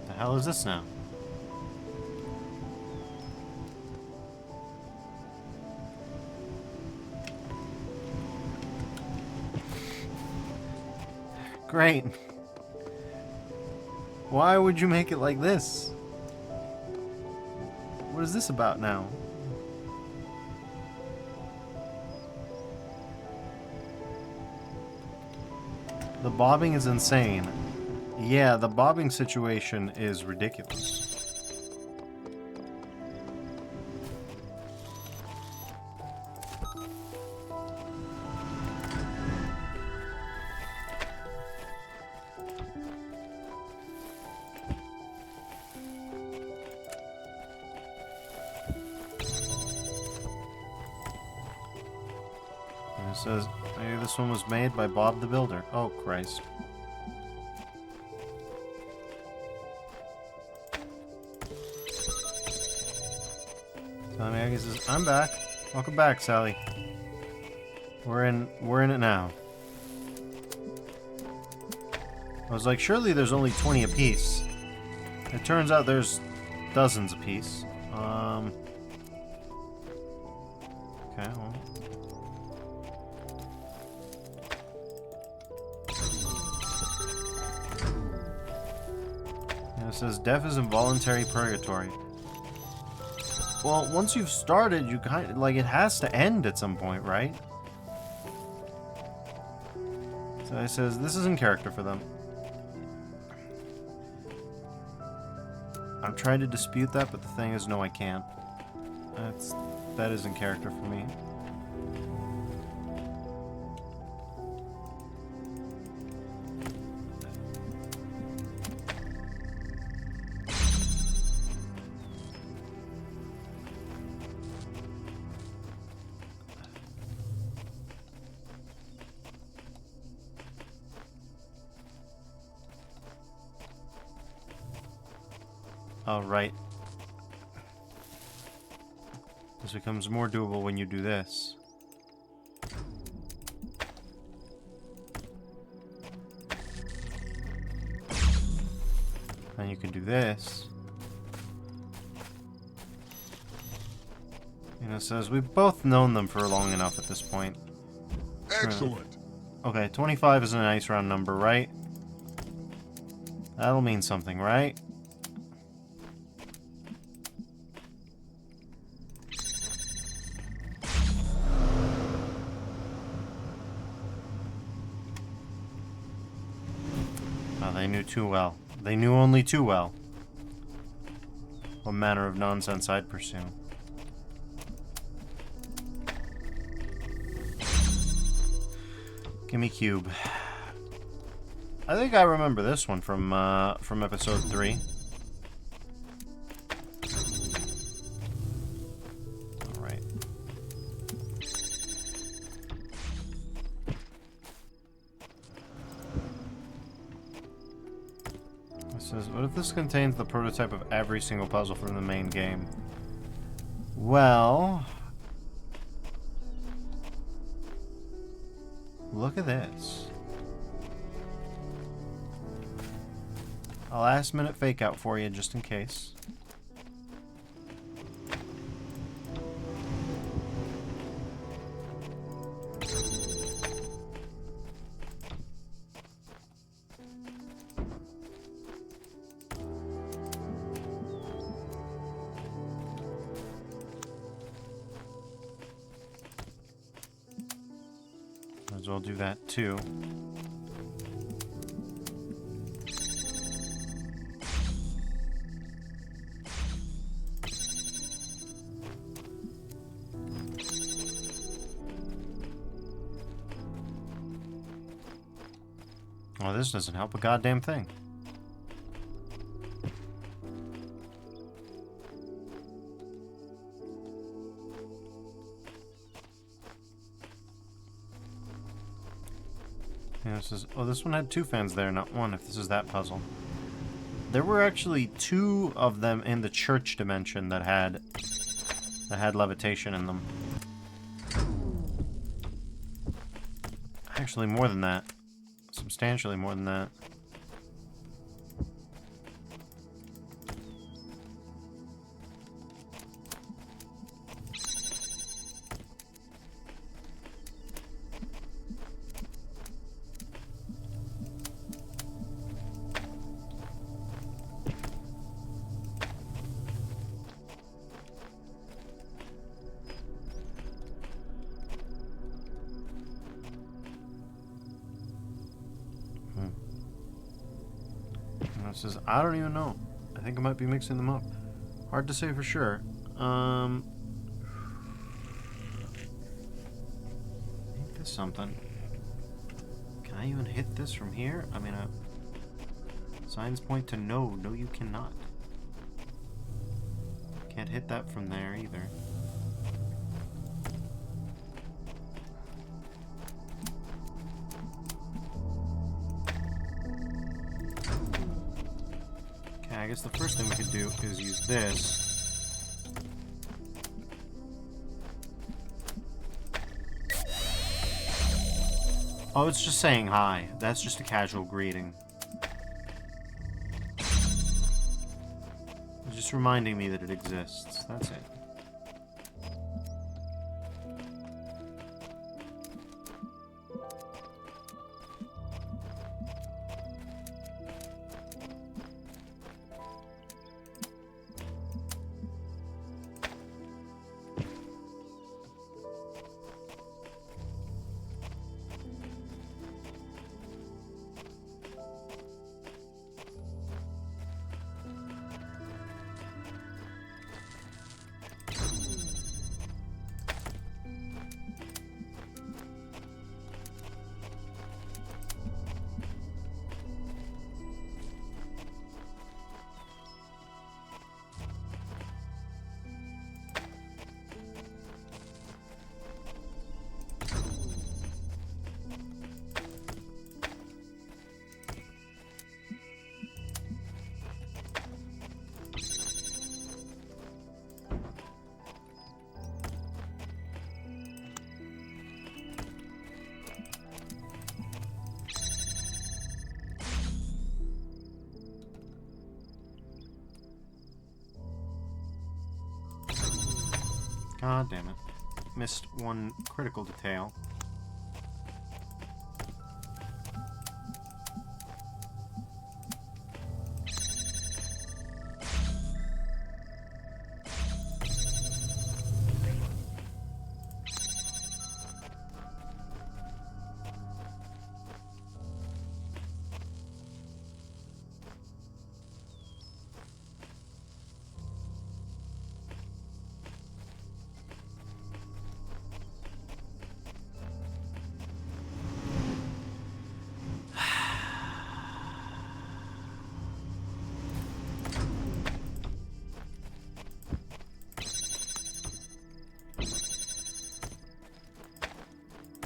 The hell is this now? Great. Why would you make it like this? What is this about now? The bobbing is insane. Yeah, the bobbing situation is ridiculous. And it says, maybe this one was made by Bob the Builder. Oh, Christ. Sally Maggie says, I'm back. Welcome back, Sally. We're in it now. I was like, surely there's only 20 apiece. It turns out there's dozens apiece. Okay, well. And it says, death is involuntary purgatory. Well, once you've started, you kind of, like, it has to end at some point, right? So it says, this is in character for them. I'm trying to dispute that, but the thing is, no, I can't. That is in character for me. All right. This becomes more doable when you do this. And you can do this. And it says we've both known them for long enough at this point. Excellent. Okay, 25 is a nice round number, right? That'll mean something, right? Oh, they knew too well. They knew only too well what manner of nonsense I'd pursue. Gimme cube. I think I remember this one from episode 3. All right. It says, what if this contains the prototype of every single puzzle from the main game? Well, look at this. A last minute fake out for you just in case. Might as well do that too. Well, this doesn't help a goddamn thing. Yeah, this is, oh, this one had 2 fans there, not 1, if this is that puzzle. There were actually 2 of them in the church dimension that had levitation in them. Actually, more than that. Substantially more than that. It says, I don't even know. I think I might be mixing them up. Hard to say for sure. Make this something. Can I even hit this from here? I mean, signs point to no. No, you cannot. Can't hit that from there either. Okay, I guess the first thing we could do is use this. Oh, it's just saying hi. That's just a casual greeting. It's just reminding me that it exists. That's it. God damn it. Missed one critical detail.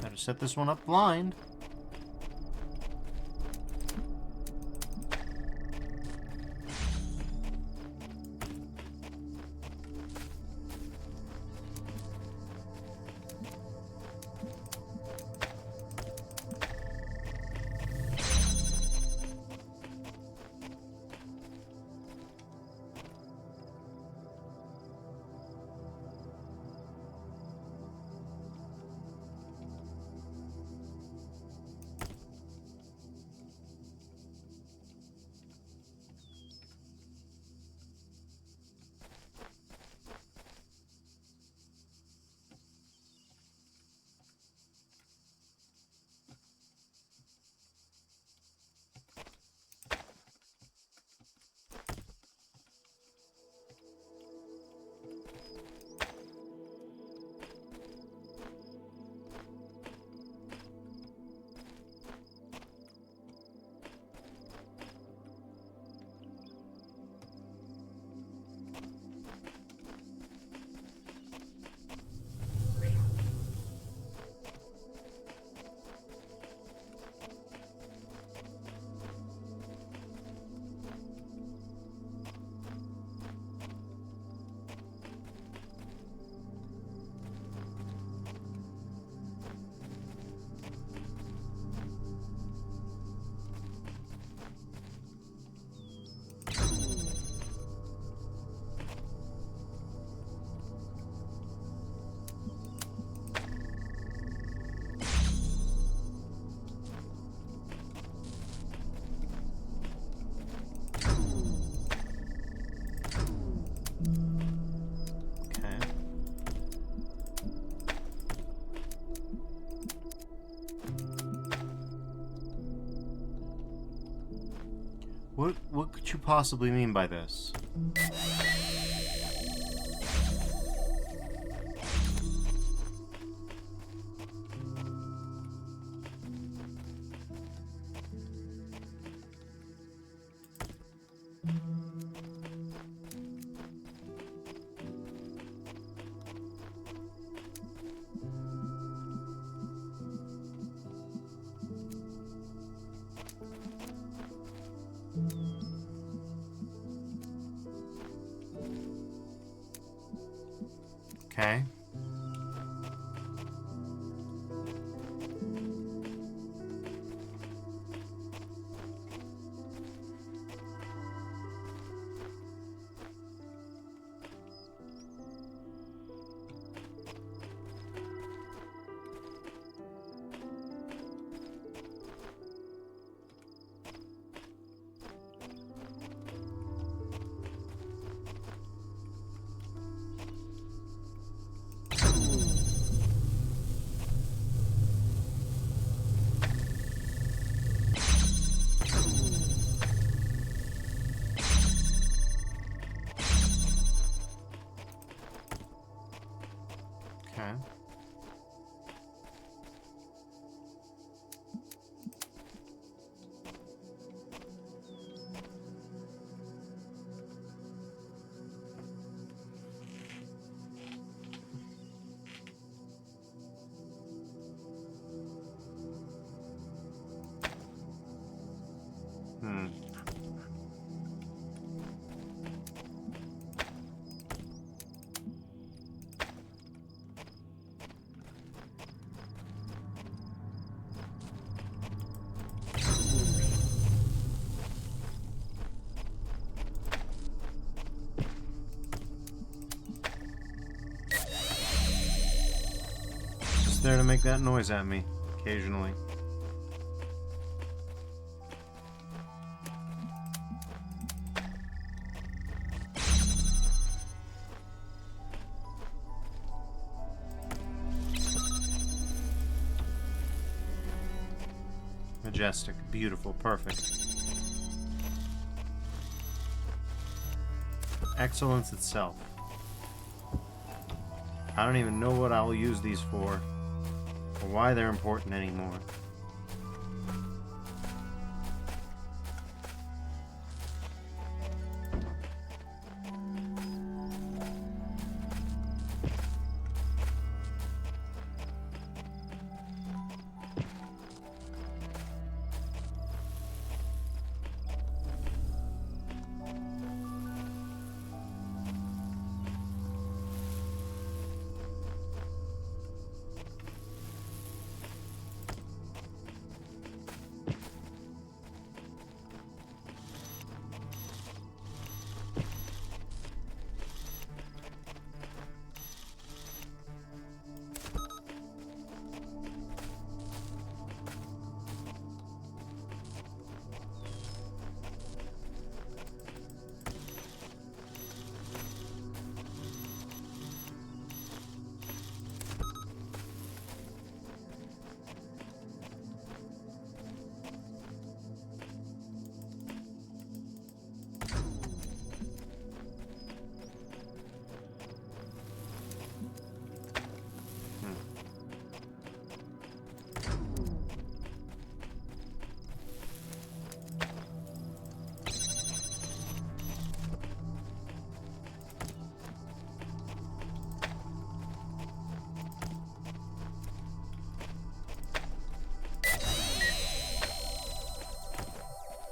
Better set this one up blind. What could you possibly mean by this? Okay. Okay. Hmm. Just there to make that noise at me, occasionally. Majestic, beautiful, perfect. Excellence itself. I don't even know what I'll use these for, or why they're important anymore.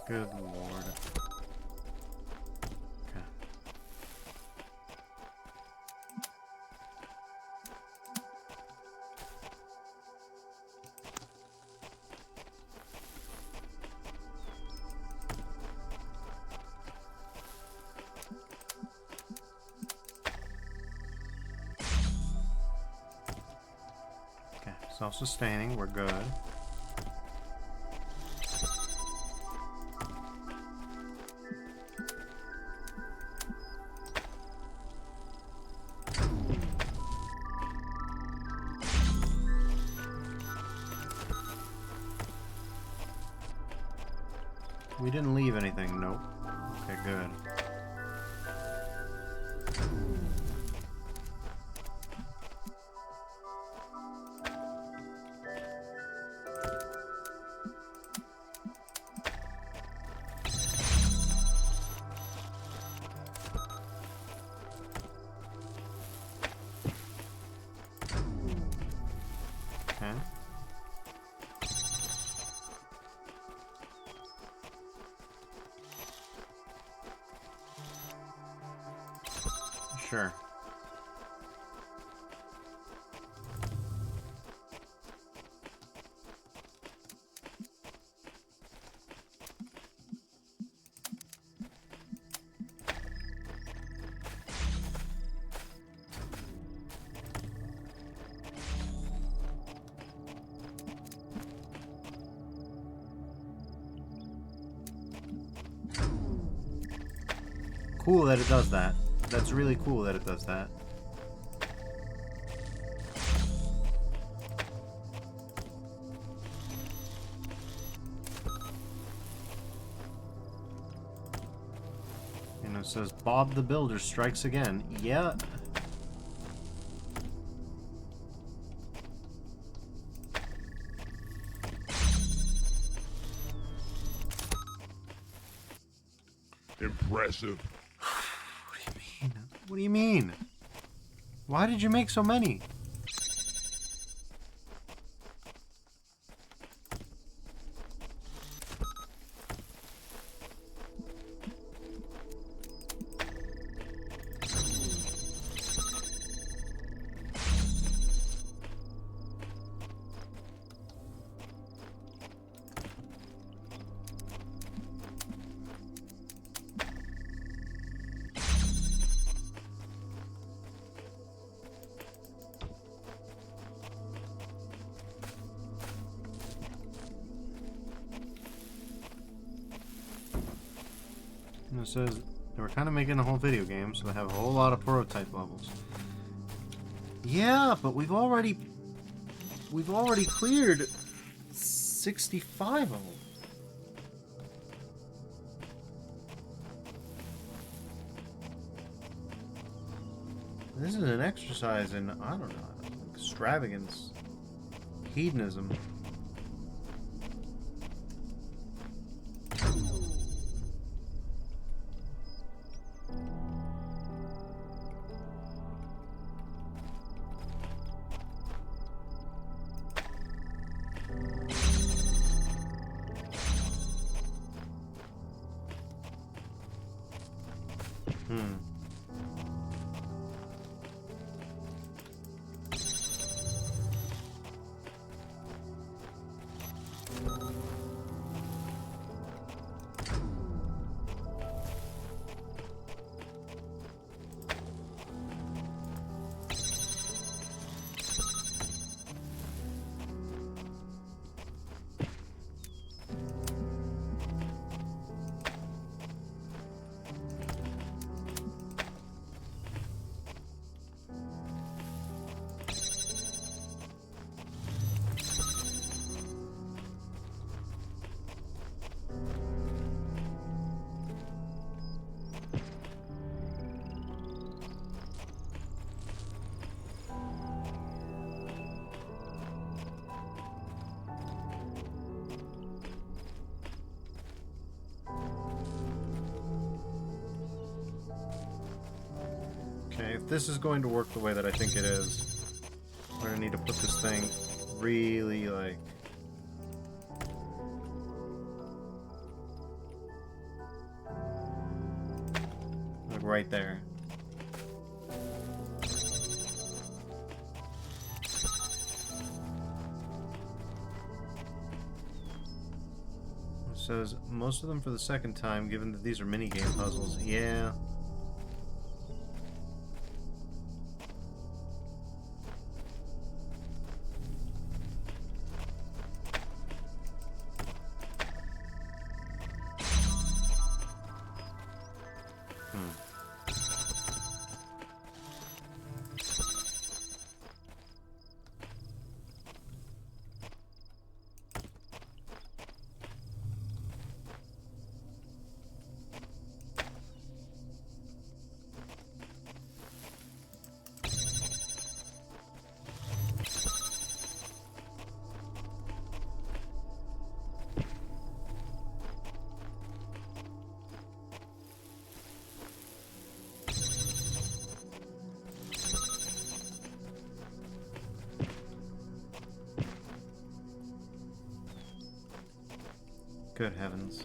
Good lord. Okay. Okay, self-sustaining, we're good. We didn't leave anything. Nope. Okay, good. Okay. Sure. Cool that it does that. That's really cool that it does that. And it says Bob the Builder strikes again. Yeah. Impressive. What do you mean? Why did you make so many? And it says they were kind of making a whole video game, so they have a whole lot of prototype levels. Yeah, but we've already cleared 65 of them. This is an exercise in, I don't know, extravagance, hedonism. Okay, if this is going to work the way that I think it is, we're gonna need to put this thing really, like right there. It says most of them for the second time, given that these are mini-game puzzles. Yeah. Good heavens.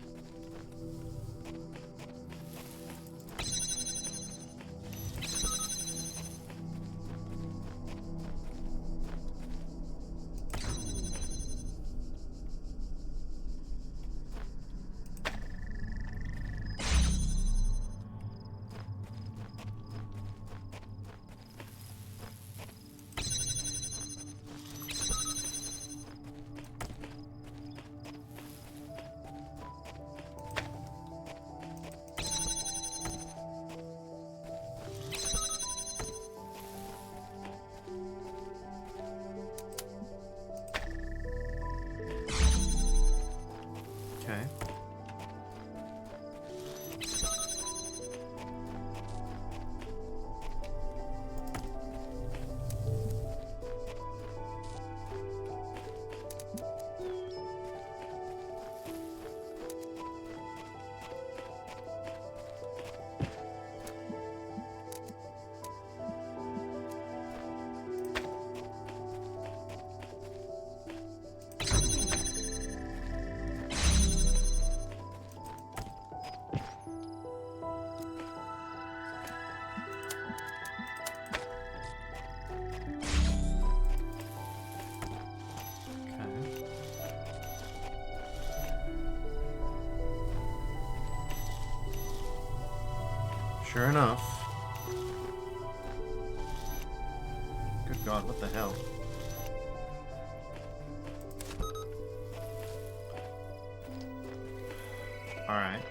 Okay. Okay. Sure enough. Good God, what the hell? Alright.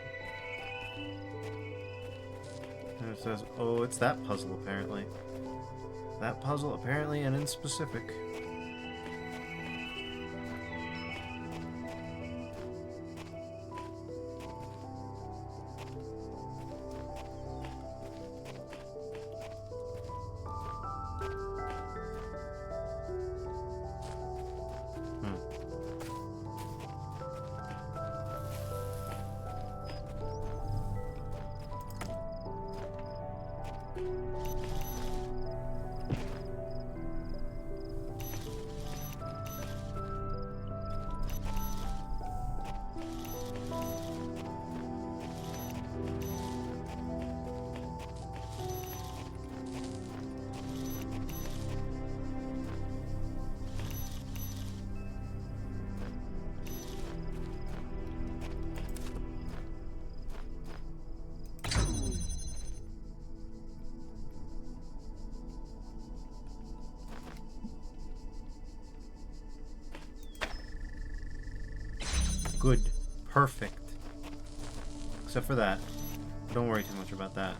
And it says, oh, it's that puzzle apparently. That puzzle apparently and in specific. Good. Perfect. Except for that. Don't worry too much about that.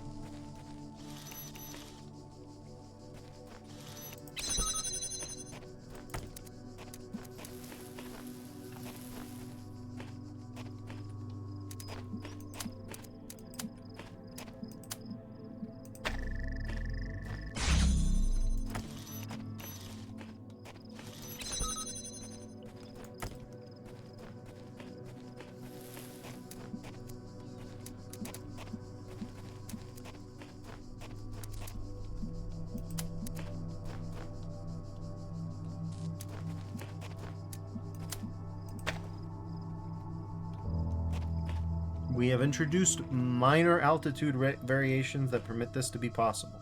We have introduced minor altitude variations that permit this to be possible.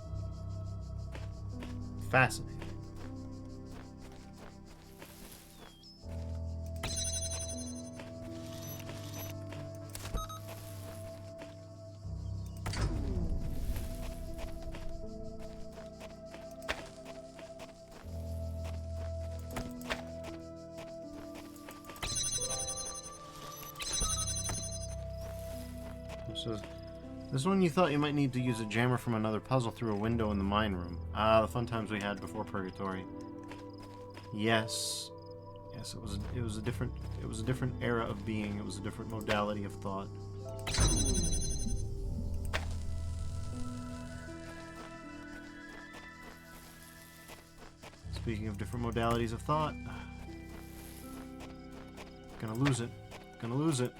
Fascinating. So, this one you thought you might need to use a jammer from another puzzle through a window in the mine room. Ah, the fun times we had before Purgatory. Yes. Yes, it was a different era of being. It was a different modality of thought. Speaking of different modalities of thought, gonna lose it. Gonna lose it.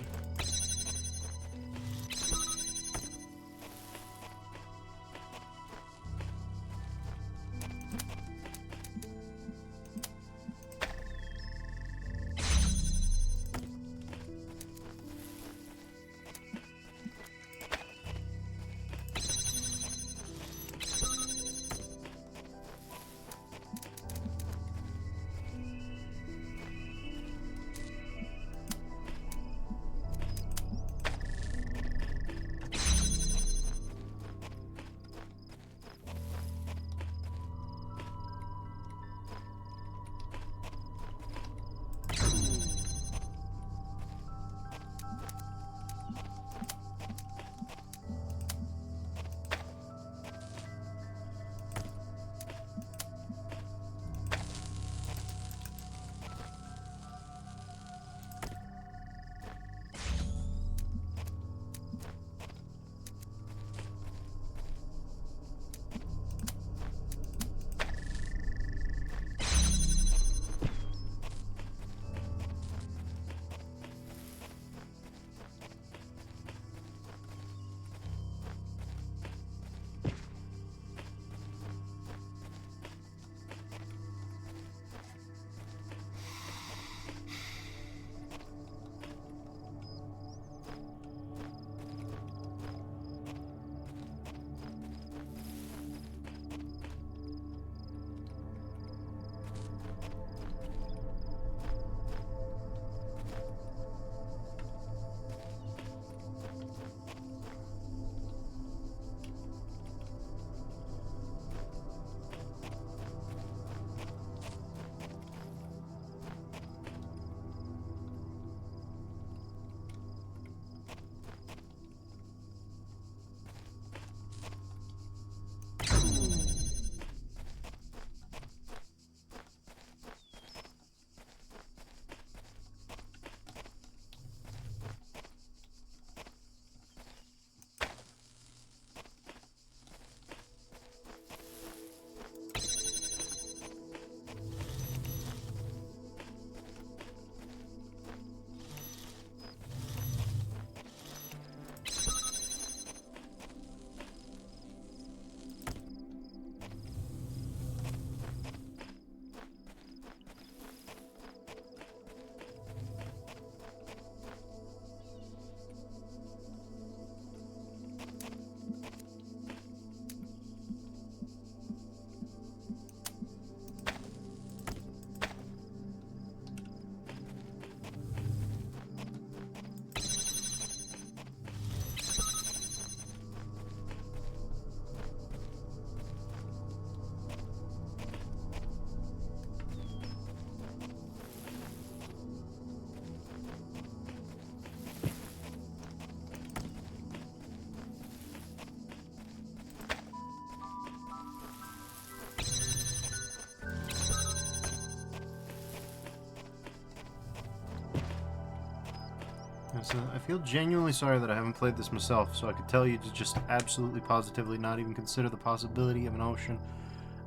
I feel genuinely sorry that I haven't played this myself, so I could tell you to just absolutely positively not even consider the possibility of an ocean,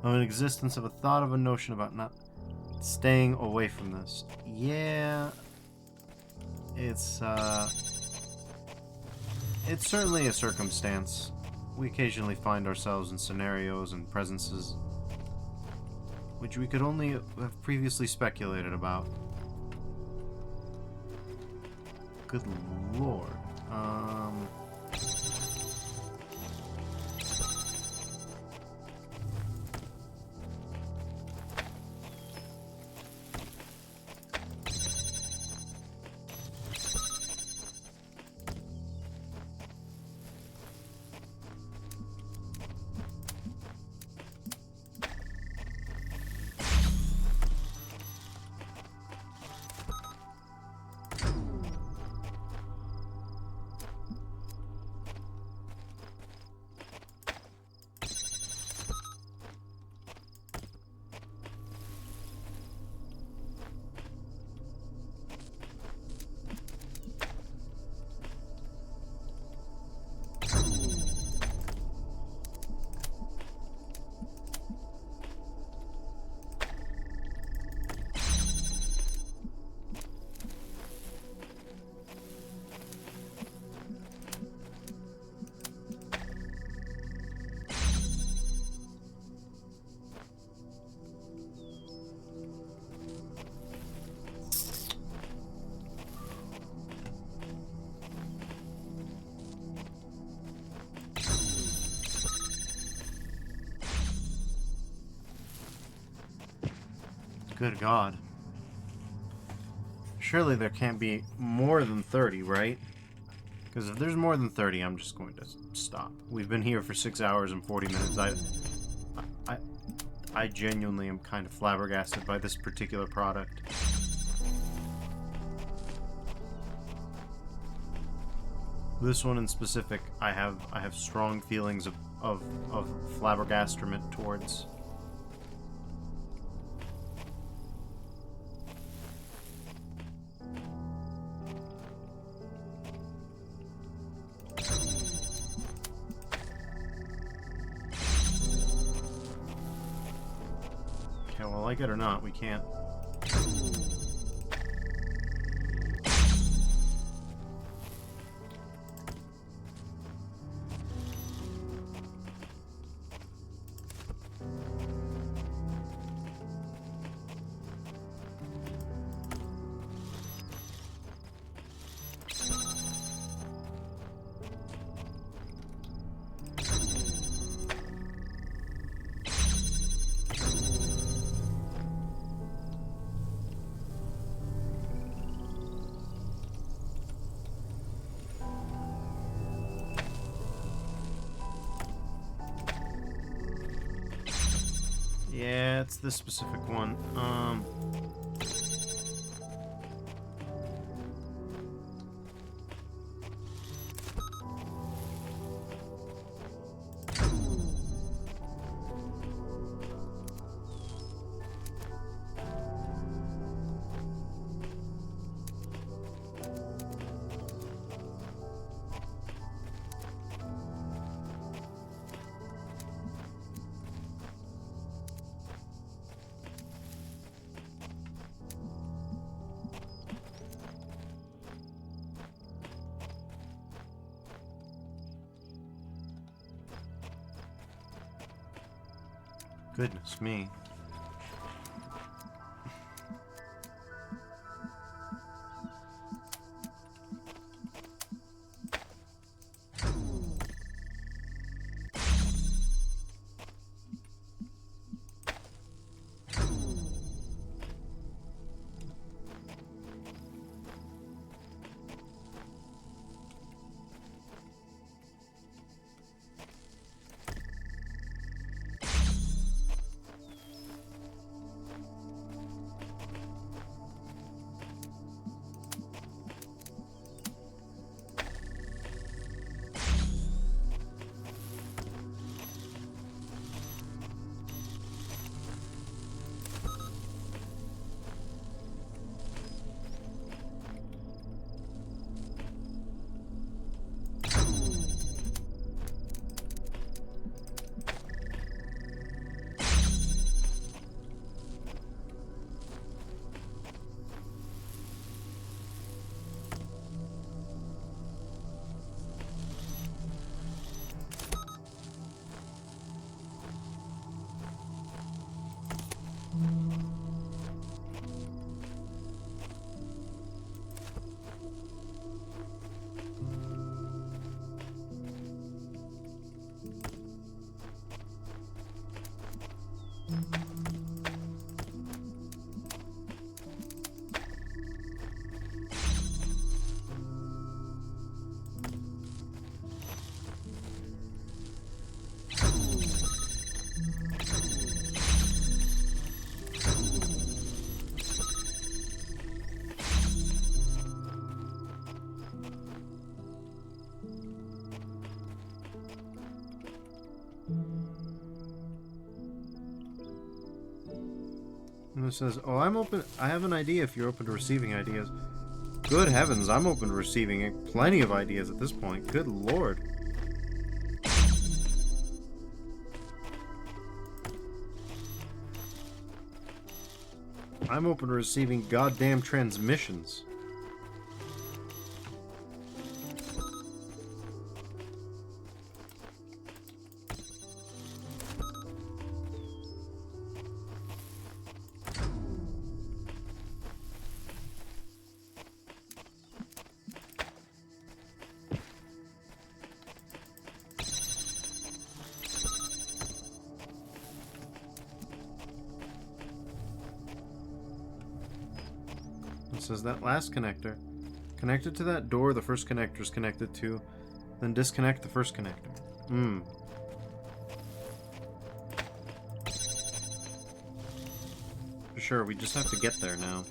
of an existence, of a thought of a notion about not staying away from this. Yeah, it's certainly a circumstance. We occasionally find ourselves in scenarios and presences which we could only have previously speculated about. Good lord. Good God. Surely there can't be more than 30, right? Because if there's more than 30, I'm just going to stop. We've been here for 6 hours and 40 minutes. I genuinely am kind of flabbergasted by this particular product. This one in specific, I have strong feelings of flabbergasterment towards. Okay, well, like it or not, we can't. Yeah, it's this specific one. Goodness me. And it says, oh, I'm open. I have an idea if you're open to receiving ideas. Good heavens, I'm open to receiving plenty of ideas at this point. Good lord. I'm open to receiving goddamn transmissions. It says that last connector. Connected to that door the first connector is connected to, then disconnect the first connector. Sure, we just have to get there now.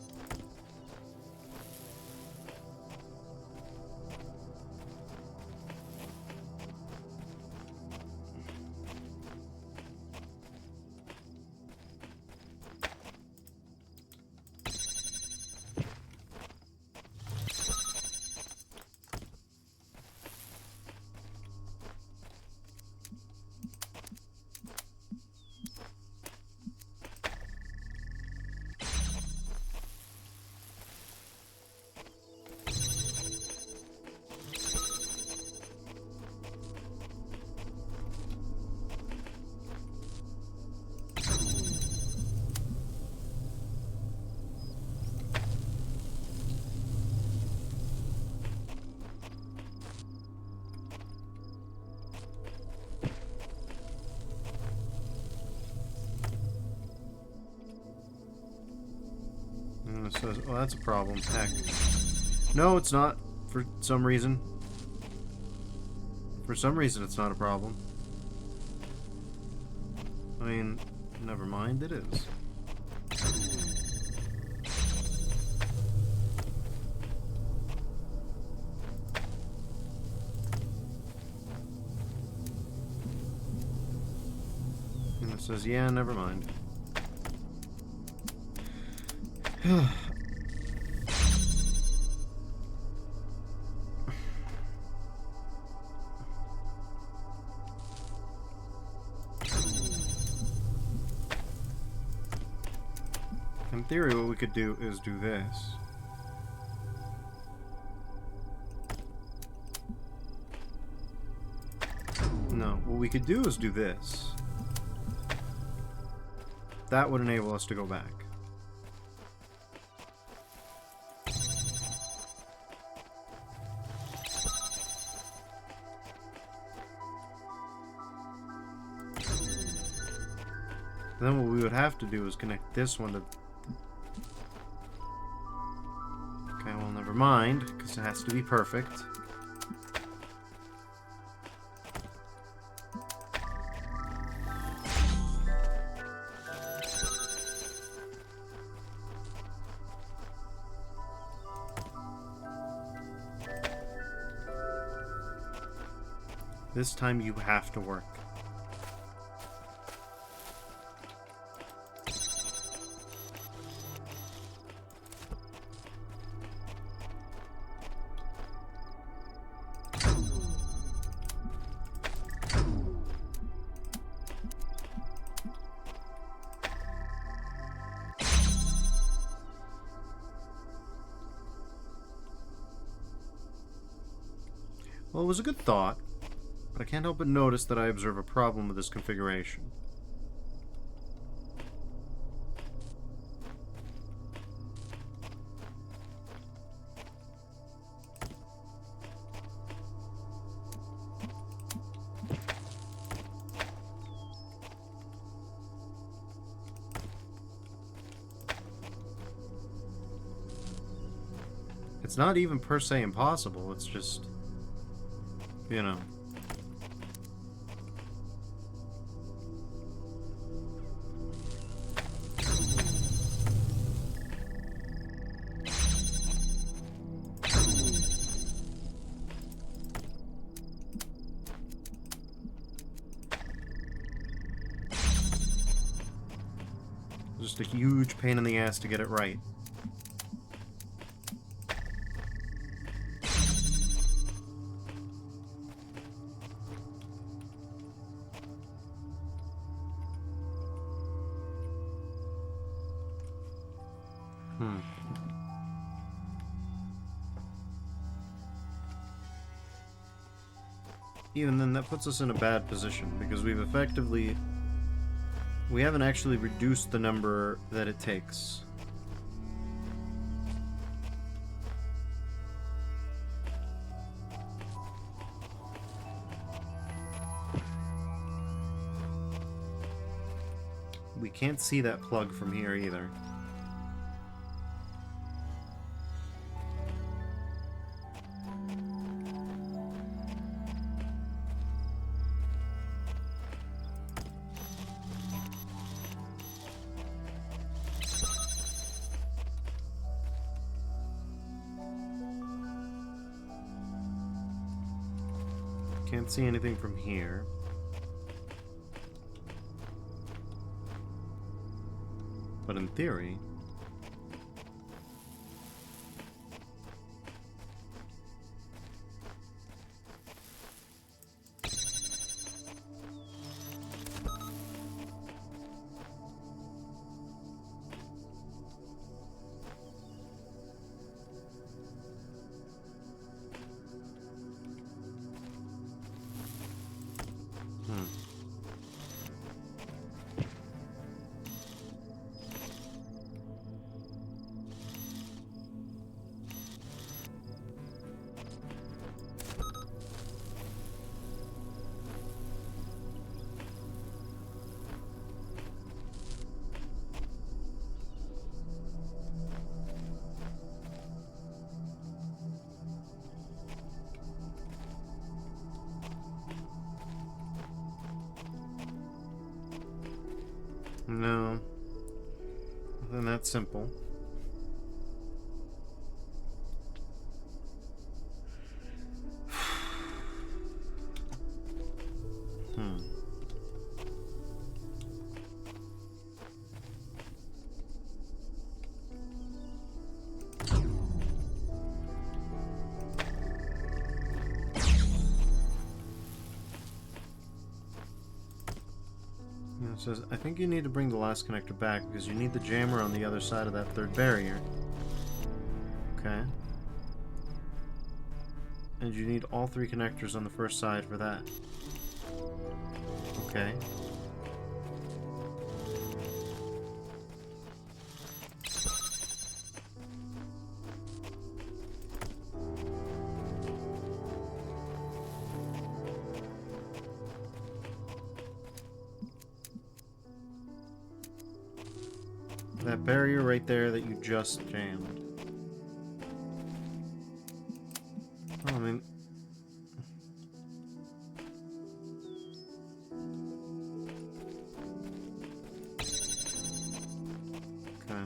And it says, oh, that's a problem. Heck. No, it's not. For some reason. For some reason, it's not a problem. I mean, never mind, it is. And it says, yeah, never mind. In theory, what we could do is do this. No, what we could do is do this. That would enable us to go back. Then what we would have to do is connect this one to... Okay, well, never mind, because it has to be perfect. This time you have to work. Well, it was a good thought, but I can't help but notice that I observe a problem with this configuration. It's not even per se impossible, it's just... you know. Just a huge pain in the ass to get it right. Even then, that puts us in a bad position, because we haven't actually reduced the number that it takes. We can't see that plug from here either. Can't see anything from here. But in theory... No. Nothing that simple. It says, I think you need to bring the last connector back because you need the jammer on the other side of that third barrier. Okay. And you need all three connectors on the first side for that. Okay. That barrier right there that you just jammed. Oh, I mean... Okay.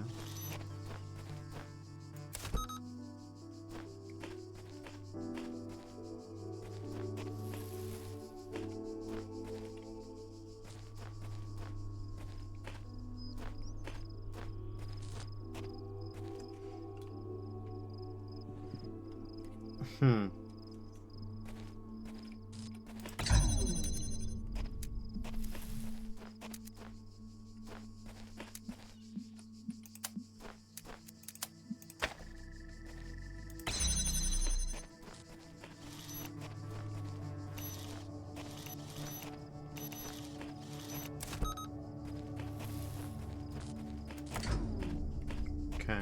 Okay.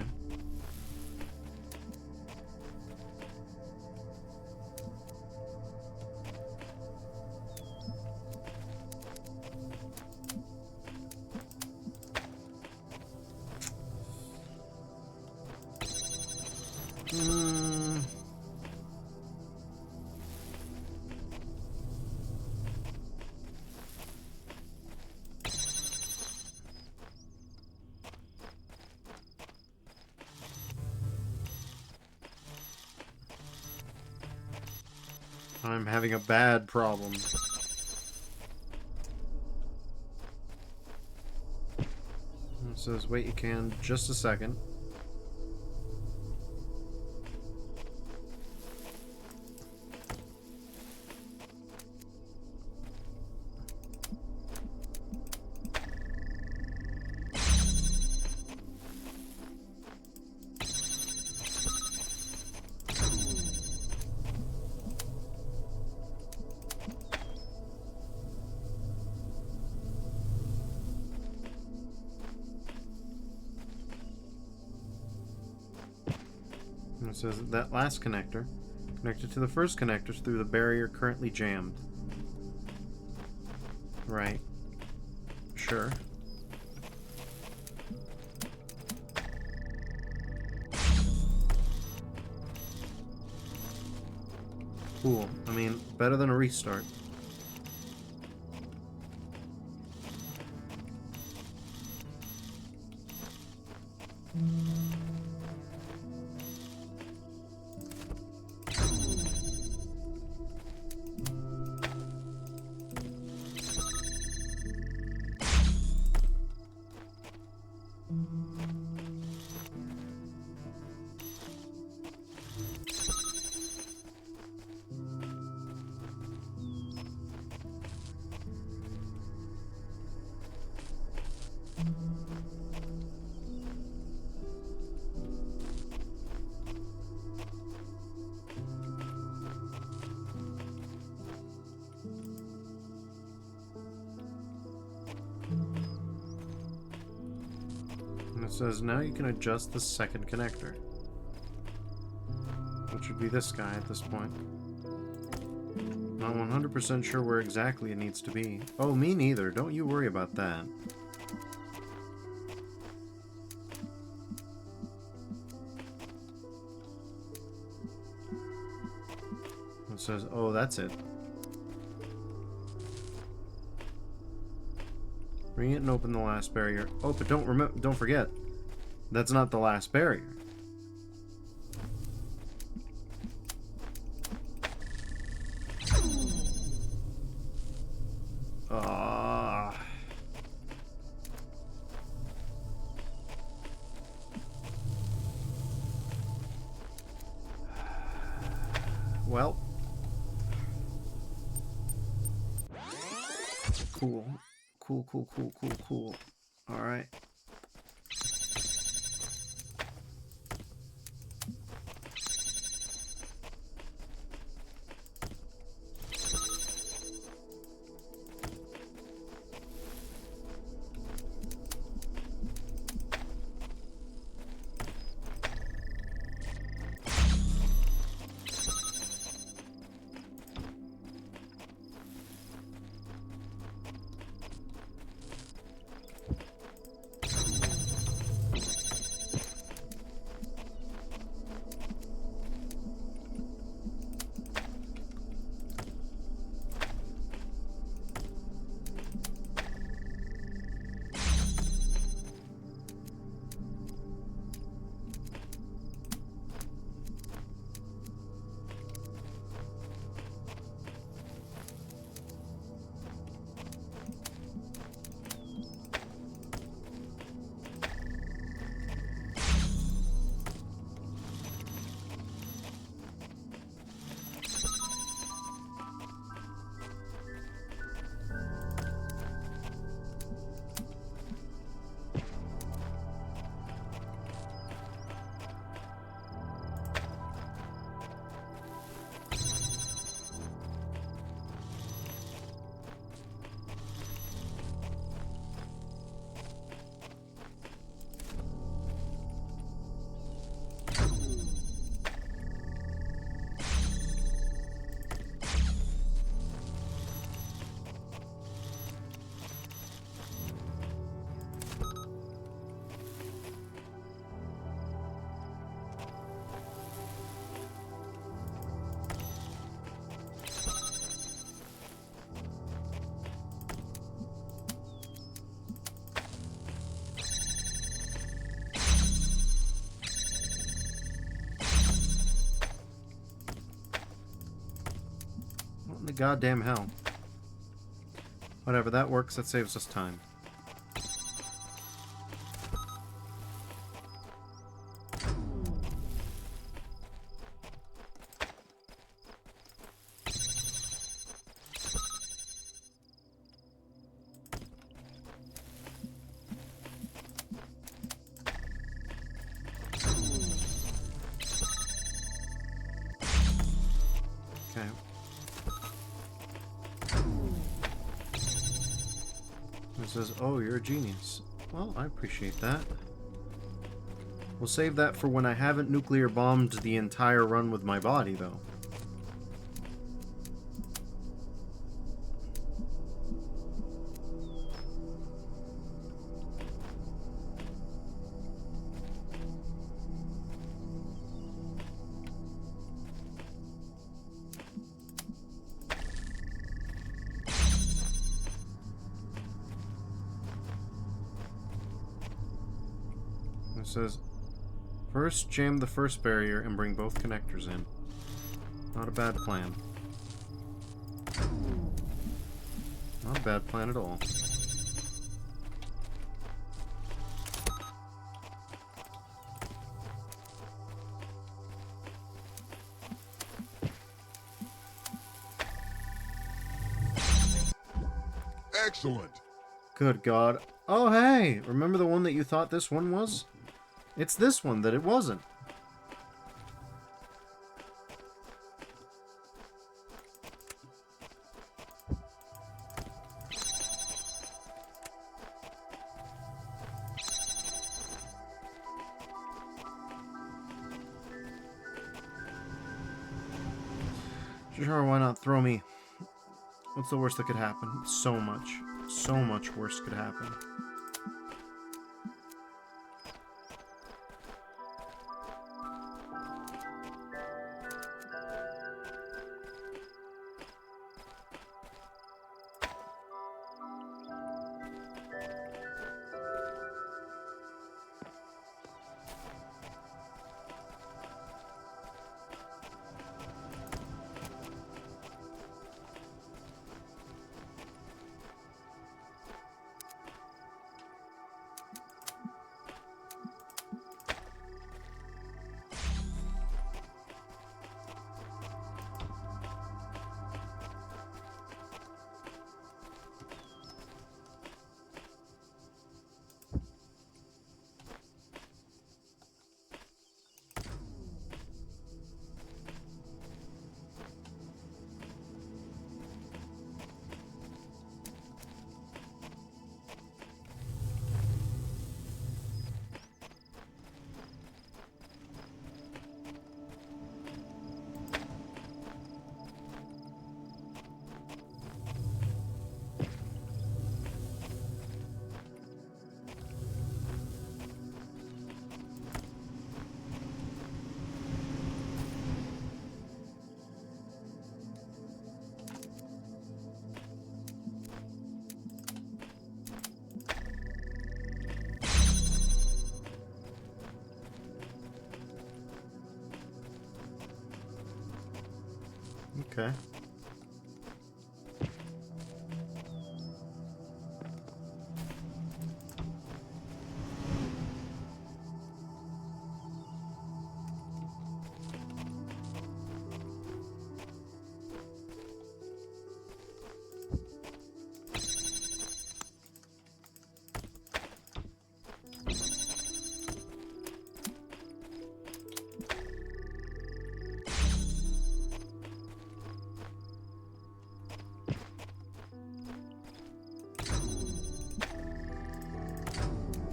I'm having a bad problem. It says wait, you can just a second. And it says that last connector connected to the first connector through the barrier currently jammed. Right. Sure. Cool. I mean, better than a restart. And it says now you can adjust the second connector, which would be this guy at this point. Not 100% sure where exactly it needs to be. Oh, me neither. Don't you worry about that. It says, oh, that's it. Bring it and open the last barrier. Oh, but don't forget, that's not the last barrier. Well. Cool. Cool. Alright. What in the goddamn hell? Whatever, that works. That saves us time. It says, oh, you're a genius. Well, I appreciate that. We'll save that for when I haven't nuclear bombed the entire run with my body, though. It says, first jam the first barrier and bring both connectors in. Not a bad plan. Not a bad plan at all. Excellent. Good God. Oh, hey! Remember the one that you thought this one was? It's this one that it wasn't. Sure, why not throw me? What's the worst that could happen? So much worse could happen. Okay.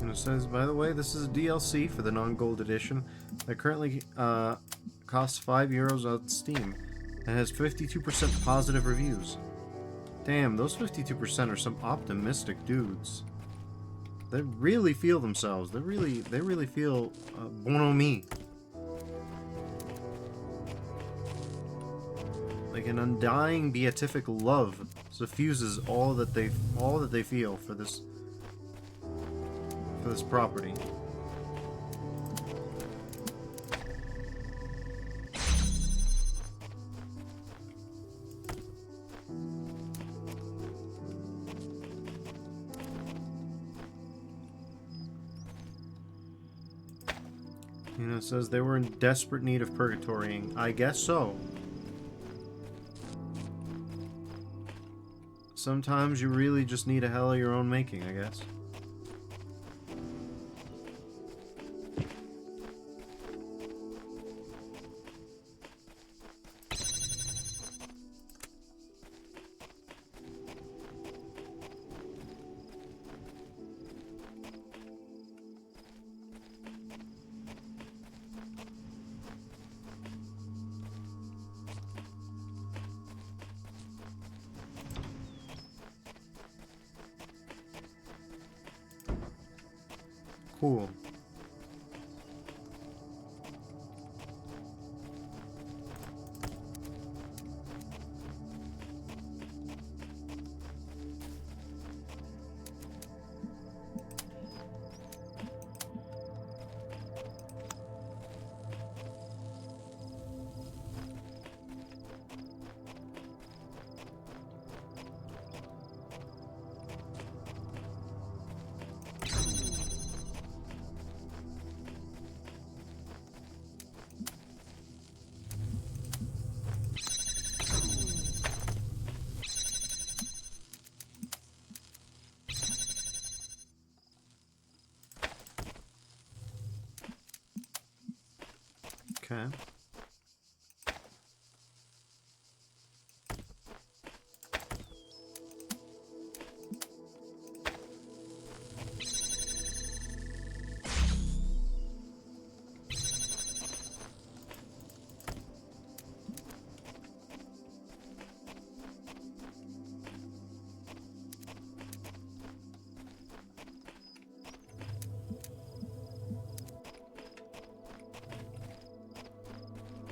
And it says, by the way, this is a DLC for the non-gold edition that currently costs €5 on Steam and has 52% positive reviews. Damn, those 52% are some optimistic dudes. They really feel themselves. They really feel bonhomie. Like an undying beatific love suffuses all that they feel for this property. You know, it says they were in desperate need of purgatorying. I guess so. Sometimes you really just need a hell of your own making, I guess. Cool. Okay.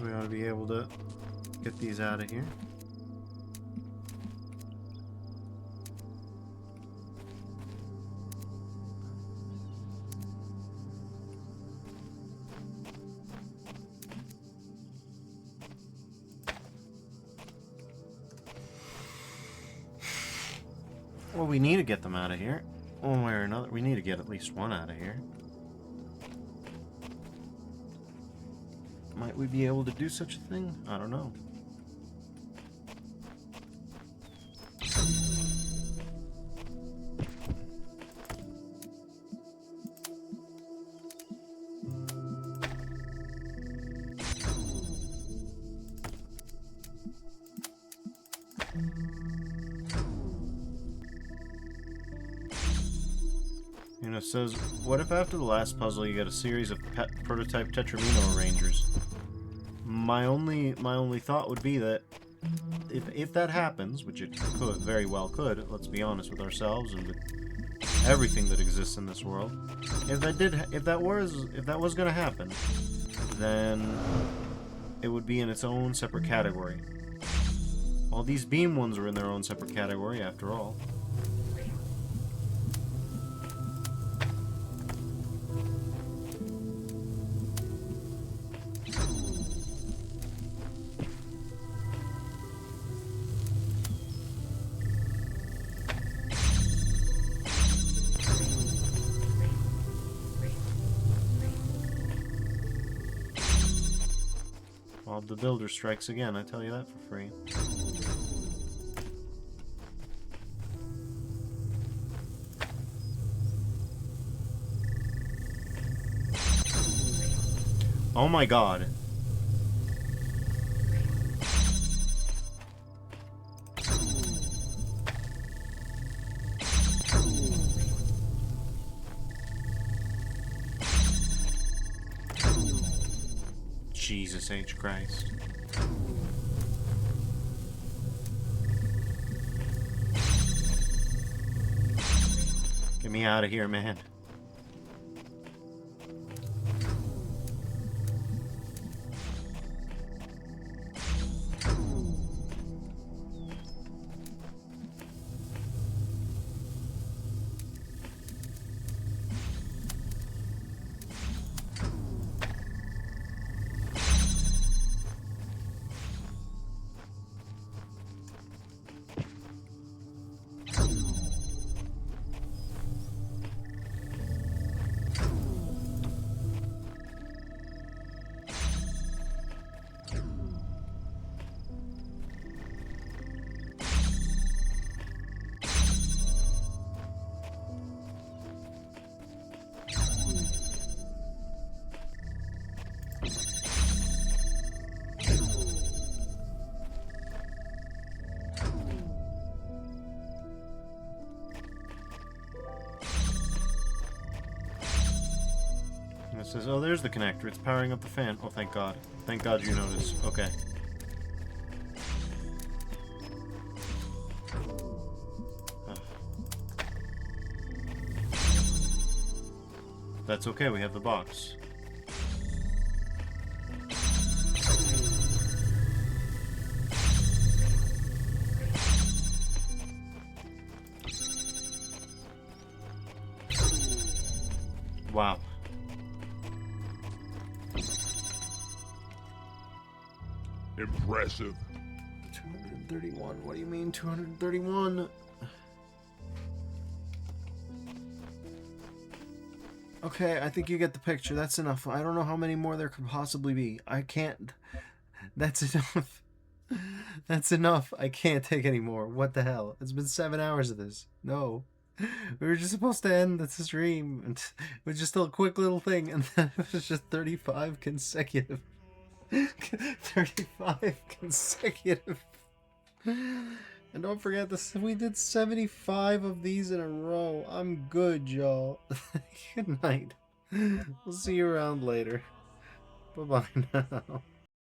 We ought to be able to get these out of here. Well, we need to get them out of here. One way or another. We need to get at least one out of here. Might we be able to do such a thing? I don't know. You know, it says, what if after the last puzzle you get a series of prototype Tetramino Rangers? My only thought would be that if that happens, which it could, very well could, let's be honest with ourselves and with everything that exists in this world, if that was gonna happen, then it would be in its own separate category. All these beam ones are in their own separate category after all. Bob the Builder strikes again, I tell you that for free. Oh my god. Jesus H. Christ. Get me out of here, man. It says, oh, there's the connector. It's powering up the fan. Oh, thank God. Thank God you noticed. Okay. That's okay, we have the box. Wow. Impressive. 231, what do you mean 231? Okay, I think you get the picture. That's enough. I don't know how many more there could possibly be. I can't. That's enough. That's enough. I can't take any more. What the hell? It's been 7 hours of this. No. We were just supposed to end the stream with just a quick little thing, and then it was just 35 consecutive. 35 consecutive. And don't forget this, we did 75 of these in a row. I'm good, y'all. Good night. We'll see you around later. Bye-bye now.